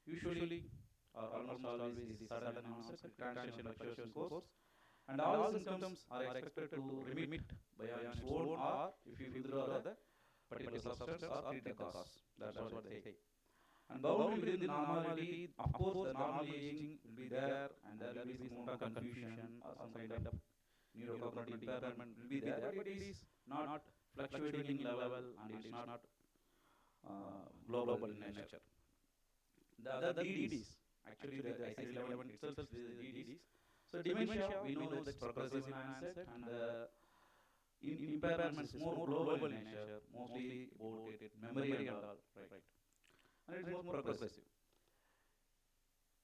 usually or almost always the sudden onset, transient fluctuation course, and all symptoms are expected to remit by on its own, or if you withdraw the particular substance or treat the cause. That's what they say. And bound within the normality, of course, the normal aging will be there, and there will be some amount of confusion or some kind of neurocognitive impairment will be there, but it is not fluctuating in level, and it is not global in nature. The other DDs, actually the ICD-11 itself is the DDs. So dementia, we know that it's progressive in onset, and impairments more global in nature, mostly about memory and all, right? And it's more progressive.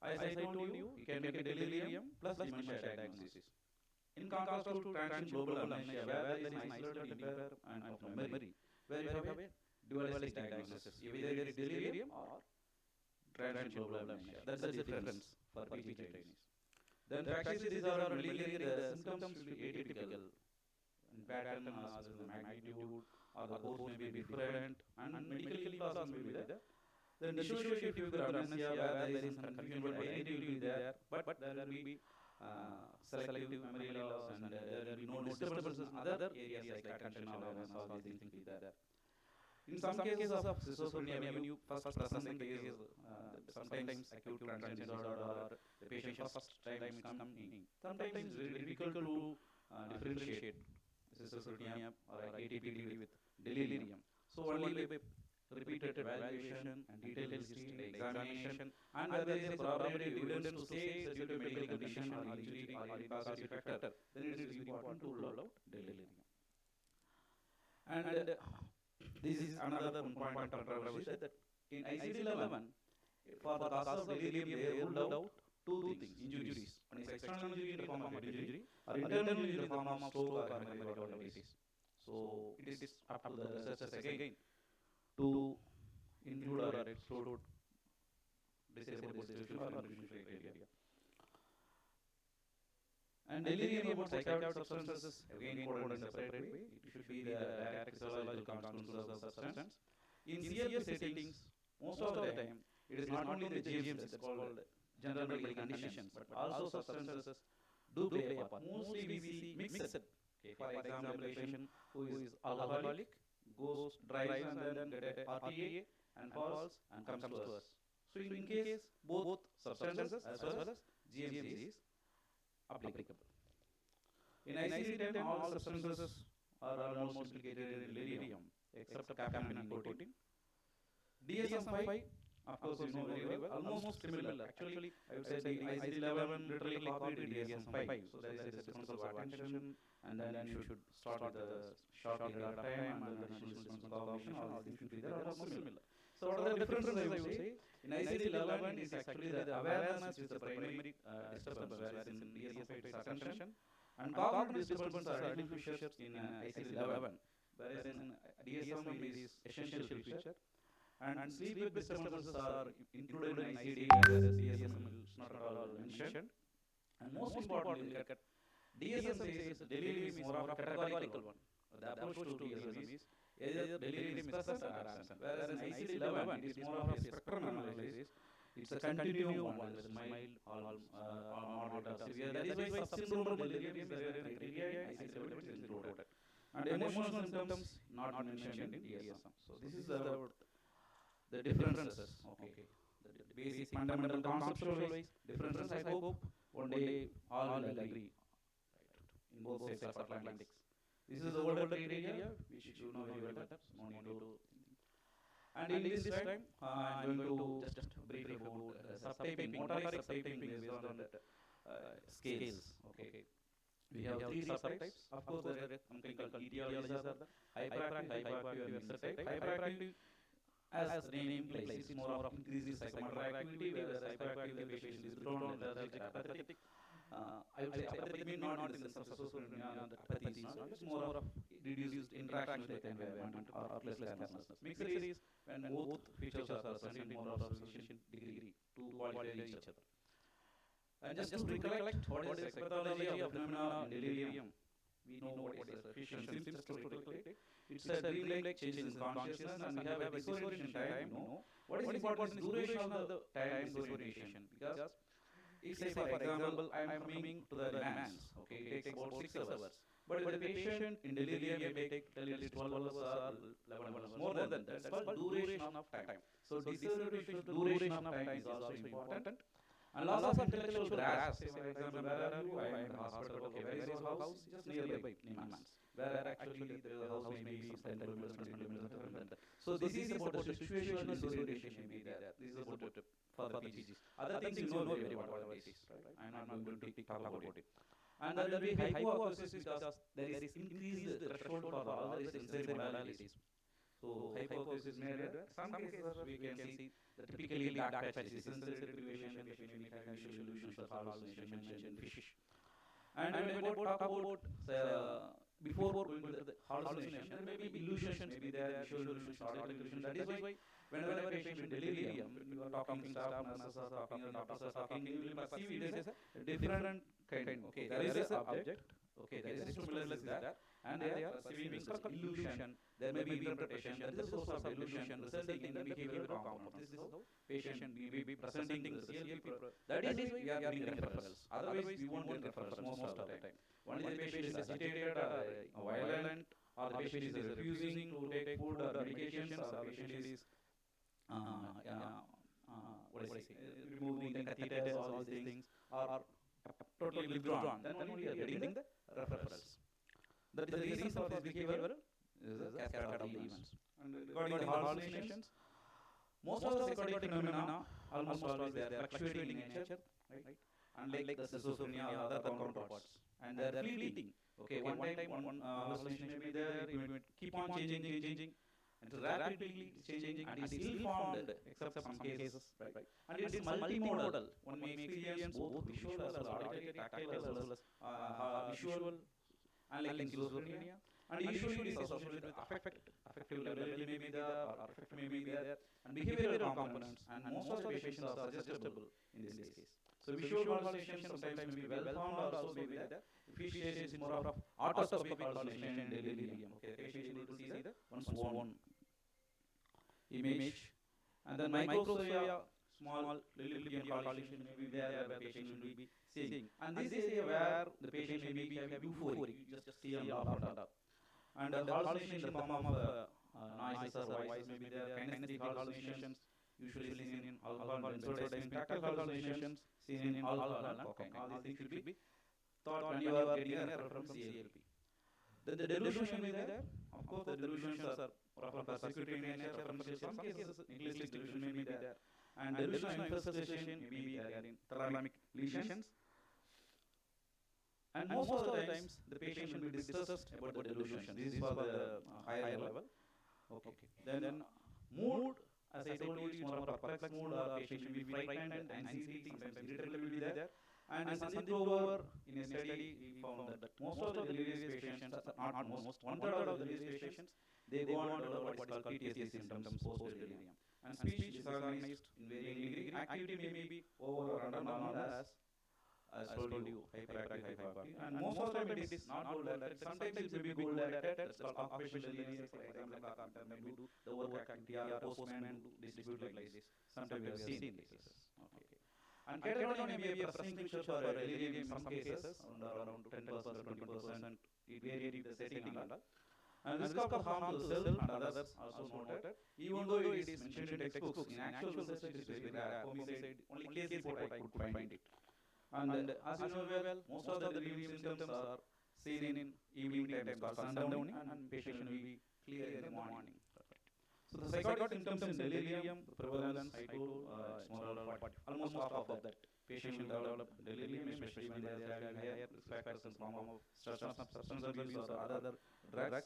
As I told you, you can get delirium plus dementia diagnosis. In contrast to transient global amnesia, where there is an isolated impairment of memory, where you have a dualistic diagnosis. Either there is delirium or transient global amnesia. That's the difference for PG trainees. Then practice disorder, mainly the symptoms will be atypical. In pattern, the magnitude or the course may be different, and medically loss may be there. Then dissociative figure amnesia, where there is some confusion about identity there, but there will be selective memory loss, and there will be no disturbances in other areas like attention awareness, all these things will be there. In some cases of schizophrenia, when you first present the case, sometimes acute transient disorder, or the patient first time is coming, sometimes it's very difficult to differentiate schizophrenia or ADPD with delirium. So only by repeated evaluation and detailed history, like examination, and where there is corroborative evidence to say it's due to medical condition or injury or incapacity factor, then it is important to rule out delirium. And this is another one point of controversy that in ICD-11, for the cause of delirium, they ruled out two things: injuries. One is external injury in the form of head injury, or internal injury in the form of stroke or myocarditis. So it is up to the researchers again to include or exclude disabled distribution or distribution criteria. And delirium about psychoactive substances, again coded in a separate way. It should be the direct physiological consequences of substance. In CLP settings, most of the time, it is not only the GMs, it's called general medical conditions, but also substances do play a part. Mostly we see mixed. Okay, for example, a patient who is alcoholic goes, drives and then get a RTA and falls and comes to us. So in case both substances as well as GMC is applicable. In ICD-10, all substances are almost implicated in delirium except caffeine and nicotine. DSM-5, of course, you know very well, almost similar. Actually, I would say the ICD-11 literally copied DSM-5. So there is a difference of attention, and then you should start with the short period of time, and then national systems cognition, all these should be there, almost similar. So what are the differences, I would say? In ICD-11, it is actually the awareness is the primary disturbance, whereas in DSM-5 it is attention. And cognitive disturbances are additional features in ICD-11, whereas in DSM it is essential feature. And sleep-wake disturbances are included in ICD, whereas DSM is not at all mentioned. And most importantly, DSM says delirium is more of a categorical one. The approach to DSM is either delirium is present or absent, whereas in ICD-11 it is more of a spectrum analysis. It's a continuum one, whether it's mild, moderate or severe. That is why subsyndromal delirium is there in criteria, ICD-11 is included. And emotional symptoms not mentioned in DSM. So this is about the differences. Okay. The basic fundamental conceptual wise differences, I hope one day all will agree, right, in both sides of Atlantic. This is the older criteria, which you know very well, no need to. And in this time, I'm going to just brief about subtyping, motoric subtyping based on that scales. Okay. We have three subtypes. Of course, there are something called etiologies are the hyperactive, hypoactive, and mixed type. Hyperactive, as the name implies, it's more of increases psychomotor activity, whereas hyperactive the patient is withdrawn, lethargic, apathetic. I would say apathy means not in the sense of association, apathy is not. It's more of reduced interaction with the environment or less consciousness. Mixed is when both features are present in more of sufficient degree to qualify each other. And just to recollect what is the pathology of the phenomena in delirium, we know what is the efficient symptoms, just to recollect it. It's a dream-like changes in consciousness, and we have a disorientation time. What is important is duration of the time disorientation, because if say for example I am coming to the demands, okay, it takes about 6 hours, but the patient in delirium may take 12 hours or 11 hours, more than that. That's called duration of time. So disorientation duration of time is also important. And loss of intellectual grasp, say for example, where are you? I am in the hospital. Okay, where is your house? Just nearby, Nimans. Where actually the house may be some 10 kilometers, 20 kilometers. So this is about the situational disorientation may be there. This is about for the PGs. Other things you know very well what it is, right? I am not going to talk about it. And there will be hypoacusis because there is increased threshold for all the sensory modalities. So hypoacusis may occur. Some cases we can see the typically black patch is sensory deprivation, the patient may have visual illusions or hallucination mentioned in fish. And when we talk about before going to the hallucination, there may be illusions, maybe there are visual illusions, auditory illusions. That is why whenever a patient in delirium, when you are talking, staff nurses are talking, or doctors are talking, you will perceive it as a different kind. Okay, there is an object. Okay, there is a stimulus is there, and they are perceiving such illusion. There may be interpretation. That is the source of illusion, resulting in the behavioral component. This is how patient may be presenting the CLP. That is why we are giving referrals. Otherwise, we won't get referrals most of the time. Only the patient is agitated or violent, or the patient is refusing to take food or medications, or the patient is removing the catheters, all these things, are totally withdrawn. Then only we are getting the referrals. That is the reason for this behavior is the cascade of the events. And regarding the hallucinations, most of the psychotic phenomena almost always they are fluctuating in nature, right? Unlike the schizophrenia or other counterparts, and they are fleeting. Okay, one time one hallucination may be there, it may keep on changing, and it's rapidly changing, and it's ill-formed, except some cases, right? And it's multimodal. One may experience both visual as well as auditory, tactile as well as visual, unlike in schizophrenia. And usually it is associated with affective level may be there, or affect may be there, and behavioral components. And most of the patients are suggestible in this case. So visual hallucination sometimes may be well formed, also may be there. Appreciation is more of autoscopic hallucination and delirium. Okay, the patient is able to see the one's own image. And then microsoria, small little hallucination may be there where the patient will be seeing. And this is where the patient may be having euphoria. You just see and laugh and laugh. And the hallucination in the form of noises or voices may be there. Kinesthetic hallucinations, usually seen in alcohol and benzodiazepine. Tactile hallucinations seen in alcohol and cocaine. All these things should be thought when you are getting a referral from CLP. Then the delusion may be there. Of course, the delusions are of persecutory nature. In some cases, nihilistic delusion may be there. And delusional infestation may be there in thalamic lesions. And most of the times, the patient will be distressed about the delusion. This is for the higher level. Okay. Then mood, as I told you, it's more of a perplexed mood. Patient will be frightened and anxiety, sometimes irritability will be there. And Sandeep Grover, in a study, he found that most of the delirious patients, not most, 1/3 of the delirious patients, they go on to develop what is called PTSD symptoms post-delirium. And speech disorganized in varying degree. Activity may be over or under normal as told you, hyperactive, hyperactive. And most of the time it is not goal directed. Sometimes it may be goal directed. That's called occupational delirium. For example, a carpenter may do the work activity, or a postman do distribute like this. Sometimes we have seen cases. Okay. And catatonia may be a pressing picture for delirium in some cases, around 10%, 20%. It varies with the setting and all. And risk of harm to self and others also noted. Even though it is mentioned in textbooks, in actual research it is very rare. Homicide, only case report I could find it. And as you know well, most of the delirium symptoms are seen in evening times called sundowning, and patient will be clear in the morning. So the psychotic symptoms in delirium, the prevalence, I told, it's more almost half of that. Patient will develop delirium, especially when they are having higher risk factors in form of substance abuse or other drugs. Right.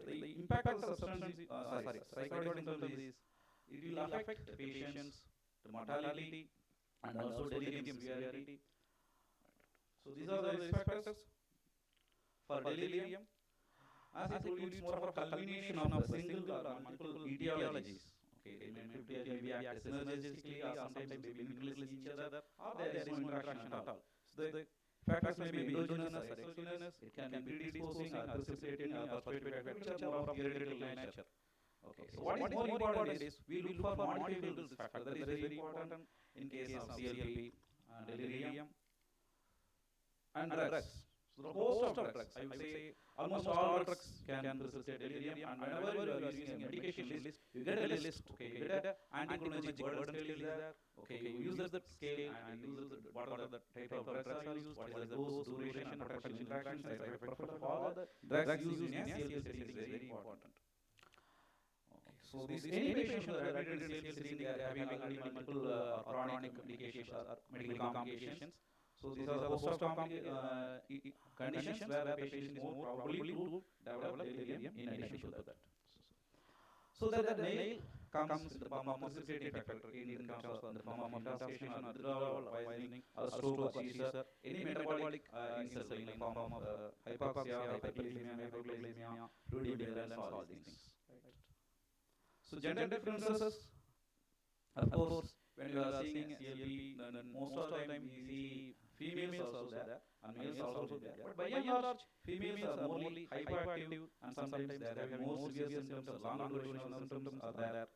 The impact of psychotic symptoms is it will affect the patient's mortality and also delirium severity. So these are the risk factors for delirium. As I told you, it's more of a culmination of a single or multiple etiologies. Okay, they may act synergistically, or sometimes they may influence each other, or there is no interaction at all. So the factors may be endogenous or exogenous. It can be predisposing or precipitating or perpetuating factors which are more of theoretical nature. Okay, so what is more important is we look for modifiable risk factors. That is very important in case of CLP, delirium, and drugs. So the host of drugs, I would say almost all drugs can precipitate delirium, and whenever you are using a medication list, you get a list. Okay, you get an anticholinergic burden scale is there. Okay, you use the scale and use what are the type of drugs are used, what is the dose, duration, and potential interactions, side effect profile of all the drugs used in a CLP setting is very important. So this any patient who are admitted in CLP setting, they are having already multiple chronic medications or medical complications. So these are the host of conditions where the patient is more probably to develop delirium in addition to that. So that the nail comes in the form of precipitating factor, in terms of the form of intoxication or withdrawal, poisoning, or stroke or seizure, any metabolic insult in the form of hypoxia, hyperkalemia, hypoglycemia, fluid imbalance, all these things. So gender differences, of course, when you are seeing CLP, then most of the time we see females also there and males also there. But by and large, females are morely hyperactive, and sometimes they are having more severe symptoms, longer duration of symptoms are there.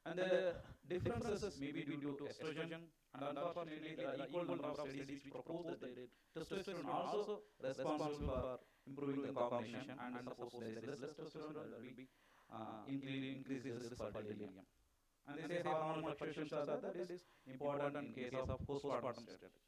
And the differences may be due to estrogen, and unfortunately there are equal number of studies which propose that testosterone also responsible for improving the cognition, and suppose there is less testosterone, there will be increases risk for delirium. And they say hormonal fluctuations are there, that is important in case of postpartum strategy.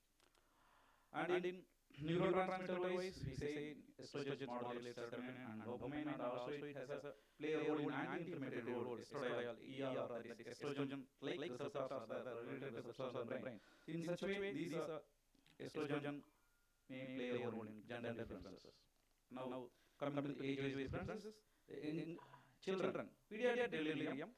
And in neurotransmitter wise, we say estrogen modulates serotonin and dopamine, and also it has a play a role in anti-inflammatory role, estradiol, ER, that is estrogen like receptors are there, related receptors in the brain. In such a way, these estrogen may play a role in gender differences. Now coming to age-wise differences, in children, pediatric delirium,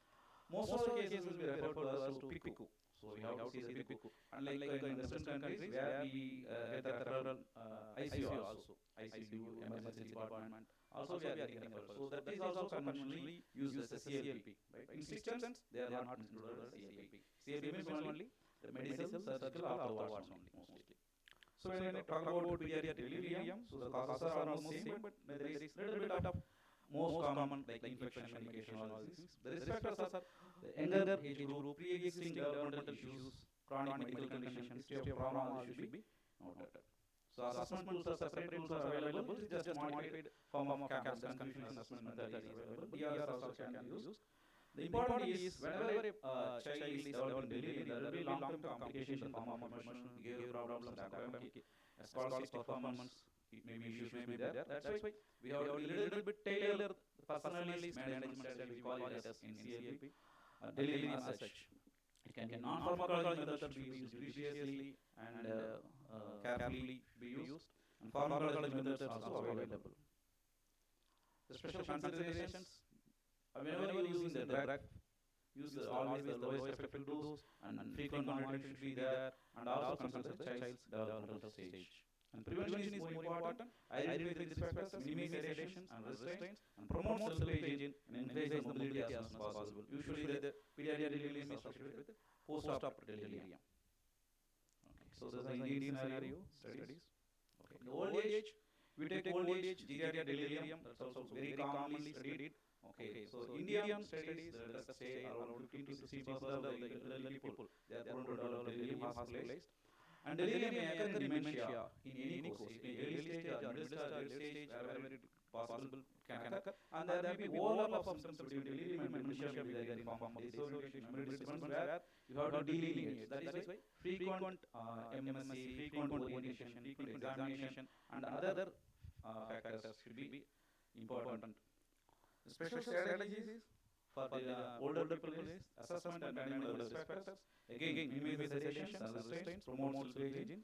most of the cases will be referred to us to PICU. So we have to see the PICU. Unlike in Western countries where we get the referral ICU also, ICU, emergency department, also we are getting referral. So that is also conventionally used as a CLP. Right? In sixth they are not included as CLP. CLP means only the medical, surgical, or afterwards only mostly. So when I talk about pediatric delirium, so the causes are almost same, but there is little bit of most common like infection, medication, all these things. The risk factors are the younger age group, pre-existing developmental issues, chronic medical condition, history of trauma, all should be noted. So assessment tools are separate tools are available. It's just modified form of CAMS, confusion assessment method is available. DRS also can be used. The important is whenever a child is developing delirium, there will be long-term complications in the form of emotional, behavioral problems, academic, scholarship performance. Maybe issues may be there. That's why we have a little bit tailored personalized management strategy. We call it as in CLP. Delirium as such. It can be non-pharmacological methods should be used judiciously and carefully be used. And pharmacological methods are also available. The special considerations. Whenever you are using the drug, use always the lowest effective dose, and frequent monitoring should be there, and also consider the child's developmental stage. And prevention is more important. Identify the risk factors, minimize sedation and restraints, and promote self-hygiene and encourage the mobility as soon as possible. Usually the pediatric delirium is associated with post-op delirium. Okay. So this is an Indian scenario studies. Okay. In old age, we take old age geriatric delirium. That's also very commonly studied. Okay, so Indian studies, let us say around 15 to 16% of the elderly people, they are prone to develop delirium, hospitalized. And delirium may occur in dementia in any course, in early stage or middle stage or late stage, wherever it possible can occur. And there may be overlap of symptoms between delirium and dementia may be there in form of disorientation, memory disturbance, where you have to delineate. That is why frequent MMSC, frequent orientation, frequent examination, and other factors should be important. The special strategies for the older people is assessment and management of the risk factors. Again, minimize sedation and restraints, promote self-hygiene,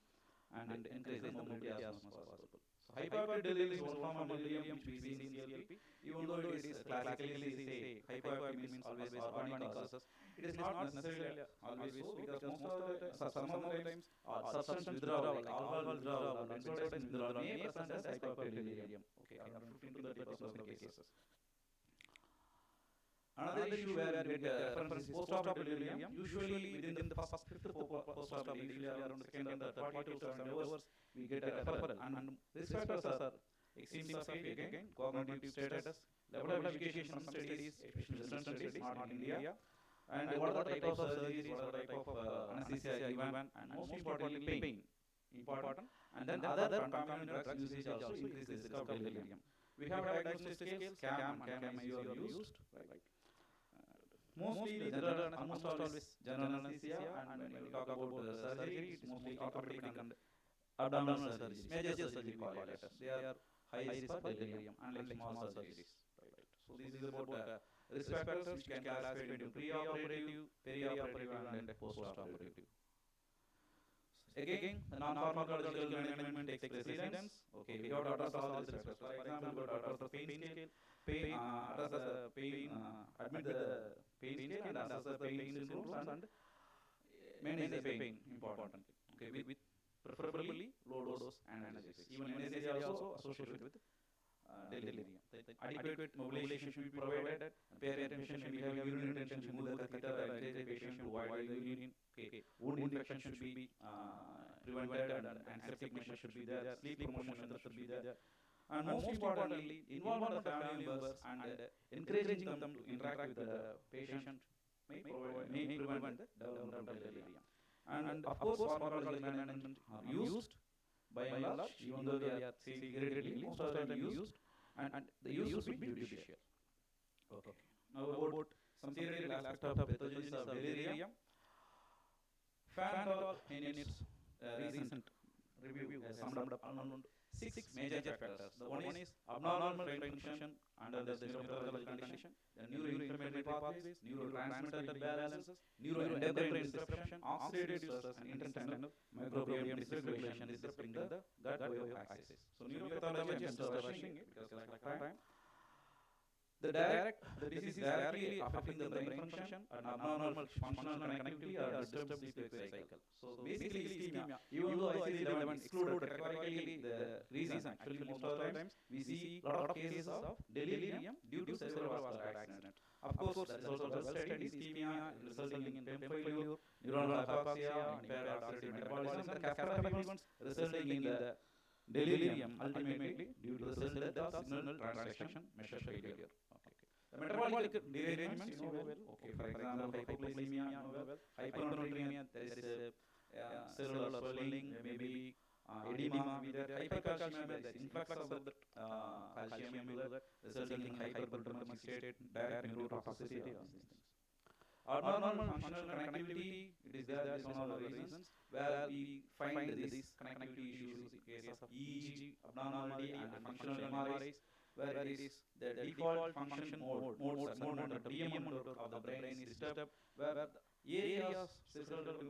and encourage the mobility as much as possible. So hypoactive delirium is one form of delirium which we see in CLP. Even though it is classically say hypoactive means always organic causes, it is not necessarily always so, because most of the some of the times substance withdrawal, like alcohol withdrawal or benzodiazepine withdrawal may present as hypoactive delirium. Okay, around 15 to 30% of the cases. Another issue where we get reference is post-op delirium. Usually within the first fifth post-op, usually around the second and the 40 to 70 hours, we get a referral. And risk factors are extremes of age, again, cognitive status, level of education, some studies, especially Western studies, not in India, and what are the types of surgeries, what are the type of anesthesia given, and most importantly, pain. Important. And then other concomitant drugs usage also increase the risk of delirium. We have diagnostic scales, CAM and CAM-IU are used, right? Mostly the general, almost always general anesthesia, and when we talk about the surgery, it's mostly orthopedic and abdominal surgeries, major surgery call it. They are high risk for delirium, unlike small surgeries. Right. So this is about risk factors which can classify into pre-operative, perioperative, and post-operative. Again, the non-pharmacological management takes precedence. Okay, we have to address all these factors. For example, we have to address the pain scale, address the pain, admit the pain scale, and assess the pain syndromes, and manage the pain importantly. Okay, with preferably low dose analgesics. Even anesthesia is also associated with delirium. Adequate mobilization should be provided. Pay attention when we have urinary retention, remove the catheter, and encourage the patient to avoid the urine. Okay, wound infection should be prevented, and antiseptic measures should be there. Sleep promotion methods should be there. And most importantly, involvement of family members and encouraging them to interact with the patient may prevent the development of delirium. And of course, pharmacological management are used by and large, even though they are secretly, most of them used, and the use should be judicial. Okay. Now about some theoretical aspect of pathogenesis of delirium. Fandol in its recent review has summed up around six major factors. The one is abnormal brain function under the neuropathological condition, the neuroinflammatory pathways, neurotransmitter imbalances, neuroendocrine disruption, oxidative stress, and intestinal microbiome dysregulation disrupting the gut bioaxis. So neuropathology, I'm just rushing it because like time. The disease is directly affecting the brain function and abnormal functional connectivity or disturbed sleep cycle. So basically ischemia, even though ICD-11 excluded categorically the reason, actually most of the times we see a lot of cases of delirium due to cerebrovascular accident. Of course, that is also well studied. Ischemia resulting in PEM failure, neuronal hypoxia, impaired oxidative metabolism, the catastrophic events resulting in the delirium ultimately due to the cell death or signal translation measure failure. The metabolic derangements, you know well. Okay, for example, hypoglycemia, you know well. Hyponatremia, there is a cellular swelling, maybe edema, maybe there hypercalcemia, there is influx of the calcium into that, resulting in hyperglycemic state, direct neurotoxicity, all these things. Abnormal functional connectivity, it is there, this is one of the reasons where we find these connectivity issues in case of EEG abnormality and functional MRIs, where it is the default function mode, the DM mode of the brain is disturbed, where the areas,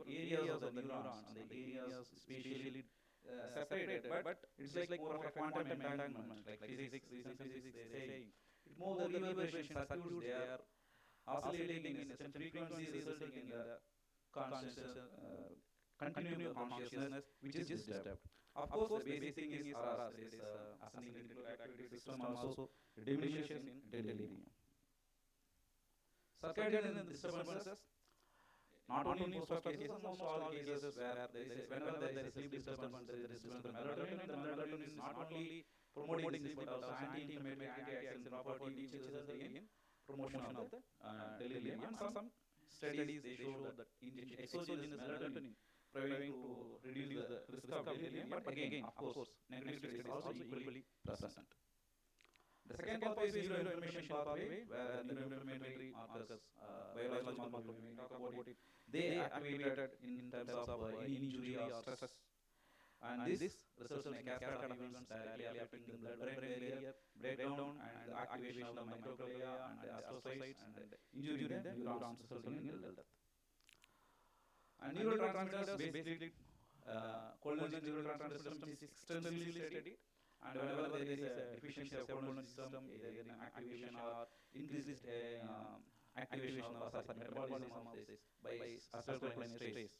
areas of the neurons and the areas spatially separated, but it's like more of a quantum entanglement, like physics, recent physics they say. It moves the reverberation circuits, they are oscillating in a certain frequency, resulting in the continuing consciousness, which is disturbed. Of course, the basic thing is RS, there is ascending reticular activity system, also diminishes in delirium. Circadian disturbances, not only in most of cases, almost all cases where whenever there is a sleep disturbance, there is a disturbance of melatonin, and the melatonin is not only promoting sleep but also anti-inflammatory, antioxidant property, which results in promotion of the delirium. And some studies they show that exogenous melatonin preventing to reduce the risk of delirium, but again, of course, negative studies also equally present. The second pathway is neuroinflammation pathway, where neuroinflammatory markers, biological markers, when we talk about it, they activated in terms of any injury or stress. And this results in a cascade of events directly affecting the blood-brain barrier, breakdown and the activation of the microglia and the astrocytes and injury in the neurons, resulting in death. And neurotransmitters, basically, cholinergic neurotransmitter system is extensively studied. And whenever there is a deficiency of cholinergic system, either in activation or increased activation of metabolism of this by acetylcholinesterase,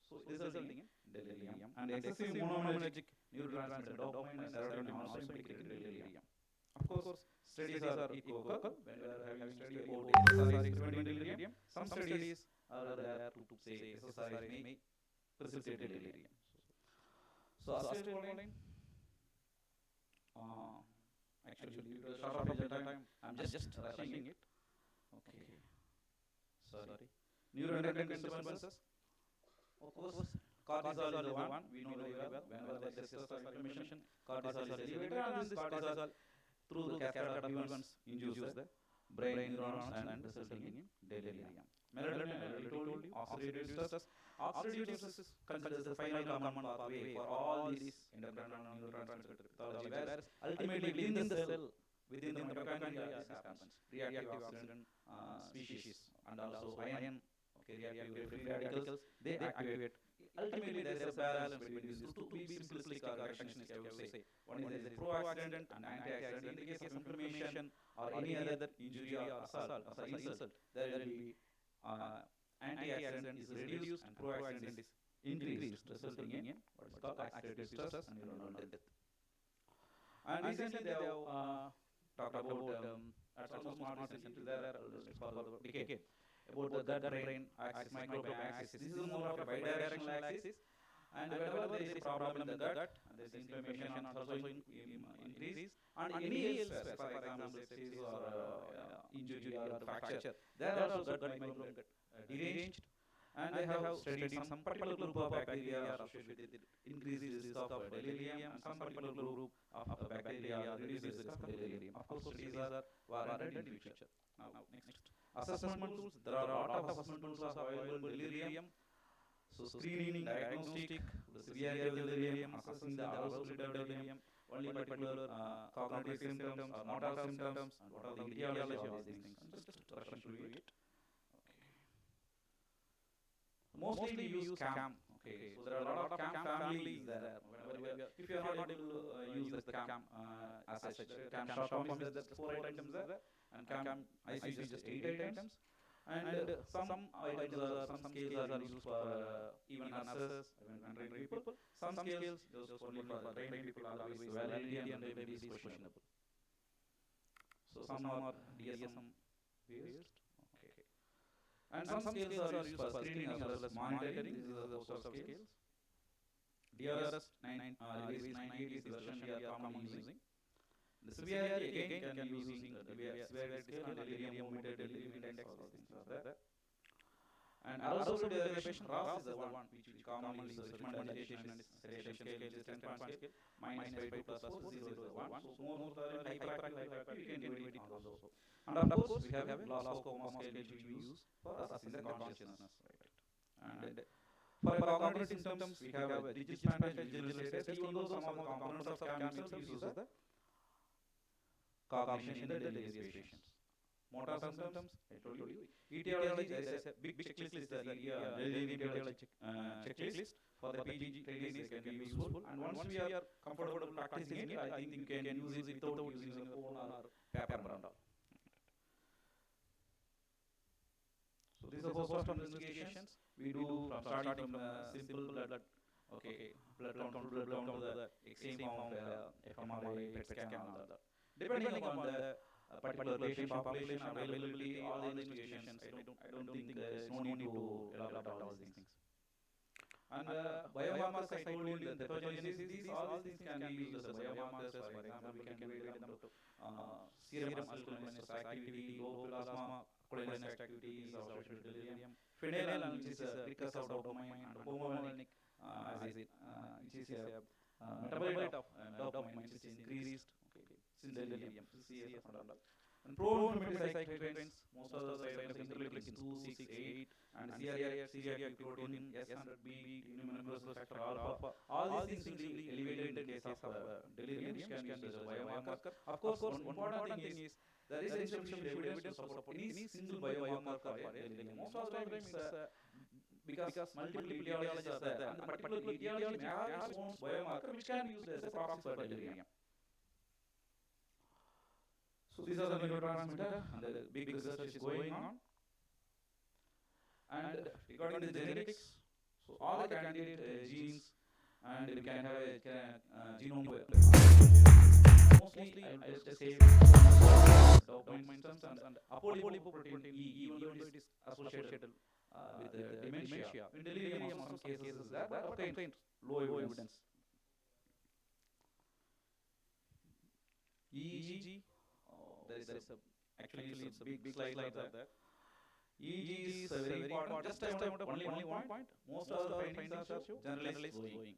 so resulting in delirium. And excessive monoaminergic neurotransmitter dopamine and serotonin also implicated in delirium. Of course, studies are equivocal when we are having study about SSRIs preventing delirium. Some studies are there to say SSRIs may precipitate delirium. So acetylcholine, actually due to the short of time, I'm just rushing it. Okay, sorry. Neuroendocrine disturbances. Of course, cortisol is the one we know very well. Whenever there is stress or inflammation, cortisol is elevated, and this cortisol, through the cascade of events, induces the brain neurons and resulting in delirium. Melatonin, I already told you, oxidative stress. Oxidative stress is considered the final common pathway for all these endocrine and neurotransmitter pathology, whereas ultimately within the cell, within the mitochondria, this happens. Reactive oxygen species and also iron, reactive free radicals, they activate. Ultimately, there is a balance between these two. To be simplistic or reductionist, I would say. One is there is pro-accident and anti-accident. In the case of inflammation or any other injury or assault, insult, there will be anti-accident is reduced and pro-accident is increased, resulting in what is called oxidative stress and neuronal death. And recently they have talked about, that's almost not recently, there for the decade, about the gut-brain axis, microbiome axis. This is more of a bidirectional axis, and whenever there is a problem in the gut, and there is inflammation and also increase, and any else stress, for example, sepsis or injury or fracture, there also gut microbiome get deranged, and they have studied some particular group of bacteria are associated with increased risk of delirium, and some particular group of bacteria reduces risk of delirium. Of course, studies are warranted in future. Now, next. Assessment tools. There are a lot of assessment tools available in delirium. So screening, diagnostic, the severity of the delirium, assessing the arousal of delirium, only particular cognitive symptoms or motor symptoms, and what are the etiology of these things. And just rushing through it. Mostly we use CAM. Okay, so there are a lot of CAM families there. If you are not able to use the CAM as such, CAM short form is just 4 items there, and CAM IC is just 8 items. And some items are, some scales are used for even nurses, even trained people. Some scales just only for trained people, always validity and reliability is questionable. So some are DSM based. Okay. And some scales are used for screening as well as monitoring. This is the host of scales. DRS 980 is the version we are commonly using. The severity again can be using the severity scale and delirium momentary delirium index, all these things are there. And arousal derivation, RAS is the one which commonly uses Richmond agitation and sedation scale, is 10-point scale, minus 5 2 plus 4, 0 is the 1. So more hyperactive, you can divide it also. And of course, we have a Glasgow scale which we use for assessing the consciousness. And for cognitive symptoms, we have a digit span test, digital test, even though some of the components of CAM itself uses the cognition in the delirious patients. Motor symptoms, I told you. Etiology, there is a big checklist, the delirium etiology checklist. For the PG trainees, it can be useful. And once we are comfortable practicing it, I think you can use it without using a phone or paper and all. So this is a host of investigations we do, from starting from simple blood, blood count to the extreme form of fMRI, PET scan and all that. Depending upon the particular patient population, availability, all the investigations, I don't think there is no need to elaborate all these things. And biomarkers, I told you, the pathogenesis, all these can be used as biomarkers. For example, we can grade them to serum alkalinous activity, low plasma alkalinous activities, or social delirium. Phenylalanine, which is a precursor of dopamine, and homolinic acid, which is a metabolite of dopamine, which is increased in delirium, CSF and all. And pro-inflammatory cytokines, most of the cytokines interleukin 2, 6, 8, and C-reactive protein, S100B, immunoglobulin factor alpha, all these things will be elevated in case of delirium, which can be used as a biomarker. Of course, one important thing is there is insufficient evidence to support any single biomarker for delirium. Most of the time it's because multiple etiologies are there, and the particular etiology may have its own biomarker which can be used as a proxy for delirium. So these are the neurotransmitter, and the big research is going on. And regarding the genetics, so all the candidate genes, and we can have a genome. Mostly, I will just say dopamine systems and apolipoprotein E, even though it is associated with dementia. In delirium, in some cases is there, but obtained low evidence. EEG. There is actually it's a big slide there. EEG is very important. Just I want to only one point. Most of the findings are generalized slowing.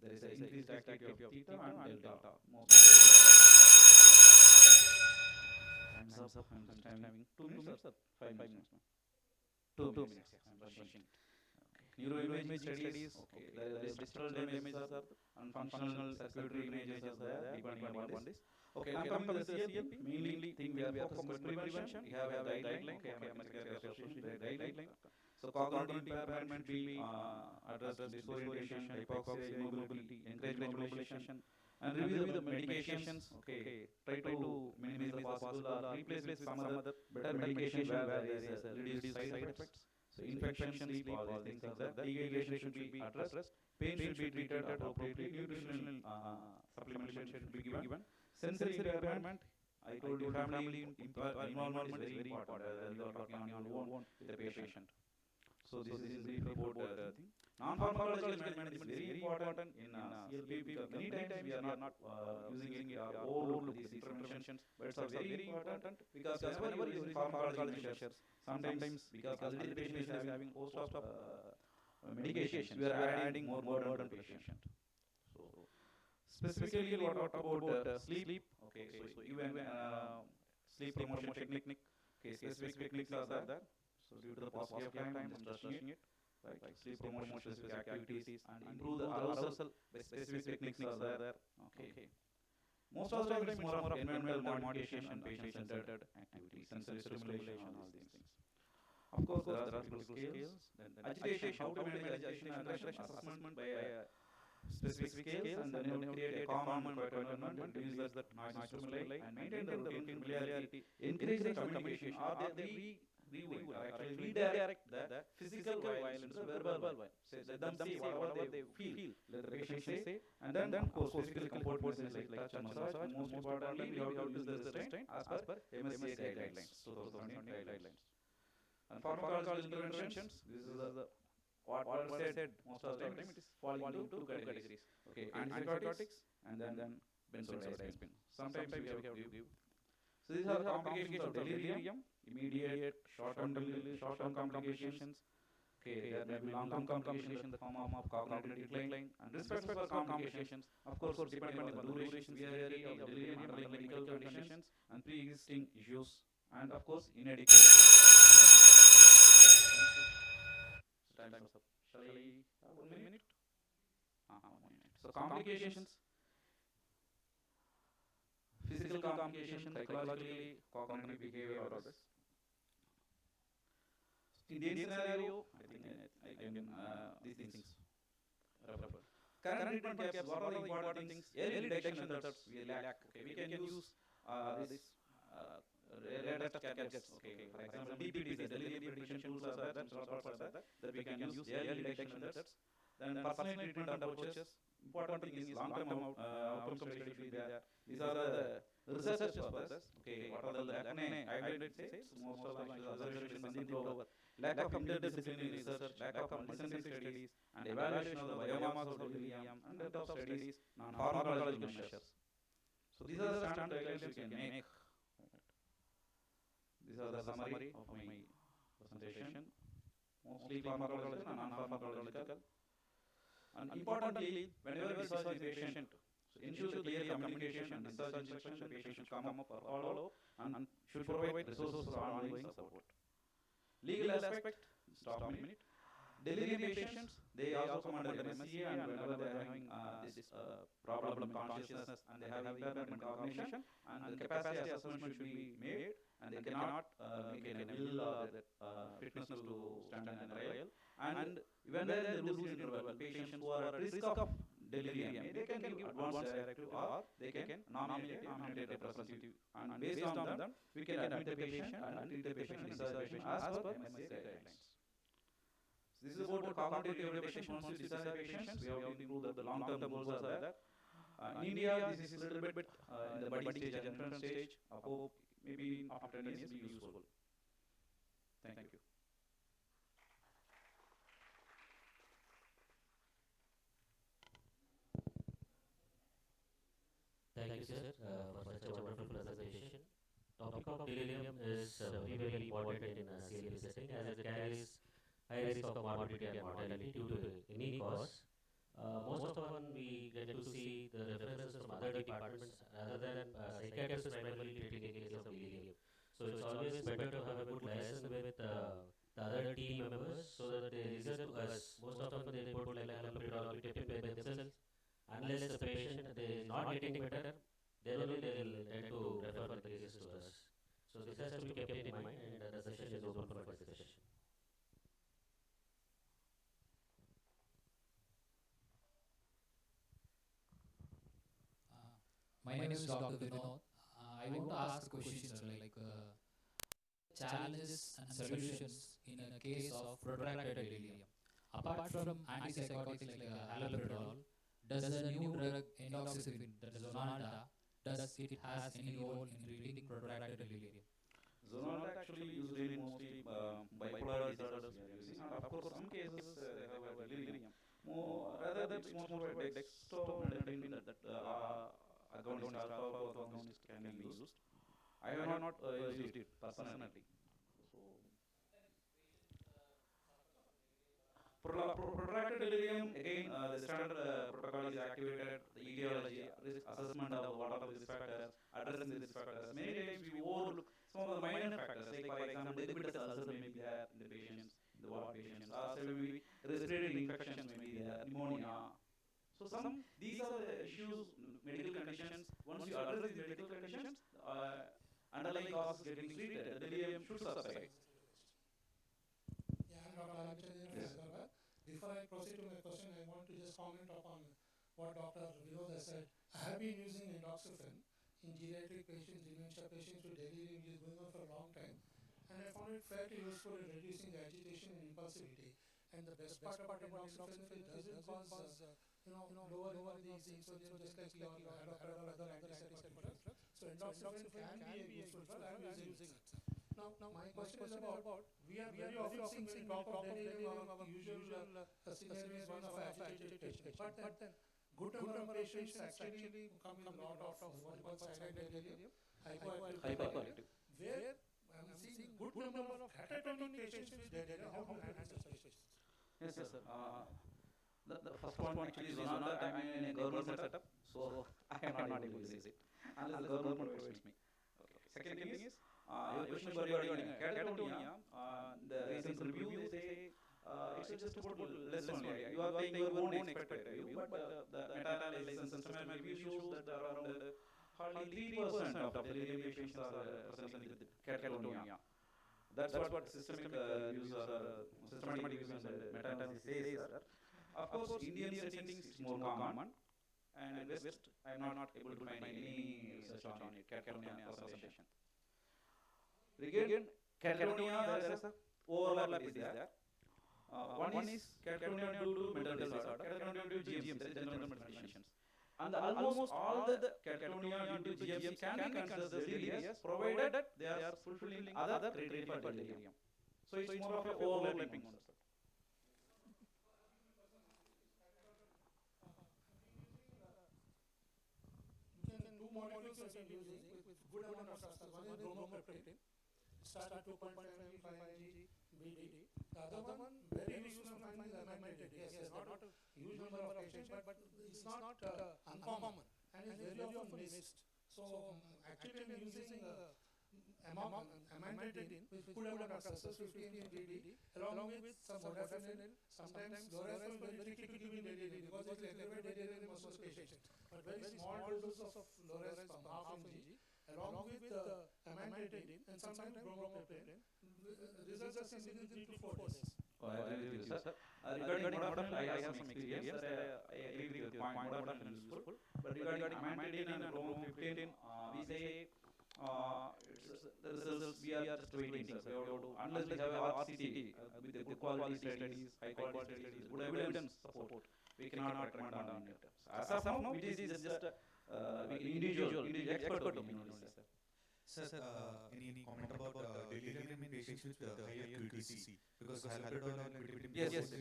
There is an increased activity of theta and delta. Time's up. I'm just having 2 minutes or 5 minutes. 2 minutes. Yes, I'm rushing. Neuroimaging studies. There is digital images and functional circuitry images are there, depending upon this. Okay, now coming to the CLP, mainly thing we are focusing on prevention. We have a guideline, American Cancer Association guideline. So cognitive impairment will be addressed, disorientation, hypoxia, immobility, encourage mobilization, and review the medications. Try to minimize the possible or replace with some other better medication where there is reduced side effects. So infection, sleep, all these things are there. Dehydration should be addressed. Pain should be treated appropriately. Nutritional supplementation should be given. Sensory impairment, I told you, family involvement is very important. You are talking on your own with the patient. So this is brief about the thing. Non-pharmacological management is very important in CLP because many times we are not using it or overlook these interventions, but it's very important because whenever you use pharmacological measures, sometimes because already the patient is having host of medications, we are adding more burden to the patient. So specifically what about sleep? So even sleep promotion technique, specific techniques are there. So due to the paucity of time, I'm just rushing it. right? Sleep promotion specific activities and improve the arousal by specific techniques are there. Okay. Most of the time it's more of environmental modification and patient-centered activities, sensory stimulation, and all these things. Of course, there are critical skills. Then agitation, how to manage agitation and aggression, assessment by specific scales, and then you have to create a calm and quiet environment, reduce that noise and stimuli, and maintain the routine familiarity, encourage the communication, or they rewind, or actually redirect the physical violence to the verbal violence. Say, let them say whatever they feel, let the patient say, and then of course physical comfort measures like touch and massage, and most importantly, we have to use the restraint as per MSCA guidelines, 2017 guidelines. And pharmacological interventions, this is the what I said, most of the time it is falling into two categories. Okay, antipsychotics and then benzodiazepine. Sometimes we have to give. So these are the complications of delirium, immediate, short-term complications. Okay, there may be long-term complications in the form of cognitive decline, and risk factors for complications, of course, depending on the duration, severity of delirium, underlying medical conditions, and pre-existing issues, and of course, inadequate. Time's up. Shall I have 1 minute? 1 minute. So complications, physical complications, psychologically, cognitive behavior, all this. In the scenario, I think I can these things refer. Current treatment gaps, what are the important things? Early detection methods we lack. Okay, we can use this latest gadgets. Okay, for example, DPTs, delirium prediction tools are there, that we can use early detection methods. Then personal treatment approaches. Important thing is long-term outcome studies should be there. These are the research purposes. Okay, what are the I say most of the observation is something over. Lack of interdisciplinary research, lack of multisensory studies, and evaluation of the biomass of delirium, and depth of studies, non-pharmacological measures. So these are the standard guidelines you can make. These are the summary of my presentation. Mostly pharmacological and non-pharmacological. And importantly, whenever we research the patient, so ensure clear communication and research instruction, the patient should come up or follow and should provide resources for ongoing support. Legal aspect, stop a minute. Delirium patients, they also come under MSCA, and whenever they are having this problem in consciousness and they have impairment in cognition, and the capacity assessment should be made, and they cannot make an will or fitness to stand in a trial. And when they are losing interval, patients who are at risk of delirium, they can give advance directive or they can nominate a representative, and based on them, we can admit the patient and treat the patient in discharge patient as per MSCA guidelines. This is about cognitive rehabilitation. Once we discharge patients, we have to improve the long-term goals are there. In India, this is a little bit in the budding stage and infant stage. I hope maybe after 10 years will be useful. Thank you. Thank you, sir, for such a wonderful presentation. Topic of delirium is very, very important in a CLP setting as it carries high risk of morbidity and mortality due to any cause. Most often we get to see the references from other departments rather than psychiatrists primarily treating a case of delirium. So it's always better to have a good liaison with the other team members so that they listen to us. Most often they put like haloperidol, by themselves. Unless the patient is not getting better, then only they will tend to refer the cases to us. So this has to be kept in mind, and the session is open for discussion. My name is Dr. Vinod. I want to ask a question, sir, like challenges and solutions in a case of protracted delirium. Apart from antipsychotics like haloperidol, does the new drug endoxifen, that is zonal, does it has any role in treating protracted delirium? Zonal actually used in mostly bipolar disorders we are using, and of course some cases they have a delirium. Rather than it's more of a dextromethorphan that agonist, alpha agonist can be used. I have not used it personally. Protracted delirium, again, the standard protocol is activated, the etiology, risk assessment of what are the risk factors, addressing the risk factors. Many times we overlook some of the minor factors, like for example, diabetes ulcer may be there in the patients, the ward patients, so maybe respiratory infections, maybe there, pneumonia. So these are the issues, medical conditions. Once you address these medical conditions, underlying causes getting treated, the delirium should subside. Yeah, I'm Dr. Alachandra from Hyderabad. Before I proceed to my question, I want to just comment upon what Dr. Vinod has said. I have been using endoxifen in geriatric patients, dementia patients with delirium, which is going on for a long time, and I found it fairly useful in reducing the agitation and impulsivity. And the best part about endoxifen is it doesn't cause lowering of the insulin, just like your haloperidol or other antipsychotic drugs. So endoxifen can be a useful drug. I'm using it. Now my question is about, we are very often seeing talk of delirium, our usual scenario is one of agitated patients. But then good number of patients actually come with a lot of what we call silent delirium, hypoactive, where I'm seeing good number of catatonic patients with delirium. How do you handle such patients? Yes, sir. The first one actually is zonal. I'm in a government setup, so I am not able to use it unless the government provides me. Okay. Second thing is, your question regarding catatonia. The recent review, they say it's just about less only. You are paying your own expected review, but the meta-analysis and systematic review shows that around hardly 3% of delirium patients are presenting with catatonia. That's what systemic reviews or systematic reviews and meta-analysis says, sir. Of course, Indian settings is more common, and West, I am not able to find any research on it, catatonia presentation. Again, catatonia, there is a overlap is there. One is catatonia due to mental disorder, catatonia due to GMs, general mental conditions. And almost all the catatonia due to GMs can be considered delirious, provided they are fulfilling other criteria for delirium. So it's more of an overlapping one. Two molecules I've been using with good amount of success. One is bromopeptide, start at 2.5 mg BD. The other one, very useful finding is amended. Yes, not a huge number of patients, but it's not uncommon and is very often missed. So actually I'm using amended with good amount of success, 15 BD, along with some modafinil. Sometimes lorezepam is very tricky to give in delirium because it will elevate delirium in most of the patients. But very small doses of lorezepam, half mg, along with amantadine and sometimes bromopeptide, results are seen within 3 to 4 days. Oh, I agree with you, sir. Regarding modafinil, I have some experience. I agree with your point. Modafinil is useful. But regarding amantadine and bromopeptide, we say the results we are just waiting, sir. We have to, unless we have a RCT with the good quality studies, high quality studies, good evidence support, we cannot recommend on it. As of now, it is just individual expert opinion only, sir. Sir, any comment about delirium in patients with higher QTC? Because haloperidol and between yes,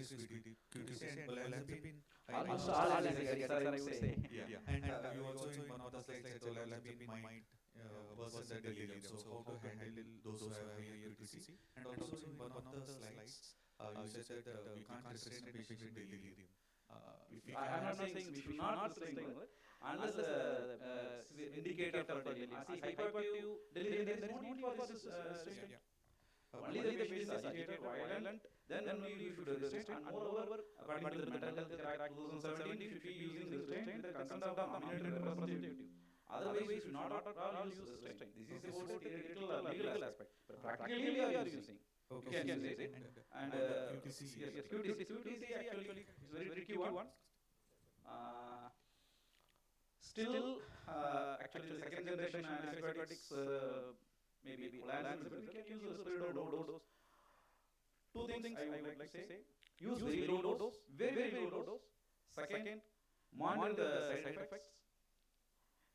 QTC and olanzapine. Almost all are yes, sir, I would say. Yeah. And you also in one of the slides said olanzapine might worsen the delirium. So how to handle those who have higher QTC? And also in one of the slides, you said that we can't restrain a patient with delirium. I am not saying we should not restrain unless indicator for delirium. See, hypoactive delirium, there is no need for this restriction. Only the patient is agitated, violent, then we should restrain. And moreover, according to the Mental Health Act 2017, you should be using restraint with the consent of the nominated representative. Otherwise, you should not at all use restraint. This is about theoretical or legal aspect. But practically, we are using. Okay. You can use it. And QTC actually is very tricky one. Still, actually, the second generation antipsychotics, maybe olanzapine, we can use respiratory low dose. Two things I would like to say: use very low dose, very low dose. Second, monitor the side effects.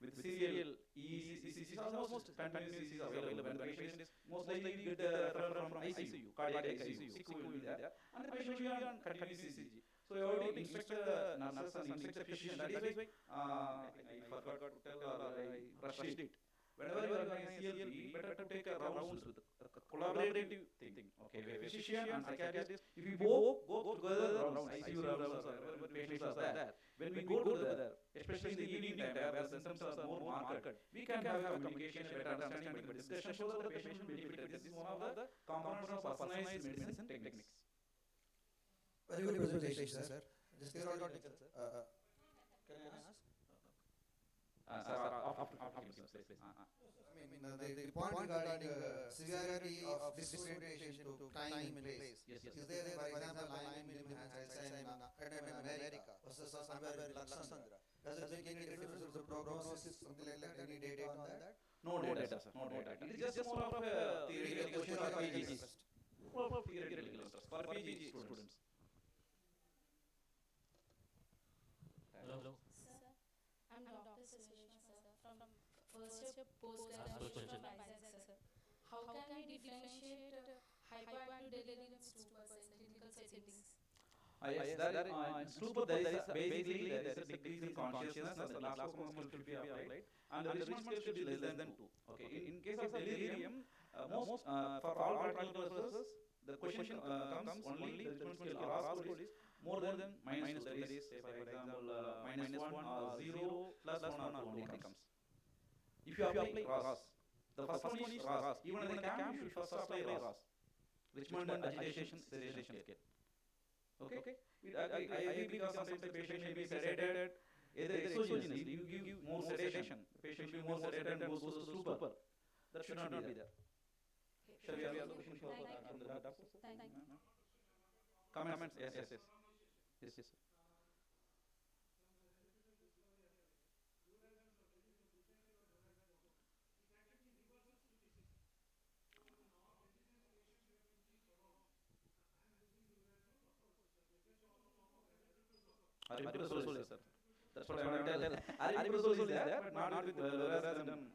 With serial ECCs, almost continuous ECCs available. When the patient is most likely get referral from ICU, cardiac ICU, sick will be there, and the patient will be on continuous ECG. So you have to instruct the nurses and instruct the physician. That is why I forgot to tell or I rushed it. Whenever you are going to CLP, better to take a rounds with a collaborative thing. Okay, physician and psychiatrist, if we both go together around ICU rounds or wherever patients are there, when we go together, especially in the evening time where the symptoms are more marked, we can have a communication, a better understanding, but the discussion shows that the patient will benefit. This is one of the components of personalized medicine techniques. Very good presentation, sir. Just clear out technical, sir. Can I ask? Sir, after please. I mean, the point regarding severity of disorientation to time and place. Yes, yes. Is there, for example, I am in America versus somewhere in Luxembourg? Does it make any difference with the prognosis, something like that? Any data on that? No data, sir. No data. It is just more of a theoretical question for PGs. More of theoretical interest for PG students. Hello. Sir, I'm Dr. Srishma, sir, from first year postgraduate from Isaac, sir. How can we differentiate hypoactive delirium stupors in clinical settings? Yes, there in stupor there is basically there is a decrease in consciousness and the Glasgow scale should be applied and the Richmond scale should be less than 2. Okay, in case of delirium, for all practical purposes, the question comes only the Richmond scale RAS score is more than minus 2. That is, say for example, minus 1 or 0 plus 1 or 2 only comes. If you apply RAS, the first one is RAS. Even in the camp, you should first apply RAS, Richmond agitation sedation scale. Okay? I because sometimes the patient may be sedated, either exogenously, you give more sedation, the patient will be more sedated and goes to stupor. That should not be there. Shall we have the question for the doctor? Thank you. Comments? Yes. Yes. Aripiprazole is sir. That's what I want to tell. Aripiprazole is there, but not with lorazepam.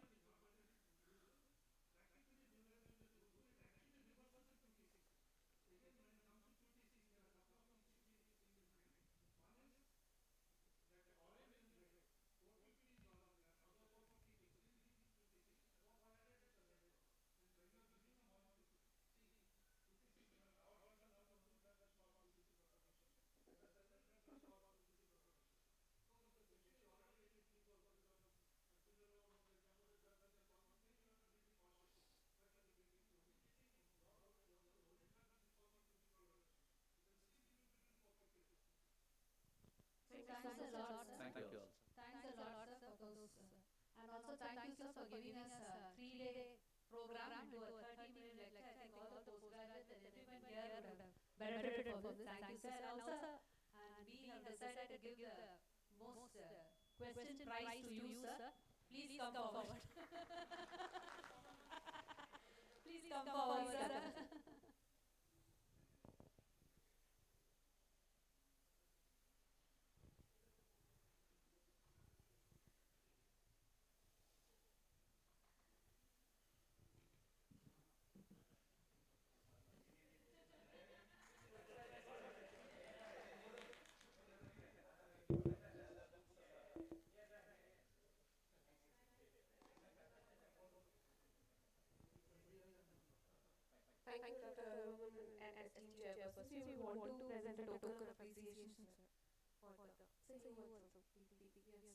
Thanks a lot, sir. Thank you all. Thanks a lot, sir, for those. And also thank you, sir, for giving us a 3-day program into a 30-minute lecture. I think all the postgraduates and everyone here would have benefited from this. Thank you, sir. And also, and we have decided to give the most question prize to you, sir. Please come forward. Please come forward, sir. Thank you, Dr. Roman and esteemed chairperson. So you want to present a token of appreciation, sir, for the. So you also be on stage.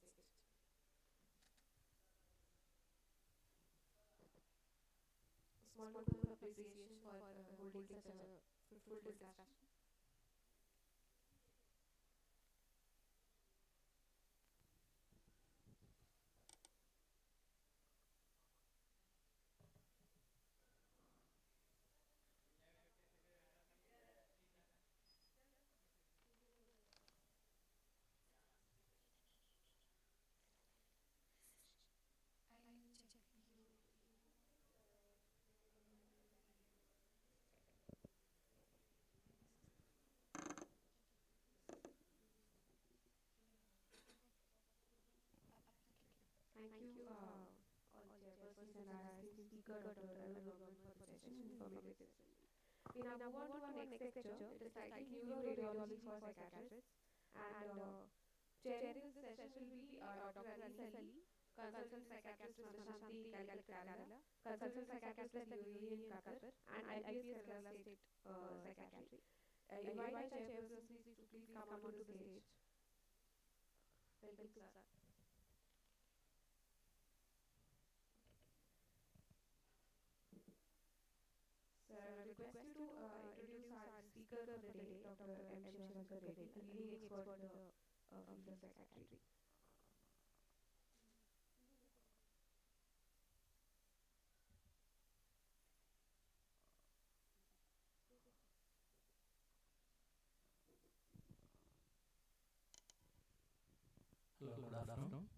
A small token of appreciation for holding such a fruitful discussion. Thank you, all chairpersons and our esteemed speaker, Dr. Roman, for the session and informative session. We now move on to our next lecture. It is titled Neuroradiology for Psychiatrists. And chairing this session will be Dr. Ali Sali, Consultant Psychiatrist Madhushanti, Calicut, Kerala, Consultant Psychiatrist at UAE in Qatar, and IPS Kerala State Psychiatry. I invite our chairperson to please come onto the stage. Welcome, sir. Sir, I request you to introduce our speaker, speaker of the day, Dr. M. Shivashankar Reddy, a leading expert in the field of psychiatry. Hello, good afternoon.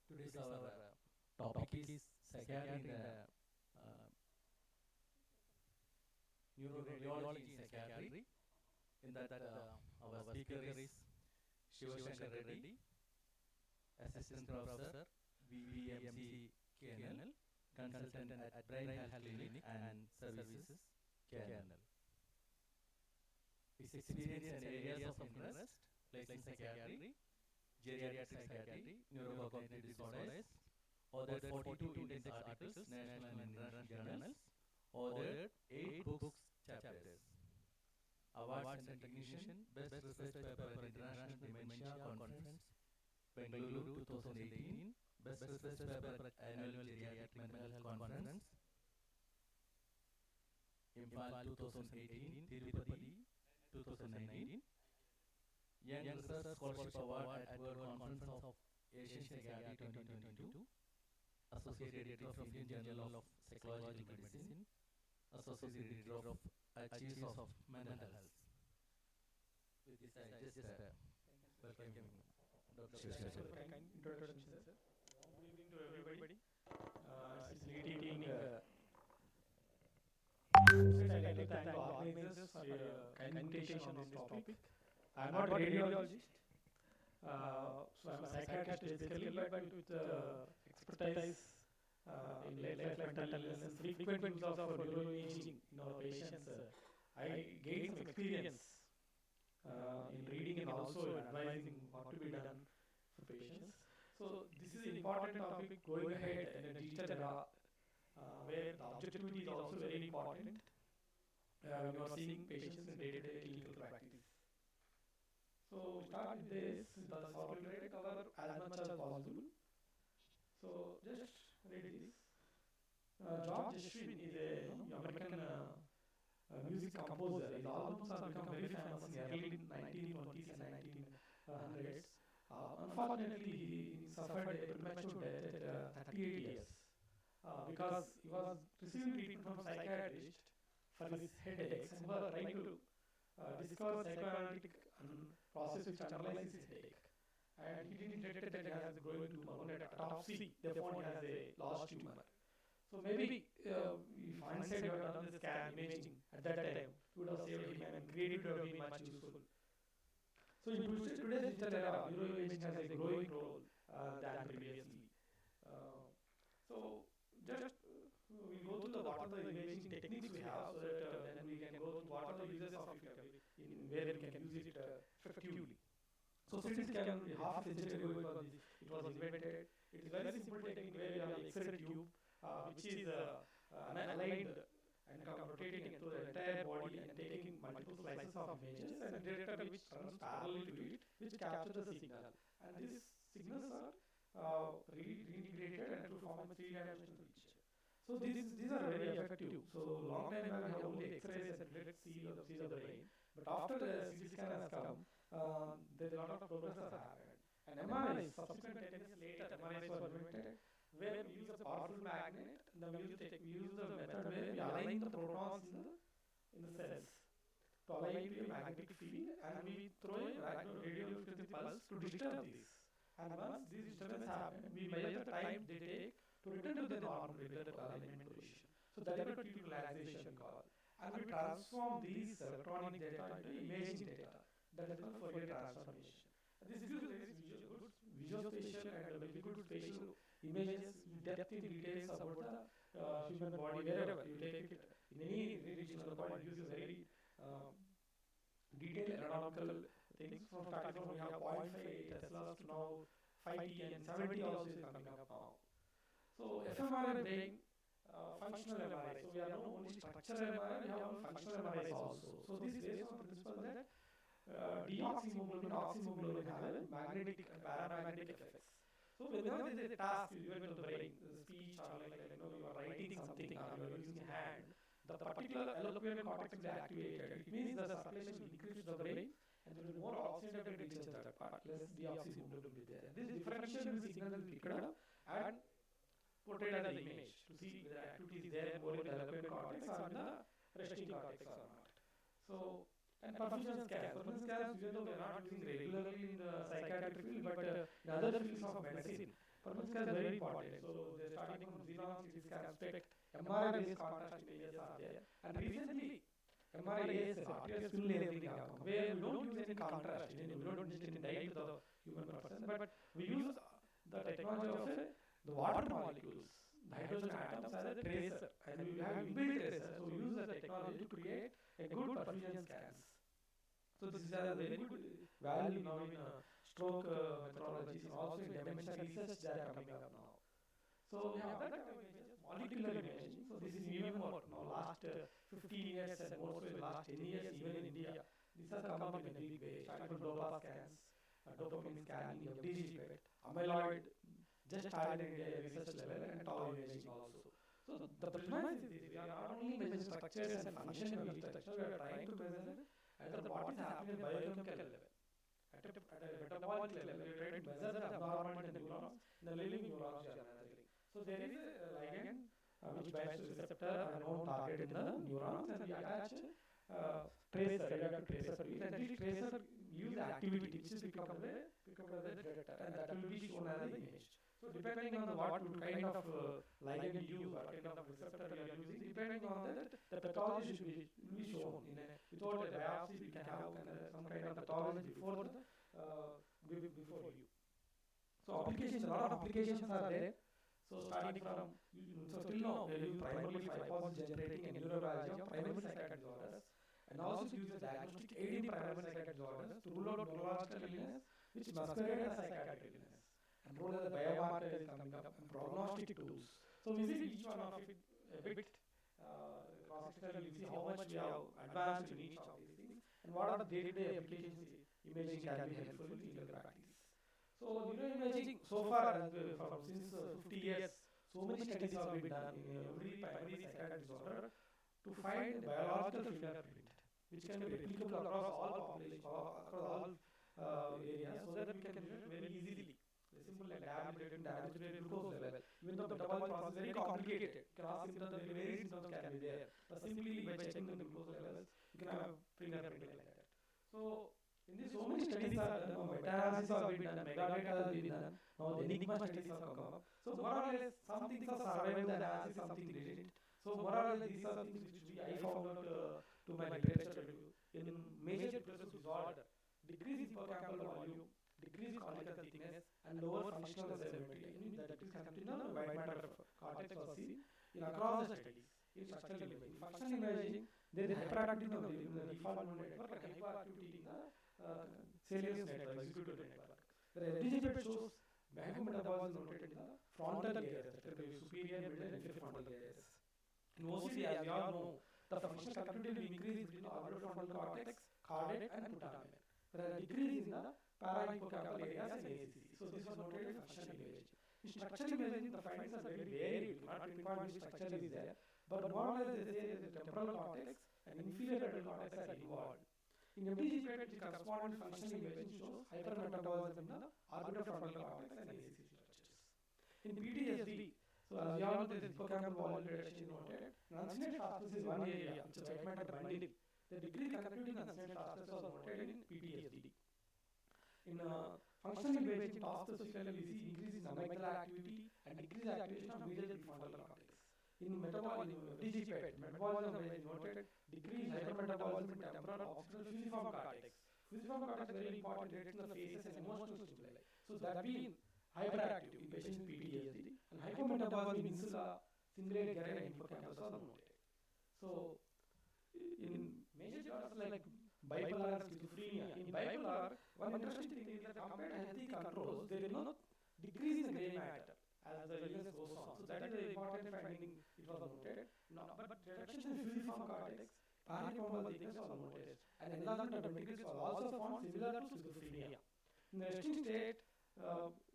Today's our topic is psychiatry in the neuroradiology in psychiatry. In that, our speaker is Shivashankar Reddy, Assistant Professor, BBMC KNL, Consultant at Brain Health Clinic and Services KNL. His experience and areas of interest lies in psychiatry, geriatric psychiatry, neurocognitive disorders, authored 42 index articles, national and international journals, authored 8 books, chapters. Awards and recognition, Best Research Paper at International Dementia Conference, Bengaluru 2018, Best Research Paper at Annual Geriatric Mental Health Conference, Imphal 2018, Tirupati 2019, Young Research Scholarship Award at World Conference of Asian Psychiatry 2022, Associate Editor of Indian Journal of Psychological Medicine, Associate Editor of Archives of Mental Health. With this, I just welcome Dr. Shivashankar. Kind introduction, sir. Good evening to everybody. It's leading. First, I'd like to thank the organizers for kind invitation on this topic. I'm not a radiologist, so I'm a psychiatrist basically, but with expertise in late life mental illness, frequent use of neuroimaging in our patients. I gained some experience in reading and also advising what to be done for patients. So this is an important topic going ahead in a digital era where the objectivity is also very important when you are seeing patients in day-to-day clinical practice. So we start with this, the formulate cover as much as possible. So just read this. George Gershwin is a American music composer. His albums have become very famous in the early 1920s and 1900s. Unfortunately, he suffered a premature death at 38 years because he was receiving treatment from a psychiatrist for his headaches and were trying to discover psychoanalytic process which underlies his headache. And he didn't detect that he has a growing tumor. Only at autopsy, they found he has a large tumor. So maybe if hindsight you had done the scan imaging at that time, you would have saved him and created would have been much useful. So in today's digital era, neuroimaging has a growing role than previously. So just we'll go through what are the imaging techniques we have, so that then we can go through what are the uses of it in where we can use it effectively. So CT scan, half a century ago it was invented. It is very simple technique where you have an X-ray tube which is aligned and rotating through the entire body and taking multiple slices of images and a detector which runs parallel to it, which captures the signal. And these signals are reintegrated and to form a three-dimensional picture. So these are very effective. So long time back we have only X-rays and let's see of the brain. But after the CT scan has come, there is a lot of progress has happened. And MRIs, subsequent 10 years later, MRIs were invented where we use a powerful magnet. And then we use the method where we align the protons in the cells to align to a magnetic field, and we throw a radio frequency pulse to disturb these. And once these disturbances happen, we measure the time they take to return to their normal regular alignment position. So that is what T2 relaxation we call. And we transform these electronic data into imaging data. That is called Fourier transformation. And this gives very good visuospatial and very good spatial images, depth in details about the human body, wherever you take it, in any region of the body, it gives very detailed anatomical things. From starting from we have 0.5 Teslas to now 5T and 70 also is coming up now. So fMRI brain, functional MRI. So we have no only structural MRI, we have functional MRIs also. So this is based on the principle that deoxyhemoglobin, oxyhemoglobin have a magnetic and paramagnetic effects. So whenever there is a task given to the brain, speech or you are writing something or you are using hand, the particular eloquent cortex will be activated. It means the circulation will increase to the brain and there will be more oxygen that reaches that part, less deoxy movement will be there. This differential signal will be picked up and portrayed as an image to see whether activity is there more in the eloquent cortex or in the resting cortex or not. So, and perfusion scans, even though we are not using regularly in the psychiatric field, but in other fields of medicine, perfusion scans are very important. So, they're starting from xenon, CT scan, SPECT, MRI-based contrast images are there. And recently, MRI-AS, arterial spill labeling have come, where we don't use any contrast, we don't inject any dye to the human person, but we use the technology of the water molecules, the hydrogen atoms as a tracer, and we have inbuilt tracer, so we use the technology to create a good perfusion scans. So this is a very good value now in stroke methodologies and also in dementia research that are coming up now. So we have that kind of images, molecular imaging. So this is even more now last 15 years and more so in the last 10 years even in India. This has come up in a big way, starting from DOPA scans, dopamine scanning, FDG PET, amyloid, just started in India research level and tau imaging also. So the premise is this, we are not only measuring structures and function of each structure, we are trying to measure what is happening at biochemical level. At a metabolic level, we are trying to measure the abnormality in the neurons, in the living neurons we are measuring. So there is a ligand which binds to receptor and known target in the neurons, and we attach tracer, radioactive tracer to it, and this tracer gives the activity which is picked up as a detector, and that will be shown as an image. So depending on what kind of ligand you use, what kind of receptor you are using, depending on that, the pathology will be shown. Without a biopsy, we can have some kind of pathology before you. So applications, a lot of applications are there. So starting from, so till now, they use primarily for hypothesis generating and neurobiology of primary psychiatric disorders, and also to use a diagnostic aid in primary psychiatric disorders to rule out neurological illness, which masquerade as psychiatric illness. And role as a biomarker is coming up, and prognostic tools. So we see each one of it a bit cross-sectionally, we see how much we have advanced in each of these things, and what are the day-to-day applications imaging can be helpful in clinical practice. So neuroimaging, so far, since 50 years, so many studies have been done in every primary psychiatric disorder to find a biological fingerprint, which can be replicable across all populations, across all areas, so that we can measure very easily. Simple like diabetes glucose level. Even though the metabolic process is very complicated, cross symptoms, very symptoms can be there. But simply by checking the glucose levels, you can have a fingerprint like that. So in this, so many studies are done. Now meta-analysis have been done, mega data has been done. Now the enigma studies have come up. So more or less, some things have survived the analysis, some things didn't. So more or less, these are things which I found out to my literature review. In major depressive disorder, decrease in hippocampal volume, decrease cortical thickness, and lower functional symmetry. In that decrease in the white matter cortex was seen in across the studies. In structural imaging, functional imaging, there is hyperactivity in the default mode network and hyperactivity in the salience network, executive network. The FDG PET shows metabolism noted in the frontal areas, that is superior, middle, and infrafrontal areas. In OCD, as we all know, the functional connectivity will increase between the orbitofrontal cortex, caudate, and putamen. There is a decrease in the parahippocampal areas in ACC. So this was noted in functional imaging. In structural imaging, the findings are very varied. You cannot pinpoint which structure is there, but more or less they say the temporal cortex and inferior lateral cortex are involved. In FDG PET, which corresponds to functional imaging, shows hypermetabolism in the orbitofrontal cortex and ACC structures. In PTSD, so as we all know, there is hippocampal volume reduction is noted. Uncinate phosphates is one area, which is white matter binding. The degree connectivity in uncinate phosphates was noted in PTSD. In functional imaging, task specifically, we see increase in amygdala activity and decrease activation of medial prefrontal cortex. In FDG PET, metabolism is noted, decrease hypermetabolism in temporal occipital fusiform cortex. Fusiform cortex is very important, directs the faces and emotional stimuli. So that being hyperactive in patients with PTSD, and hypometabolism in insula, cingulate, gyrate, and hippocampus are noted. So in major disorders like bipolar and schizophrenia, in bipolar, one interesting thing is that compared to healthy controls, there is no decrease in the gray matter as the illness goes on. So that is an important finding, it was noted. No, but reduction in fusiform cortex, parahippocampal thickness was noted, and enlargement of ventricles was also found similar to schizophrenia. In the resting state,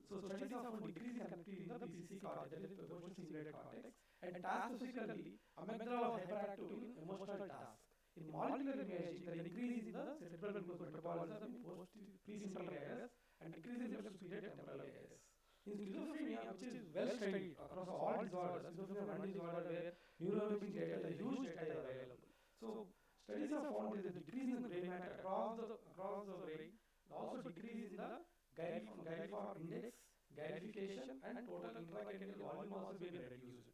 So studies have found decrease in connectivity in the BCC cortex, that is emotion simulated cortex, and task specifically, amygdala was hyperactive in emotional tasks. In molecular imaging, there is increase in the cerebral glucose metabolism in prefrontal areas and decrease in left superior temporal areas. In schizophrenia, which is well studied across all disorders, schizophrenia is one disorder where neuroimaging data, the huge data is available. So studies have found there is a decrease in gray matter across the brain, and also decrease in the gyriform index, gyrification, and total intracranial volume also been reduced.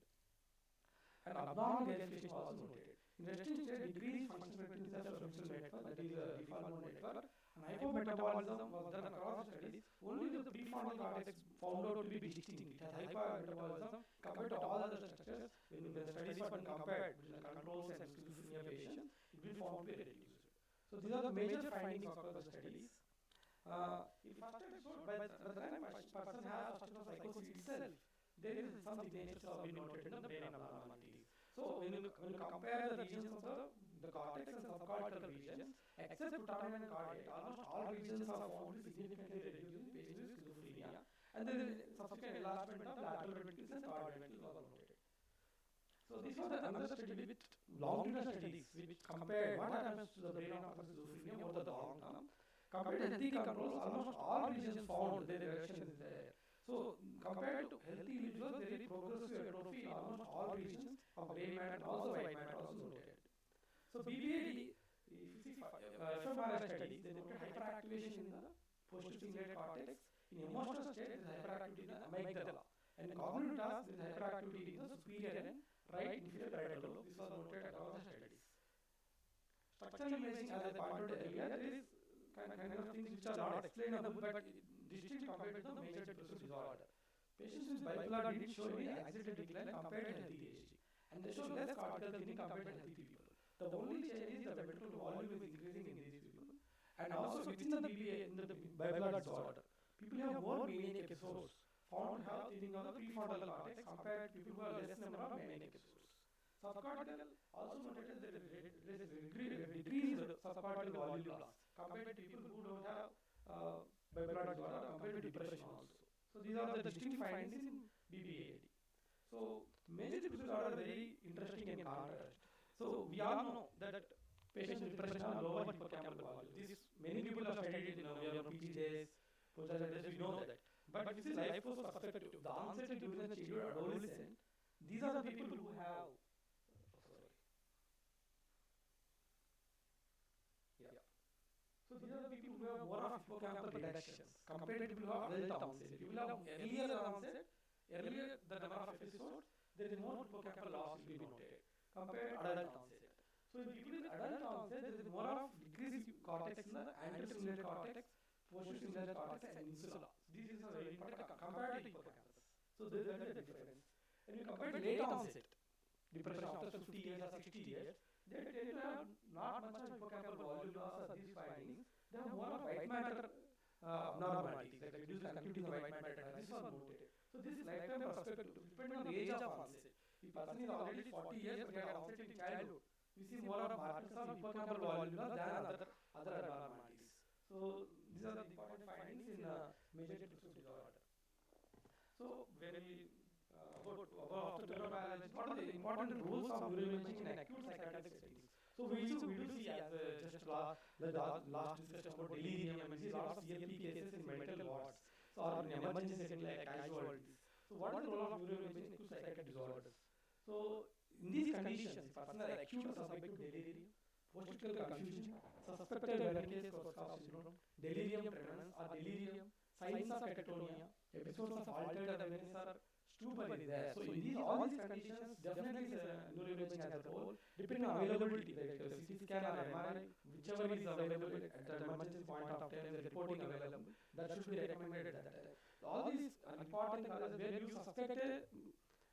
And abnormal gyrification was also noted. In resting state, decreased function between the substantial network, that is the default mode network, and hypometabolism was done across studies. Only the prefrontal cortex found out to be distinct. It has hypermetabolism compared to all other structures. When the studies were compared between the controls and schizophrenia patients, it will found to be reduced. So these are the major findings across the studies. In first episode, by the time person has first psychosis itself, there is some signatures have been noted in the brain abnormalities. So when you compare the regions of the cortex and subcortical regions, except putamen and cardiac, almost all regions are found to be significantly reduced in patients with schizophrenia, and there is subsequent enlargement of lateral ventricles and cardiac ventricles was noted. So this was another study with longitudinal studies which compared what happens to the brain of schizophrenia over the long term. Compared to healthy controls, almost all regions found their reduction is there. So compared to healthy individuals, there is progressive atrophy in almost all regions of gray matter and also white matter also noted. So BBAD, if you see fMRI studies, they noted hyperactivation in the posterior cortex. In emotional state, there is hyperactivity in the amygdala. And in cognitive tasks, there is hyperactivity in the superior and right inferior parietal lobe. This was noted across the studies. Structural imaging, as I pointed out earlier, there is kind of things which are not explainable but distinct compared to the major depressive disorder. Patients with bipolar didn't show any accidental decline compared to healthy aging, and they show less cortical thinning compared to healthy people. The only change is the ventricular volume is increasing in these people, and also within the BBA, in the bipolar disorder, people have more manic episodes found to have thinning of the prefrontal cortex compared to people who have less number of manic episodes. Subcortical also noted that there is decreased subcortical volume loss compared to people who don't have bipolar disorder compared to depression also. So these are the distinct findings in BBAD. So major depressive disorder are very interesting in contrast. So we all know that patients with depression have lower hippocampal volume. This many people have studied it in our PG days, postgraduate days, we know that. But this is life force perspective. The onset during the childhood adolescent, these are the people who have So these are the people who have more of hippocampal reductions compared to people who have adult onset. People have earlier onset, earlier the number of episodes, there is more hippocampal loss will be noted compared to adult onset. So in people with adult onset, there is more of decreased cortex in the anterocingulate cortex, posterior cortex, and insula. This is very important compared to hippocampus. So there is a difference. And you compare to late onset depression after 50 years or 60 years, they tend to have not much of hippocampal volume loss or these findings. They have more of white matter abnormalities, like reduced connectivity in the white matter. This was noted. So this is lifetime perspective, depending on the age of onset. If person is already 40 years but he had onset in childhood, we see more of markers of hippocampal volume loss than other abnormalities. So these are the important findings in major depressive disorder. So when we about neurobiology, what are the important rules of neuroimaging in acute psychiatric settings? So we do see as just last discussion about delirium, and we see lots of CLP cases in medical wards or in emergency setting like casualties. So what is the role of neuroimaging in acute psychiatric disorders? So in these conditions, if person are acute or suspected delirium, post-critical confusion, suspected Wernicke-Korsakoff syndrome, delirium tremens or delirium, signs of catatonia, episodes of altered awareness or stupor is there. So in all these conditions, definitely neuroimaging has a role, depending on availability, like CT scan or MRI, whichever is available at the emergency point of time, the reporting available, that should be recommended at that time. So all these are important causes where you suspect a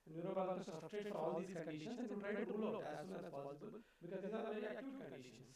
neurobiological substrate for all these conditions, and you try to rule out as soon as possible because these are very acute conditions.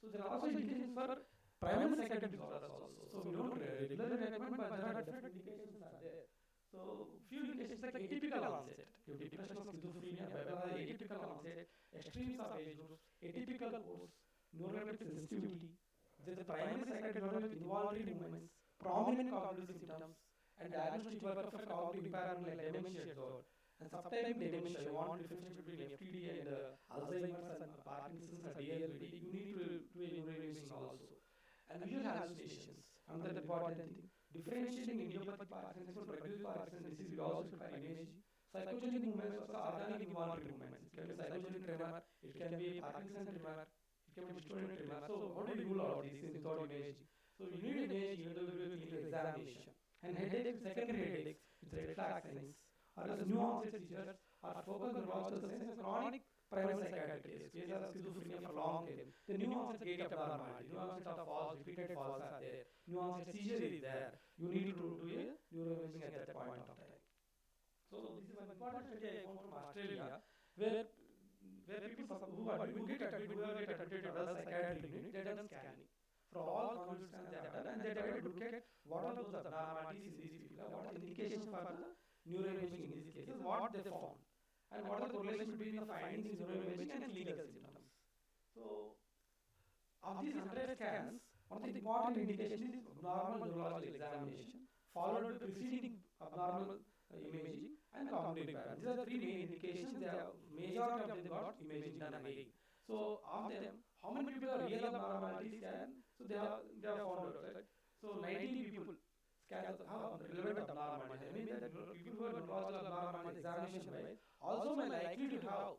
So there are also indications for primary psychiatric disorders also. So we don't regularly recommend, but there are different indications are there. So few indications like atypical onset, you have depression, schizophrenia, bipolar, atypical onset, extremes of age groups, atypical course, neuroleptic sensitivity. There is a primary psychiatric disorder with involuntary movements, prominent cognitive symptoms and diagnostic workup for cognitive impairment like dementia and all. And subtype dementia, you want differentiate between FTD and Alzheimer's and Parkinson's and DLBD, you need to do a neuroimaging also. And visual hallucinations, another important thing. Differentiating idiopathic Parkinson's from regular Parkinson's disease, we also require imaging. Psychogenic movements also organic involuntary movements. It can be psychogenic tremor, it can be Parkinson tremor, it can be dystonic tremor. So how do you rule out these things without imaging? So you need imaging even though you do clinical examination. And headaches, secondary headaches, it's red flag signs. Or as new onset seizures, or focal neurological signs, and chronic primary psychiatric case. Cases of schizophrenia for long term. The new onset gait abnormality, new onset of falls, repeated falls are there. New onset seizure is there. You need to do a neuroimaging at that point of time. So this is one important study I found from Australia, where people who get admitted to adult psychiatric unit, they done scanning. For all cognitive scans they have done, and they tried to look at what are those abnormalities in these people, what are the indications for the neuroimaging in these cases, what they found, and what are the correlation between the findings in neuroimaging and clinical symptoms. So, of these 100 scans, one of the important indications is abnormal neurological examination, followed by preceding abnormal imaging and cognitive impairment. These are the three main indications. They have majority of them got imaging done again. So, of them, how many people are real abnormalities scan? So they have found out, right? So 19 people scans have relevant abnormalities. I mean that people who have neurological abnormalities examination wise also may likely to have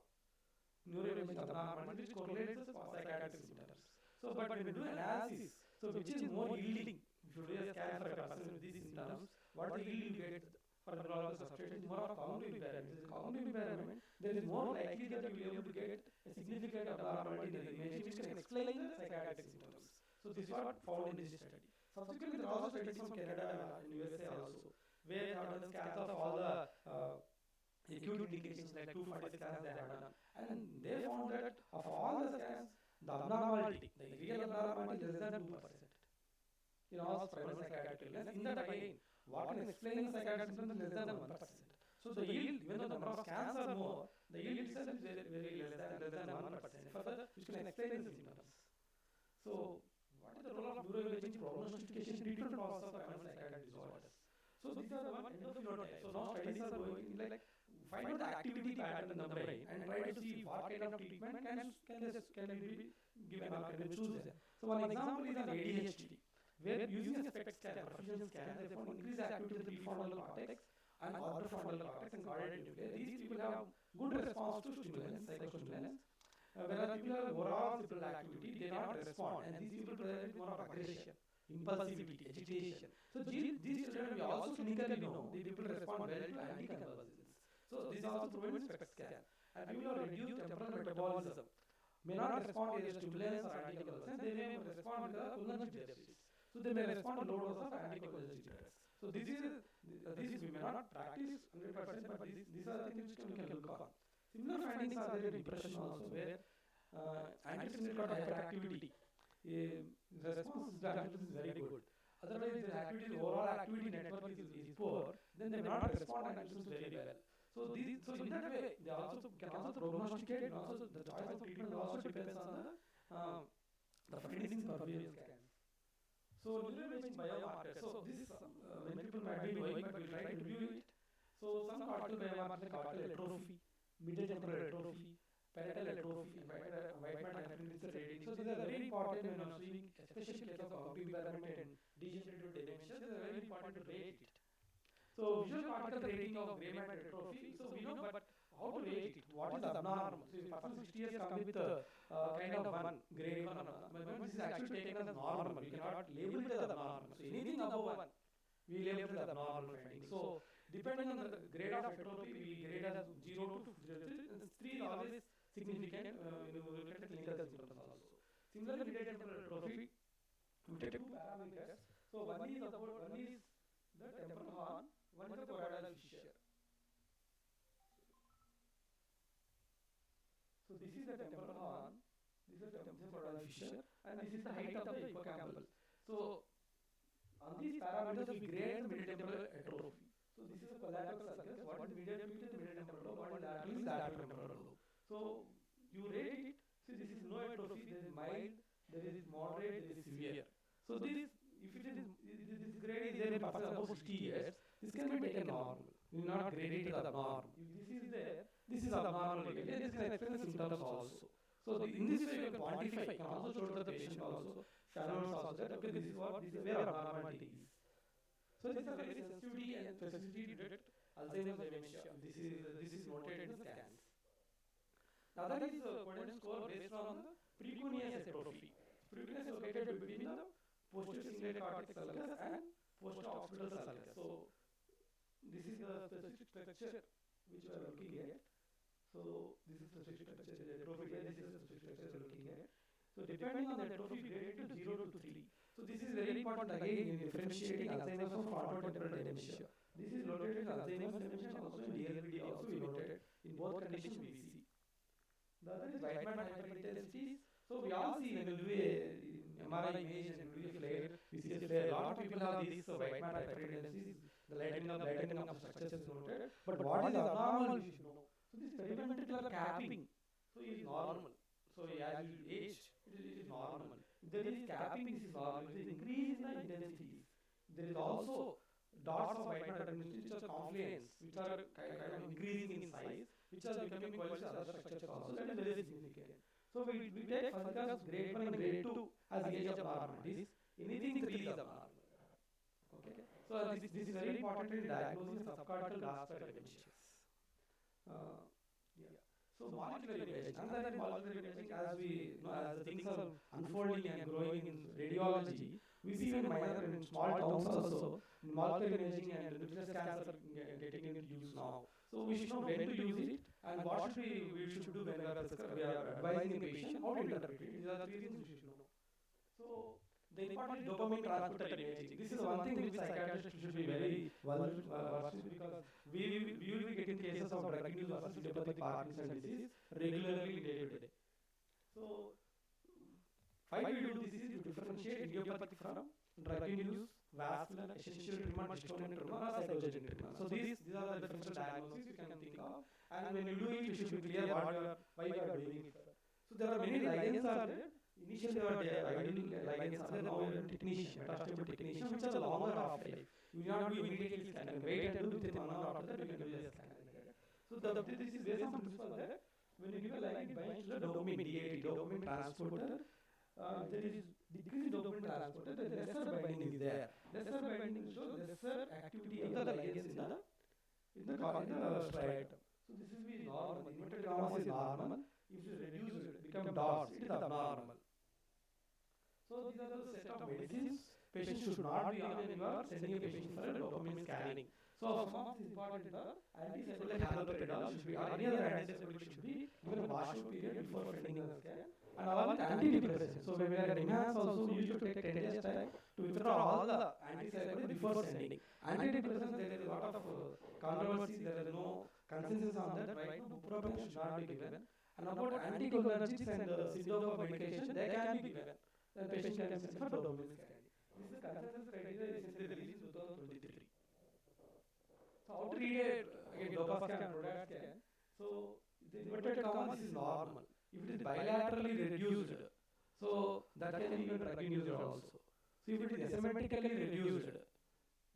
neuroimaging abnormalities which correlates with psychiatric symptoms. So but when we do analysis, so which is more yielding, if you do a scan for a person with these symptoms, what the yield you get for neurological substrate is more of cognitive impairment. If cognitive impairment, there is more likely that you will be able to get a significant abnormality in the imaging which can explain the psychiatric symptoms. So this is what found in this study. Subsequently, there are also studies from Canada and USA also, where they have done scans of all the acute indications like 240 scans they have done. And they found that of all the scans, the abnormality, the real abnormality is less than 2% in all primary psychiatric illness. In that again, what can explain the psychiatric symptoms is less than 1%. So the yield, even though the number of scans are more, the yield itself is very, very less than 1%. Further, which can explain the symptoms. So what is the role of neuroimaging prognostication treatment process of primary psychiatric disorders? So these are the one endophenotype. So now studies are going in like find out the activity pattern in the brain and try to see what kind of treatment can be given or can be chosen. So one example is an ADHD, where using a SPECT scan, perfusion scan, they found increased activity of the prefrontal cortex and orbitofrontal cortex and caudate nuclei. These people have good response to stimulants, psychostimulants. Whereas people have overall simple activity, they not respond, and these people present more of aggression, impulsivity, agitation. So these children we also clinically know the people respond well to anticonvulsants. So this is also proven in SPECT scan. And people who have reduced temporal metabolism may not respond to either stimulants or anticonvulsants, they may respond with the cholinergic deficits. So they may respond to low dose of anticholinergic drugs. So this we may not practice 100%, but these are the things which we can look on. Similar findings are there in depression also, where antistimulant hyperactivity, the response to activity is very good. Otherwise, the activity, overall activity network is poor, then they may not respond to antihistamines very well. So in that way, they also can also prognosticate, and also the choice of treatment also depends on the findings in perfusion scans. So neuroimaging biomarkers. So this many people might be knowing, but we'll try to review it. So some cortical biomarkers like cortical atrophy, middle temporal atrophy, parietal atrophy, and white matter activity rating. So these are very important when you're seeing, especially cases of cognitive impairment and degenerative dementia. These are very important to rate it. So visual cortical rating of gray matter atrophy. So we know, but how to rate it? What is abnormal? So if a person 60 years comes with kind of one grade 1 abnormal, this is actually taken as normal. We cannot label it as abnormal. So anything above 1, we label it as abnormal finding. So depending on the grade of atrophy, we grade as 0 to 3. 3 is always significant when you look at the clinical symptoms also. Similarly, middle temporal atrophy, we take 2 parameters. So one is the temporal horn, one is the choroidal fissure. So this is the temporal horn, this is the choroidal fissure, and this is the height of the hippocampal. So on these parameters, we grade the middle temporal atrophy. So this is a collateral sulcus. What is medial to the middle temporal lobe? What is lateral temporal lobe? So you rate it. See, this is no atrophy. There is mild, there is moderate, there is severe. So this, if it is this grade there in person above 60 years, this can be taken normal. You will not grade it as abnormal. If this is there, this is abnormal. This can explain the symptoms also. So in this way you can quantify, you can also show to the patient also, shadows also that okay, this is where abnormality is. So this is a very sensitivity and specificity to detect Alzheimer's dementia. This is noted in the scans. The other is Coden score based on the precuneous atrophy. Precuneous is located between the posterior cingulate cortex sulcus and post-occipital sulcus. So this is the specific structure which we are looking at. So this is the specific structure, the atrophy, this is the specific structure we are looking at. So depending on the atrophy grade to 0 to 3. So this is very important again in differentiating Alzheimer's from frontotemporal dementia. This is noted in Alzheimer's dementia and also in DLBD also we noted. In both conditions we see. The other is white matter hyperintensities. So we all see when you do a MRI image and do a flare, we see a flare. A lot of people have these white matter hyperintensities. The lightening of the structures is noted. But what is abnormal we should know. So this periventricular capping, so it is normal. So as you age, it is normal. If there is capping, this is normal. If there is increase in the intensities, there is also dots of white matter which are confluence, which are kind of increasing in size, which are becoming coalesced with other structures also. That is very significant. So we take Fazika's grade 1 and grade 2 as age of abnormalities. Anything 3 is abnormal. Okay. So this is very important in diagnosing subcortical grasp dementias. So molecular imaging, another molecular imaging, as we know, as the things are unfolding and growing in radiology, we see in minor in small towns also, molecular imaging and nuclear scans are getting into use now. So we should know when to use it and what we should do when we are advising a patient how to interpret it. These are the 3 things we should know. So the important dopamine transporter imaging. This is one thing which psychiatrists should be very versed because we will be getting cases of drug-induced versus idiopathic Parkinson's disease regularly day to day. So why do we do this? Is to differentiate idiopathic from drug-induced, vascular, essential treatment, dystonia treatment, or psychogen treatment. So these are the differential diagnoses you can think of. And when you do it, you should be clear why you are doing it. So there are many ligands are there. Initially, there were ideal ligands are there. Now we have technetium, metastable technetium, which has a longer half-life. You will not do immediately scan. You can wait and do within 1 hour after that, you can do a scan. So this is based on principle that when you give a ligand, it binds to the dopamine DAT, dopamine transporter. There is decreased dopamine transporter, the lesser binding is there. Lesser binding shows lesser activity of the ligands in the striatum. So this is normal. Inverted commas is normal. If it is reduced, it becomes dots, it is abnormal. So these are the set of medicines. Patients should not be on when you are sending a patient for a dopamine scanning. So some of these important are antipsychotic haloperidol should be, or any other antipsychotic should be given a washout period before sending a scan. And along with antidepressants. So when we are in enhance also, we used to take 10 days time to withdraw all the antipsychotics before sending. Antidepressants, there is a lot of controversy, there is no consensus on that. Right now, bupropion should not be given. And about anticholinergics and syndrome medication, they can be given. The patient can be sent for dopamine scanning. This is consensus criteria recently released in 2023. So how to read a dopa scan and Rodat scan? So the inverted commas is normal. If it is bilaterally reduced, so that can be even drug-induced also. So if it is asymmetrically reduced,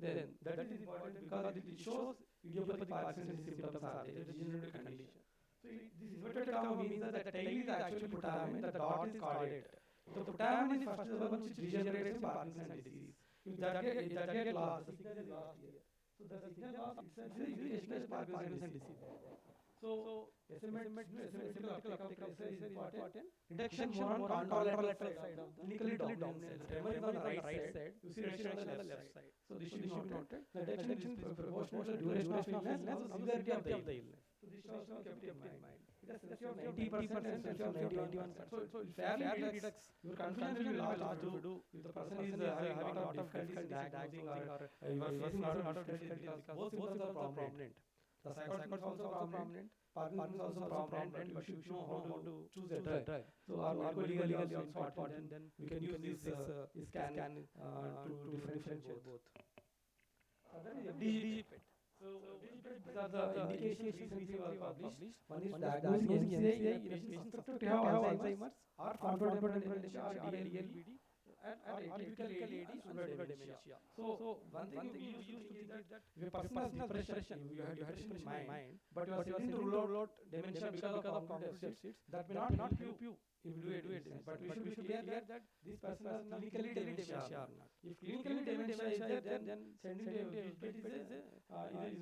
then that is important because it shows idiopathic Parkinson's symptoms are there, the degenerative condition. So this inverted comma means that the tail is actually putamen, the dot is caudate. The putamen is first the one which degenerates in Parkinson's disease. If that get lost, the signal is lost here. So the signal loss itself is usually Parkinson's disease. So asymmetrical uptake of pressure is important. Reduction more on contralateral side of the clinically dominant. Tremor is on the right side. You see reduction on the left side. So this should be noted. The reduction is proportional to duration of illness and severity of the illness. So this should also be kept in mind. It has sensitivity of 90% and sensitivity of 91%. So it fairly reducts. Your confidence will be large to do if the person is having a lot of difficulties diagnosing or you are facing a lot of difficulties because both symptoms are prominent. The psychotic is also prominent, Parkinson's is also prominent, and you should know how to choose a drug. So our legally also important, then we can use this scan to differentiate both. That is FDG PET. So these are the indications recently were published. One is diagnosing NCI in patients suspected to have Alzheimer's or frontotemporal dementia or DLBD. or atypical AD and pseudo dementia. So one thing we used to think that if a person has depression, you had depression in mind, but you are saying to rule out dementia because of cognitive deficits, that may not help you if you do it. But we should be clear that this person has clinically dementia or not. If clinically dementia is there, then sending to a is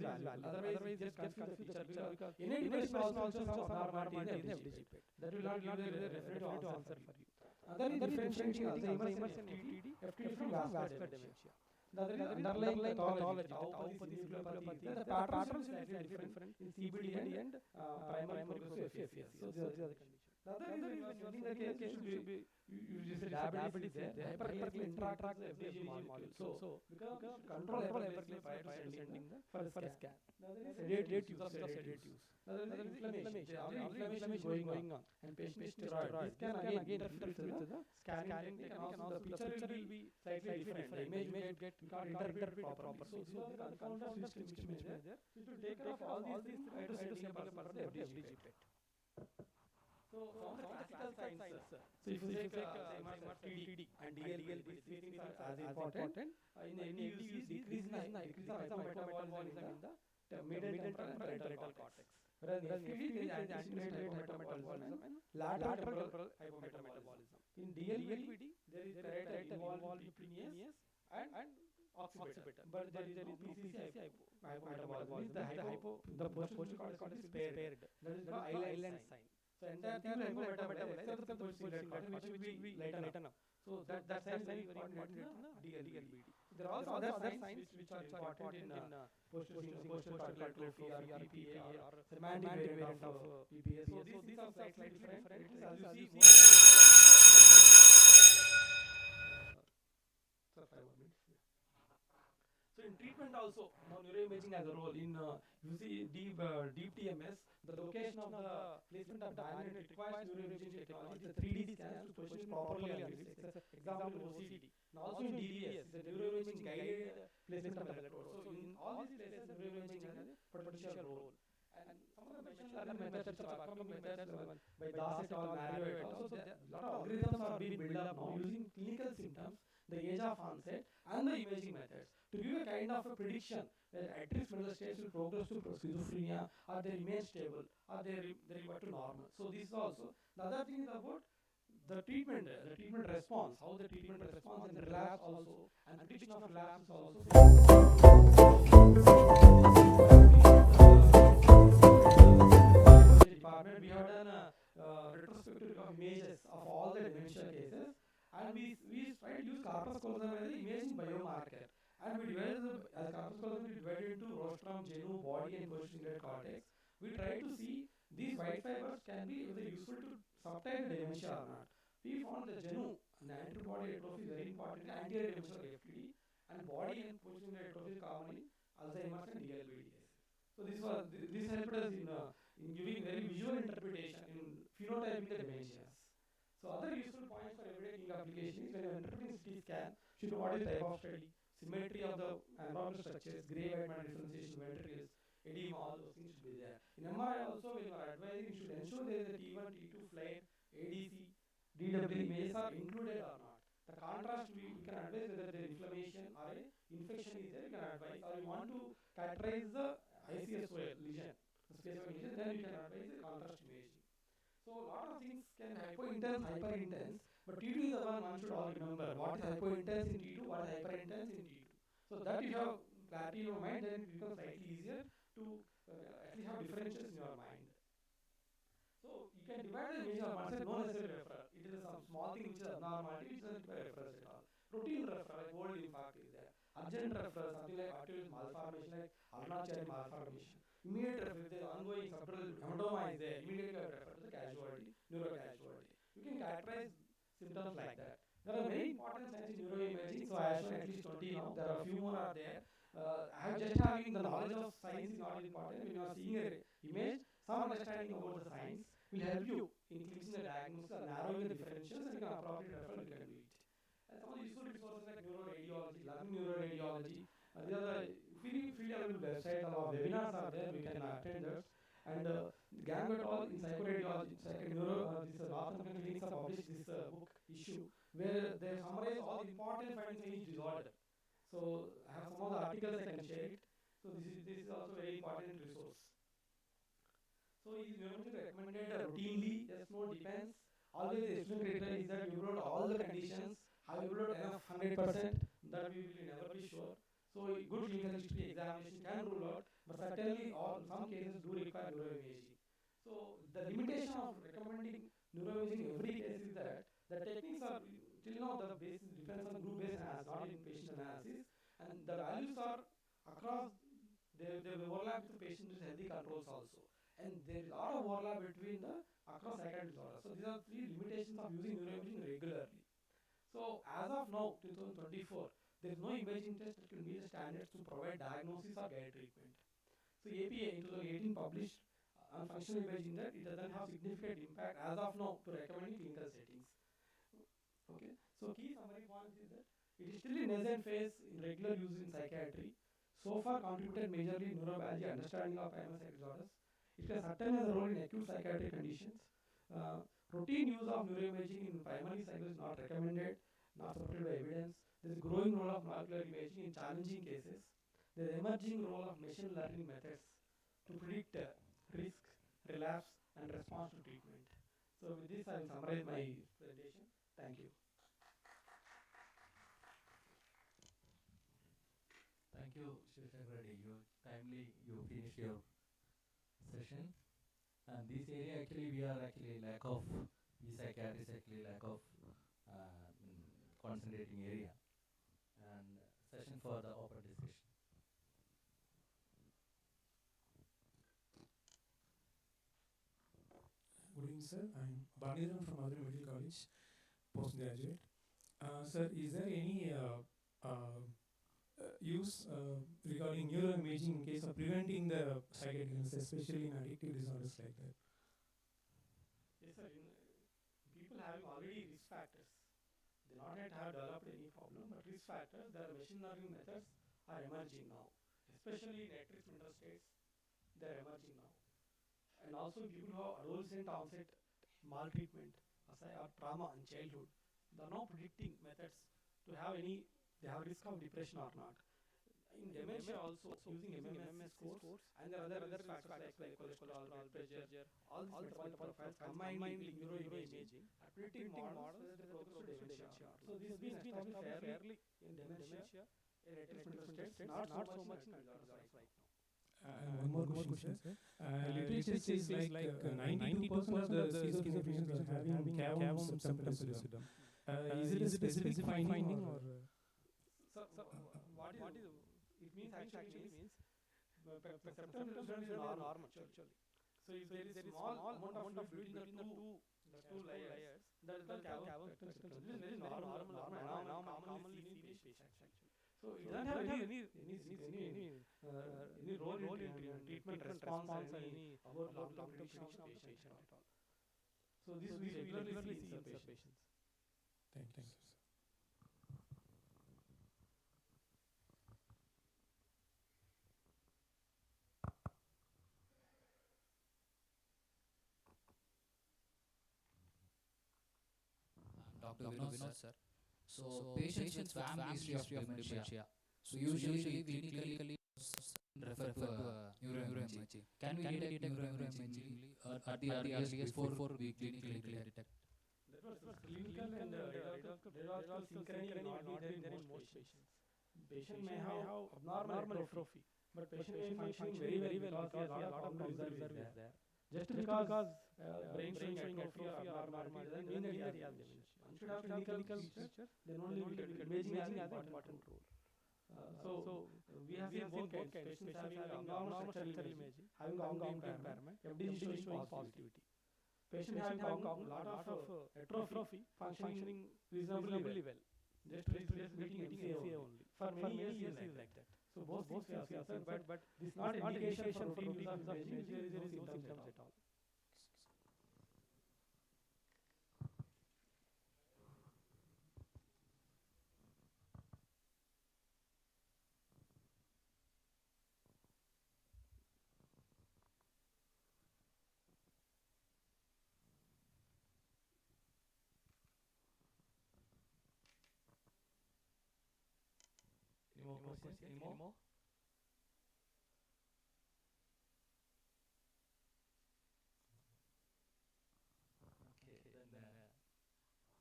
valuable. Otherwise, just confuse the picture because any depression also some abnormality in the FDG pet. That will not give the definitive answer for you. Then is differentiating Alzheimer's and FTD from vascular dementia. The other is underlying pathology, tauopathy, encephalopathy. The patterns is slightly different in CBD and primary progressive FAS. So these are the conditions. The other is when you are thinking the case should be you said diabetes is there, hyperglycemia interacts with the FDG molecule. So because you should control hyperglycemia prior to sending for a scan. The other is sedate use of sedatives. The other is inflammation. Inflammation is going on and patient is steroid. This can again interfere with the scanning technique and also the picture will be slightly different. The image will get we can't interpret properly. So these are the confounders which may there. So to take care of all these things, try to setting up a person the FDG pet. So from the classical sciences, so if you take TD and DLB, these things are as important. In the NDUC, decrease in hypometabolism in the median temporal and parietal cortex. Whereas in FTD, there is anticipatory hypometabolism and lateral temporal hypometabolism. In DLBD, there is parietal involved precuneus and occipital. But there is no PCC hypometabolism. The posterior cortex is paired. That is the island sign. So entire thing will hypometabolized except the posterior cortex which will be lighten up. So that sign is very important in DLBD. There are also other signs which are important in posterior atrophy or PPA or semantic variant of IPS. So these are slightly different. It is as you see more. 5 more minutes. So in treatment also, now neuroimaging has a role in you see deep TMS, the location of the placement of the magnet requires neuroimaging technology. It's a 3D scans to position properly on it. It's an example in OCD. And also in DBS, the neuroimaging guided placement of electrode. So in all these places, neuroimaging has a potential role. And some of the machine learning methods, performing methods by Das et al., Mario et al. So a lot of algorithms are being built up now using clinical symptoms, the age of onset, and the imaging methods to give a kind of a prediction that at-risk mental states will progress to schizophrenia or they remain stable or they revert to normal. So this is also the other thing is about the treatment response, how the treatment response and relapse also, and prediction of relapse is also. Department we have done a retrospective of images of all the dementia cases, and we try to use corpus callosum as the imaging biomarker. And we divided as corpus callosum we divided into rostrum, genu, body, and posterior cortex. We try to see these white fibers can be whether useful to subtype the dementia or not. We found the genu and anterior body atrophy is very important in anterior dementia like FTD, and body and posterior atrophy is common in Alzheimer's and DLBD cases. So this helped us in giving very visual interpretation in phenotyping the dementias. So other useful points for everyday clinical application is when you are interpreting CT scan, should know what is the type of study, symmetry of the environmental structures, gray white matter differentiation, ventricles, edema, all those things should be there. In MRI also, when you are advising, you should ensure there is a T1, T2 flare, ADC, DW images are included or not. The contrast we can advise whether there is inflammation or a infection is there, you can advise, or you want to characterize the ICSOL lesion, the space of lesion, then you can advise the contrast imaging. So a lot of things can hypointense, hyperintense, but T2 is the one should all remember. What is hypointense in T2, what is hyperintense in T2. So that if you have clarity in your mind, then it becomes slightly easier to at least have differences in your mind. So you can divide the image of onset, no necessary referral. It is some small thing which is abnormality, which doesn't require referrals at all. Routine referral, like old infarct is there. Urgent referral, something like arterial malformation, like Arnachari malformation. Immediate referral, if the ongoing subdural hematoma is there, immediately you have to refer to the casualty, neurocasualty. You can characterize symptoms like that. There are many important signs in neuroimaging, so I have shown at least 20 now. There are a few more are there. Just having the knowledge of science is not important. When you are seeing an image, some understanding about the science will help you in clinching the diagnosis or narrowing the differentials, and you can appropriate referral, you can do it. And some of the useful resources like neuroradiology, learning neuroradiology, these are the freely available websites, a lot of webinars are there, we can attend those. And Gang et al. In psychoradiology, this North American clinics have published this book issue where they summarize all the important findings of each disorder. So I have some of the articles I can share it. So this is also very important resource. So is neuroimaging recommended routinely? Yes, no, depends. Always the exclusion criteria is that you upload all the conditions. Have you uploaded enough 100%? That we will never be sure. So good clinical history examination can rule out, but certainly some cases do require neuroimaging. So the limitation of recommending neuroimaging in every case is that the techniques are till now the basis depends on group based analysis, not in patient analysis, and the values are across they overlap with the patient's healthy controls also, and there is a lot of overlap between the across psychiatric disorders. So these are three limitations of using neuroimaging regularly. So as of now, 2024, there is no imaging test that can meet the standards to provide diagnosis or guide treatment. So APA in 2018 published on functional imaging that it doesn't have significant impact as of now to recommend in clinical settings. Okay, so key summary points is that it is still in nascent phase in regular use in psychiatry. So far contributed majorly in neurobiology understanding of primary psychiatric disorders. It can certainly has a role in acute psychiatric conditions. Routine use of neuroimaging in primary psychiatry is not recommended, not supported by evidence. There is a growing role of molecular imaging in challenging cases. There is emerging role of machine learning methods to predict risk, relapse, and response to treatment. So with this, I will summarize my presentation. Thank you. Thank you, Shivashankar Reddy. You finished your session. And this area actually we are actually lack of, we psychiatrists actually lack of concentrating area. And session for the open discussion. Good evening, sir. I'm Baniran from Madhuri Medical College, postgraduate. Sir, is there any use regarding neuroimaging in case of preventing the psychiatric illness, especially in addictive disorders like that? Yes, sir. People having already risk factors, they not yet have developed any problem, but risk factors, their machine learning methods are emerging now, especially in at-risk mental states, they are emerging now. And also people who have adolescent onset maltreatment or trauma in childhood, they are now predicting methods to have any, they have risk of depression or not. In dementia also using MMS scores and there are other risk factors like cholesterol, blood pressure, all these metabolic profiles combined with neuroimaging are predicting models whether the progress of dementia. So this has been established fairly in dementia, in at-risk mental states, not so much in disorders right now. And one more question, sir. Literature says like 92% of the schizophrenia patients are having cavum symptoms. Is it a specific finding or? So what is it means actually means symptoms is normal actually. So if there is small amount of fluid between the two layers, that is the cavum symptoms. This is very normal commonly seen in patients actually. So it doesn't have any role in treatment response and any about long-term prediction of the patient at all. So this we regularly see in the patients. Thank you, sir. Dr. Vinod sir. So patients with family history of dementia. So usually clinically refer to neuroimaging. Can we detect neuroimaging at the earliest before we clinically detect? That was clinical and radiological synchrony not there in most patients. Patient may have abnormal atrophy, but patient may function very well because he has a lot of reserve is there. Just because brain showing atrophy or abnormality doesn't mean that he has dementia. One should have clinical features, then only we can imaging has an important role. So we have seen both kinds, patients having abnormal structural imaging, having ongoing impairment, FDG showing positivity. Patient having a lot of atrophy, functioning reasonably well. Just meeting MCA only. For many years he is like that. So both things we have seen, but this is not indication for routine use of imaging, there is no symptoms at all. more questions? Any more? Okay, then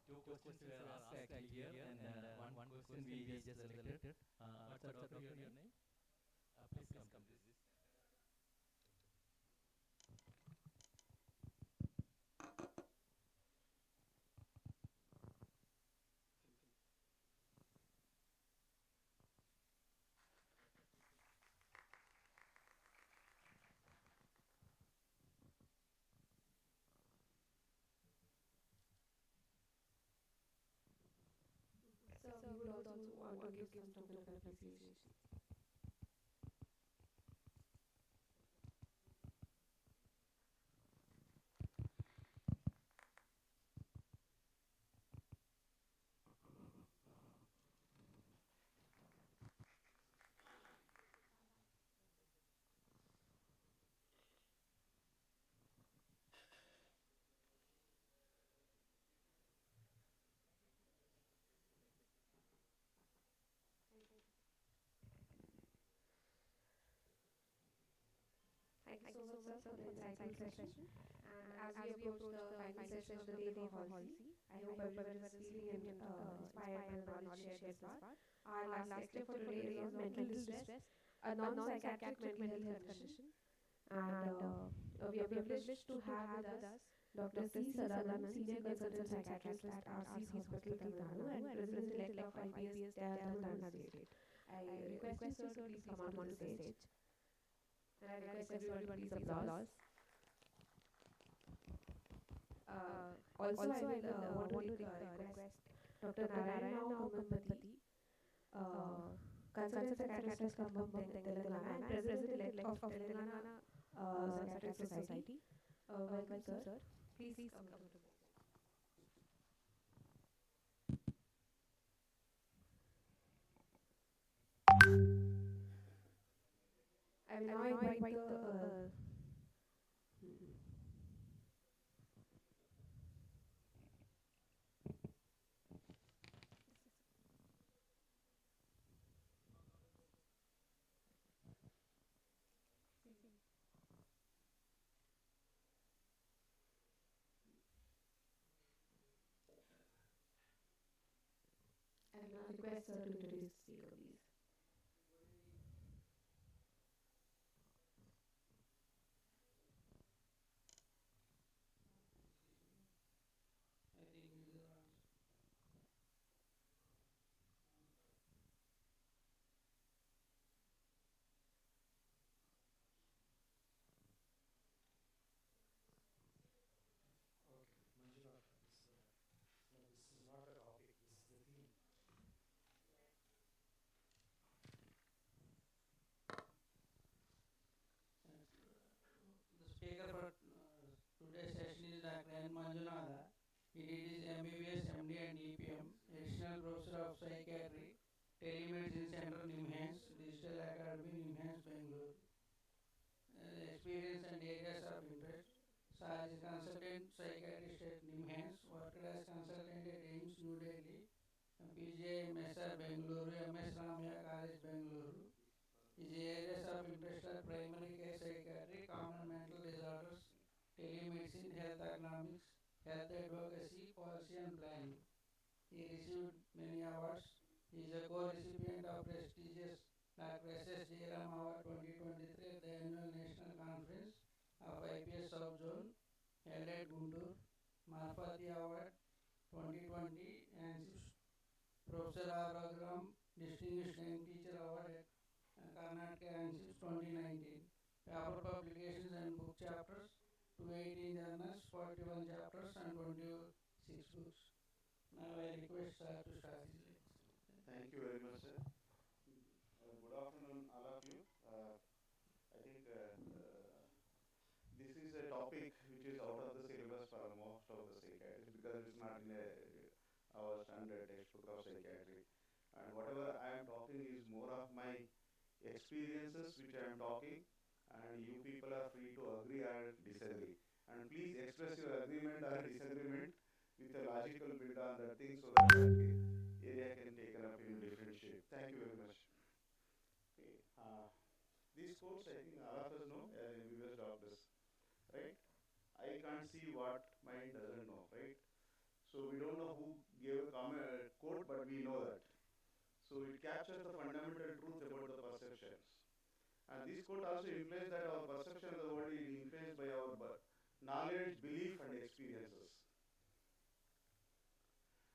two questions were asked actually here, and one question we just selected. What's the doctor your name? Please come to this. So we would also want to give some token of appreciation. Thank you so much, sir, for the insightful session. And as we approach the final session of the day for policy, I hope everyone is feeling inspired by the knowledge shared thus far. Our last lecture for today is on mental distress, a non-psychiatric mental health condition. And we are privileged to have with us Dr. C. Sadanan, Senior Consultant Psychiatrist at RC's Hospital, Tamil Nadu, and President-elect of IPS, Tamil Nadu State. I request you, sir, to please come on to the stage. And I request everyone to please applause. Also, I will want to request Dr. Narayana Kumbati, Consultant Psychiatrist from Telangana and President-elect of Telangana Psychiatric Society. Welcome, sir. Please come to the stage. I will now invite the I will now request sir to introduce the speaker, please. The speaker for today's session is Dr. N. Manjunatha. He did his MBBS, MD and EPM, Additional Professor of Psychiatry, Telemedicine Center, Nimhans, Digital Academy, Nimhans, Bangalore. Experience and areas of interest. Sir is consultant psychiatrist at Nimhans, worked as consultant at AIMS, New Delhi, PGI MSR, Bangalore, MS Ramaya College, Bangalore. His areas of interest are primary care psychiatry, common mental disorders, telemedicine, health economics, health advocacy, policy and planning. He received many awards. He is a co-recipient of prestigious Dr. S.S. Jairam Award 2023 at the annual national conference of IPS South Zone held at Guntur, Marfati Award 2020 and Professor R. Raghuram Distinguished Young Teacher Award at Karnataka ANSIPS 2019. Paper publications and book chapters, 218 journals, 41 chapters and 26 books. Now I request sir to start his lecture. Thank you very much, sir. Good afternoon, all of you. I think this is a topic which is out of the syllabus for most of the psychiatrists because it's not in our standard textbook of psychiatry. And whatever I am talking is more of my experiences which I am talking, and you people are free to agree or disagree. And please express your agreement or disagreement with a logical build on that thing so that area can take up in a different shape. Thank you very much. These codes, I think all of us know as MBBS doctors, right? I can't see what mind doesn't know, right? So we don't know who gave a comment code, but we know that. So it captures the fundamental truth about the perceptions. And this quote also implies that our perception of the world is influenced by our knowledge, belief, and experiences.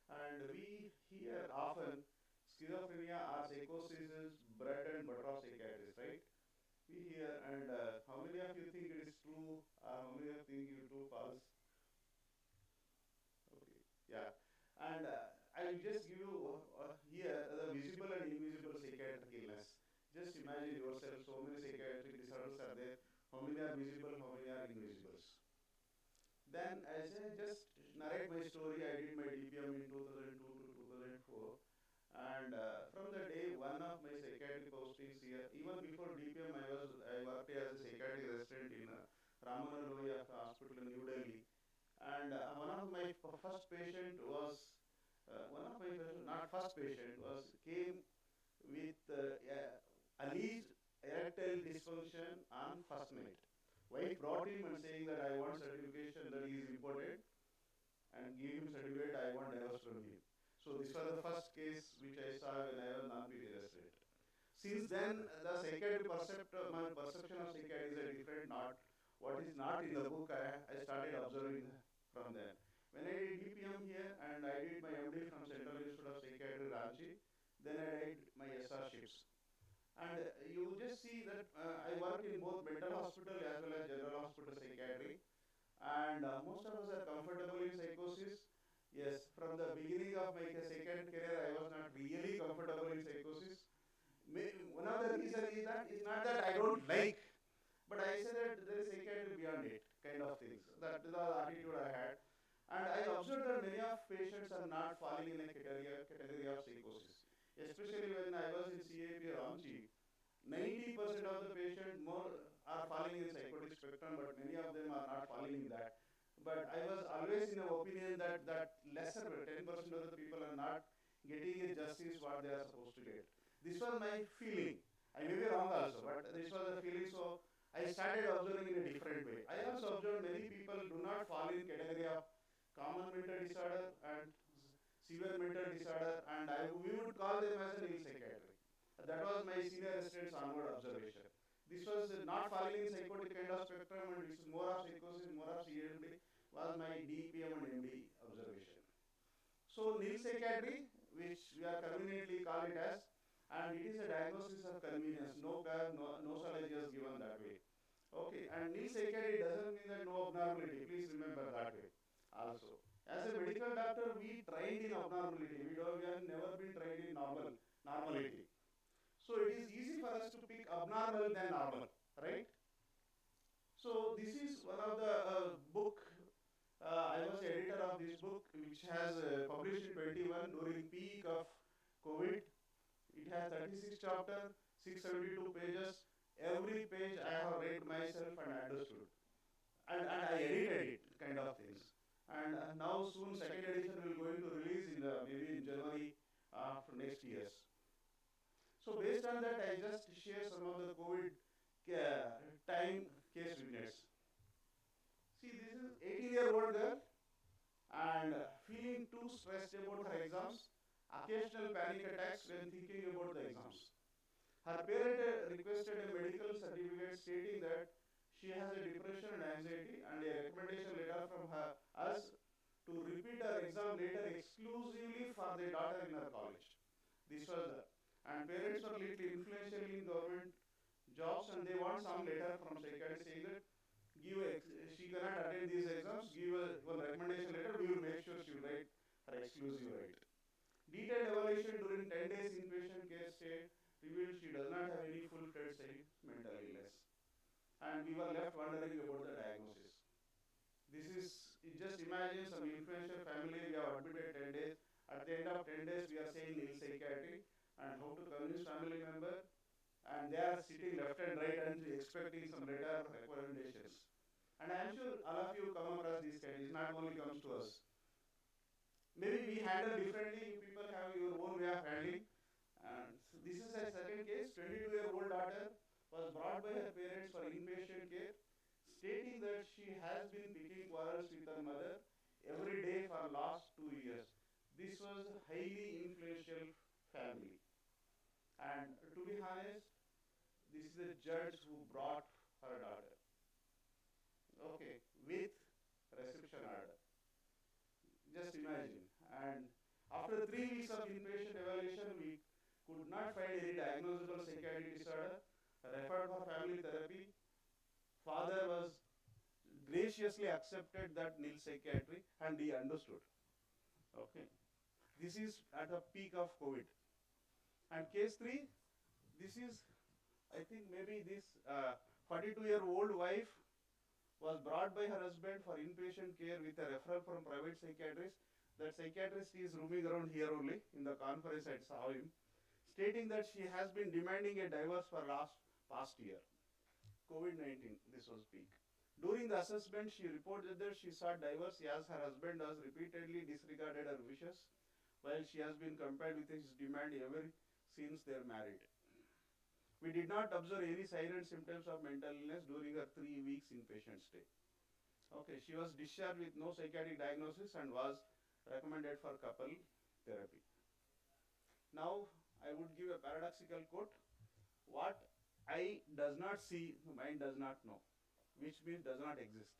And we hear often schizophrenia or psychosis is bread and butter of psychiatrists, right? We hear, and how many of you think it is true, or how many of you think it is true, false? Okay, yeah. And I will just give you here the visible and invisible psychiatric illness. Just imagine yourself, so many psychiatric disorders are there. How many are visible, how many are invisibles? Then as I just narrate my story, I did my DPM in 2002 to 2004. And from the day one of my psychiatric postings here, even before DPM, I worked as a psychiatric resident in Ramana Loya Hospital in New Delhi. And one of my first patient was not first patient was came with alleged erectile dysfunction on first night. Wife brought him and saying that I want certification that he is imported, and give him certificate I want divorce from him. So this was the first case which I saw when I was non-PT resident. Since then, the psychiatric my perception of psychiatry is a different, not what is not in the book. I started observing from then. When I did DPM here and I did my MD from Central Institute of Psychiatry, Ranchi, then I did my SRships. And you just see that I work in both mental hospital as well as general hospital psychiatry. And most of us are comfortable in psychosis. Yes, from the beginning of my psychiatric career, I was not really comfortable in psychosis. One of the reasons is that it's not that I don't like, but I say that there is psychiatry beyond it, kind of things. That is the attitude I had. And I observed that many of patients are not falling in a category of psychosis. Especially when I was in CAP Ramchi, 90% of the patients more are falling in psychotic spectrum, but many of them are not falling in that. But I was always in the opinion that lesser 10% of the people are not getting a justice what they are supposed to get. This was my feeling. I may be wrong also, but this was the feeling. So I started observing in a different way. I also observed many people do not fall in category of common mental disorder and severe mental disorder, and we would call them as an ill psychiatry. That was my senior resident's onward observation. This was not falling in psychotic kind of spectrum, and it's more of psychosis, more of CMD, was my DPM and MD observation. So nil psychiatry, which we are conveniently call it as, and it is a diagnosis of convenience, no curve, no nosology is given that way. Okay, and nil psychiatry doesn't mean that no abnormality, please remember that way also. As a medical doctor, we trained in abnormality, we have never been trained in normality. So it is easy for us to pick abnormal than normal, right? So this is one of the book. I was the editor of this book, which has published in 21 during peak of COVID. It has 36 chapters, 672 pages. Every page I have read myself and understood, and I edited it, kind of things. And now soon second edition will going to release in maybe in January after next years. So based on that, I just share some of the COVID time case vignettes. See, this is 18-year-old girl and feeling too stressed about her exams, occasional panic attacks when thinking about the exams. Her parent requested a medical certificate stating that she has a depression and anxiety, and a recommendation letter from us to repeat her exam later exclusively for their daughter in her college. This was and parents were little influential in government jobs, and they want some letter from psychiatrist saying that she cannot attend these exams, give one recommendation letter, we will make sure she will write her exclusive right. Detailed evaluation during 10 days inpatient care stay revealed she does not have any full-fledged mental illness. And we were left wondering about the diagnosis. This is, just imagine some influential family, we have admitted 10 days. At the end of 10 days, we are saying ill psychiatry and how to convince family member. And they are sitting left and right and expecting some letter recommendations. And I am sure all of you come across these cases, not only comes to us. Maybe we handle differently, you people have your own way of handling. And this is a second case, 22-year-old daughter was brought by her parents for inpatient care, stating that she has been picking quarrels with her mother every day for last 2 years. This was a highly influential family. And to be honest, this is the judge who brought her daughter. Okay, with reception order. Just imagine. And after 3 weeks of inpatient evaluation, we could not find any diagnosable psychiatric disorder, referred for family therapy. Father was graciously accepted that nil psychiatry and he understood. Okay. This is at the peak of COVID. And case 3, this is, I think maybe this 42-year-old wife was brought by her husband for inpatient care with a referral from private psychiatrist. That psychiatrist is roaming around here only. In the conference I saw him, stating that she has been demanding a divorce for past year. COVID-19, this was peak. During the assessment, she reported that she sought divorce as her husband has repeatedly disregarded her wishes, while she has been compelled with his demand ever since they are married. We did not observe any sign and symptoms of mental illness during her 3 weeks inpatient stay. Okay, she was discharged with no psychiatric diagnosis and was recommended for couple therapy. Now, I would give a paradoxical quote. What eye does not see, the mind does not know, which means does not exist.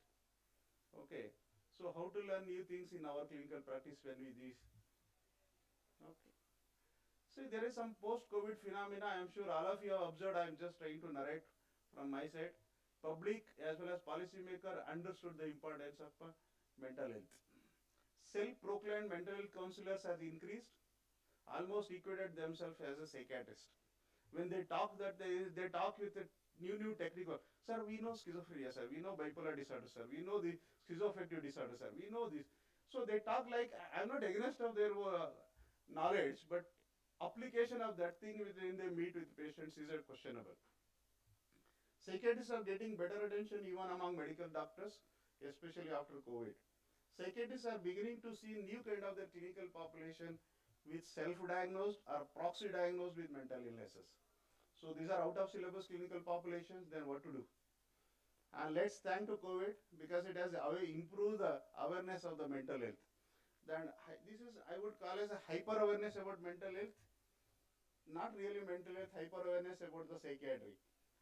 Okay, so how to learn new things in our clinical practice when we do this? Okay. See, there is some post-COVID phenomena. I am sure all of you have observed. I am just trying to narrate from my side. Public as well as policymaker understood the importance of mental health. Self-proclaimed mental health counselors has increased, almost equated themselves as a psychiatrist. When they talk that they talk with a new technical, sir, we know schizophrenia, sir, we know bipolar disorder, sir, we know the schizoaffective disorder, sir, we know this. So they talk like, I'm not against of their knowledge, but application of that thing when they meet with patients is questionable. Psychiatrists are getting better attention even among medical doctors, especially after COVID. Psychiatrists are beginning to see new kind of their clinical population with self-diagnosed or proxy-diagnosed with mental illnesses. So these are out of syllabus clinical populations, then what to do? And let's thank to COVID because it has improved the awareness of the mental health. Then this is, I would call as a hyper awareness about mental health, not really mental health, hyper awareness about the psychiatry.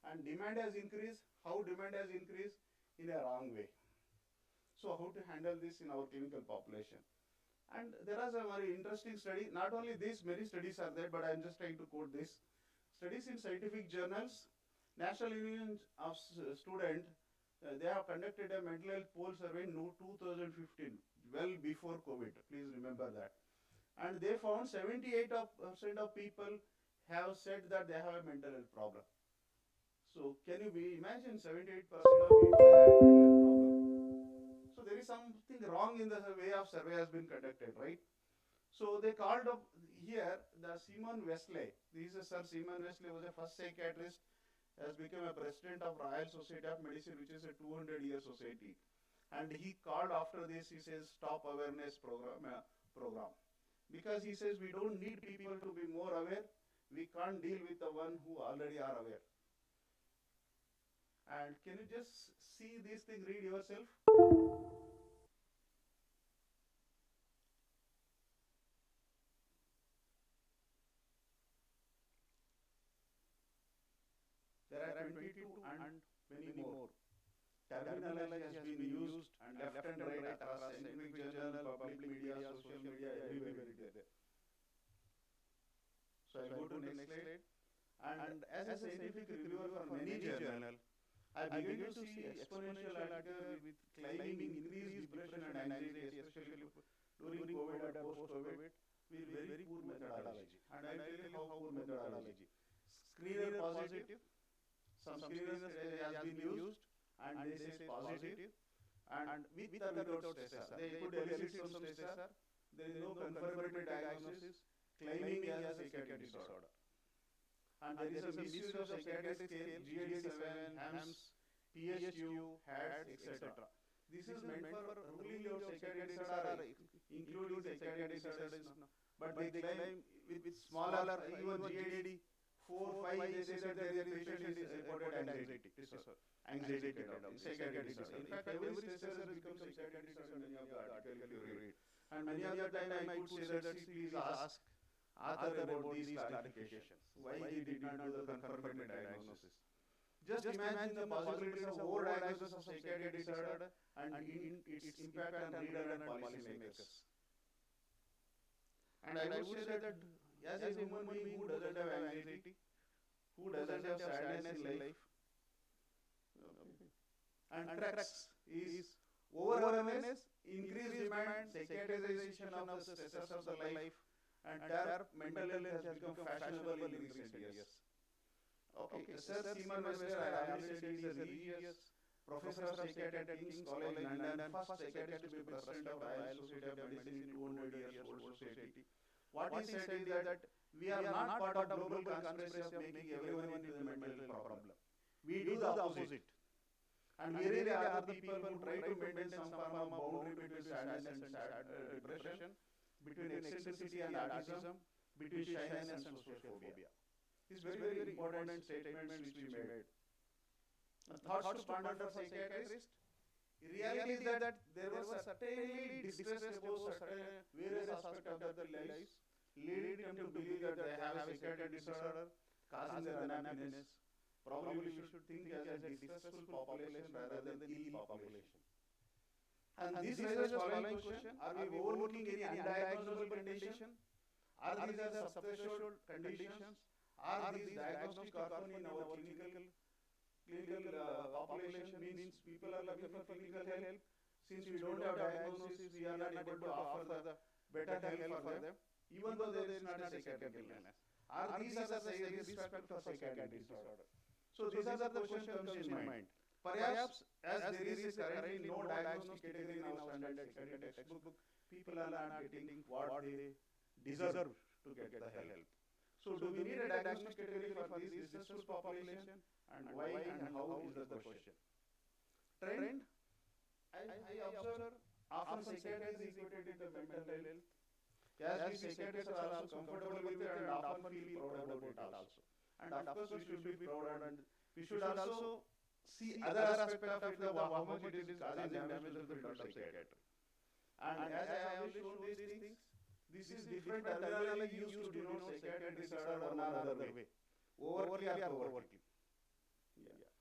And demand has increased. How demand has increased? In a wrong way. So how to handle this in our clinical population? And there is a very interesting study. Not only this, many studies are there, but I am just trying to quote this. Studies in scientific journals, National Union of Students, they have conducted a mental health poll survey in 2015, well before COVID. Please remember that. And they found 78% of people have said that they have a mental health problem. So can you imagine 78% of people have a mental health problem? So there is something wrong in the way of survey has been conducted, right? So they called up here the Simon Wesley. This is Sir Simon Wesley was the first psychiatrist, has become a president of Royal Society of Medicine, which is a 200-year society. And he called after this, he says, stop awareness program. Because he says we don't need people to be more aware. We can't deal with the one who already are aware. And can you just see this thing, read yourself? There are 22 and many more. Terminology has been used and left and right across scientific journal, public media, social media, everywhere it is there. So I'll go to next slide. And as a scientific reviewer for many journals, I began to see exponential article with claiming increased depression and anxiety, especially during COVID or post-COVID, with very poor methodology. And I'll tell you how poor methodology. Screener positive, some screeners has been used, and they say positive, and with or without stressor. They could elicit some stressor. There is no confirmatory diagnosis claiming as a psychiatric disorder. And there is a misuse of psychiatric scale, GAD-7, HAMS, PSU, HADS, etc. This is meant for ruling out psychiatric disorder, including psychiatric disorders. But they claim with smaller, even GAD 4, 5, they say that their patient is reported anxiety disorder, anxiety kind of psychiatric disorder. In fact, every stressor has become psychiatric disorder in many of the articles if you read. And many of the time I could say that, see, please ask author about these clarifications, why he did not do the confirmatory diagnosis. Just imagine the possibilities of overdiagnosis of psychiatric disorder and its impact on reader and policymakers. And I would say that as a human being who doesn't have anxiety, who doesn't have sadness in life, and tracks is over-awareness, increased demand, psychiatrization of the stressors of the life, and their mental health has become fashionable in recent years. Okay, Sir Seaman Wester, I already said, he is a regious professor of psychiatry at King's College London and first psychiatrist to be president of Royal Society of Medicine in 200 years old society. What he said is that we are not part of global conspiracy of making everyone into the mental health problem. We do the opposite. And we really are the people who try to maintain some form of boundary between sadness and depression, between eccentricity and autism, between shyness and social phobia. These very, very important statements which we made. Thoughts to ponder for psychiatrists. Reality is that there was certainly distress about certain various aspects of their lives, leading them to believe that they have a psychiatric disorder, causing their unhappiness. Probably we should think as a distressful population rather than ill population. And this raises the following question: are we overlooking any undiagnosable condition? Are these are subthreshold conditions? Are these diagnostic orphan in our clinical population? Means people are looking for clinical help. Since we don't have diagnosis, we are not able to offer the better help for them, even though there is not a psychiatric illness. Are these are the risk factors for psychiatric disorder? So these are the questions comes in mind. Perhaps as there is currently no diagnostic category in our standard psychiatric textbook, people are not getting what they deserve to get the help. So do we need a diagnostic category for this distressful population, and why and how is the question. Trend, I observe often psychiatry is equated with the mental health. As we psychiatrists are also comfortable with it and often feel proud about it also. And of course we should be proud, and we should also see other aspect of it, how much it is causing damage to the field of psychiatry. And as I have shown these things, this is different terminology used to denote psychiatric disorder one or other way, overtly or covertly. Yeah.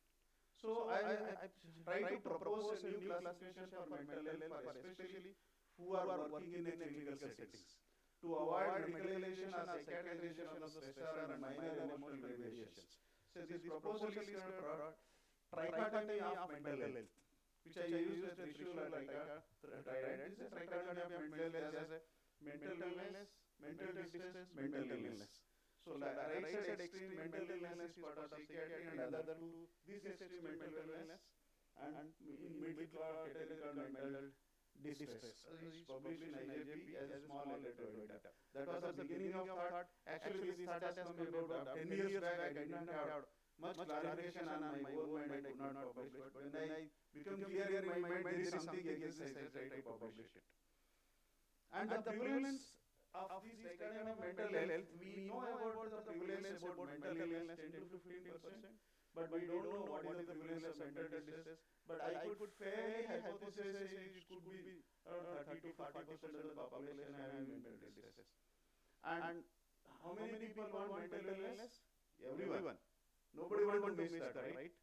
So I try to propose a new classification for mental health, for especially who are working in clinical settings, to avoid medicalization or psychiatrization of the stressor and minor emotional variations. So this proposal is called trichotomy of mental health, which I use as Trishula trident. This is trichotomy of mental health as a mental illness, mental distress, mental illness. So right side extreme mental illness is part of psychiatry, and other two, this extreme mental illness, and in middle category called mental distress. This is published in IJP as a small letter data. That was the beginning of thought. Actually, this thought has come about 10 years back. I did not have much clarification on my own mind. I could not publish, but when I became clear in my mind, there is something against this, I tried to publish it. And the prevalence of this kind of mental health, we know about the prevalence about mental illness 10 to 15%, but we don't know what is the prevalence of mental distress. But I could fairly hypothesize it could be around 30 to 40% of the population having mental distress. And how many people want mental illness? Everyone. Nobody wants to miss that, right?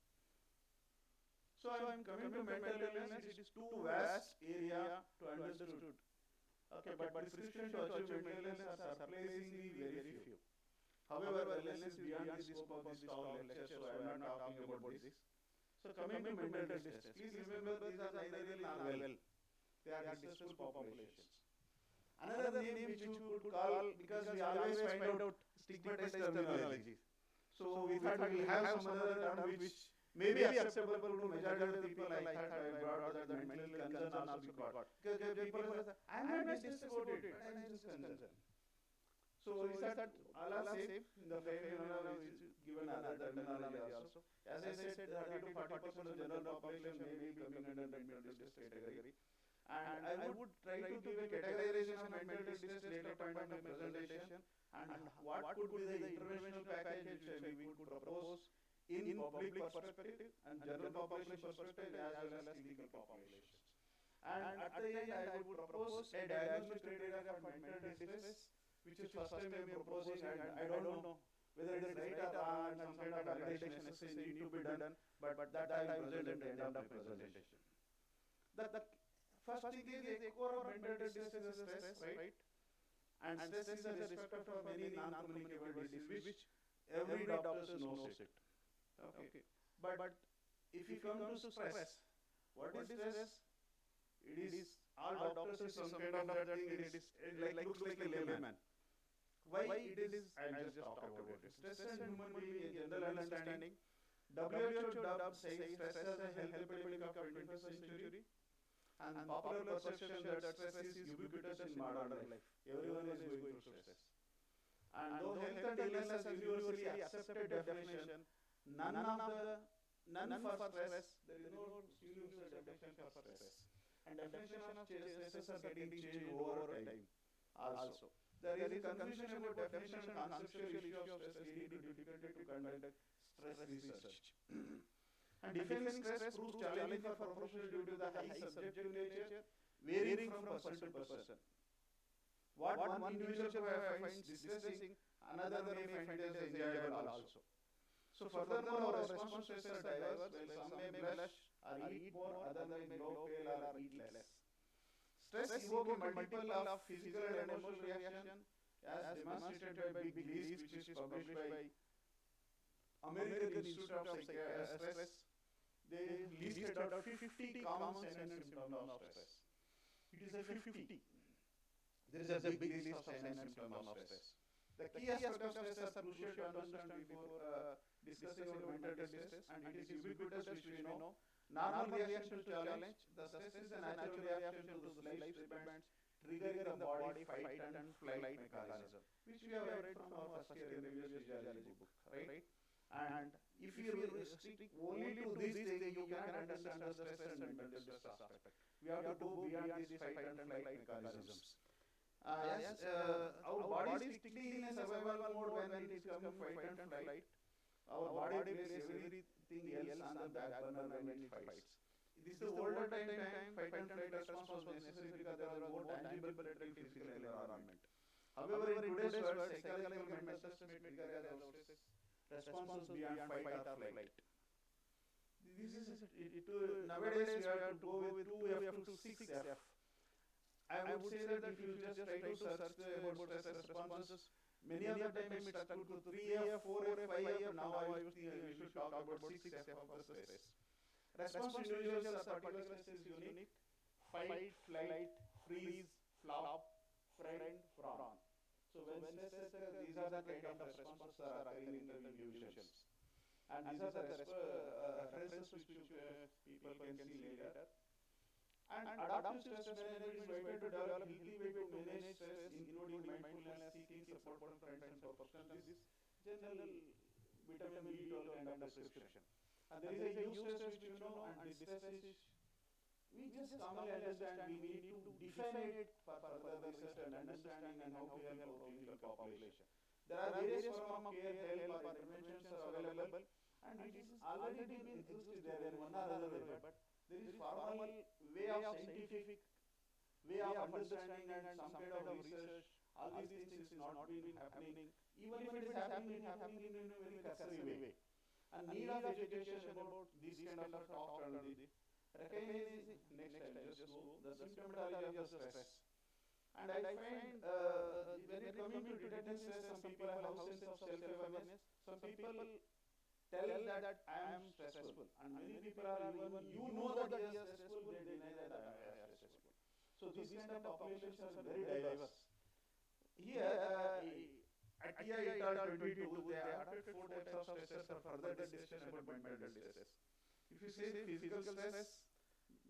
So I am coming to mental illness. It is too vast area to understood. Okay, but prescription to achieve mental illness are surprisingly very few. However, wellness is beyond the scope of this talk lecture, so I am not talking about this. So coming to mental distress, please remember these are neither ill nor well. They are distressful populations. Another name which you could call, because we always find out stigmatized terminology. So we thought we will have some other term which may be acceptable to majority of the people. I thought I brought that mental concern also be got. Because people say, I am not distressed about it, but I am just concerned. So is that all are safe in the frame is given other terminology also. As I said, 30 to 40% of the general population may be coming under mental distress category. And I would try to give a categorization of mental distress later point of my presentation, and what what could be the interventional package which we could propose in public perspective and general population perspective as well as clinical populations. And at the end, I would propose a diagnostic criteria for mental distress, which is first time I am proposing, and I don't know whether it is right or wrong, and some kind of validation exercise need to be done, but that I will present at the end of my presentation. The first thing is the core of mental distress is stress, right? And stress is a risk factor for many non-communicable diseases, which every doctor knows it. Okay. But if you come to stress, what is stress? It is all doctors is some kind of that thing. It looks like a layman. Why it is? I'll just talk about it. Stress and human being in general understanding. WHO says stress as a health epidemic of 21st century, and popular perception that stress is ubiquitous in modern life. Everyone is going through stress. And though health and illness has universally accepted definition, none for stress. There is no universal definition for stress. And definition of stresses are getting changed over time also. There is a confusion about definition and conceptual issue of stress leading to difficulty to conduct stress research. And defining stress proves challenging for professionals due to the high subjective nature, varying from person to person. What one individual finds distressing, another may find as enjoyable also. So furthermore, our response to stress are diverse, while some may blush or eat more, others may grow pale or eat less. Stress evokes multiple of physical and emotional reaction, as demonstrated by big list which is published by American Institute of Stress. They listed out 50 common signs and symptoms of stress. It is a 50. There is a big list of signs and symptoms of stress. The key aspects of stress are crucial to understand before discussing about mental distress, and it is ubiquitous, which we know. Normal reaction to challenge. The stress is a natural reaction to those life events triggering the body fight and flight mechanism, which we have read from our first year MBBS physiology book, right? And if you restrict only to these things, you cannot understand the stress and mental distress aspect. We have to go beyond these fight and flight mechanisms. Our body is strictly in a survival mode when it is coming fight and flight. Our body plays everything else on the back burner when it fights. This is the older time, fight and flight response was necessary because there was more tangible threat in physical environment. However, in today's world, psychological and mental stress may trigger responses beyond fight or flight. Nowadays we have to go with 2F to 6F. I would say that if you just try to search about stress responses, many of the time it's stuck to 3F, 4F, 5F. Now I should talk about 6F of the stress. Response individuals are particular stress is unique. Fight, flight, freeze, flop, friend, frown. So when stress, these are the kind of responses that are occurring in the individuals. And these are the references which people can see later. And adaptive stress management is invited to develop healthy way to manage stress, including mindfulness, seeking support from friends and professionals. This general vitamin B12 kind of prescription. And there is a use stress which you know, and distress is, we just commonly understand, we need to define it for further research and understanding and how to help our clinical population. There are various forms of care, help or interventions are available, and it is already been existed there in one or other way, but there is formal way of scientific way of understanding and some kind of research. All these things is not been happening. Even if it is happening in a very cursory way. And need of education about this kind of talk and the recognizing, next time just go, the symptomatology of stress. And I find when it coming to detecting stress, some people have a sense of self-awareness. Some people tell that I am stressful, and many people are even, you know that they are stressful, they deny that I am stressful. So these kind of populations are very diverse. Here, at TI 22, they adopted 4 types of stresses for further discussion about mental distress. If you say physical stress,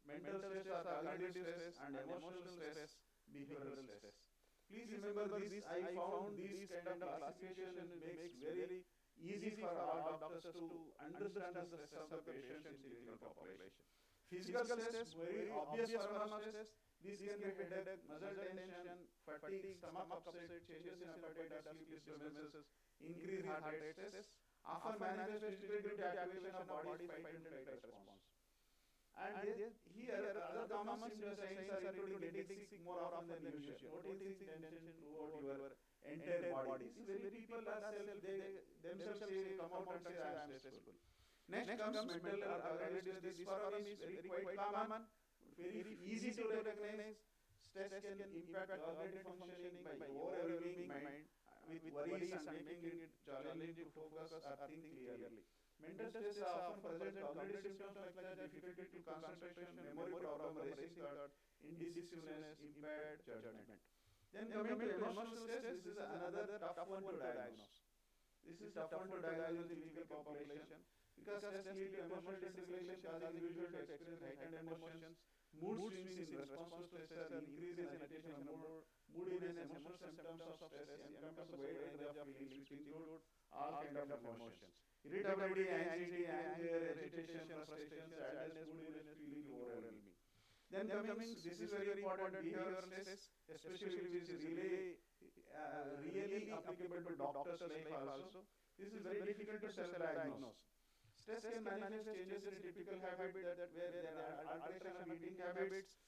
mental stress or cognitive stress, and emotional stress, behavioral stress. Please remember this, I found this kind of classification makes very easy for all doctors to understand the stress of the patients in clinical population. Physical stress, very obvious form of stress. These can be headache, muscle tension, fatigue, stomach upset, changes in appetite, sleep disturbances, increased heart rate, stress, often manifested due to activation of body's fight and flight response. And here, other common symptoms signs are including getting sick more often than usual, noticing tension throughout your entire body. See, when people are they themselves come out and say, I am stressful. Next comes mental organization. This problem is very quite common, very easy to recognize. Stress can impact cognitive functioning by overwhelming mind with worries and making it challenging to focus or think clearly. Mental stress often present cognitive symptoms like difficulty to concentration, memory problem, racing thought, indecisiveness, impaired judgment. Then coming to emotional stress, this is another tough one to diagnose. This is tough one to diagnose in legal population because stress leads to emotional dysregulation, causing individual to experience heightened emotions, mood swings in response to stress, increase in agitation, moodiness, emotional symptoms of stress, encompass a wide range of feelings which include all kinds of emotions. Irritability, anxiety, anger, agitation, frustration, sadness, moodiness, feeling overwhelming. Then coming, this is very important, behavioral stress, especially which is really applicable to doctors' life also. This is very difficult to self-diagnose. Stress can manifest changes in typical habits that where there are alteration of eating habits,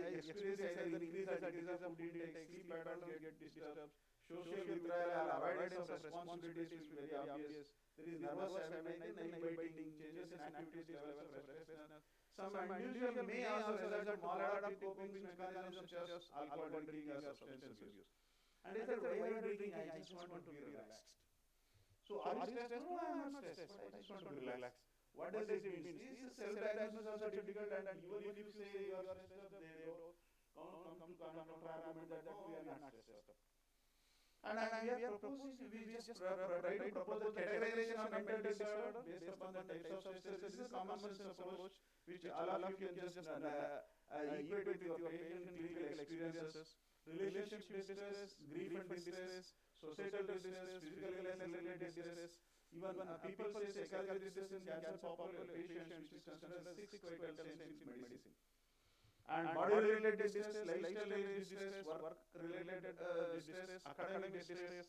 experience either increase or decrease of food intake, sleep patterns get disturbed, social withdrawal or avoidance of responsibilities will be very obvious. There is nervous abandonment, night biting, changes in activities levels of restlessness. Some individual may also result in maladaptive coping mechanisms such as alcohol drinking or substance abuse. And I said, why are you drinking? I just want to be relaxed. So are you stressed? No, I am not stressed, but I just want to be relaxed. What does it mean? This is self-diagnosis also difficult, and even if you say you are stressed up, they will come to counter-argument that no, we are not stressed up. And we are proposing, we just try to propose the categorization of mental disorder based upon the types of stress. This is a common sense approach which all of you can just equate with your patient clinical experiences. Relationship distress, grief and distress, societal distress, physical illness related distress, even people say psychological distress in cancer patients, which is considered as 6 vital signs in medicine. And body-related distress, lifestyle-related distress, work-related distress, academic distress,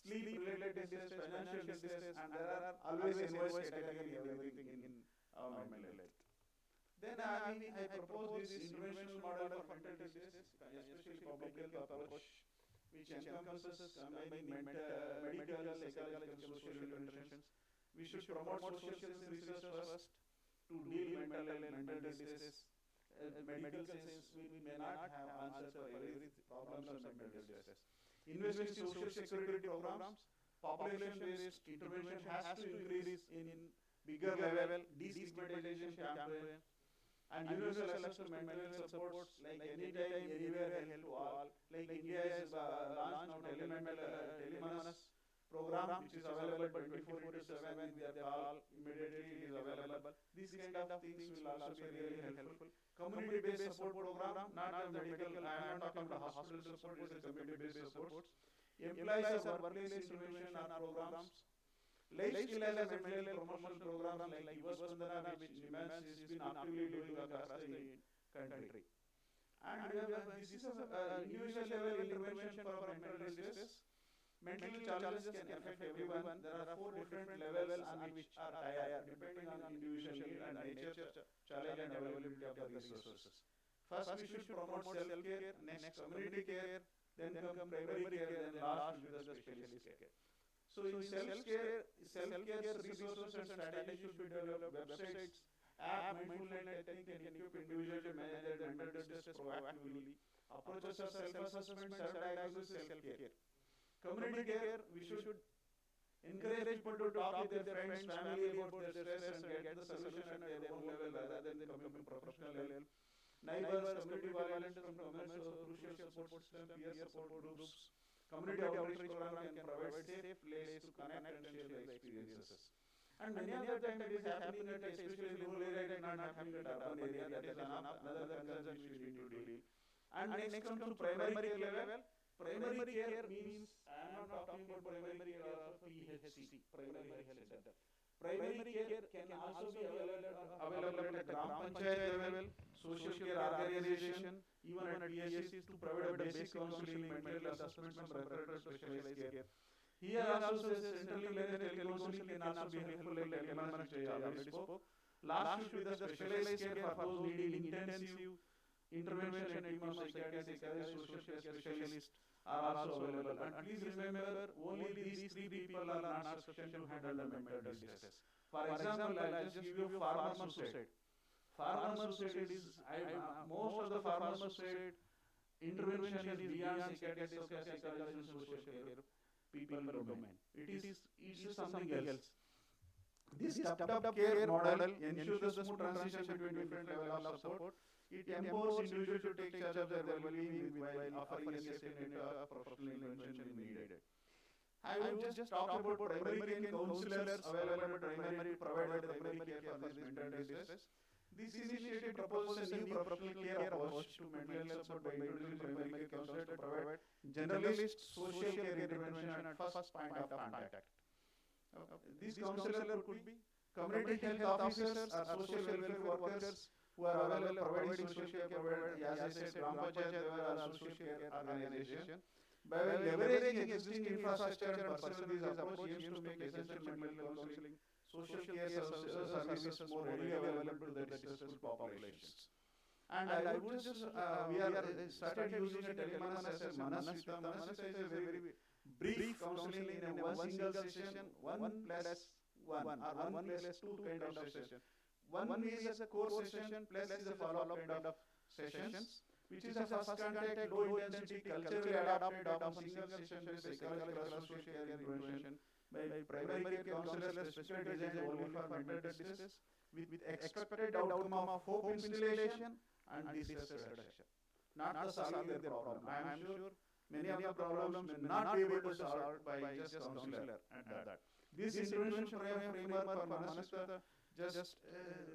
sleep-related distress, financial distress, and there are always invoice category everything in mental health. Then I propose this interventional model for mental distress, especially public health approach, which encompasses combining medical, psychological, and social interventions. We should promote social research first to deal mental distress. Medical science, we may not have answers for every problems of mental distress. Invest in social security programs, population-based intervention has to increase in bigger level, destigmatization campaign, and universal access to mental health supports like anytime, anywhere, help to all. Like India has launched now telemedicine program, which is available 24/7 with their call, immediately it is available. These kind of things will also be really helpful. Community-based support program, not the medical, I am not talking about hospital support, it is community-based supports. Employees or workplace intervention or programs. Life skill as a mental health promotional programs like Yuva Spandana, which NIMHANS has been actively doing across the country. And this is an individual level intervention for mental distress. Mental challenges can affect everyone. There are 4 different levels on which are higher, depending on individual need and nature, challenge and availability of the resources. First, we should promote self-care, next community care, then come primary care, then last will be the specialist care. So in self-care resources and strategies should be developed, websites, app, mindfulness technique can equip individuals to manage their mental distress proactively. Approaches are self-assessment, self-diagnosis, self-care. Community care, we should encourage people to talk with their friends, family about their stress and get the solution at their own level rather than coming to professional level. Neighbors, community volunteers from crucial support system, peer support groups. Community outreach program can provide safe place to connect and share the experiences. And many other times it is happening at especially in rural area, it is not happening at urban area. That is another concern which we need to deal. And next come to primary care level. Primary care means, I am not talking about primary care of PHC, primary health center. Primary care can also be available at the Gram Panchayat level, social care organization, even at PSCs to provide basic counseling, mental health assessments, and preparatory specialized care. Here also centrally managed telecounseling can also be helpful, like telemedicine which I already spoke. Last should be the specialized care for those needing intensive intervention, and team of psychiatrists, social care specialists are also available. And please remember, only these three people are not sufficient to handle the mental distress. For example, I'll just give you farmer suicide. Farmer suicide is, most of the farmer suicide intervention is beyond psychiatrists, psychologists, and social care people domain. It is something else. This step-up care model ensures the smooth transition between different levels of support. It empowers individuals to take charge of their well-being while offering a safety net of professional intervention when needed. I would just talk about primary care counselors available at primary, provide the primary care for this mental distress. This initiative proposes a new professional care approach to mental health support by introducing primary care counselors to provide generalist social care intervention at first point of contact. These counselors could be community health officers or social welfare workers who are available providing social care, as I said, Gram Panchayat level or social care organization. By leveraging existing infrastructure and pursuing this approach aims to make essential mental health counseling, social care services more readily available to the distressful populations. And I would just, we are started using a telemanas as a manasvita. Manasvita is a very brief counseling in a one single session, 1+1 or 1+2 kind of session. One is a core session plus is a follow-up kind of sessions, which is a first contact, low intensity, culturally adapted on single session based psychological social care intervention by primary care counselors specifically designed only for mental distress with expected outcome of hope instillation and distress reduction. Not to solve their problem. I am sure many of the problems may not be able to solve by just counselor at that. This intervention framework for Manasvita,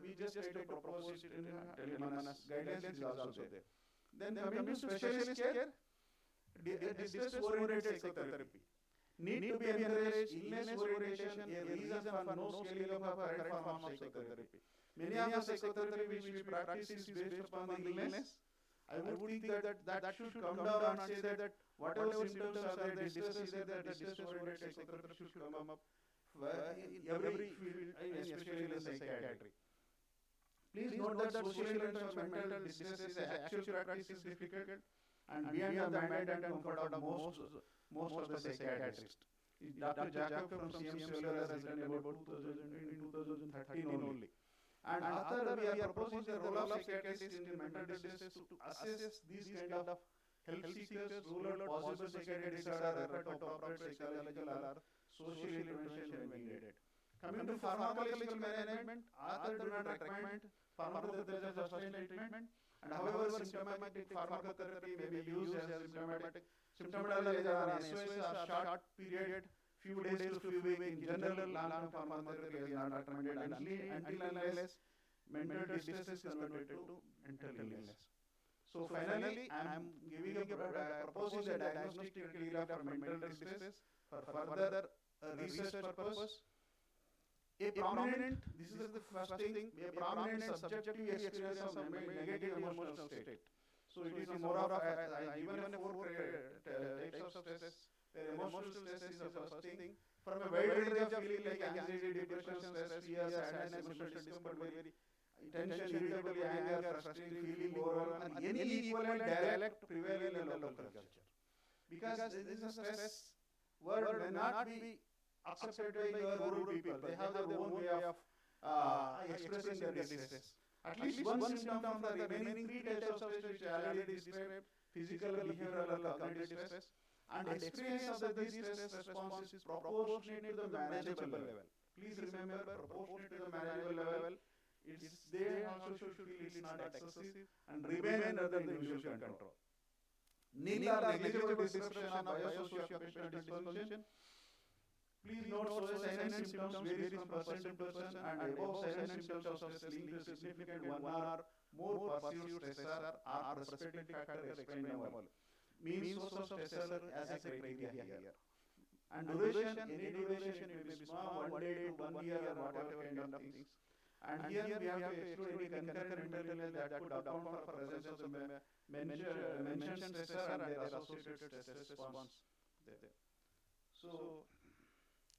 we just try to propose it in telemanas guidelines is also there. Then coming to specialist care, distress-oriented psychotherapy need to be encouraged. Illness orientation a reason for no scaling up of current form of psychotherapy. Many of the psychotherapy which we practice is based upon the illness. I would think that should come down and say that whatever symptoms are there, distress is there, that distress-oriented psychotherapy should come up in every field, especially in the psychiatry. Please note that social intervention for mental distress is actual practice is difficult and beyond the mandate and comfort of most of the psychiatrists. Dr. Jacob from CMC has written about 2013 only. And after we are proposing the role of psychiatrists in mental distress to assess these kind of health seekers, rule out possible psychiatric disorder, refer to appropriate psychological or social intervention when needed. Coming to pharmacological management, author do not recommend pharmacotherapy as a sustained treatment, and however symptomatic pharmacotherapy may be used as symptomatology on SOS or short period, few days to few weeks. In general, long-term pharmacotherapy is not recommended until unless mental distress is converted to mental illness. So finally, I am proposing the diagnostic criteria for mental distress for further research purpose. A prominent, this is the first thing, a prominent subjective experience of negative emotional state. So it is more of, I given a 4 types of stress. Emotional stress is the first thing. From a wide range of feeling like anxiety, depression, stress, fear, sadness, emotional discomfort, very tension, irritability, anger, frustration, feeling overwhelmed, and any equivalent dialect prevailing in the local culture. Because this is a stress word may not be accepted by rural people. They have their own way of expressing their distress. At least one symptom from the remaining 3 types of stress which I already described: physical, behavioral, or cognitive stress. And experience of these stress responses is proportionate to the manageable level. Please remember, proportionate to the manageable level. They also should feel it's not excessive and remain under the individual control. Nil or negligible disruption of biosociocultural dysfunction. Please note, so signs and symptoms varies from person to person, and above signs and symptoms of stress linked to significant one or more perceived stressor or precipitating factor explained above. Means source of stressor as a criteria here. And duration, any duration, it may be small, 1 day to 1 year or whatever kind of things. And here we have to exclude any concurrent mental illness that could account for presence of the mentioned stressor and their associated stress response there. So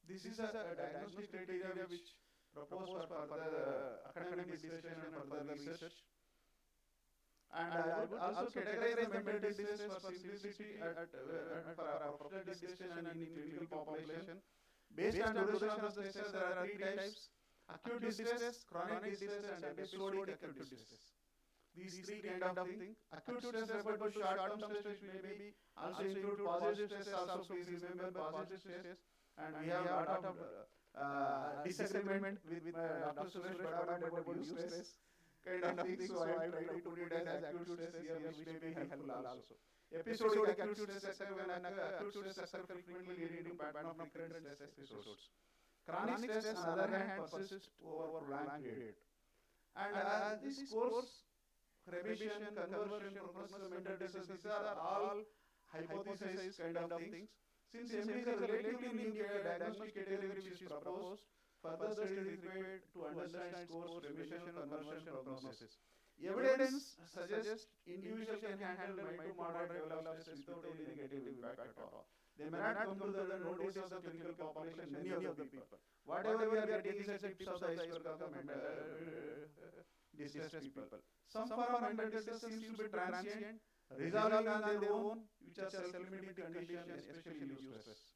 this is a diagnostic criteria which proposed for further academic discussion and further research. And I would also categorize the mental distress for simplicity for our professional discussion and in clinical population. Based on duration of the stress, there are 3 types: acute distress, chronic distress, and episodic acute distress. These 3 kind of thing. Acute stress referred to short-term stress, which may also include positive stress. Also, please remember positive stress. And we have a lot of disagreement with Dr. Suresh Badavan about use stress kind of thing. So I will try to put it as acute stress here, which may be helpful also. Episodic acute stress occur when acute stress occur frequently, leading to pattern of recurrent stress episodes. Chronic stress, on the other hand, persists over a long period. And this course, remission, conversion, prognosis of mental distress, these are all hypothesized kind of things. Since MD is a relatively new diagnostic category which is proposed, further study is required to understand course, remission, conversion, prognosis. Evidence suggests individuals can handle mild to moderate level of stress without any negative impact at all. They may not come to the notice of the clinical population, many of the people. Whatever we are getting is a tips of the iceberg of the mental distressed people. Some form of mental distress seems to be transient, resolving on their own, which are self-limiting condition, especially use stress.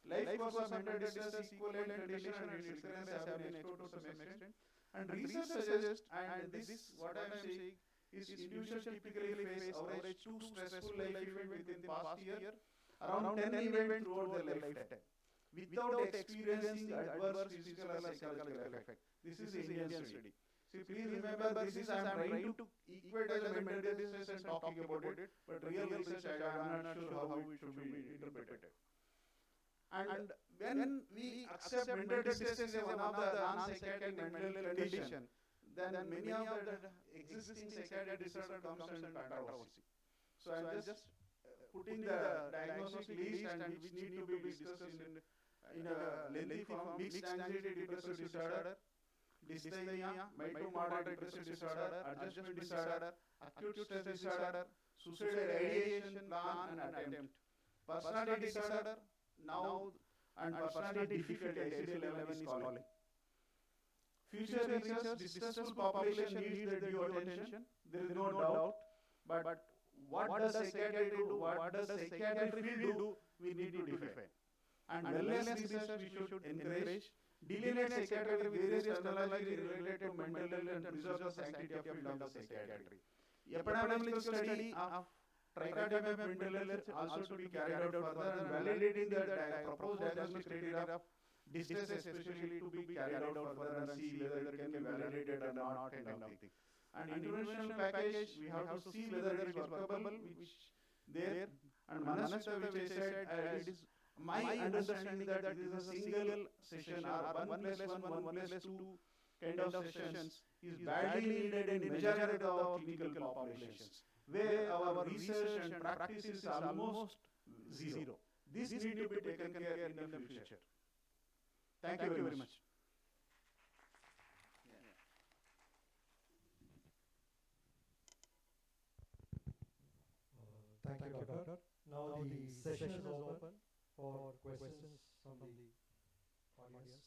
Life course of mental distress, equivalent condition and its recurrence have been explored to some extent. And research suggests, and this what I am saying is individuals typically face average 2 stressful life events within the past year, around 10 events throughout their lifetime, without experiencing adverse physical or psychological effect. This is the Indian study. See, please remember, this is I am trying to equate as a mental distress and talking about it, but real research I am not sure how it should be interpreted. And when we accept mental distress as one of the non-psychiatric mental condition, then many of the existing psychiatric disorder comes under controversy. So I am just putting the diagnostic list and which need to be discussed in a lengthy form: mixed anxiety depressive disorder, dysthymia, mild to moderate depressive disorder, adjustment disorder, acute stress disorder, suicidal ideation, plan and attempt, personality disorder, now and personality difficulty, ICD-11 is calling. Future research, distressful population needs their due attention, there is no doubt, but what does psychiatry do, what does psychiatry field do, we need to define. And wellness research we should encourage, delineate psychiatry with various terminology related to mental health and preserve the sanctity of field of the psychiatry. Epidemiological study of trichotomy of mental health also to be carried out further, and validating the proposed diagnostic criteria of distress especially to be carried out further and see whether it can be validated or not kind of thing. And interventional package, we have to see whether it is workable, which there, and Manasvita, which I said, it is my understanding that it is a single session or 1+1, 1+2 kind of sessions is badly needed in majority of our clinical populations, where our research and practice is almost zero. This need to be taken care in the future. Thank you very much. Thank you, Doctor. Now the session is open for questions from the audience.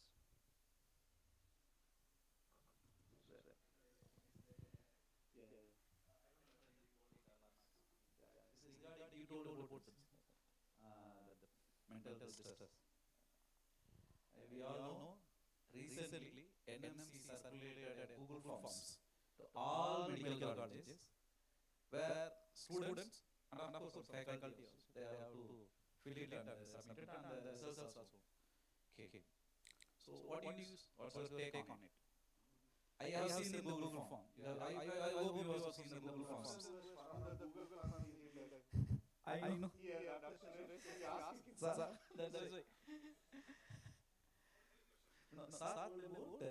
You told about the mental distress. We all know recently NMC circulated Google Forms to all medical colleges where students and of course faculty also, they have to fill it and submit it, and the results also came. So what's your take on it? I have seen the Google form. I hope you have seen the Google forms. I know. Sir, that's why. No, sir, about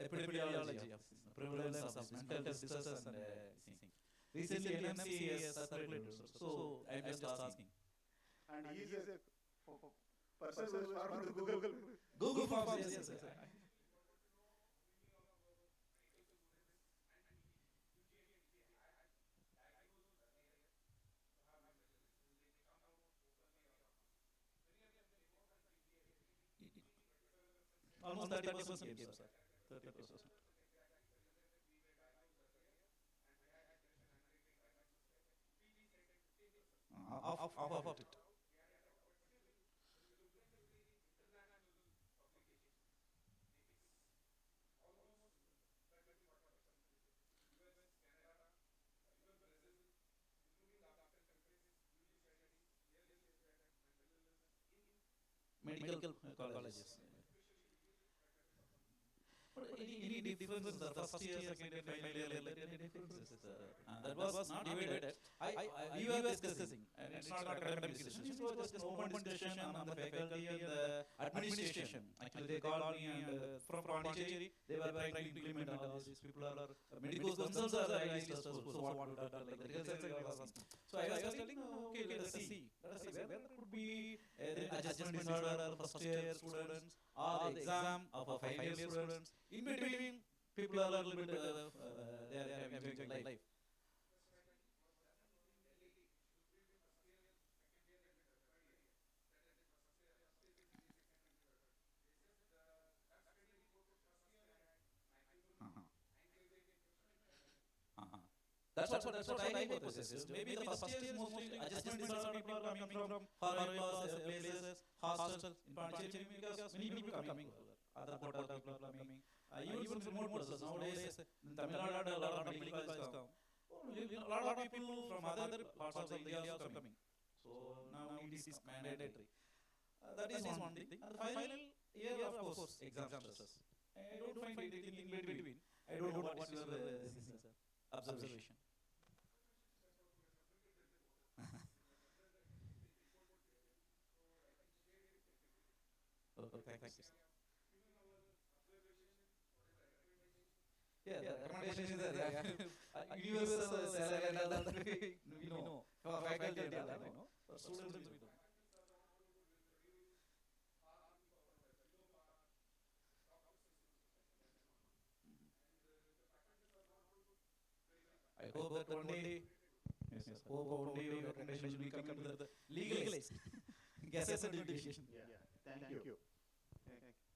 epidemiology of prevalence of mental distress and thing. Recently, NMC has circulated, so I'm just asking. And he is a person who is part of the Google Forms, yes. Almost 30% came, sir. 30%. Of it. Medical colleges. But any differences, the first year, second year, final year, any differences? That was not divided. We were discussing, and it's not academic discussion. It was just open discussion among the faculty and the administration. Actually, they called me, and from Pondicherry, they were trying to implement all these people are medicals themselves are very stressful. So what would that like? So I was telling, okay, let us see whether there could be adjustment disorder first year students or the exam of a 5 year students. In between, people are a little bit, they are enjoying life. Uh-huh. Uh-huh. That's what I hypothesis. Maybe the first year is mostly adjustment disorder people are coming from foreign places, hostels in Pondicherry because many people are coming over. Other Kota people are coming. Even from remote places. Nowadays, in Tamil Nadu, a lot of medical colleges come. A lot of people from other parts of the India also coming. So now it is mandatory. That is one thing. And the final year, of course, exam stresses. I don't find anything in between. I don't know what is your observation. Okay, thank you. Yeah, the recommendation is there. Yeah. Universal salary and all that we know. For faculty and all that we know. For students we don't. I hope that one day, yes, hope one day your recommendation will be coming to the legalized gazette education. Yeah, thank you.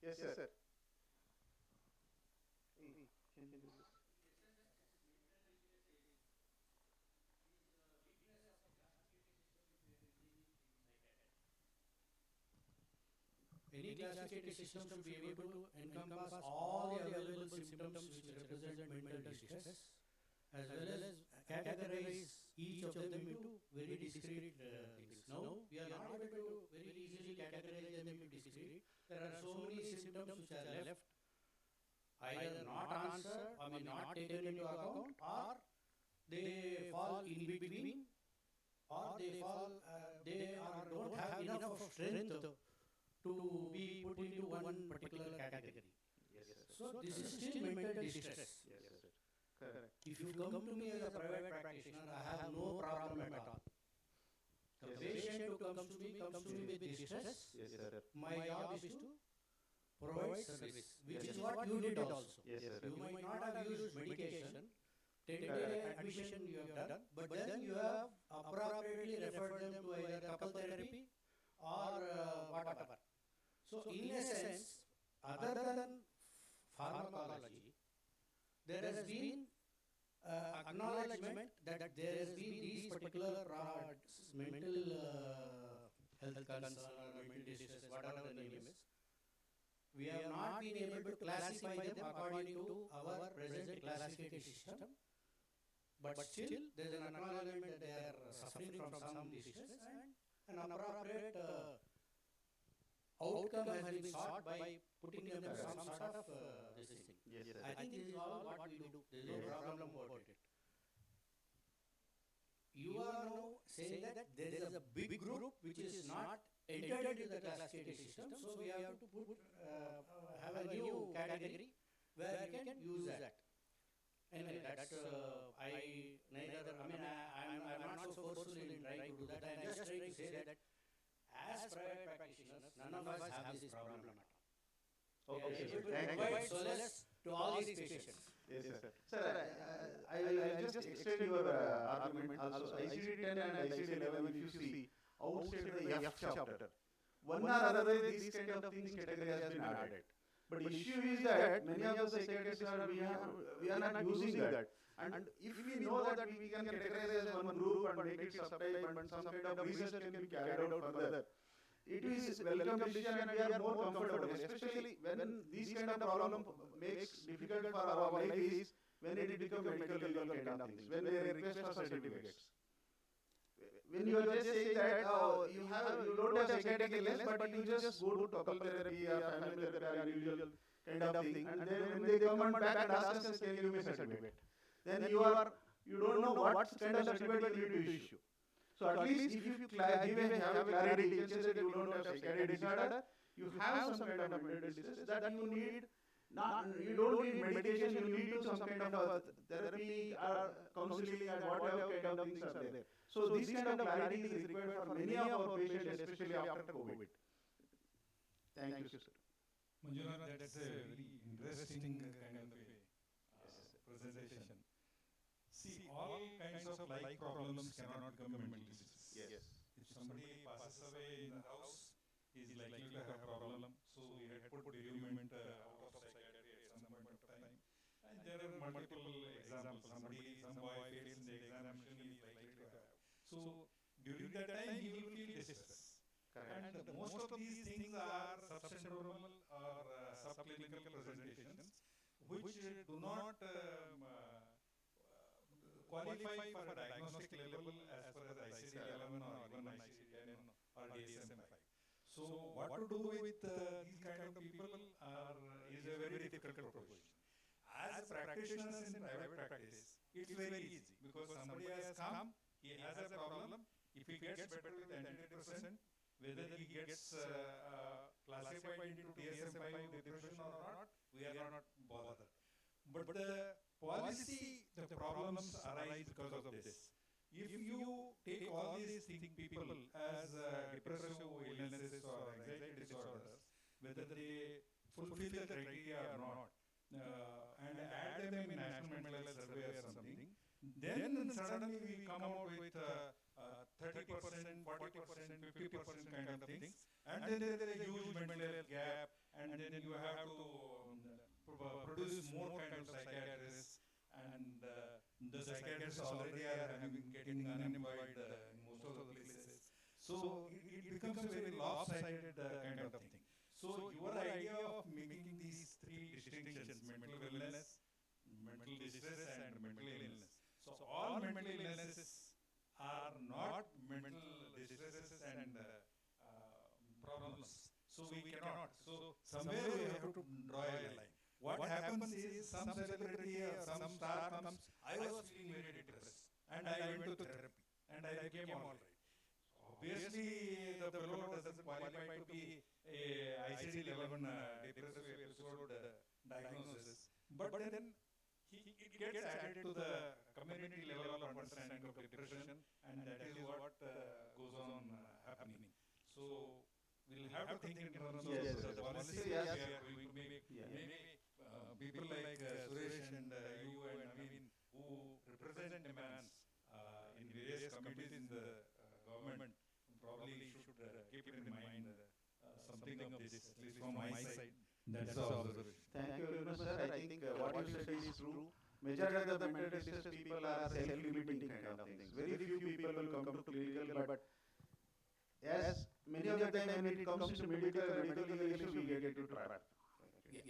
Yes, sir. Can you do this? Any classification system should be able to encompass all the available symptoms which represent mental distress, as well as categorize each of them into very discrete things. Now, we are not able to very easily categorize them into discrete. There are so many symptoms which are left either not answered, not taken into account, or they fall in between, or they fall, don't have enough of strength to be put into one particular category. Yes, sir. So this is still mental distress. Yes, sir. Correct. If you come to me as a private practitioner, I have no problem at all. The patient who comes to me with distress. Yes, sir. My job is to provide service, which is what you did also. Yes, sir. You might not have used medication, 10-day admission you have done, but then you have appropriately referred them to either couple therapy or whatever. So in a sense, other than pharmacology, there has been acknowledgement that there has been these particular mental health concern or mental distress, whatever the name is. We have not been able to classify them according to our present classification system, but still there is an acknowledgement that they are suffering from some distress, and an appropriate outcome has been sought by putting them in some sort of this thing. Yes, sir. I think this is all what we do. There is no problem about it. You are now saying that there is a big group which is not entered into the classification system, so we have to have a new category where we can use that. Anyway, that's I'm not so forceful in trying to do that. I'm just trying to say that as private practitioners, none of us have this problem at all. Okay, We are sir. able to Thank provide you. solace to all these patients. Yes, sir. Sir, I'll just extend your argument also. ICD-10 and ICD-11, if you see, outside the F chapter, one or other way these kind of things category has been added. But the issue is that many of the psychiatrists we are not using that. And if we know that we can categorize as one group and make it subtype and some kind of research can be carried out further, it is welcome decision and we are more comfortable, especially when this kind of problem makes difficult for our life is when it becomes medical legal kind of things, when they request for certificates. When you are just saying that you don't have psychiatric illness, but you just go to couple therapy or family therapy or individual kind of thing, and then when they come and back and ask us, can you give me a certificate? Then you don't know what kind of certificate you need to issue. So at least if you have clarity, you can say that you don't have psychiatric disorder, you have some kind of mental disease that you need. You don't need medication, you need to some kind of therapy or counseling and whatever kind of things are there. So this kind of clarity is required for many of our patients, especially after COVID. Thank you, sir. Manjuna, that's a very interesting kind of a presentation. See, all kinds of like problems cannot become mental diseases. Yes. If somebody passes away in the house, he is likely to have a problem. So we had put bereavement out of psychiatry at some point of time. And there are multiple examples. Some boy fails in the examination, he is likely to have. So during that time, he will feel distress. And most of these things are subsyndromal or subclinical presentations, which do not qualify for a diagnostic level as far as ICD-11 or even ICD-10 or DSM-5. So what to do with these kind of people is a very difficult proposition. As practitioners in private practice, it's very easy because somebody has come, he has a problem. If he gets better with antidepressant, whether he gets classified into DSM-5 depression or not, we are not bothered. But the policy, the problems arise because of this. If you take all these people as depressive illnesses or anxiety disorders, whether they fulfill the criteria or not, and add them in National Mental Health Survey or something, then suddenly we come out with 30%, 40%, 50% kind of things, and then there is a huge mental health gap, and then you have to produce more kind of psychiatrists, and the psychiatrists already are getting unemployed in most of the places. So it becomes a very lopsided kind of thing. So your idea of making these three distinctions, mental illness, mental distress and mental illness. So all mental illnesses are not mental distresses and problems. So we cannot. So somewhere we have to draw a line. What happens is some celebrity or some star comes, I was feeling very depressed and I went to therapy and I became all right. Obviously the fellow doesn't qualify to be a ICD-11 depressive episode diagnosis, but then it gets added to the community level of understanding of depression, and that is what goes on happening. So we'll have to think in terms of the policy we are going to make. Maybe people like Suresh and you and Naveen who represent demands in various committees in the government probably should keep it in mind something of this, at least from my side. That's the observation. Thank you very much, sir. I think what you said is true. Majority of the mental distress people are self-limiting kind of things. Very few people will come to clinical, but as many of the time when it comes to medical issue, we get into trap.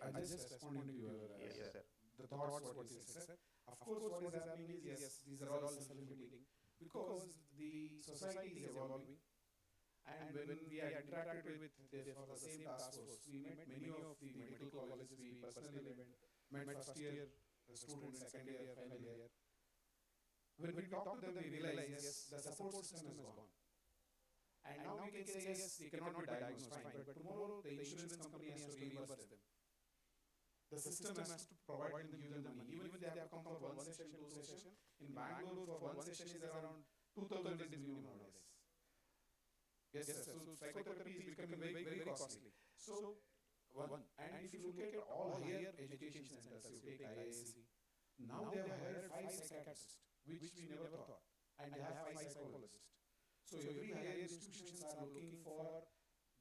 I just responding to your yes, sir. The thoughts what you said. Of course, what is happening is yes, these are all self-limiting because the society is evolving, and when we had interacted with for the same task force, we met many of the medical colleges. We personally met first year students, second year, final year. When we talk to them, we realize yes, the support system is gone. And now we can say yes, they cannot be diagnosed, fine, but tomorrow the insurance company has to reimburse them. The system has to provide them, give them the money. Even if they have come for one session, two session, in Bangalore for one session is around 2,000 is minimum nowadays. Yes, sir. So psychotherapy is becoming very, costly. So, and if you look at all higher education centers, you take IISc, now they have hired 5 psychiatrists, which we never thought, and they have 5 psychologists. So every higher institutions are looking for,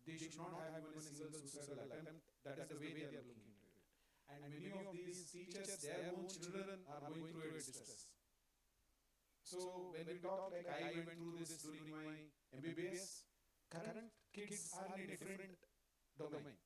they should not have even a single suicidal attempt. That is the way they are looking at it. And many of these teachers, their own children are going through a distress. So when we talk, like I went through this during my MBBS, current kids are in a different domain.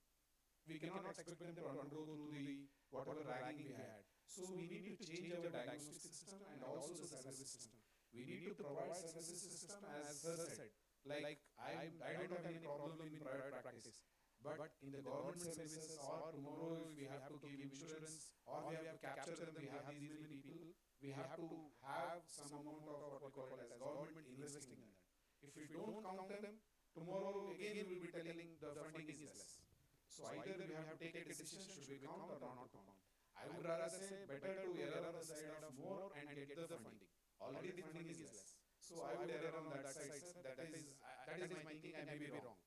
We cannot expect them to undergo through the whatever ragging we had. So we need to change our diagnostic system and also the service system. We need to provide services system as sir said. Like I don't have any problem in private practice, but in the government services, or tomorrow if we have to give insurance or we have to capture them, we have these many people, we have to have some amount of what we call it as government investing in that. If we don't count them, tomorrow again we will be telling the funding is less. So either we have to take a decision, should we count or not count. I would rather say better to err on the side of more and get the funding. Already the funding is less. So I would err on that side, sir. That is my thinking. I may be wrong.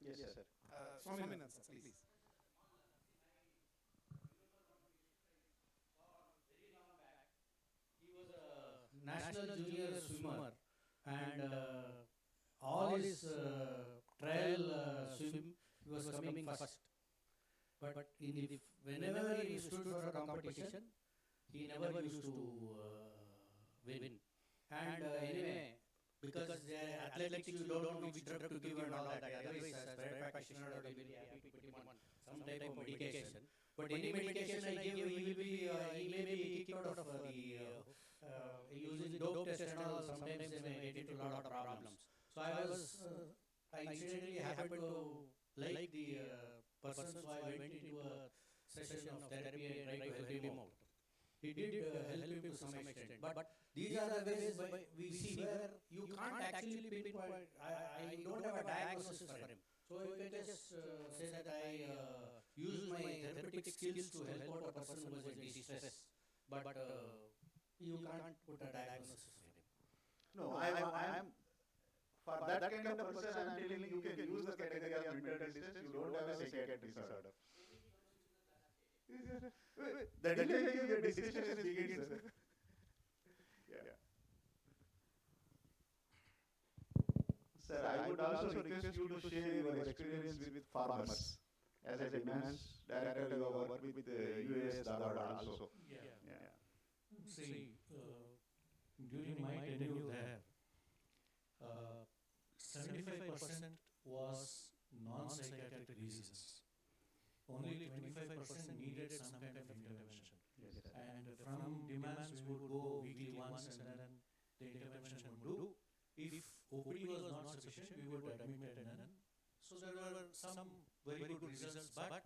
Yes, sir. Swaminathan, sir, please. He was a national junior swimmer, and all his trial swim, he was coming first. But whenever he stood for a competition, he never used to win. And anyway, because athletics, you don't know which drug to give and all that. Otherwise, as private practitioner, I will be very happy to put him on some type of medication. But any medication I give, he may be kicked out of the using dope test and all. Sometimes they may get into a lot of problems. So I incidentally happened to like the person, so I went into a session of therapy and tried to help him out. He did help him to some extent, but these are the ways we see where you can't actually pinpoint. I don't have a diagnosis for him, so you can just say that I use my therapeutic skills to help out a person who is in distress, but you can't put a diagnosis for him. No, I'm for that kind of person. I'm telling you can use the category of mental distress. You don't have a psychiatric disorder. That is why your discussion is begins, sir. Yeah. Sir, I would also request you to share your experience with farmers. As a finance director, you have worked with US Dharwad also. Yeah. See, during my tenure there, 75% was non-psychiatric reasons. Only 25% needed some kind of intervention. Yes. And from demands, we would go weekly once, and then the intervention would do. If OPD was not sufficient, we would admit and then. So there were some very good results, but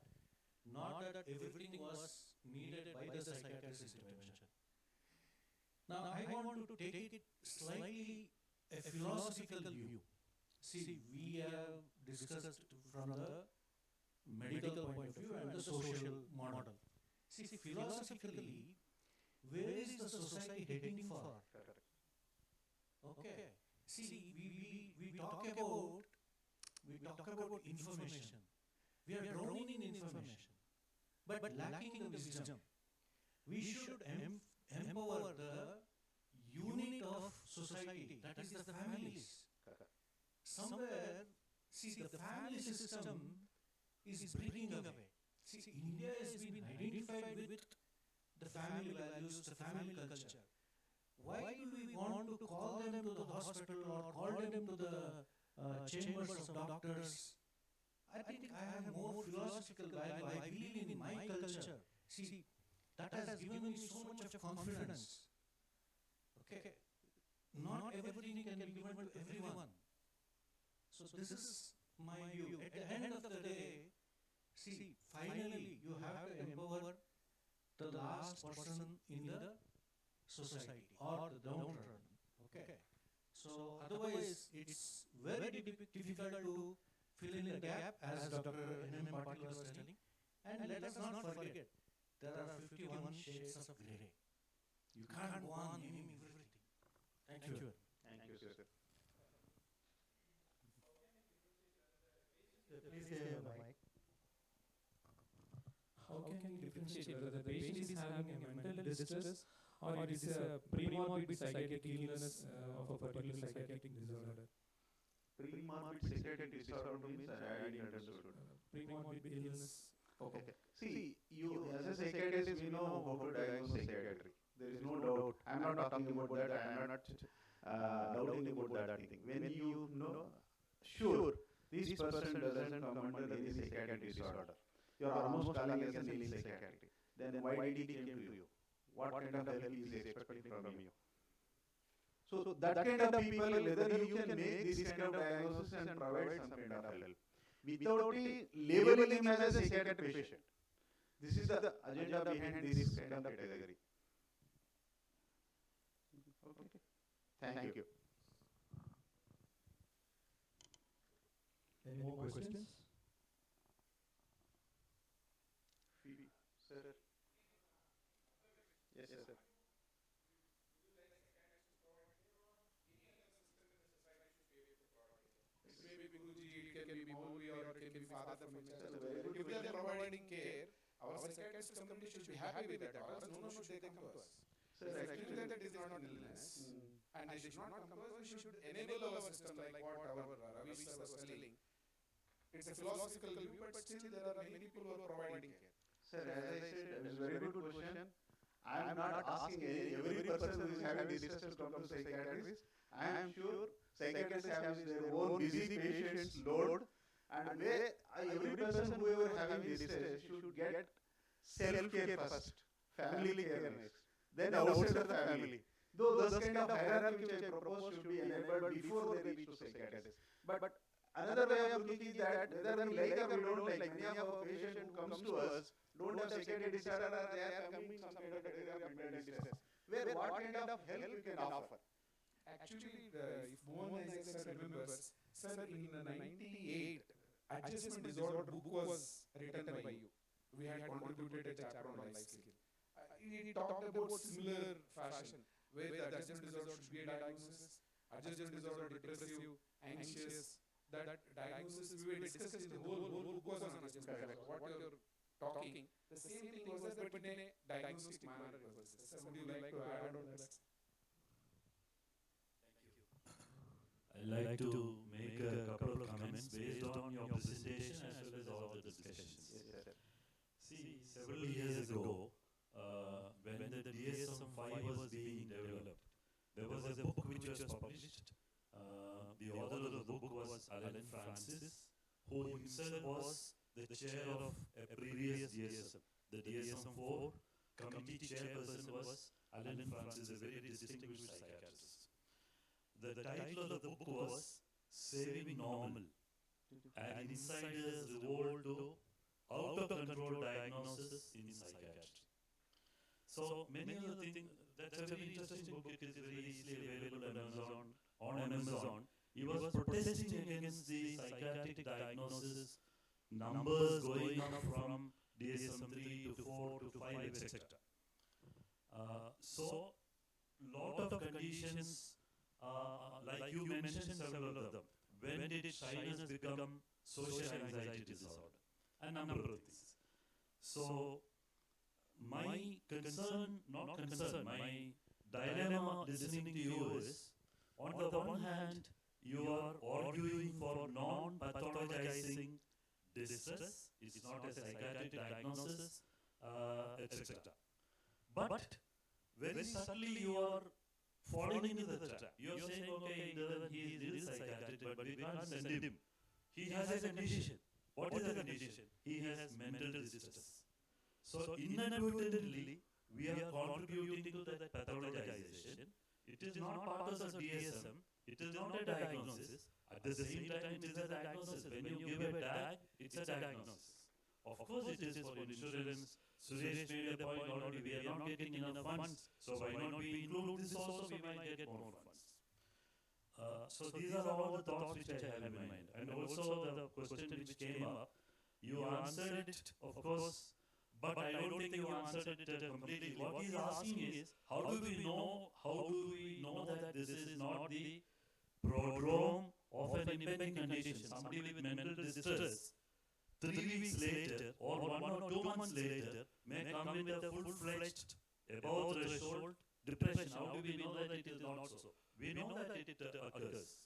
not that everything was needed by the psychiatrist intervention. Now, I want to take it slightly a philosophical view. See, we have discussed from the medical point of view and the social model. See, philosophically, where is the society heading for? Okay. See, we talk about information. We are drowning in information, but lacking the wisdom. We should empower the unit of society, that is the families. Somewhere, see, the family system is breaking away. See, India has been identified with the family values, the family culture. Why do we want to call them to the hospital or call them to the chambers of doctors? I think I have more philosophical value. I believe in my culture. See, that has given me so much of confidence. Okay, not everything can be given to everyone. So this is my view. At the end of the day, see, finally you have to empower the last person in the society or the downtrodden. Okay. So otherwise it's very difficult to fill in the gap, as Dr. N.M. Patil was telling. And let us not forget, there are 51 shades of grey. You can't go on naming everything. Thank you. Thank you, sir. Please stay on the mic. How can we differentiate whether the patient is having a mental distress or it is a pre-morbid psychiatric illness of a particular psychiatric disorder? Pre-morbid psychiatric disorder means I didn't understood. Pre-morbid illness. Okay. See, you as a psychiatrist, we know how to diagnose psychiatry. There is no doubt. I am not talking about that. I am not doubting about that thing. When you know, sure, this person doesn't come under any psychiatric disorder. You are almost calling as a nil psychiatry. Then why did he came to you? What kind of help is he expecting from you? So that kind of people, whether you can make this kind of diagnosis and provide some kind of help without labeling him as a psychiatric patient. This is the agenda behind this kind of category. Okay. Thank you. Any more questions? Phoebe, sir. Yes, sir. Maybe Guruji, it can be Maulvi, or it can be Father from himself. If they are providing care, our psychiatrist community should be happy with that. Or else no should they come to us. So actually that is not an illness. And they should not come to us. We should enable our system like what our Ravi sir was telling. It's a philosophical view, but still there are many people who are providing care. Sir, as I said, it's a very good question. I am not asking every person who is having distress to come to psychiatrist. I am sure psychiatrists have their own busy patients load, and where every person who is having distress should get self-care first, family care next, then outside of the family. Though those kind of hierarchy which I propose should be enabled before they reach to psychiatrist. But another way of looking is that whether we like or we don't like, many of our patients who comes to us don't have psychiatric disorder, or they are coming some kind of category of mental distress. Where what kind of help you can offer? Actually, if Mohan Isaac sir remembers, sir, in 98, adjustment disorder book was written by you. We had contributed a chapter on life skill. He talked about similar fashion, where the adjustment disorder should be a diagnosis, adjustment disorder, depressive, anxious. That diagnosis we were discussed in the whole book was on adjustment disorder. What you're talking, the same thing was there, but in a diagnostic manner it was discussed. Sir, would you like to add on that? I'd like to make a couple of comments based on your presentation as well as all the discussions. Yes, sir. See, several years ago, when the DSM-5 was being developed, there was a book which was published. The author of the book was Alan Francis, who himself was the chair of a previous DSM. The DSM-4 committee chairperson was Alan Francis, a very distinguished psychiatrist. The title of the book was Saving Normal, an insider's revolt to out-of-control diagnosis in psychiatry. So many of the things, that's a very interesting book. It is very easily available on Amazon. He was protesting against the psychiatric diagnosis numbers going up from DSM-3 to 4 to 5, etc. So lot of conditions, like you mentioned several of them. When did shyness become social anxiety disorder? A number of things. So my concern, not concern, my dilemma listening to you is, on the one hand, you are arguing for non-pathologizing distress. It's not a psychiatric diagnosis, etc. But very subtly you are falling into the trap. You are saying, okay, he is psychiatric, but we can't send him. He has a condition. What is the condition? He has mental distress. So inadvertently, we are contributing to that pathologization. It is not part of the DSM. It is not a diagnosis. At the same time, it is a diagnosis. When you give a tag, it's a diagnosis. Of course, it is for insurance. Suresh made a point already. We are not getting enough funds. So why not we include this also? We might get more funds. So these are all the thoughts which I have in mind. And also the question which came up, you answered it, of course, but I don't think you answered it completely. What he is asking is, how do we know that this is not the prodrome of an impending condition? Somebody with mental distress 3 weeks later or 1 or 2 months later may come with a full-fledged above threshold depression. How do we know that it is not so? We know that it occurs.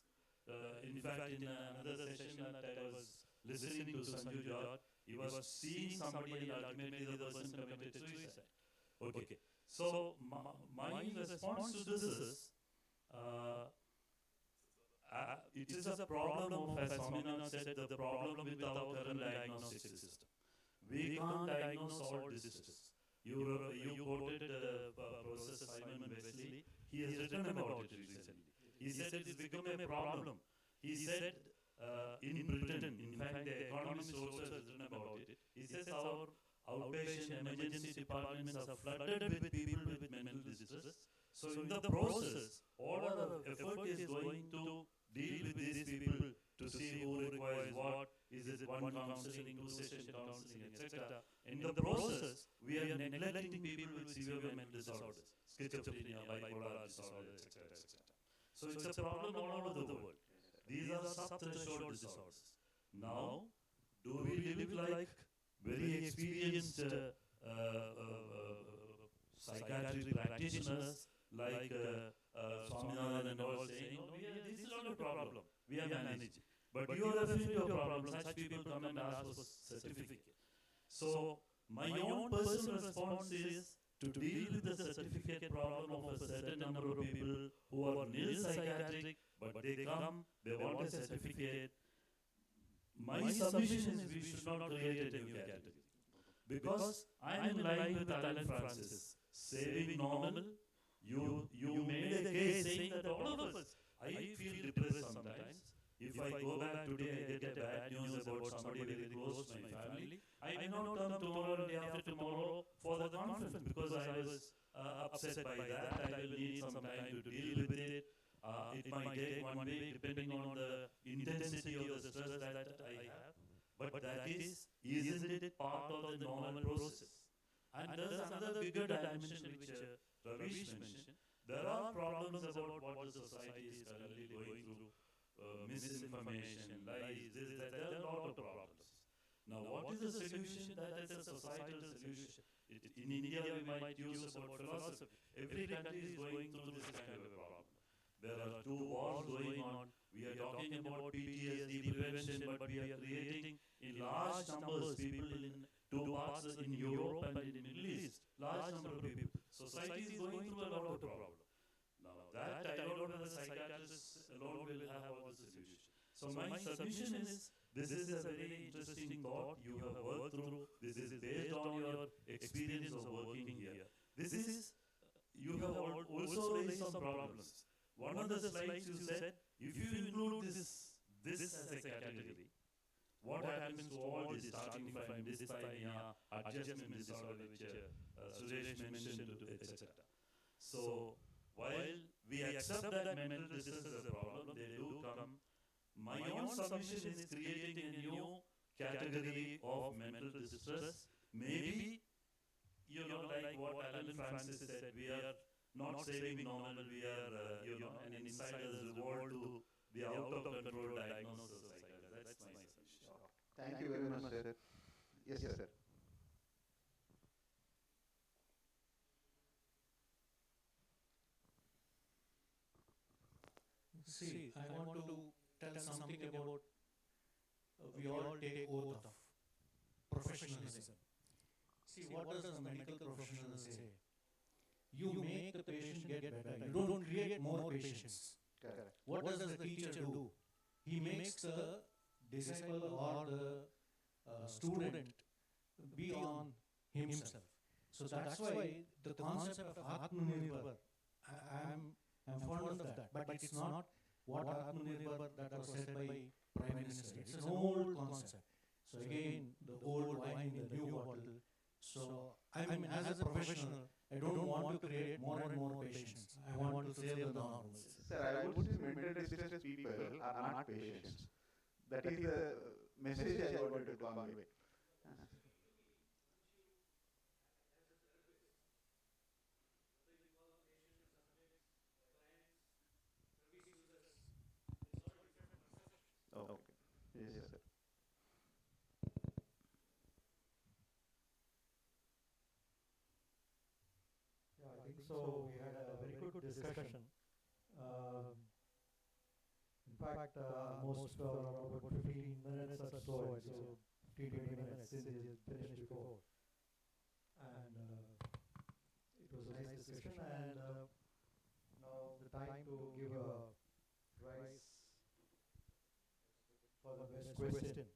In fact, in another session that I was listening to Sanju Jha, he was seeing somebody and ultimately the person committed suicide. Okay. So my response to this is, it is a problem of, as Swaminathan said, the problem with our current diagnostic system. We can't diagnose all diseases. You quoted Professor Simon Wesley. He has written about it recently. He said it's become a problem. He said in Britain, in fact, the Economist also has written about it. He says our outpatient emergency departments are flooded with people with mental distress. So in the process, all our effort is going to deal with these people to see who requires what. Is it one counseling, 2-session counseling, etc. In the process, we are neglecting people with severe mental disorders, schizophrenia, bipolar disorder, etc. So it's a problem all over the world. These are sub-threshold disorders. Now, do we live like very experienced psychiatric practitioners like Swaminathan and all saying, no, this is not a problem, we are managing. But you are referring to your problem, such people come and ask for certificate. So, my own personal response is to deal with the certificate problem of a certain number of people who are nil psychiatric, but they come, they want a certificate. My submission is we should not create a new category. Because I am in line with Alan Francis, saving normal. You made a case saying that all of us, I feel depressed sometimes. If I go back today, I get a bad news about somebody very close to my family, I may not come tomorrow and day after tomorrow for the conference because I was upset by that. I will need some time to deal with it. It might take 1 week depending on the intensity of the stress that I have. But that isn't it part of the normal process? And there's another bigger dimension which Ravish mentioned. There are problems about what the society is currently going through. Misinformation, lies, there are a lot of problems. Now, what is the solution? That is a societal solution. In India, we might use about philosophy. Every country is going through this kind of a problem. There are 2 wars going on. We are talking about PTSD prevention, but we are creating in large numbers people in 2 parts in Europe and in the Middle East. Large number of people. Society is going through a lot of problems. Now that I don't know whether psychiatrists alone will have all the solutions. So my submission is, this is a very interesting thought you have worked through. This is based on your experience of working here. This is, you have also raised some problems. One of the slides you said, if you include this as a category, what happens to all this starting from dysthymia, adjustment disorder, which Suresh mentioned, etc. So, while we accept that mental distress is a problem, they do come. My own submission is creating a new category of mental distress. Maybe, like what Alan Francis said, we are not saving normal, we are, an insider's reward to the out-of-control diagnosis of psychiatry. That's my submission. Thank you very much, sir. Yes, sir. See, I want to tell something about we all take oath of professionalism. See, what does the medical professional say? You make the patient get better. You don't create more patients. Correct. What does the teacher do? He makes the disciple or the student be on himself. So that's why the concept of Atmanirbhar, I'm fond of that, but it's not what Atmanirbhar that was said by Prime Minister. It's an old concept. So again, the old wine in the new bottle. So I mean, as a professional, I don't want to create more and more patients. I want to save the normals. Sir, I would say mental distress people are not patients. That is the message I wanted to convey. Okay. Yes, sir. So we had a very good discussion. In fact, almost about 15 minutes or so, so 15 20 minutes since he finished before. And it was a nice discussion, and now the time to give a prize for the best question.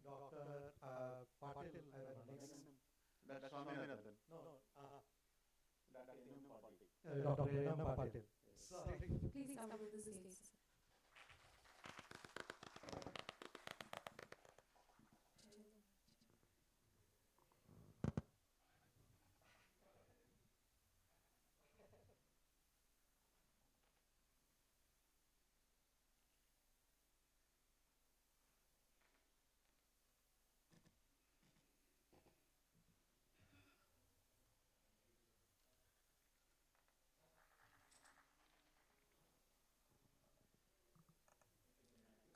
Dr. Patil, I don't know, next. That's Swaminathan. No, Dr. N.M. Patil. Dr. N.M. Patil. Sorry. Please come with the stage.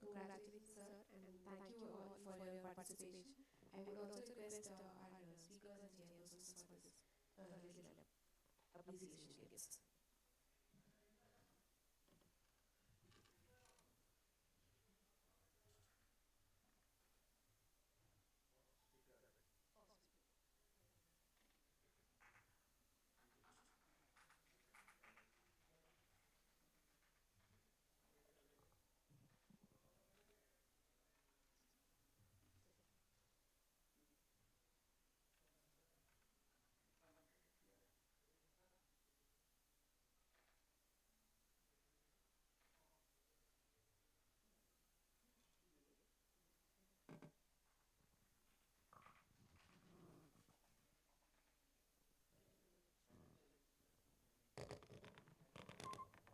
Congratulations, sir, and thank you all for your participation. I would also request our speakers and chairpersons for this little appreciation gifts.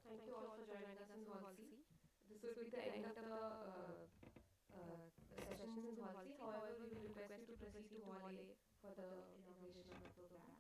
Thank you all for joining us in Hall C. This will be the end of the sessions in Hall C. However, we will request you to proceed to Hall A for the inauguration of the program.